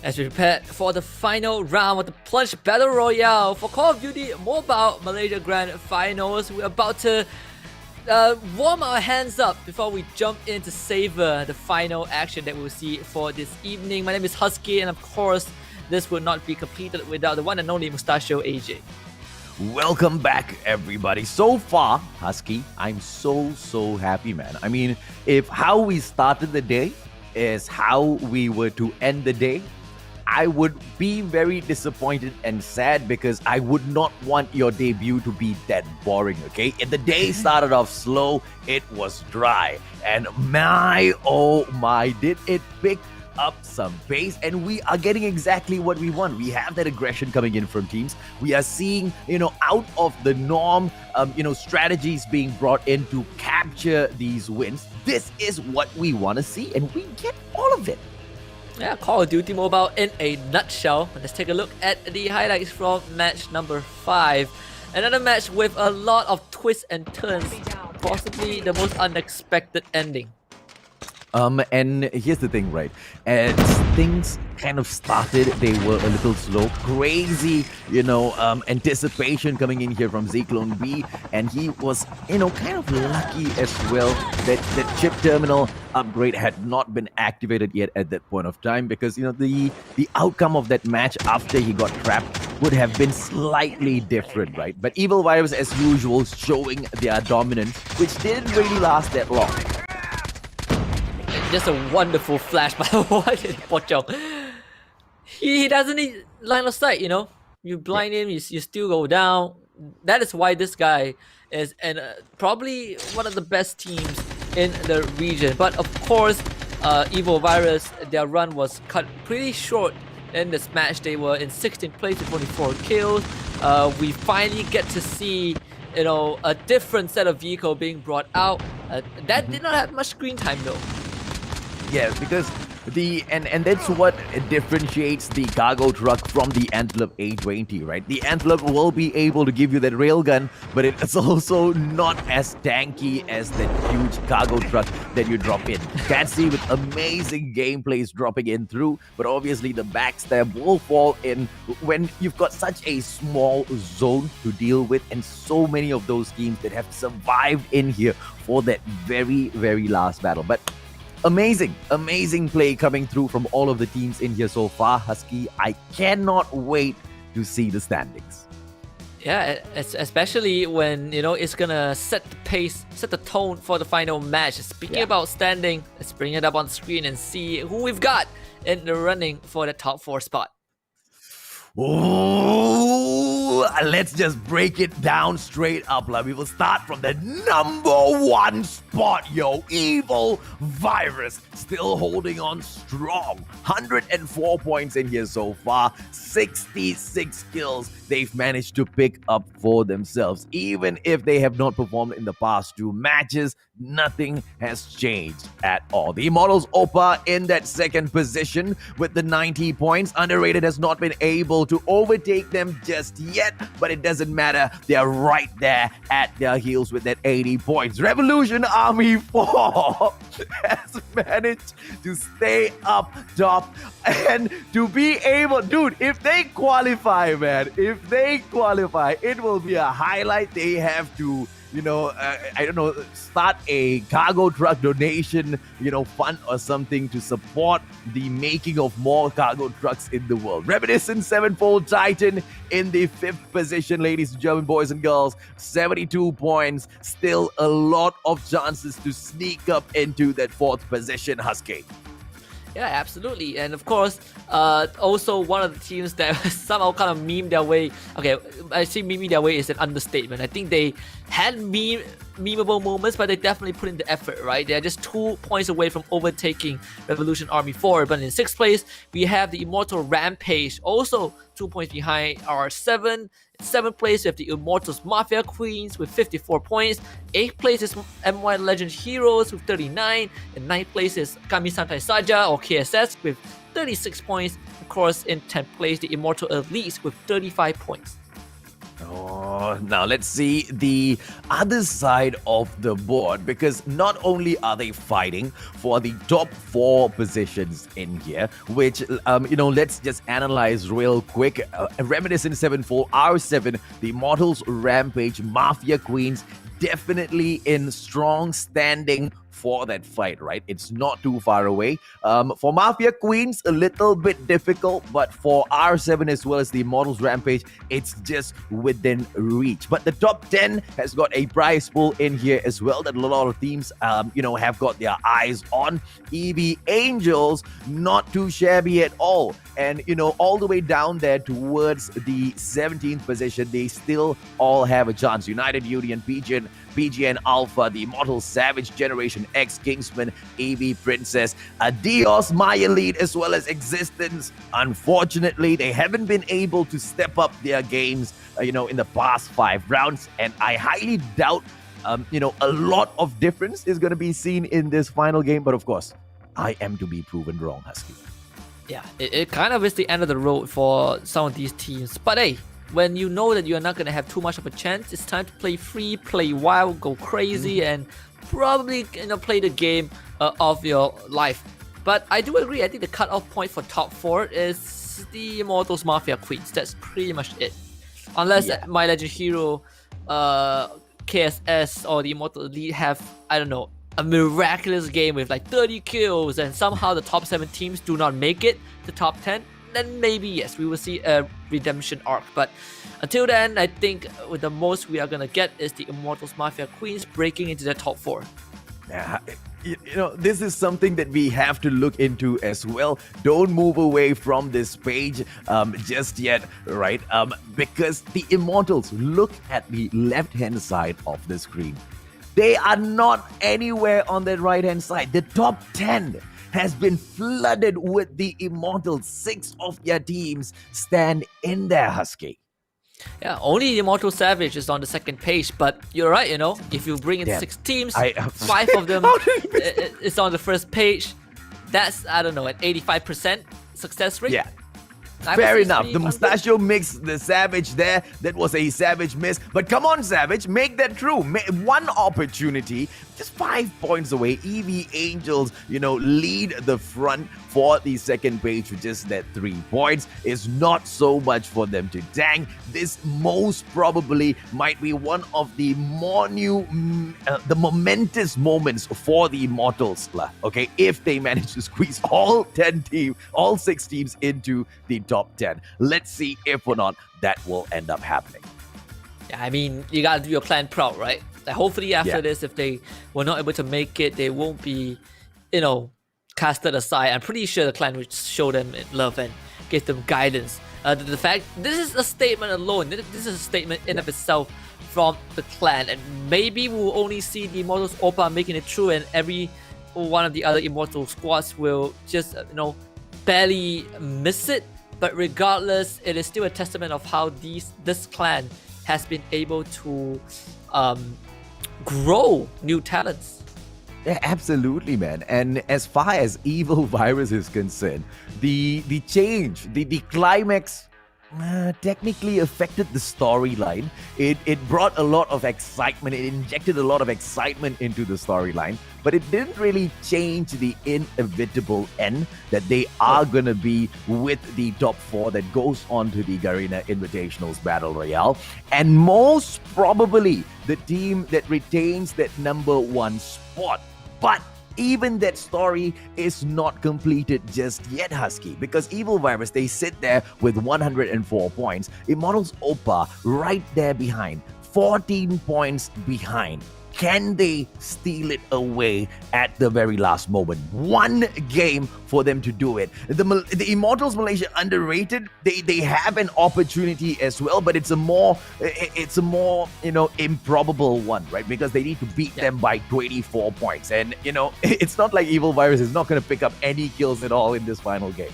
[SPEAKER 4] As we prepare for the final round of the Plunge Battle Royale for Call of Duty Mobile Malaysia Grand Finals, we're about to warm our hands up before we jump in to savor the final action that we'll see for this evening. My name is Husky, and of course, this will not be completed without the one and only Mustachio AJ.
[SPEAKER 3] Welcome back, everybody. So far, Husky, I'm so happy, man. I mean, if how we started the day is how we were to end the day, I would be very disappointed and sad because I would not want your debut to be that boring, okay? If the day started off slow, it was dry. And oh my, did it pick up some pace, and we are getting exactly what we want. We have that aggression coming in from teams. We are seeing, out of the norm, strategies being brought in to capture these wins. This is what we want to see, and we get all of it.
[SPEAKER 4] Yeah, Call of Duty Mobile in a nutshell. Let's take a look at the highlights from match number 5. Another match with a lot of twists and turns, possibly the most unexpected ending.
[SPEAKER 3] And here's the thing, right? As things kind of started, they were a little slow. Crazy, anticipation coming in here from Zyklon B. And he was, kind of lucky as well that the chip terminal upgrade had not been activated yet at that point of time. Because, the outcome of that match after he got trapped would have been slightly different, right? But Evil Virus, as usual, showing their dominance, which didn't really last that long.
[SPEAKER 4] Just a wonderful flash by Pochong. He doesn't need line of sight, You blind him, you still go down. That is why this guy is probably one of the best teams in the region. But of course, Evil Virus, their run was cut pretty short in this match. They were in 16th place with 24 kills. We finally get to see, a different set of vehicle being brought out. That did not have much screen time though.
[SPEAKER 3] Yes, because and that's what differentiates the cargo truck from the Antelope A20, right? The Antelope will be able to give you that railgun, but it's also not as tanky as that huge cargo truck that you drop in. Gatsy with amazing gameplays dropping in through, but obviously the backstab will fall in when you've got such a small zone to deal with, and so many of those teams that have survived in here for that very, very last battle. But amazing play coming through from all of the teams in here so far, Husky. I cannot wait to see the standings.
[SPEAKER 4] Yeah, especially when, you know, it's gonna set the pace, set the tone for the final match. Speaking about standing, let's bring it up on the screen and see who we've got in the running for the top 4 spot.
[SPEAKER 3] Ooh, let's just break it down straight up. We will start from the #1 spot, yo. Evil Virus still holding on strong. 104 points in here so far. 66 kills they've managed to pick up for themselves. Even if they have not performed in the past 2 matches, nothing has changed at all. The Immortals Opa in that second position with the 90 points. Underrated has not been able to overtake them just yet, but it doesn't matter. They're right there at their heels with that 80 points. Revolution Army 4 has managed to stay up top and to be able, dude, if they qualify, man, if they qualify, it will be a highlight. They have to, you know, I don't know, start a cargo truck donation, you know, fund or something to support the making of more cargo trucks in the world. Reminiscent Sevenfold Titan in the 5th position, ladies and gentlemen, boys and girls. 72 points. Still a lot of chances to sneak up into that 4th position, Husky.
[SPEAKER 4] Yeah, absolutely. And of course, also one of the teams that somehow kind of meme their way. Okay, I see meme their way is an understatement. I think they had memeable moments, but they definitely put in the effort, right? They're just 2 points away from overtaking Revolution Army 4. But in 6th place, we have the Immortal Rampage, also 2 points behind R7. In 7th place, we have the Immortals Mafia Queens with 54 points. 8th place is MY Legend Heroes with 39. In 9th place is Kami Santai Saja or KSS with 36 points. Of course, in 10th place, the Immortal Elites with 35 points.
[SPEAKER 3] Oh, now let's see the other side of the board, because not only are they fighting for the top 4 positions in here, which, you know, let's just analyze real quick. Reminiscent 7-4, R7, the Immortals Rampage, Mafia Queens, definitely in strong standing for that fight, right? It's not too far away. For Mafia Queens, a little bit difficult, but for R7 as well as the Immortals Rampage, it's just within reach. But the top 10 has got a prize pool in here as well that a lot of teams, you know, have got their eyes on. EV Angels, not too shabby at all. And, you know, all the way down there towards the 17th position, they still all have a chance. United Union, PGN Alpha, the Immortal Savage, Generation X, Kingsman, AV Princess, Adios, My Elite, as well as Existence. Unfortunately, they haven't been able to step up their games, you know, in the past 5 rounds. And I highly doubt, you know, a lot of difference is going to be seen in this final game. But of course, I am to be proven wrong, Husky.
[SPEAKER 4] Yeah, it kind of is the end of the road for some of these teams. But hey, when you know that you're not going to have too much of a chance, it's time to play free, play wild, go crazy, and probably, you know, play the game of your life. But I do agree, I think the cutoff point for top 4 is the Immortals Mafia Queens. That's pretty much it. Unless My Legend Hero, KSS, or the Immortal Elite have, I don't know, a miraculous game with like 30 kills, and somehow the top 7 teams do not make it to top 10, then maybe yes, we will see a redemption arc. But until then, I think with the most we are gonna get is the Immortals Mafia Queens breaking into the top 4.
[SPEAKER 3] Yeah, you know, this is something that we have to look into as well. Don't move away from this page just yet, right? Because the Immortals, look at the left-hand side of the screen. They are not anywhere on the right-hand side. The top 10 has been flooded with the Immortals. 6 of their teams stand in there, Husky.
[SPEAKER 4] Yeah, only Immortal Savage is on the second page, but you're right, you know, if you bring in
[SPEAKER 3] Damn.
[SPEAKER 4] 6 teams,
[SPEAKER 3] I-
[SPEAKER 4] 5 of them
[SPEAKER 3] How did I miss that?
[SPEAKER 4] is on the first page. That's, I don't know, an 85% success rate.
[SPEAKER 3] Yeah.
[SPEAKER 4] I would
[SPEAKER 3] Fair
[SPEAKER 4] say
[SPEAKER 3] enough.
[SPEAKER 4] it's
[SPEAKER 3] The
[SPEAKER 4] pretty
[SPEAKER 3] Mustachio mix, the Savage there, that was a Savage miss. But come on, Savage, make that true. One opportunity, just 5 points away. EV Angels, lead the front for the second page with just that 3 points. Is not so much for them to tank. This most probably might be one of the the momentous moments for the Immortals, okay? If they manage to squeeze all 6 teams into the top 10. Let's see if or not that will end up happening.
[SPEAKER 4] Yeah, I mean, you gotta do your clan proud, right? Like, hopefully after
[SPEAKER 3] Yeah.
[SPEAKER 4] this, if they were not able to make it, they won't be, casted aside. I'm pretty sure the clan will show them love and give them guidance. The fact, this is a statement alone. This is a statement in of itself from the clan, and maybe we'll only see the Immortals Oppa making it through, and every one of the other Immortal squads will just, barely miss it. But regardless, it is still a testament of how this clan has been able to grow new talents.
[SPEAKER 3] Yeah, absolutely, man. And as far as Evil Virus is concerned, the change, the climax technically affected the storyline. It brought a lot of excitement. It injected a lot of excitement into the storyline, but it didn't really change the inevitable end that they are going to be with the top 4 that goes on to the Garena Invitationals Battle Royale. And most probably the team that retains that number 1 spot. But even that story is not completed just yet, Husky, because Evil Virus, they sit there with 104 points. Immortals Oppa right there behind, 14 points behind. Can they steal it away at the very last moment? One game for them to do it. The Immortals Malaysia underrated. They have an opportunity as well, but it's a more improbable one, right? Because they need to beat them by 24 points, and it's not like Evil Virus is not going to pick up any kills at all in this final game.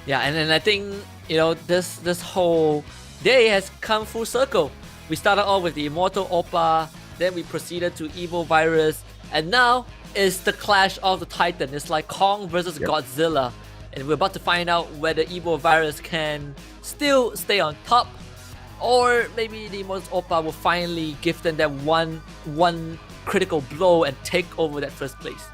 [SPEAKER 4] Yeah, and I think this whole day has come full circle. We started off with the Immortal Oppa. Then we proceeded to Evil Virus, and now it's the clash of the Titan. It's like Kong versus Godzilla, and we're about to find out whether Evil Virus can still stay on top, or maybe the Immortals Oppa will finally give them that one critical blow and take over that first place.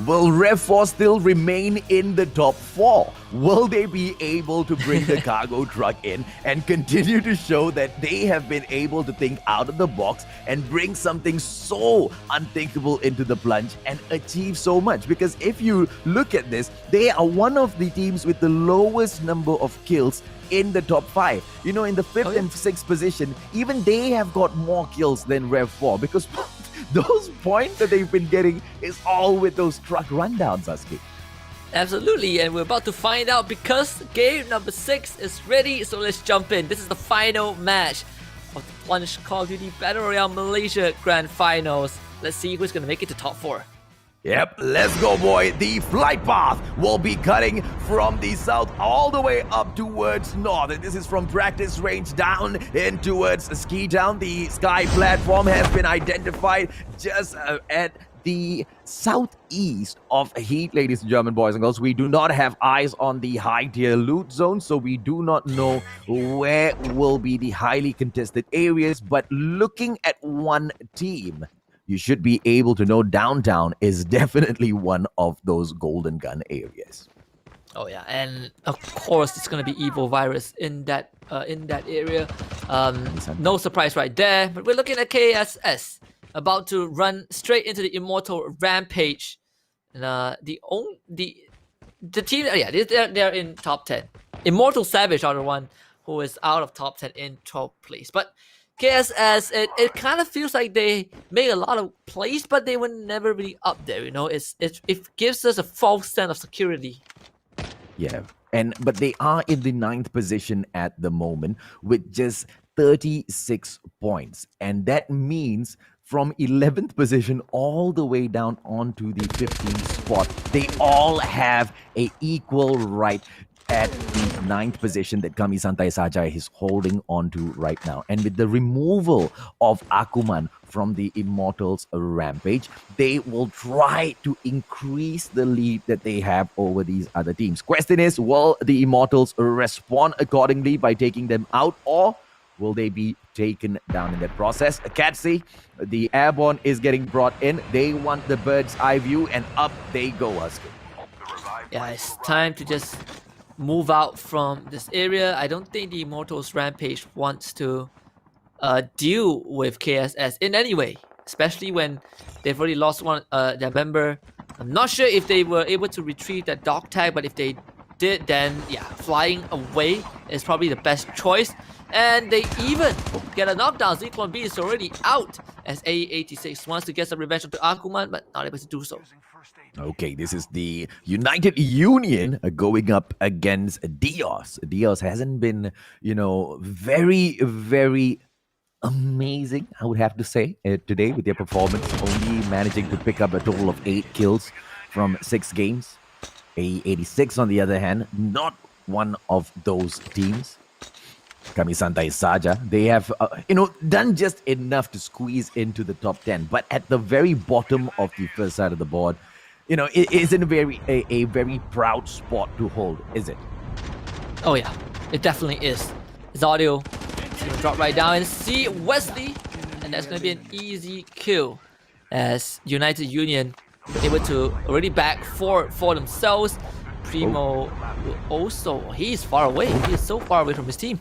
[SPEAKER 3] Will Rev 4 still remain in the top 4? Will they be able to bring the cargo truck in and continue to show that they have been able to think out of the box and bring something so unthinkable into the plunge and achieve so much? Because if you look at this, they are one of the teams with the lowest number of kills in the top 5. In the 5th and 6th position, even they have got more kills than Rev 4, because those points that they've been getting is all with those truck rundowns, Husky.
[SPEAKER 4] Absolutely, and we're about to find out because game number 6 is ready, so let's jump in. This is the final match of the Plunge Call of Duty Battle Royale Malaysia Grand Finals. Let's see who's going to make it to top 4.
[SPEAKER 3] Yep, let's go, boy. The flight path will be cutting from the south all the way up towards north. And this is from practice range down in towards Ski Town. The sky platform has been identified just at the southeast of Heat, ladies and gentlemen, boys and girls. We do not have eyes on the high tier loot zone, so we do not know where will be the highly contested areas. But looking at one team, you should be able to know downtown is definitely one of those golden gun areas.
[SPEAKER 4] Oh yeah, and of course it's gonna be Evil Virus in that area. No surprise right there. But we're looking at KSS about to run straight into the Immortal Rampage. And the team, they're in top 10. Immortal Savage are the one who is out of top 10 in 12th place. But KSS, it kind of feels like they made a lot of plays, but they were never really up there. It gives us a false sense of security.
[SPEAKER 3] Yeah, but they are in the 9th position at the moment with just 36 points, and that means from 11th position all the way down onto the 15th spot, they all have a equal right at the 9th position that Kamisantai Saja is holding on to right now. And with the removal of Akuman from the Immortals Rampage, they will try to increase the lead that they have over these other teams. Question is, will the Immortals respond accordingly by taking them out, or will they be taken down in that process? Katsi, the Airborne is getting brought in. They want the bird's eye view, and up they go, Husky.
[SPEAKER 4] Yeah, it's time to just move out from this area. I don't think the Immortals Rampage wants to deal with KSS in any way, especially when they've already lost one their member. I'm not sure if they were able to retrieve that dog tag, but if they did, then yeah, flying away is probably the best choice. And they even get a knockdown. Zyklon B is already out as A86 wants to get some revenge on Akuman, but not able to do so.
[SPEAKER 3] Okay, this is the United Union going up against Dios. Dios hasn't been, very, very amazing, I would have to say, today with their performance, only managing to pick up a total of 8 kills from 6 games. A86, on the other hand, not one of those teams. Kamisantai Saja, they have, done just enough to squeeze into the top 10, but at the very bottom of the first side of the board, it isn't a very proud spot to hold, is it?
[SPEAKER 4] Oh yeah, it definitely is. His audio is gonna drop right down and see Wesley, and that's gonna be an easy kill as United Union able to already back for themselves. Primo also, he's far away. He is so far away from his team.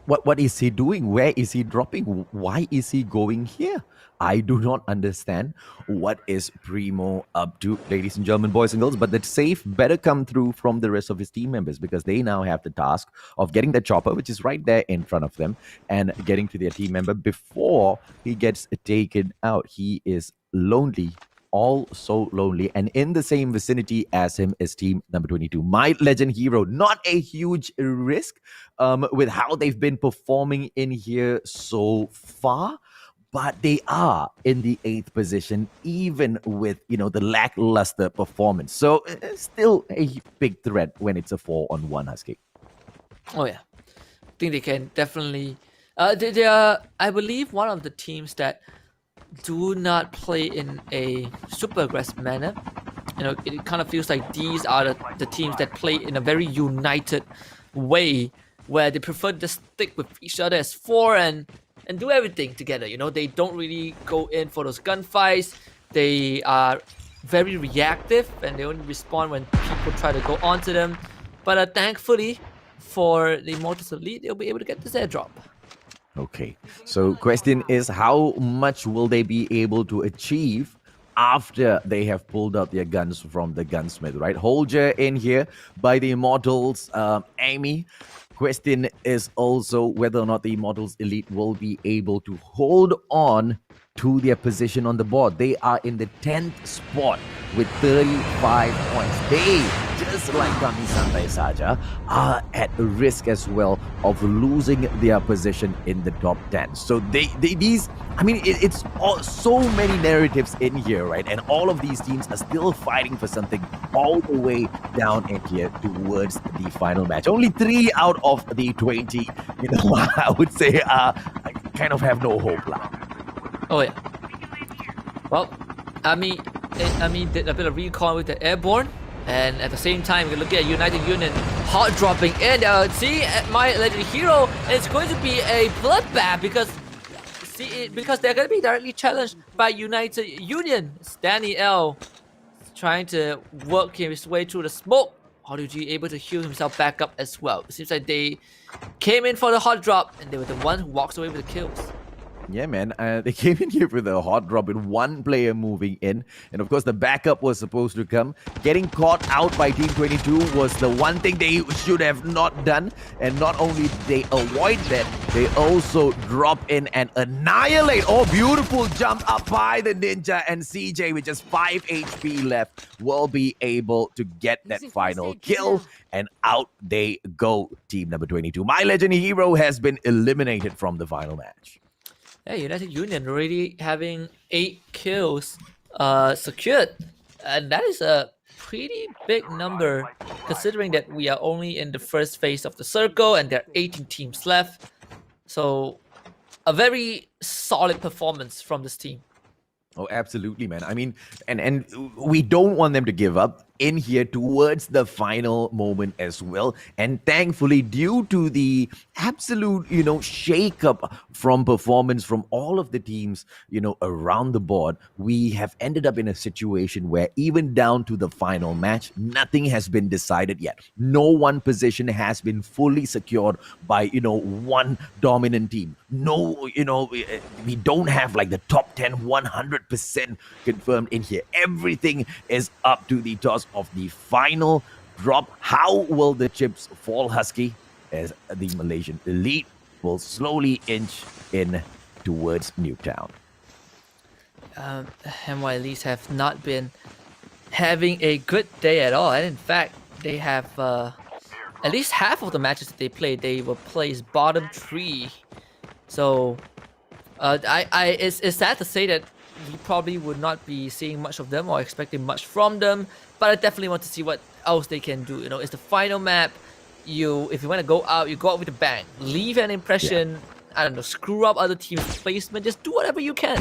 [SPEAKER 3] What is he doing? Where is he dropping? Why is he going here? I do not understand what is Primo up to, ladies and gentlemen, boys and girls. But that safe better come through from the rest of his team members, because they now have the task of getting the chopper, which is right there in front of them, and getting to their team member before he gets taken out. He is lonely. All so lonely, and in the same vicinity as him is team number 22. My Legend Hero, not a huge risk with how they've been performing in here so far, but they are in the 8th position, even with, the lackluster performance. So still a big threat when it's a 4-on-1, Husky.
[SPEAKER 4] Oh yeah, I think they can definitely. They are, I believe, one of the teams that do not play in a super aggressive manner. It kind of feels like these are the teams that play in a very united way, where they prefer to stick with each other as 4 and do everything together. They don't really go in for those gunfights. They are very reactive, and they only respond when people try to go onto them. But thankfully for the Immortals Elite, they'll be able to get this airdrop.
[SPEAKER 3] Okay, so question is, how much will they be able to achieve after they have pulled out their guns from the gunsmith, right? Holger in here by the Immortals, Amy. Question is also whether or not the Immortals Elite will be able to hold on to their position on the board. They are in the 10th spot with 35 points. They, just like Kamisantai Saja, are at risk as well of losing their position in the top 10. So it's all, so many narratives in here, right? And all of these teams are still fighting for something all the way down in here towards the final match. Only 3 out of the 20, I would say, kind of have no hope now.
[SPEAKER 4] Oh yeah. Well, Ami did a bit of recon with the Airborne, and at the same time, we look at United Union hot dropping in. See, my Legend Hero, it's going to be a bloodbath because they're going to be directly challenged by United Union. It's Danny L trying to work his way through the smoke. RDG able to heal himself back up as well. It seems like they came in for the hot drop, and they were the one who walks away with the kills.
[SPEAKER 3] Yeah, man. They came in here with a hot drop with 1 player moving in. And of course, the backup was supposed to come. Getting caught out by Team 22 was the one thing they should have not done. And not only did they avoid that, they also drop in and annihilate. Oh, beautiful jump up by the Ninja, and CJ with just 5 HP left will be able to get that final kill. And out they go, team number 22. My Legend Hero has been eliminated from the final match.
[SPEAKER 4] Yeah, United Union already having 8 kills secured, and that is a pretty big number considering that we are only in the first phase of the circle and there are 18 teams left. So a very solid performance from this team.
[SPEAKER 3] Oh, absolutely, man. I mean, and we don't want them to give up in here towards the final moment as well. And thankfully, due to the absolute, shake-up from performance from all of the teams, around the board, we have ended up in a situation where even down to the final match, nothing has been decided yet. No one position has been fully secured by, one dominant team. No, we don't have like the top 10 100% confirmed in here. Everything is up to the toss of the final drop. How will the chips fall, Husky, as the Malaysian elite will slowly inch in towards Newtown?
[SPEAKER 4] MY elites have not been having a good day at all, and in fact they have at least half of the matches that they played, they were placed bottom 3. So it's sad to say that we probably would not be seeing much of them or expecting much from them, but I definitely want to see what else they can do. It's the final map. If you want to go out, you go out with a bang. Leave an impression. I don't know, screw up other teams' placement. Just do whatever you can.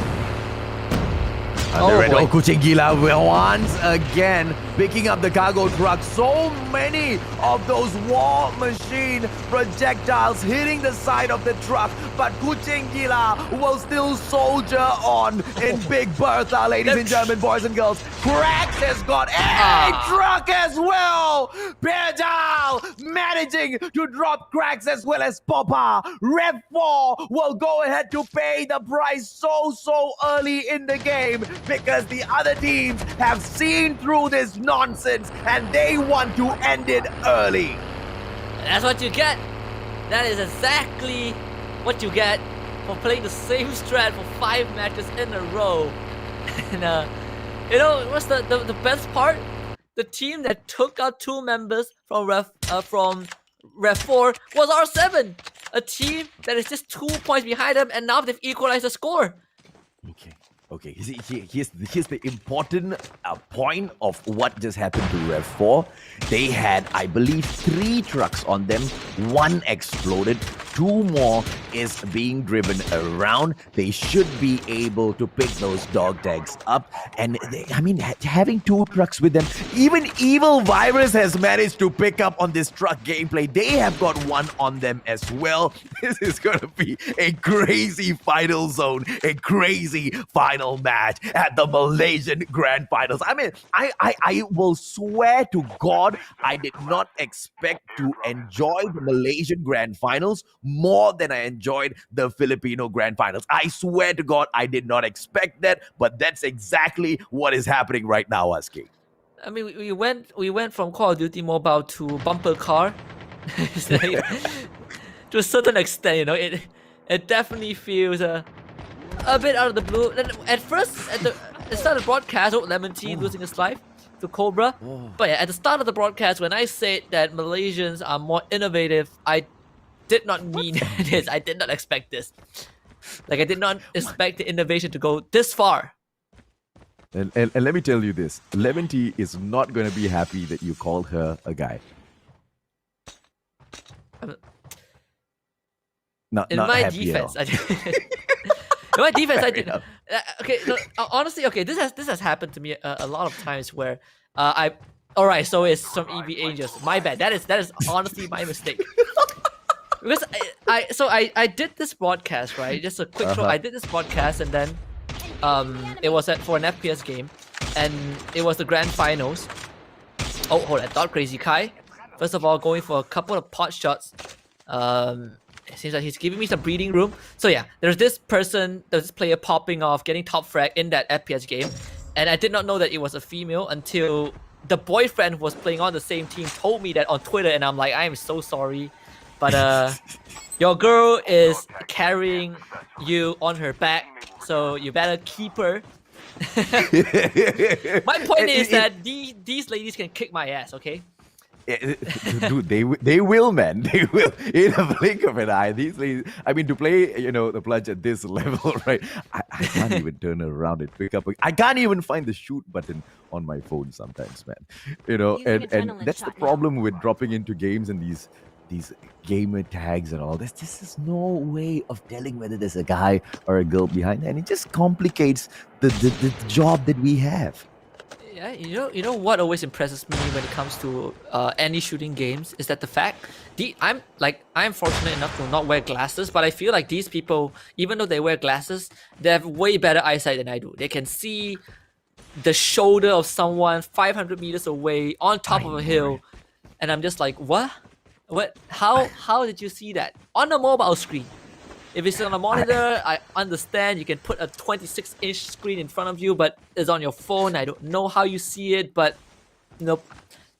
[SPEAKER 3] Oh, Kucing Gila will once again picking up the cargo truck. So many of those war machine projectiles hitting the side of the truck, but Kucing Gila will still soldier on in Big Bertha, ladies and gentlemen, boys and girls. Cracks has got a truck as well. Pedal managing to drop Cracks as well as Poppa. Rev 4 will go ahead to pay the price so early in the game, because the other teams have seen through this nonsense and they want to end it early.
[SPEAKER 4] That's what you get. That is exactly what you get for playing the same strat for 5 matches in a row. And what's the best part? The team that took out 2 members from Ref 4 was R7, a team that is just 2 points behind them, and now they've equalized the score.
[SPEAKER 3] Okay, here's the important point of what just happened to Rev 4. They had, I believe, 3 trucks on them. 1 exploded. 2 more is being driven around. They should be able to pick those dog tags up. And having 2 trucks with them, even Evil Virus has managed to pick up on this truck gameplay. They have got 1 on them as well. This is going to be a crazy final zone, a crazy final match at the Malaysian Grand Finals. I will swear to God, I did not expect to enjoy the Malaysian Grand Finals more than I enjoyed the Filipino Grand Finals. I swear to God, I did not expect that, but that's exactly what is happening right now, Husky.
[SPEAKER 4] I mean, we went from Call of Duty Mobile to bumper car. To a certain extent, it definitely feels a bit out of the blue. At first, at the start of the broadcast, Lemon Tea losing his life to Cobra. But yeah, at the start of the broadcast, when I said that Malaysians are more innovative, I did not mean this. I did not expect this. I did not expect the innovation to go this far.
[SPEAKER 3] And let me tell you this. Lemon Tea is not going to be happy that you called her a guy.
[SPEAKER 4] In my defense, I did. Okay, no, honestly, okay, this has happened to me a lot of times where alright, so it's some EV Angels. My bad. That is honestly my mistake. Because I did this broadcast, right? Just a quick throw. I did this broadcast, and then it was for an FPS game, and it was the grand finals. Oh, hold on, Dot Crazy Kai. First of all, going for a couple of pot shots. It seems like he's giving me some breathing room. So yeah, there's this player popping off, getting top frag in that FPS game. And I did not know that it was a female until the boyfriend who was playing on the same team told me that on Twitter. And I'm like, I am so sorry. But your girl is carrying you on her back. So you better keep her. My point is that these ladies can kick my ass, okay?
[SPEAKER 3] Dude, they will, man. They will in a blink of an eye. These ladies, to play, the Plunge at this level, right? I can't even turn around and pick up. I can't even find the shoot button on my phone sometimes, man.
[SPEAKER 5] Using
[SPEAKER 3] And
[SPEAKER 5] adrenaline
[SPEAKER 3] that's the
[SPEAKER 5] shot now.
[SPEAKER 3] problem with dropping into games and these gamer tags and all. There's just no way of telling whether there's a guy or a girl behind, and it just complicates the job that we have.
[SPEAKER 4] Yeah, you know what always impresses me when it comes to any shooting games is that the fact I'm fortunate enough to not wear glasses, but I feel like these people, even though they wear glasses, they have way better eyesight than I do. They can see the shoulder of someone 500 meters away on top of a hill, and I'm just like, what? How did you see that on a mobile screen? If it's on a monitor, I understand you can put a 26-inch screen in front of you, but it's on your phone. I don't know how you see it, but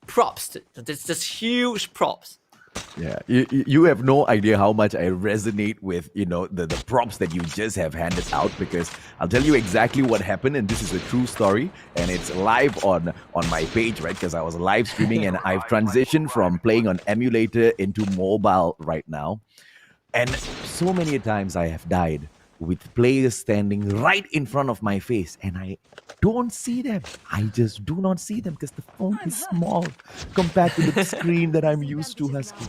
[SPEAKER 4] props. There's just huge props.
[SPEAKER 3] Yeah, you have no idea how much I resonate with, the props that you just have handed out, because I'll tell you exactly what happened, and this is a true story, and it's live on my page, right? Because I was live streaming, and I've transitioned from playing on emulator into mobile right now. And so many times I have died with players standing right in front of my face, and I don't see them. I just do not see them because the phone is small compared to the screen that I'm used to, Husky.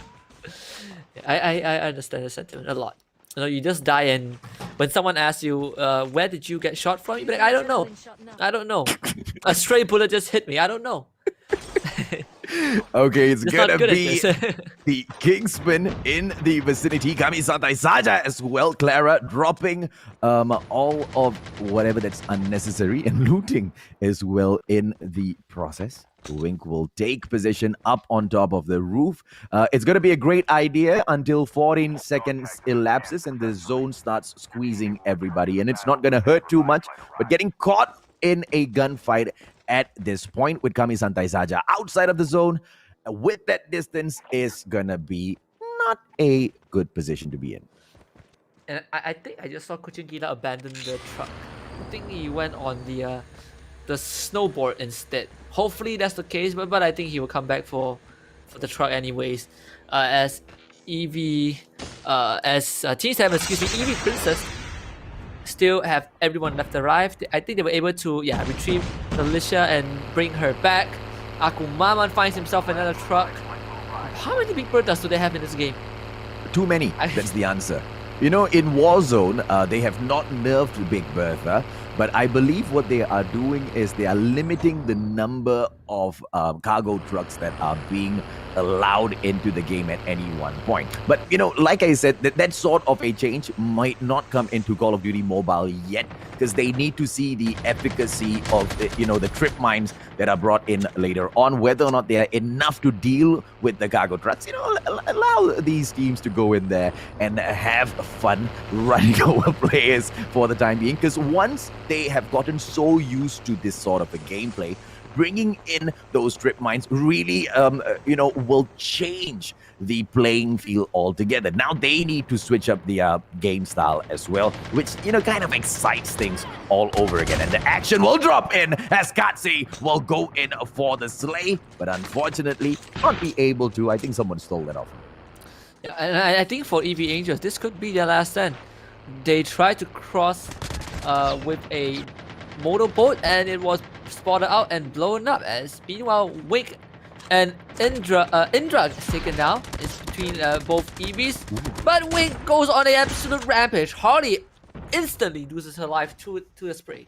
[SPEAKER 4] I understand the sentiment a lot. You just die, and when someone asks you, where did you get shot from? You be like, I don't know. I don't know. A stray bullet just hit me. I don't know.
[SPEAKER 3] Okay, it's
[SPEAKER 4] Just
[SPEAKER 3] gonna
[SPEAKER 4] not good at
[SPEAKER 3] be
[SPEAKER 4] this.
[SPEAKER 3] the Kingsman in the vicinity. Kami-santai Saja as well. Clara dropping all of whatever that's unnecessary and looting as well in the process. Wink will take position up on top of the roof. It's going to be a great idea until 14 seconds elapses and the zone starts squeezing everybody. And it's not going to hurt too much, but getting caught in a gunfight at this point with Kami-santai Saja outside of the zone with that distance is going to be not a good position to be in.
[SPEAKER 4] And I think I just saw Kuchin Gila abandon the truck. I think he went on the snowboard instead. Hopefully that's the case, but I think he will come back for the truck anyways. As Team 7, EV Princess still have everyone left alive. I think they were able to retrieve Alicia and bring her back. Akumaman finds himself another truck. How many Big Berthas do they have in this game?
[SPEAKER 3] Too many, that's the answer. In Warzone, they have not nerfed Big Bertha, but I believe what they are doing is they are limiting the number of cargo trucks that are being allowed into the game at any one point. But, like I said, that sort of a change might not come into Call of Duty Mobile yet, because they need to see the efficacy of the trip mines that are brought in later on, whether or not they are enough to deal with the cargo trucks. Allow these teams to go in there and have fun running over players for the time being, because once they have gotten so used to this sort of a gameplay, bringing in those strip mines really, will change the playing field altogether. Now they need to switch up the game style as well, which, kind of excites things all over again. And the action will drop in as Katsi will go in for the slay, but unfortunately not be able to. I think someone stole that off.
[SPEAKER 4] Yeah, and I think for EV Angels, this could be their last stand. They tried to cross with a motorboat, and it was spotted out and blown up. As meanwhile, Wink and Indra is taken down. It's between both EVs, but Wink goes on an absolute rampage. Harley instantly loses her life to the spray.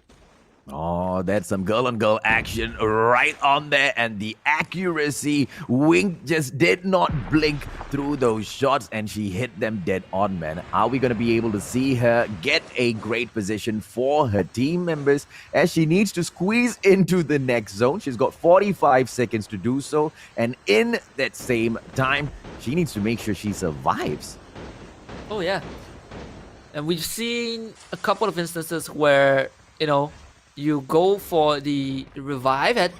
[SPEAKER 3] Oh, that's some girl-on-girl action right on there, and the accuracy. Wink just did not blink through those shots, and she hit them dead on, man. Are we going to be able to see her get a great position for her team members as she needs to squeeze into the next zone? She's got 45 seconds to do so, and in that same time, she needs to make sure she survives.
[SPEAKER 4] Oh, yeah. And we've seen a couple of instances where, you go for the revive at,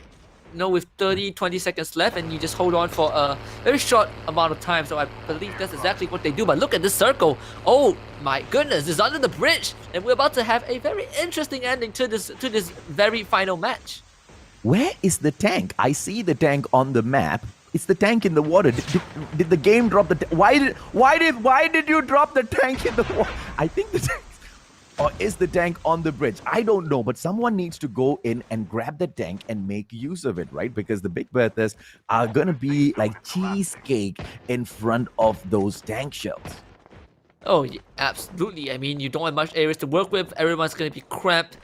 [SPEAKER 4] with 30-20 seconds left, and you just hold on for a very short amount of time. So I believe that's exactly what they do. But look at this circle. Oh my goodness, it's under the bridge, and we're about to have a very interesting ending to this very final match.
[SPEAKER 3] Where is the tank? I see the tank on the map. It's the tank in the water. Did the game drop the? Why did you drop the tank in the water? I think the tank. Or is the tank on the bridge? I don't know, but someone needs to go in and grab the tank and make use of it, right? Because the Big Berthas are going to be like cheesecake in front of those tank shells.
[SPEAKER 4] Oh, yeah, absolutely. I mean, you don't have much areas to work with. Everyone's going to be cramped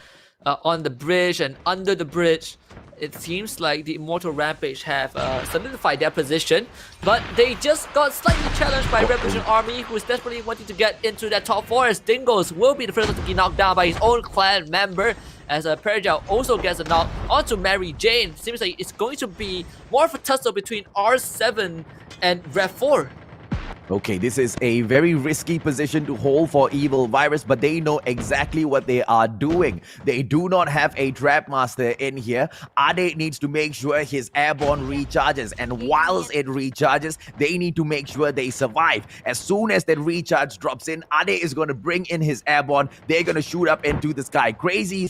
[SPEAKER 4] on the bridge and under the bridge. It seems like the Immortal Rampage have solidified their position, but they just got slightly challenged by Revolution Army, who is desperately wanting to get into that top 4, as Dingos will be the first one to get knocked down by his own clan member, as Perjao also gets a knock onto Mary Jane. Seems like it's going to be more of a tussle between R7 and Rev 4.
[SPEAKER 3] Okay, this is a very risky position to hold for Evil Virus, but they know exactly what they are doing. They do not have a Trap Master in here. Ade needs to make sure his airborne recharges, and whilst it recharges, they need to make sure they survive. As soon as that recharge drops in, Ade is going to bring in his airborne. They're going to shoot up into the sky. Crazy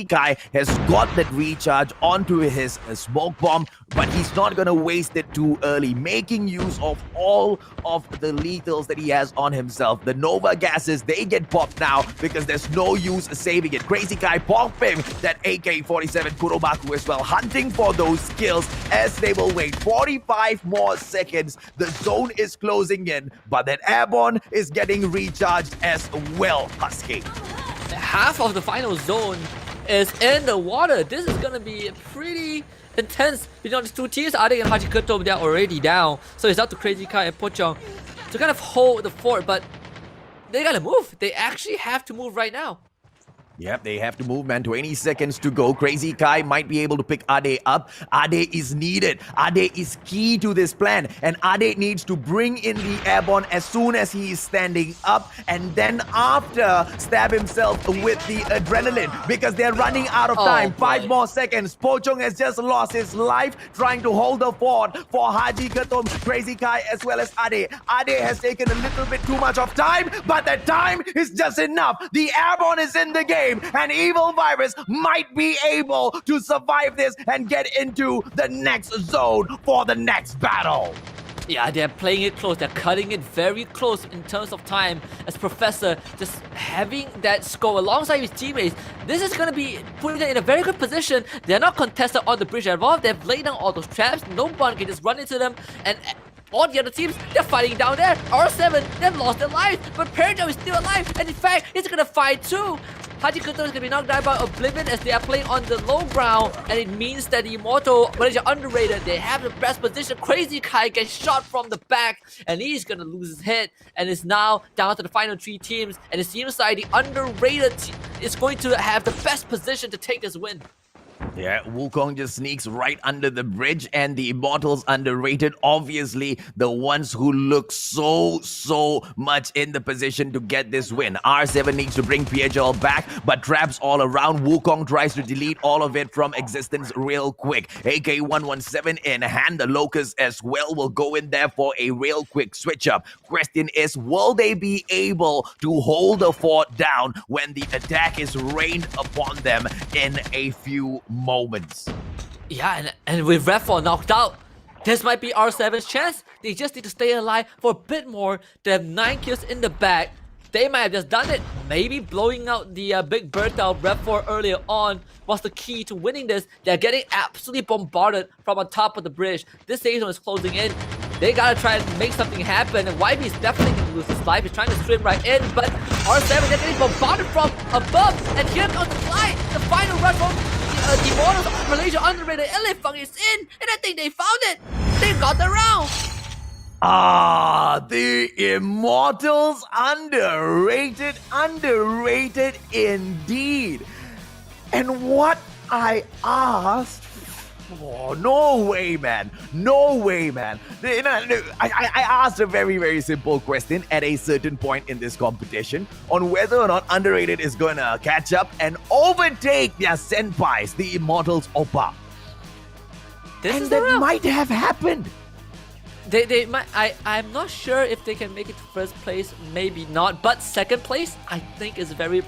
[SPEAKER 3] Kai has got that recharge onto his smoke bomb, but he's not going to waste it too early, making use of all of the lethals that he has on himself. The Nova gases, they get popped now because there's no use saving it. Crazy Kai popping that AK-47 Kurobaku as well, hunting for those kills as they will wait 45 more seconds. The zone is closing in, but that airborne is getting recharged as well, Husky.
[SPEAKER 4] Half of the final zone is in the water. This is gonna be pretty intense between these two teams. Ade and Haji Ketum, they're already down, so it's up to Crazy Kai and Pochong to kind of hold the fort, but they gotta move. They actually have to move right now.
[SPEAKER 3] Yep, they have to move, man. 20 seconds to go. Crazy Kai might be able to pick Ade up. Ade is needed. Ade is key to this plan. And Ade needs to bring in the airborne as soon as he is standing up. And then after, stab himself with the adrenaline. Because they're running out of time. 5 more seconds. Pochong has just lost his life trying to hold the fort for Haji Ketum, Crazy Kai, as well as Ade. Ade has taken a little bit too much of time, but the time is just enough. The airborne is in the game. And Evil Virus might be able to survive this and get into the next zone for the next battle.
[SPEAKER 4] Yeah, they're playing it close. They're cutting it very close in terms of time, as Professor just having that score alongside his teammates. This is going to be putting them in a very good position. They're not contested on the bridge at all. They've laid down all those traps. No one can just run into them. And all the other teams, they're fighting down there. R7, they've lost their lives, but Perjo is still alive. And in fact, he's going to fight too. Haji Ketum is going to be knocked down by Oblivion as they are playing on the low ground, and it means that the Immortal Malaysia underrated. They have the best position. Crazy Kai gets shot from the back, and he's going to lose his head, and is now down to the final 3 teams, and it seems like the underrated is going to have the best position to take this win.
[SPEAKER 3] Yeah, Wukong just sneaks right under the bridge, and the Immortals underrated, obviously the ones who look so much in the position to get this win. R7 needs to bring Piejol back, but traps all around. Wukong tries to delete all of it from existence real quick. AK-117 in hand, the Locust as well will go in there for a real quick switch up. Question is, will they be able to hold the fort down when the attack is rained upon them in a few moments?
[SPEAKER 4] Yeah, and with Rev 4 knocked out, this might be R7's chance. They just need to stay alive for a bit more. They have 9 kills in the bag. They might have just done it. Maybe blowing out the Big Bertha of Rev 4 earlier on was the key to winning this. They're getting absolutely bombarded from on top of the bridge. This safe zone is closing in. They gotta try and make something happen, and YB is definitely gonna lose his life. He's trying to swim right in, but R7, they're getting bombarded from above, and here comes the fly. The final run from the Immortals of Malaysia underrated. Elefang is in, and I think they found it. They got the round.
[SPEAKER 3] Ah, the Immortals, underrated indeed. And what I asked, oh, no way, man. I asked a very simple question at a certain point in this competition on whether or not underrated is gonna catch up and overtake their senpais, the Immortals Oppa. And that might have happened.
[SPEAKER 4] They might. I'm not sure if they can make it to first place. Maybe not. But second place, I think, is very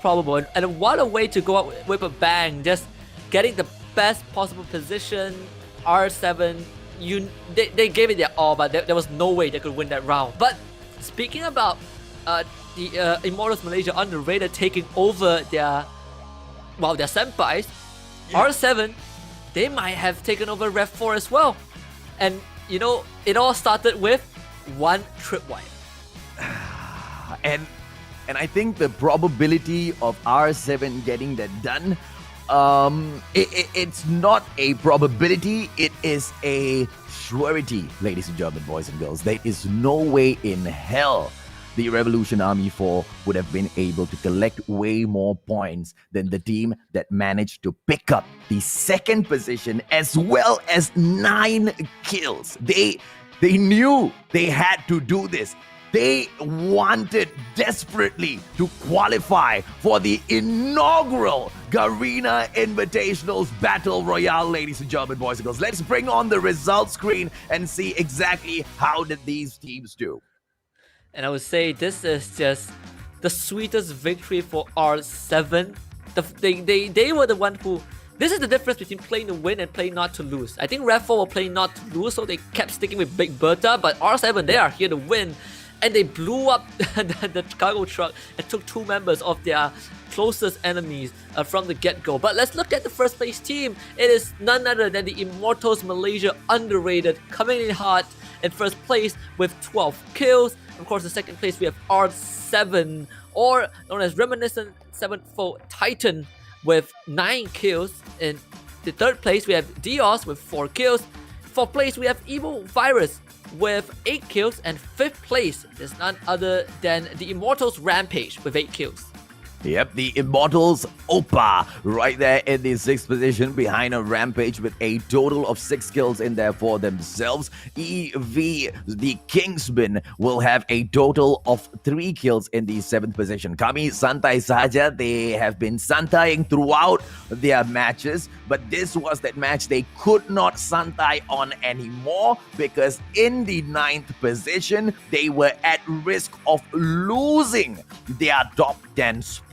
[SPEAKER 4] probable. And what a way to go out with a bang! Just getting the best possible position. R7, they gave it their all, but there was no way they could win that round. But speaking about the the Immortals Malaysia underrated taking over their senpais, R7, they might have taken over Rev 4 as well. And it all started with one tripwire.
[SPEAKER 3] And I think the probability of R7 getting that done, it's not a probability, it is a surety, ladies and gentlemen, boys and girls. There is no way in hell the Revolution Army 4 would have been able to collect way more points than the team that managed to pick up the second position as well as 9 kills. They knew they had to do this. They wanted desperately to qualify for the inaugural Garena Invitationals Battle Royale, ladies and gentlemen, boys and girls. Let's bring on the results screen and see exactly how did these teams do.
[SPEAKER 4] And I would say this is just the sweetest victory for R7. They were the one who... This is the difference between playing to win and playing not to lose. I think Rev 4 were playing not to lose, so they kept sticking with Big Bertha, but R7, they are here to win. And they blew up the cargo truck and took 2 members of their closest enemies from the get-go. But let's look at the first place team. It is none other than the Immortals Malaysia underrated, coming in hot in first place with 12 kills. Of course, the second place we have R7, or known as Reminiscent Sevenfold Titan, with 9 kills. In the third place we have Dios with 4 kills. Fourth place we have Evil Virus with 8 kills, and 5th place is none other than the Immortals Rampage with 8 kills.
[SPEAKER 3] Yep, the Immortals Opa right there in the 6th position behind a Rampage with a total of 6 kills in there for themselves. EV, the Kingsman, will have a total of 3 kills in the 7th position. Kami santai saja, they have been santaiing throughout their matches, but this was that match they could not santai on anymore because in the 9th position, they were at risk of losing their top 10 spot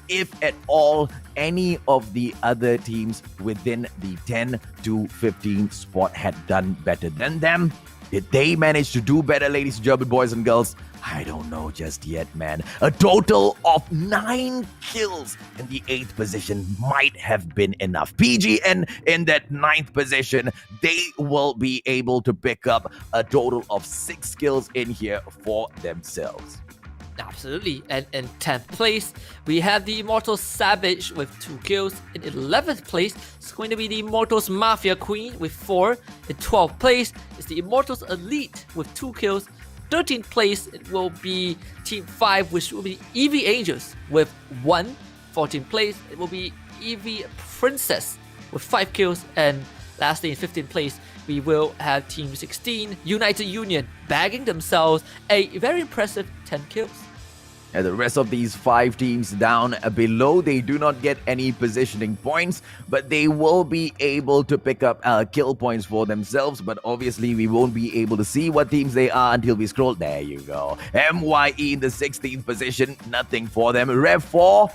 [SPEAKER 3] if at all any of the other teams within the 10 to 15 spot had done better than them. Did they manage to do better, ladies and gentlemen, boys and girls? I don't know just yet, man. A total of 9 kills in the 8th position might have been enough. PGN in that 9th position, they will be able to pick up a total of 6 kills in here for themselves.
[SPEAKER 4] Absolutely. And in 10th place, we have the Immortals Savage with 2 kills. In 11th place, it's going to be the Immortals Mafia Queen with 4. In 12th place is the Immortals Elite with 2 kills. 13th place, it will be Team 5, which will be EV Angels with 1. 14th place, it will be EV Princess with 5 kills. And lastly, in 15th place, we will have Team 16, United Union, bagging themselves a very impressive 10 kills.
[SPEAKER 3] And the rest of these 5 teams down below, they do not get any positioning points, but they will be able to pick up kill points for themselves. But obviously, we won't be able to see what teams they are until we scroll. There you go. MYE in the 16th position, nothing for them. Rev 4.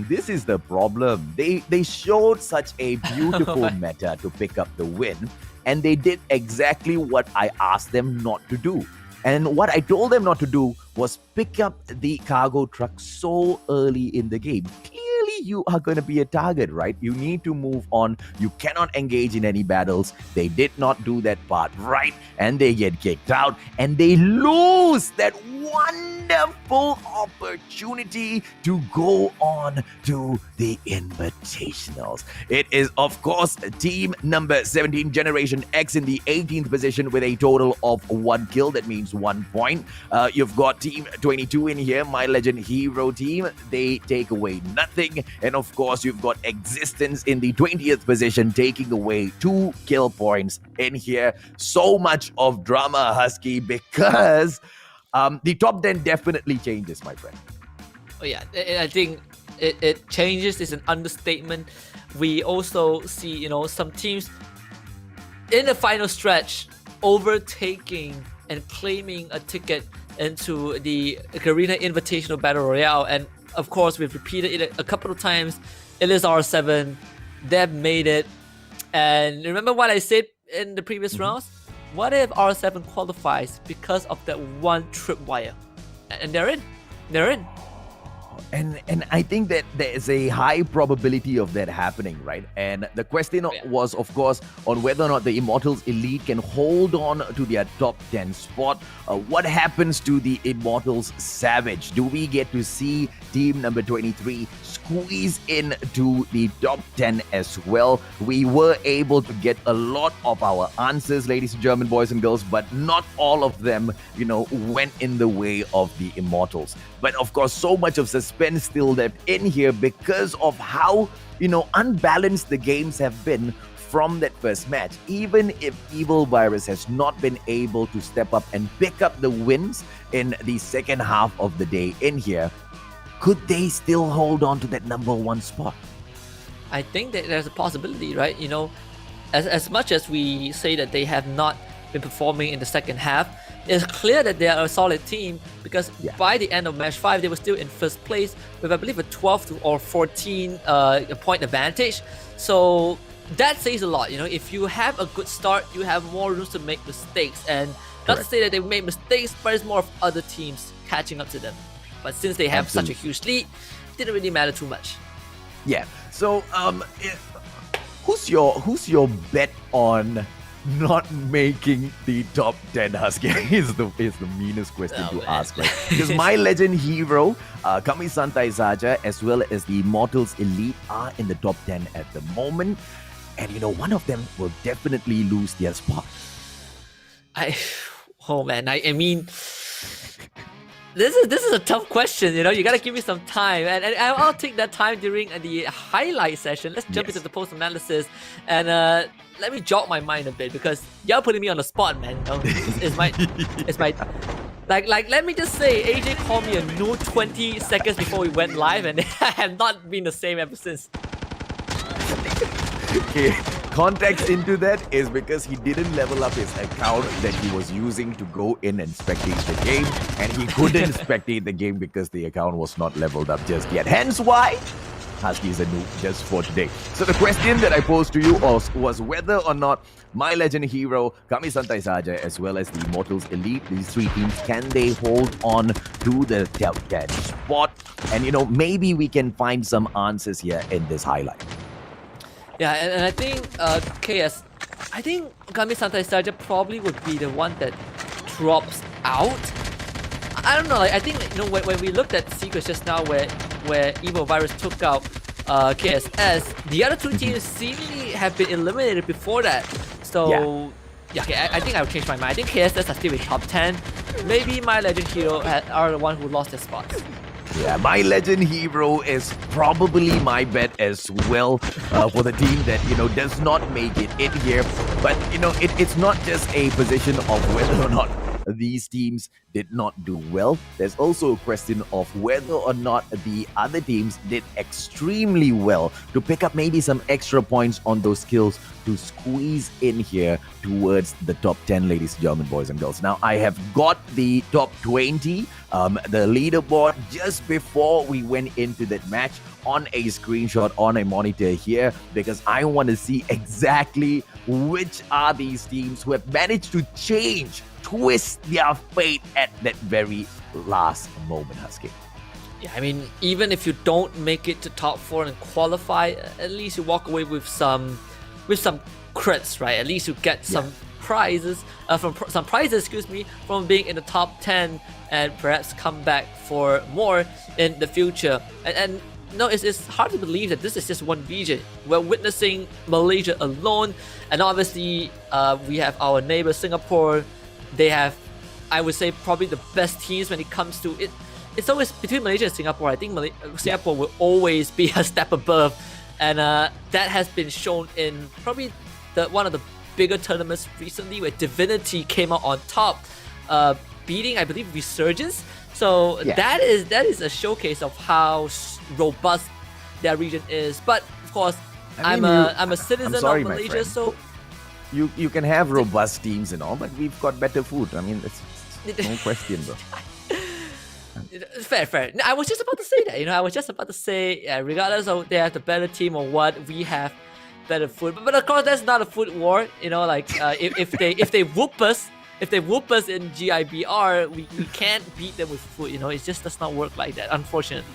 [SPEAKER 3] This is the problem. They showed such a beautiful meta to pick up the win, and they did exactly what I asked them not to do. And what I told them not to do was pick up the cargo truck so early in the game. Clearly, you are going to be a target, right? You need to move on. You cannot engage in any battles. They did not do that part right, and they get kicked out, and they lose that wonderful opportunity to go on to the Invitationals. It is, of course, team number 17, Generation X, in the 18th position with a total of 1 kill. That means 1 point. You've got team 22 in here, My Legend Hero team. They take away nothing. And of course, you've got Existence in the 20th position, taking away 2 kill points in here. So much of drama, Husky, because the top 10 definitely changes, my friend.
[SPEAKER 4] Oh yeah, I think it changes is an understatement. We also see, some teams in the final stretch overtaking and claiming a ticket into the Garena Invitational Battle Royale. And of course, we've repeated it a couple of times. It is R7. They've made it. And remember what I said in the previous rounds? What if R7 qualifies because of that one tripwire? and they're in. They're in.
[SPEAKER 3] And I think that there is a high probability of that happening, right? And the question was, of course, on whether or not the Immortals Elite can hold on to their top 10 spot. What happens to the Immortals Savage? Do we get to see team number 23 squeeze into the top 10 as well? We were able to get a lot of our answers, ladies and gentlemen, boys and girls, but not all of them, went in the way of the Immortals. But of course, so much of suspense still left in here because of how, unbalanced the games have been from that first match. Even if Evil Virus has not been able to step up and pick up the wins in the second half of the day in here, could they still hold on to that number 1 spot?
[SPEAKER 4] I think that there's a possibility, right? As much as we say that they have not been performing in the second half, it's clear that they are a solid team because by the end of match 5, they were still in first place with, I believe, a 12 or 14 point advantage. So that says a lot. If you have a good start, you have more room to make mistakes. And not to say that they made mistakes, but it's more of other teams catching up to them. But since they have such a huge lead, it didn't really matter too much.
[SPEAKER 3] Yeah. So, who's your bet on not making the top 10, Husky? is the meanest question to ask, right? Because my legend hero, Kami-Santai Saja, as well as the Immortals Elite are in the top 10 at the moment. And one of them will definitely lose their spot.
[SPEAKER 4] I mean, this is a tough question. You gotta give me some time, and I'll take that time during the highlight session. Let's jump into the post analysis, and let me jog my mind a bit because you're putting me on the spot, man. It's my like. Let me just say, AJ called me a noob 20 seconds before we went live, and I have not been the same ever since.
[SPEAKER 3] Okay, context into that is because he didn't level up his account that he was using to go in and spectate the game, and he couldn't spectate the game because the account was not leveled up just yet. Hence why Husky is a noob just for today. So the question that I posed to you was whether or not my legend hero, Kami-Santai Saja, as well as the Immortals Elite, these 3 teams, can they hold on to the top 10 spot? And maybe we can find some answers here in this highlight.
[SPEAKER 4] Yeah, and I think I think Kami-Santai Saja probably would be the one that drops out. I don't know, I think when we looked at secrets just now where Evil Virus took out KSS, the other 2 teams seemingly have been eliminated before that. So I think I'll change my mind. I think KSS are still in top 10. Maybe my legend hero are the one who lost their spots.
[SPEAKER 3] Yeah, my legend hero is probably my bet as well for the team that, does not make it in here. But, it's not just a position of whether or not these teams did not do well. There's also a question of whether or not the other teams did extremely well to pick up maybe some extra points on those skills to squeeze in here towards the top 10, ladies and gentlemen, boys and girls. Now, I have got the top 20, the leaderboard, just before we went into that match on a screenshot on a monitor here, because I want to see exactly which are these teams who have managed to twist their fate at that very last moment, Husky.
[SPEAKER 4] Yeah, I mean, even if you don't make it to top 4 and qualify, at least you walk away with some creds, right? At least you get some prizes from being in the top 10 and perhaps come back for more in the future. And no, it's hard to believe that this is just one region. We're witnessing Malaysia alone, and obviously we have our neighbor Singapore. They have, I would say, probably the best teams when it comes to it. It's always between Malaysia and Singapore. I think Singapore will always be a step above, and that has been shown in probably one of the bigger tournaments recently, where Divinity came out on top, beating, I believe, Resurgence. So that is a showcase of how robust that region is. But of course, I'm a citizen of Malaysia, so
[SPEAKER 3] you can have robust teams and all, but we've got better food. I mean, it's no question, bro.
[SPEAKER 4] Fair. I was just about to say that. I was just about to say, regardless of they have the better team or what, we have better food. But of course, that's not a food war. If they whoop us, if they whoop us in GIBR, we can't beat them with food. It just does not work like that, unfortunately.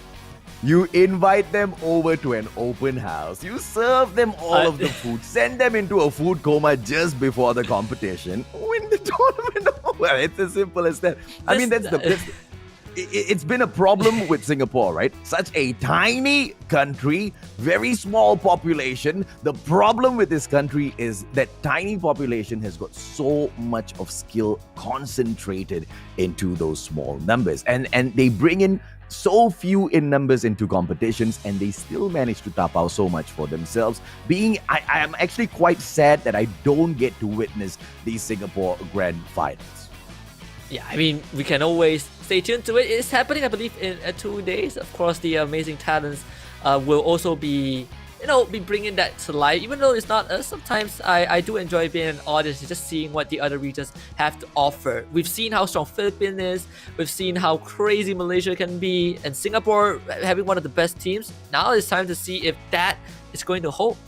[SPEAKER 3] You invite them over to an open house. You serve them all of the food. Send them into a food coma just before the competition. Win the tournament. Well, it's as simple as that. I mean, it's been a problem with Singapore, right? Such a tiny country, very small population. The problem with this country is that tiny population has got so much of skill concentrated into those small numbers. And they bring in so few in numbers into competitions, and they still manage to tap out so much for themselves. I am actually quite sad that I don't get to witness these Singapore Grand Finals.
[SPEAKER 4] Yeah, I mean, we can always stay tuned to it. It's happening, I believe, in 2 days. Of course, the amazing talents will also be bringing that to life. Even though it's not us, sometimes I do enjoy being an audience and just seeing what the other regions have to offer. We've seen how strong Philippines is. We've seen how crazy Malaysia can be. And Singapore having one of the best teams. Now it's time to see if that is going to hold.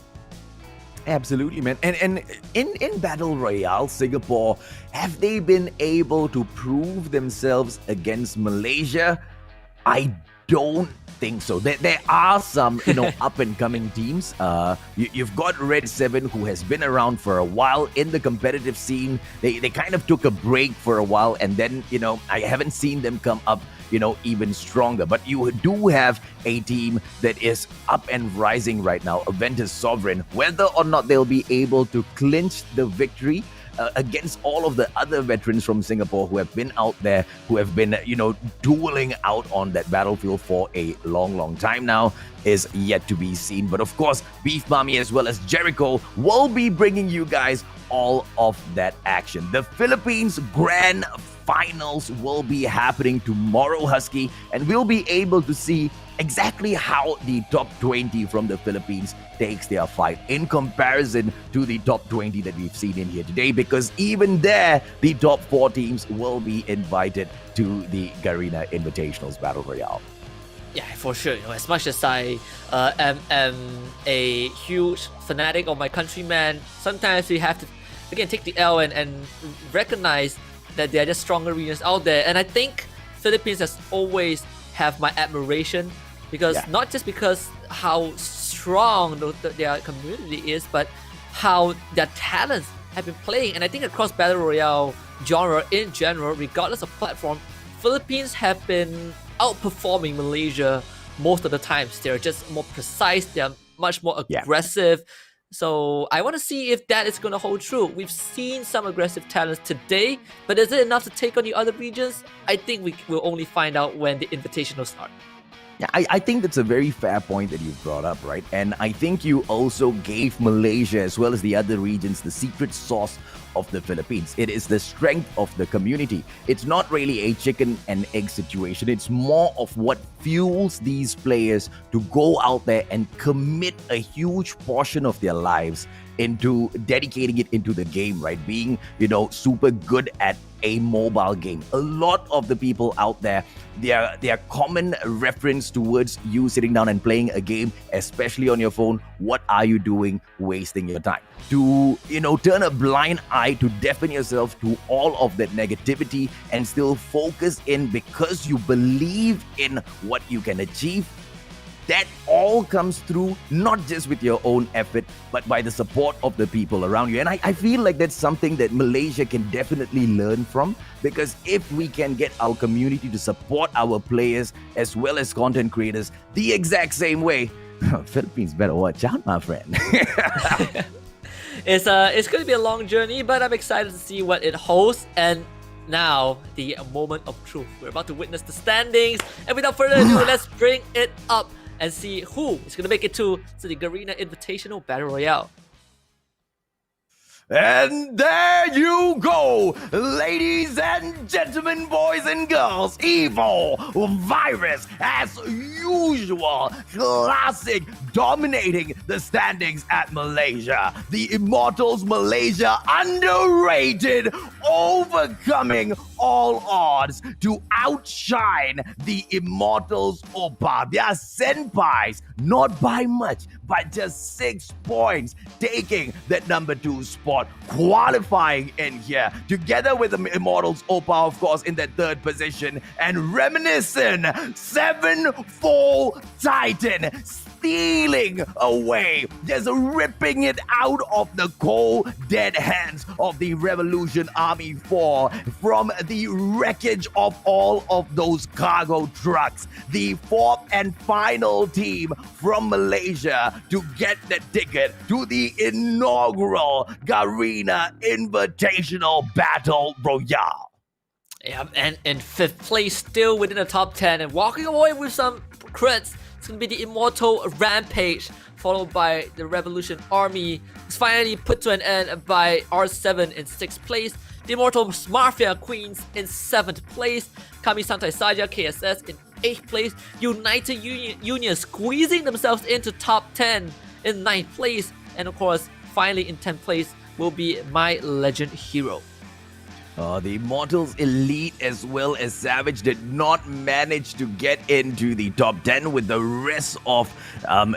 [SPEAKER 3] Absolutely, man. And in Battle Royale, Singapore, have they been able to prove themselves against Malaysia? I don't think so. There are some, up and coming teams. You've got Red 7, who has been around for a while in the competitive scene. They kind of took a break for a while, and then, I haven't seen them come up even stronger. But you do have a team that is up and rising right now, Aventus Sovereign. Whether or not they'll be able to clinch the victory against all of the other veterans from Singapore who have been out there, who have been, dueling out on that battlefield for a long, long time now, is yet to be seen. But of course, Beef Mommy as well as Jericho will be bringing you guys all of that action. The Philippines Grand Finals will be happening tomorrow, Husky, and we'll be able to see exactly how the top 20 from the Philippines takes their fight in comparison to the top 20 that we've seen in here today, because even there, the top 4 teams will be invited to the Garena Invitationals Battle Royale.
[SPEAKER 4] Yeah, for sure. As much as I am a huge fanatic of my countrymen, sometimes we have to, again, take the L and recognize that there are just stronger regions out there. And I think Philippines has always have my admiration, because not just because how strong their community is, but how their talents have been playing. And I think across Battle Royale genre in general, regardless of platform, Philippines have been outperforming Malaysia most of the times. They're just more precise, they're much more aggressive. So I want to see if that is going to hold true. We've seen some aggressive talents today, but is it enough to take on the other regions? I think we will only find out when the invitationals start.
[SPEAKER 3] Yeah, I think that's a very fair point that you've brought up, right? And I think you also gave Malaysia as well as the other regions the secret sauce of the Philippines. It is the strength of the community. It's not really a chicken and egg situation. It's more of what fuels these players to go out there and commit a huge portion of their lives into dedicating it into the game, right? Being, super good at a mobile game. A lot of the people out there, their common reference towards you sitting down and playing a game, especially on your phone, what are you doing wasting your time? To, turn a blind eye, to deafen yourself to all of that negativity and still focus in because you believe in what you can achieve. That all comes through not just with your own effort, but by the support of the people around you. And I feel like that's something that Malaysia can definitely learn from, because if we can get our community to support our players as well as content creators the exact same way, Philippines better watch out, my friend.
[SPEAKER 4] It's going to be a long journey, but I'm excited to see what it holds. And now, the moment of truth. We're about to witness the standings. And without further ado, let's bring it up and see who is going to make it to the Garena Invitational Battle Royale.
[SPEAKER 3] And there you go, ladies and gentlemen, boys and girls. Evil Virus, as usual, classic, dominating the standings at Malaysia. The Immortals Malaysia, underrated, overcoming all odds to outshine the Immortals Oppa. They are senpais, not by much, but just 6 points, taking that number 2 spot, qualifying in here, together with the Immortals Oppa, of course, in that 3rd position, and Reminiscent, 7-4 Titan, stealing away, just ripping it out of the cold, dead hands of the Revolution Army 4 from the wreckage of all of those cargo trucks. The 4th and final team from Malaysia to get the ticket to the inaugural Garena Invitational Battle Royale.
[SPEAKER 4] Yeah, and in 5th place, still within the top 10 and walking away with some crits. It's going to be the Immortal Rampage, followed by the Revolution Army. It's finally put to an end by R7 in 6th place. The Immortal Mafia Queens in 7th place. Kami Santai Saja KSS in 8th place. United Union squeezing themselves into top 10 in 9th place. And of course, finally in 10th place will be My Legend Hero.
[SPEAKER 3] The Immortals Elite as well as Savage did not manage to get into the top 10 with the rest of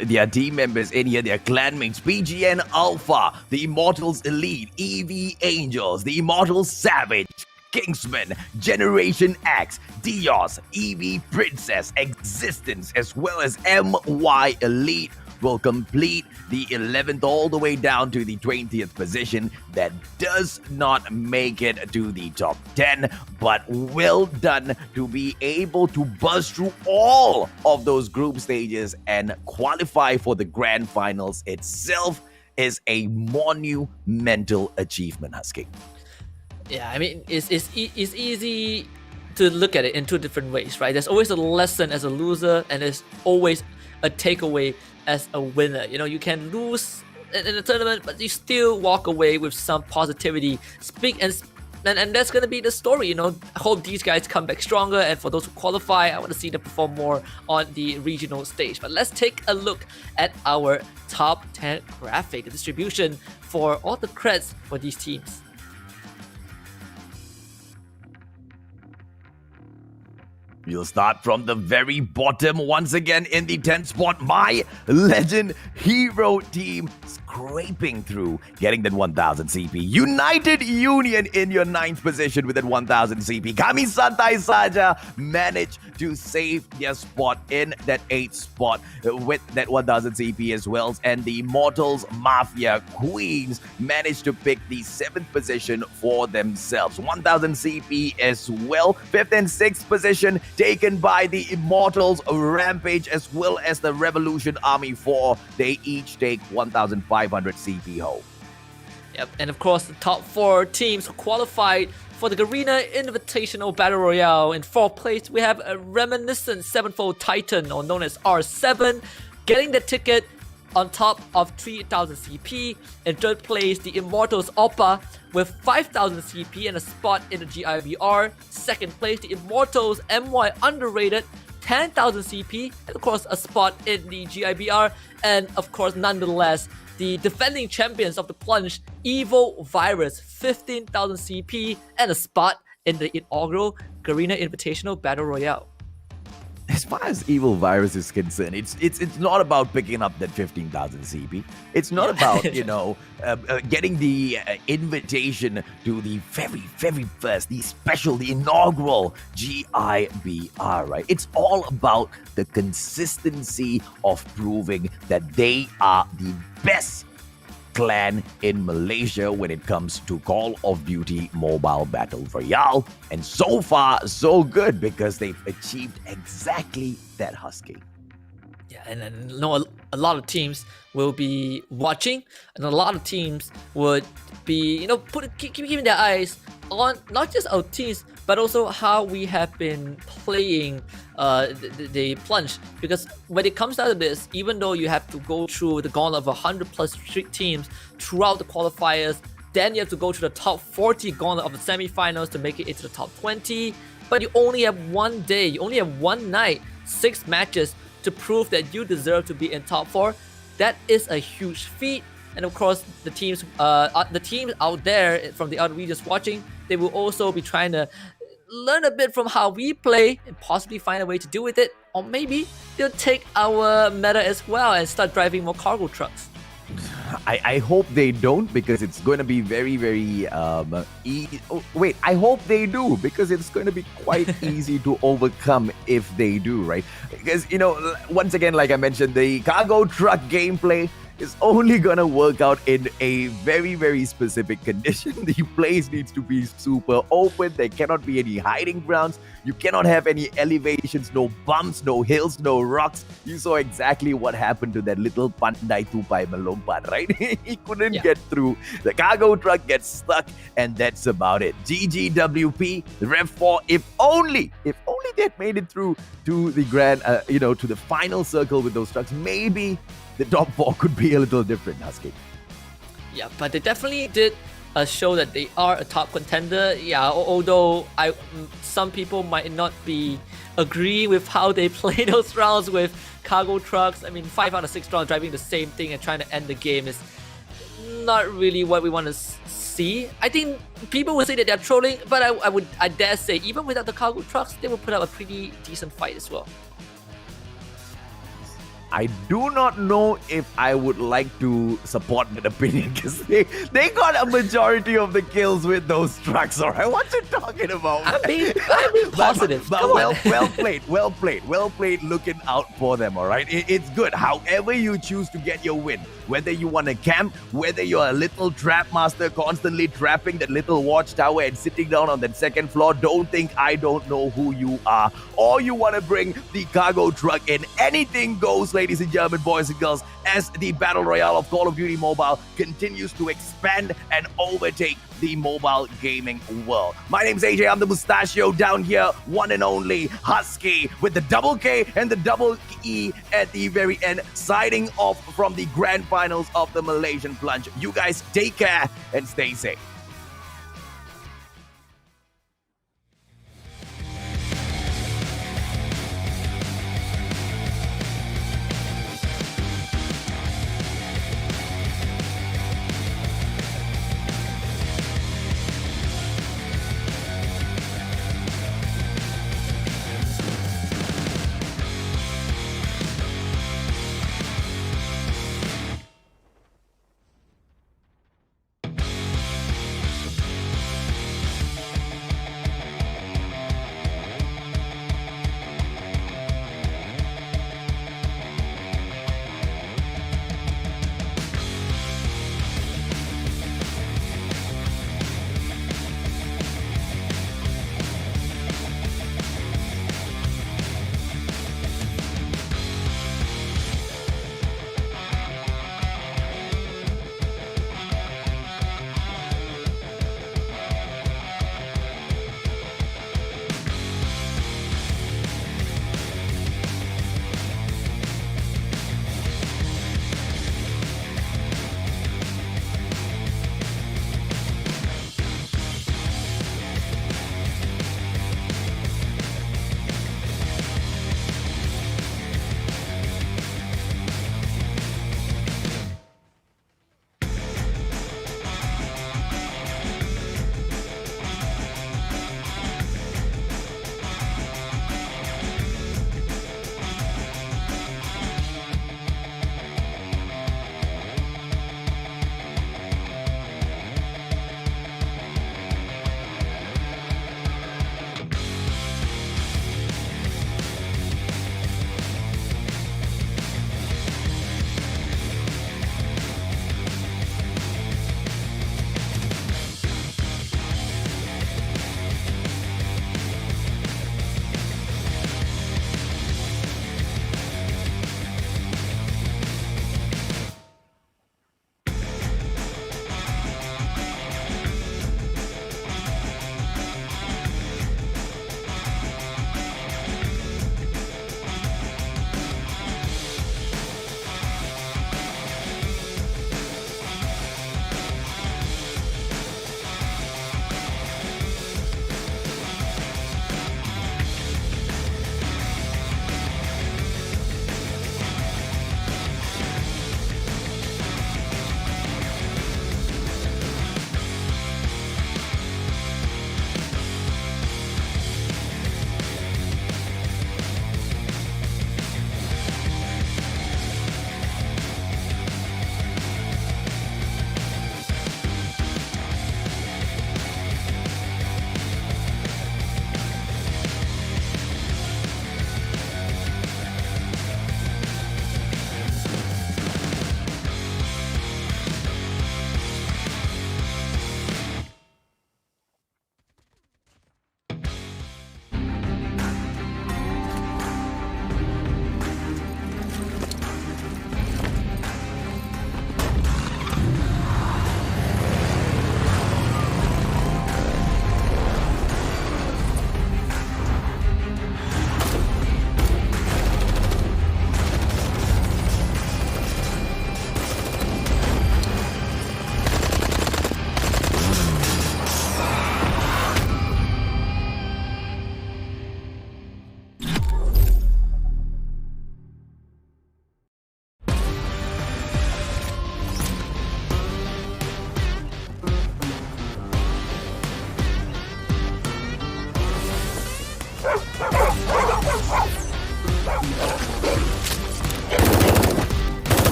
[SPEAKER 3] their team members in here, their clanmates, PGN Alpha, the Immortals Elite, EV Angels, the Immortals Savage, Kingsman, Generation X, Dios, EV Princess, Existence, as well as MY Elite will complete the 11th all the way down to the 20th position. That does not make it to the top 10, but well done to be able to buzz through all of those group stages and qualify for the grand finals itself is a monumental achievement, Husky.
[SPEAKER 4] Yeah, I mean, it's easy to look at it in 2 different ways, right? There's always a lesson as a loser, and there's always a takeaway as a winner. You know, you can lose in a tournament, but you still walk away with some positivity. And that's gonna be the story. You know, I hope these guys come back stronger, and for those who qualify, I want to see them perform more on the regional stage. But let's take a look at our top 10 graphic distribution for all the creds for these teams.
[SPEAKER 3] We'll start from the very bottom once again in the 10th spot. My Legend Hero team scraping through, getting that 1000 CP. United Union in your 9th position with that 1000 CP. Kami Santai Saja managed to save their spot in that 8th spot with that 1000 CP as well. And the Immortals Mafia Queens managed to pick the 7th position for themselves. 1000 CP as well. 5th and 6th position taken by the Immortals Rampage as well as the Revolution Army 4. They each take 1500 CP home.
[SPEAKER 4] Yep, and of course the top 4 teams who qualified for the Garena Invitational Battle Royale. In 4th place, we have a Reminiscent 7-fold Titan, or known as R7, getting the ticket on top of 3000 CP. In 3rd place, the Immortals Oppa with 5000 CP and a spot in the GIBR. 2nd place, the Immortals MY Underrated, 10,000 CP, and of course a spot in the GIBR. And of course, nonetheless, the defending champions of the Plunge, Evil Virus, 15,000 CP and a spot in the inaugural Garena Invitational Battle Royale.
[SPEAKER 3] As far as Evil Virus is concerned, it's not about picking up that 15,000 CP. It's not about, getting the invitation to the very, very first, the special, the inaugural GIBR, right? It's all about the consistency of proving that they are the best clan in Malaysia when it comes to Call of Duty Mobile Battle Royale. And so far, so good, because they've achieved exactly that, Husky.
[SPEAKER 4] Yeah, and I know a lot of teams will be watching, and a lot of teams would be, keeping their eyes on not just our teams, but also how we have been playing the Plunge. Because when it comes down to this, even though you have to go through the gauntlet of 100 plus teams throughout the qualifiers, then you have to go through the top 40 gauntlet of the semifinals to make it into the top 20. But you only have one day, you only have one night, 6 matches to prove that you deserve to be in top 4. That is a huge feat. And of course, the teams out there from the other regions watching, they will also be trying to learn a bit from how we play and possibly find a way to do with it. Or maybe they'll take our meta as well and start driving more cargo trucks.
[SPEAKER 3] I hope they don't, because it's going to be very, very wait, I hope they do, because it's going to be quite easy to overcome if they do, right? Because, you know, once again, like I mentioned, the cargo truck gameplay is only gonna work out in a very, very specific condition. The place needs to be super open. There cannot be any hiding grounds. You cannot have any elevations, no bumps, no hills, no rocks. You saw exactly what happened to that little Pandai Tupai Melompat, right? He couldn't get through. The cargo truck gets stuck, and that's about it. GGWP, Rev 4, if only they'd made it through to the grand, to the final circle with those trucks, maybe the top 4 could be a little different, Husky.
[SPEAKER 4] Yeah, but they definitely did show that they are a top contender. Yeah, although some people might not be agree with how they play those rounds with cargo trucks. I mean, 5 out of 6 rounds driving the same thing and trying to end the game is not really what we want to see. I think people would say that they're trolling, but I dare say even without the cargo trucks, they will put up a pretty decent fight as well.
[SPEAKER 3] I do not know if I would like to support that opinion, because they got a majority of the kills with those trucks. All right, what you talking about?
[SPEAKER 4] I'm being positive.
[SPEAKER 3] But well played. Looking out for them. All right, it's good. However you choose to get your win, whether you want to camp, whether you're a little trap master constantly trapping that little watchtower and sitting down on that second floor, don't think I don't know who you are, or you want to bring the cargo truck in. Anything goes, ladies and gentlemen, boys and girls, as the Battle Royale of Call of Duty Mobile continues to expand and overtake the mobile gaming world. My name's AJ, I'm the Mustachio down here, one and only Husky, with the double K and the double E at the very end, signing off from the grand finals of the Malaysian Plunge. You guys take care and stay safe.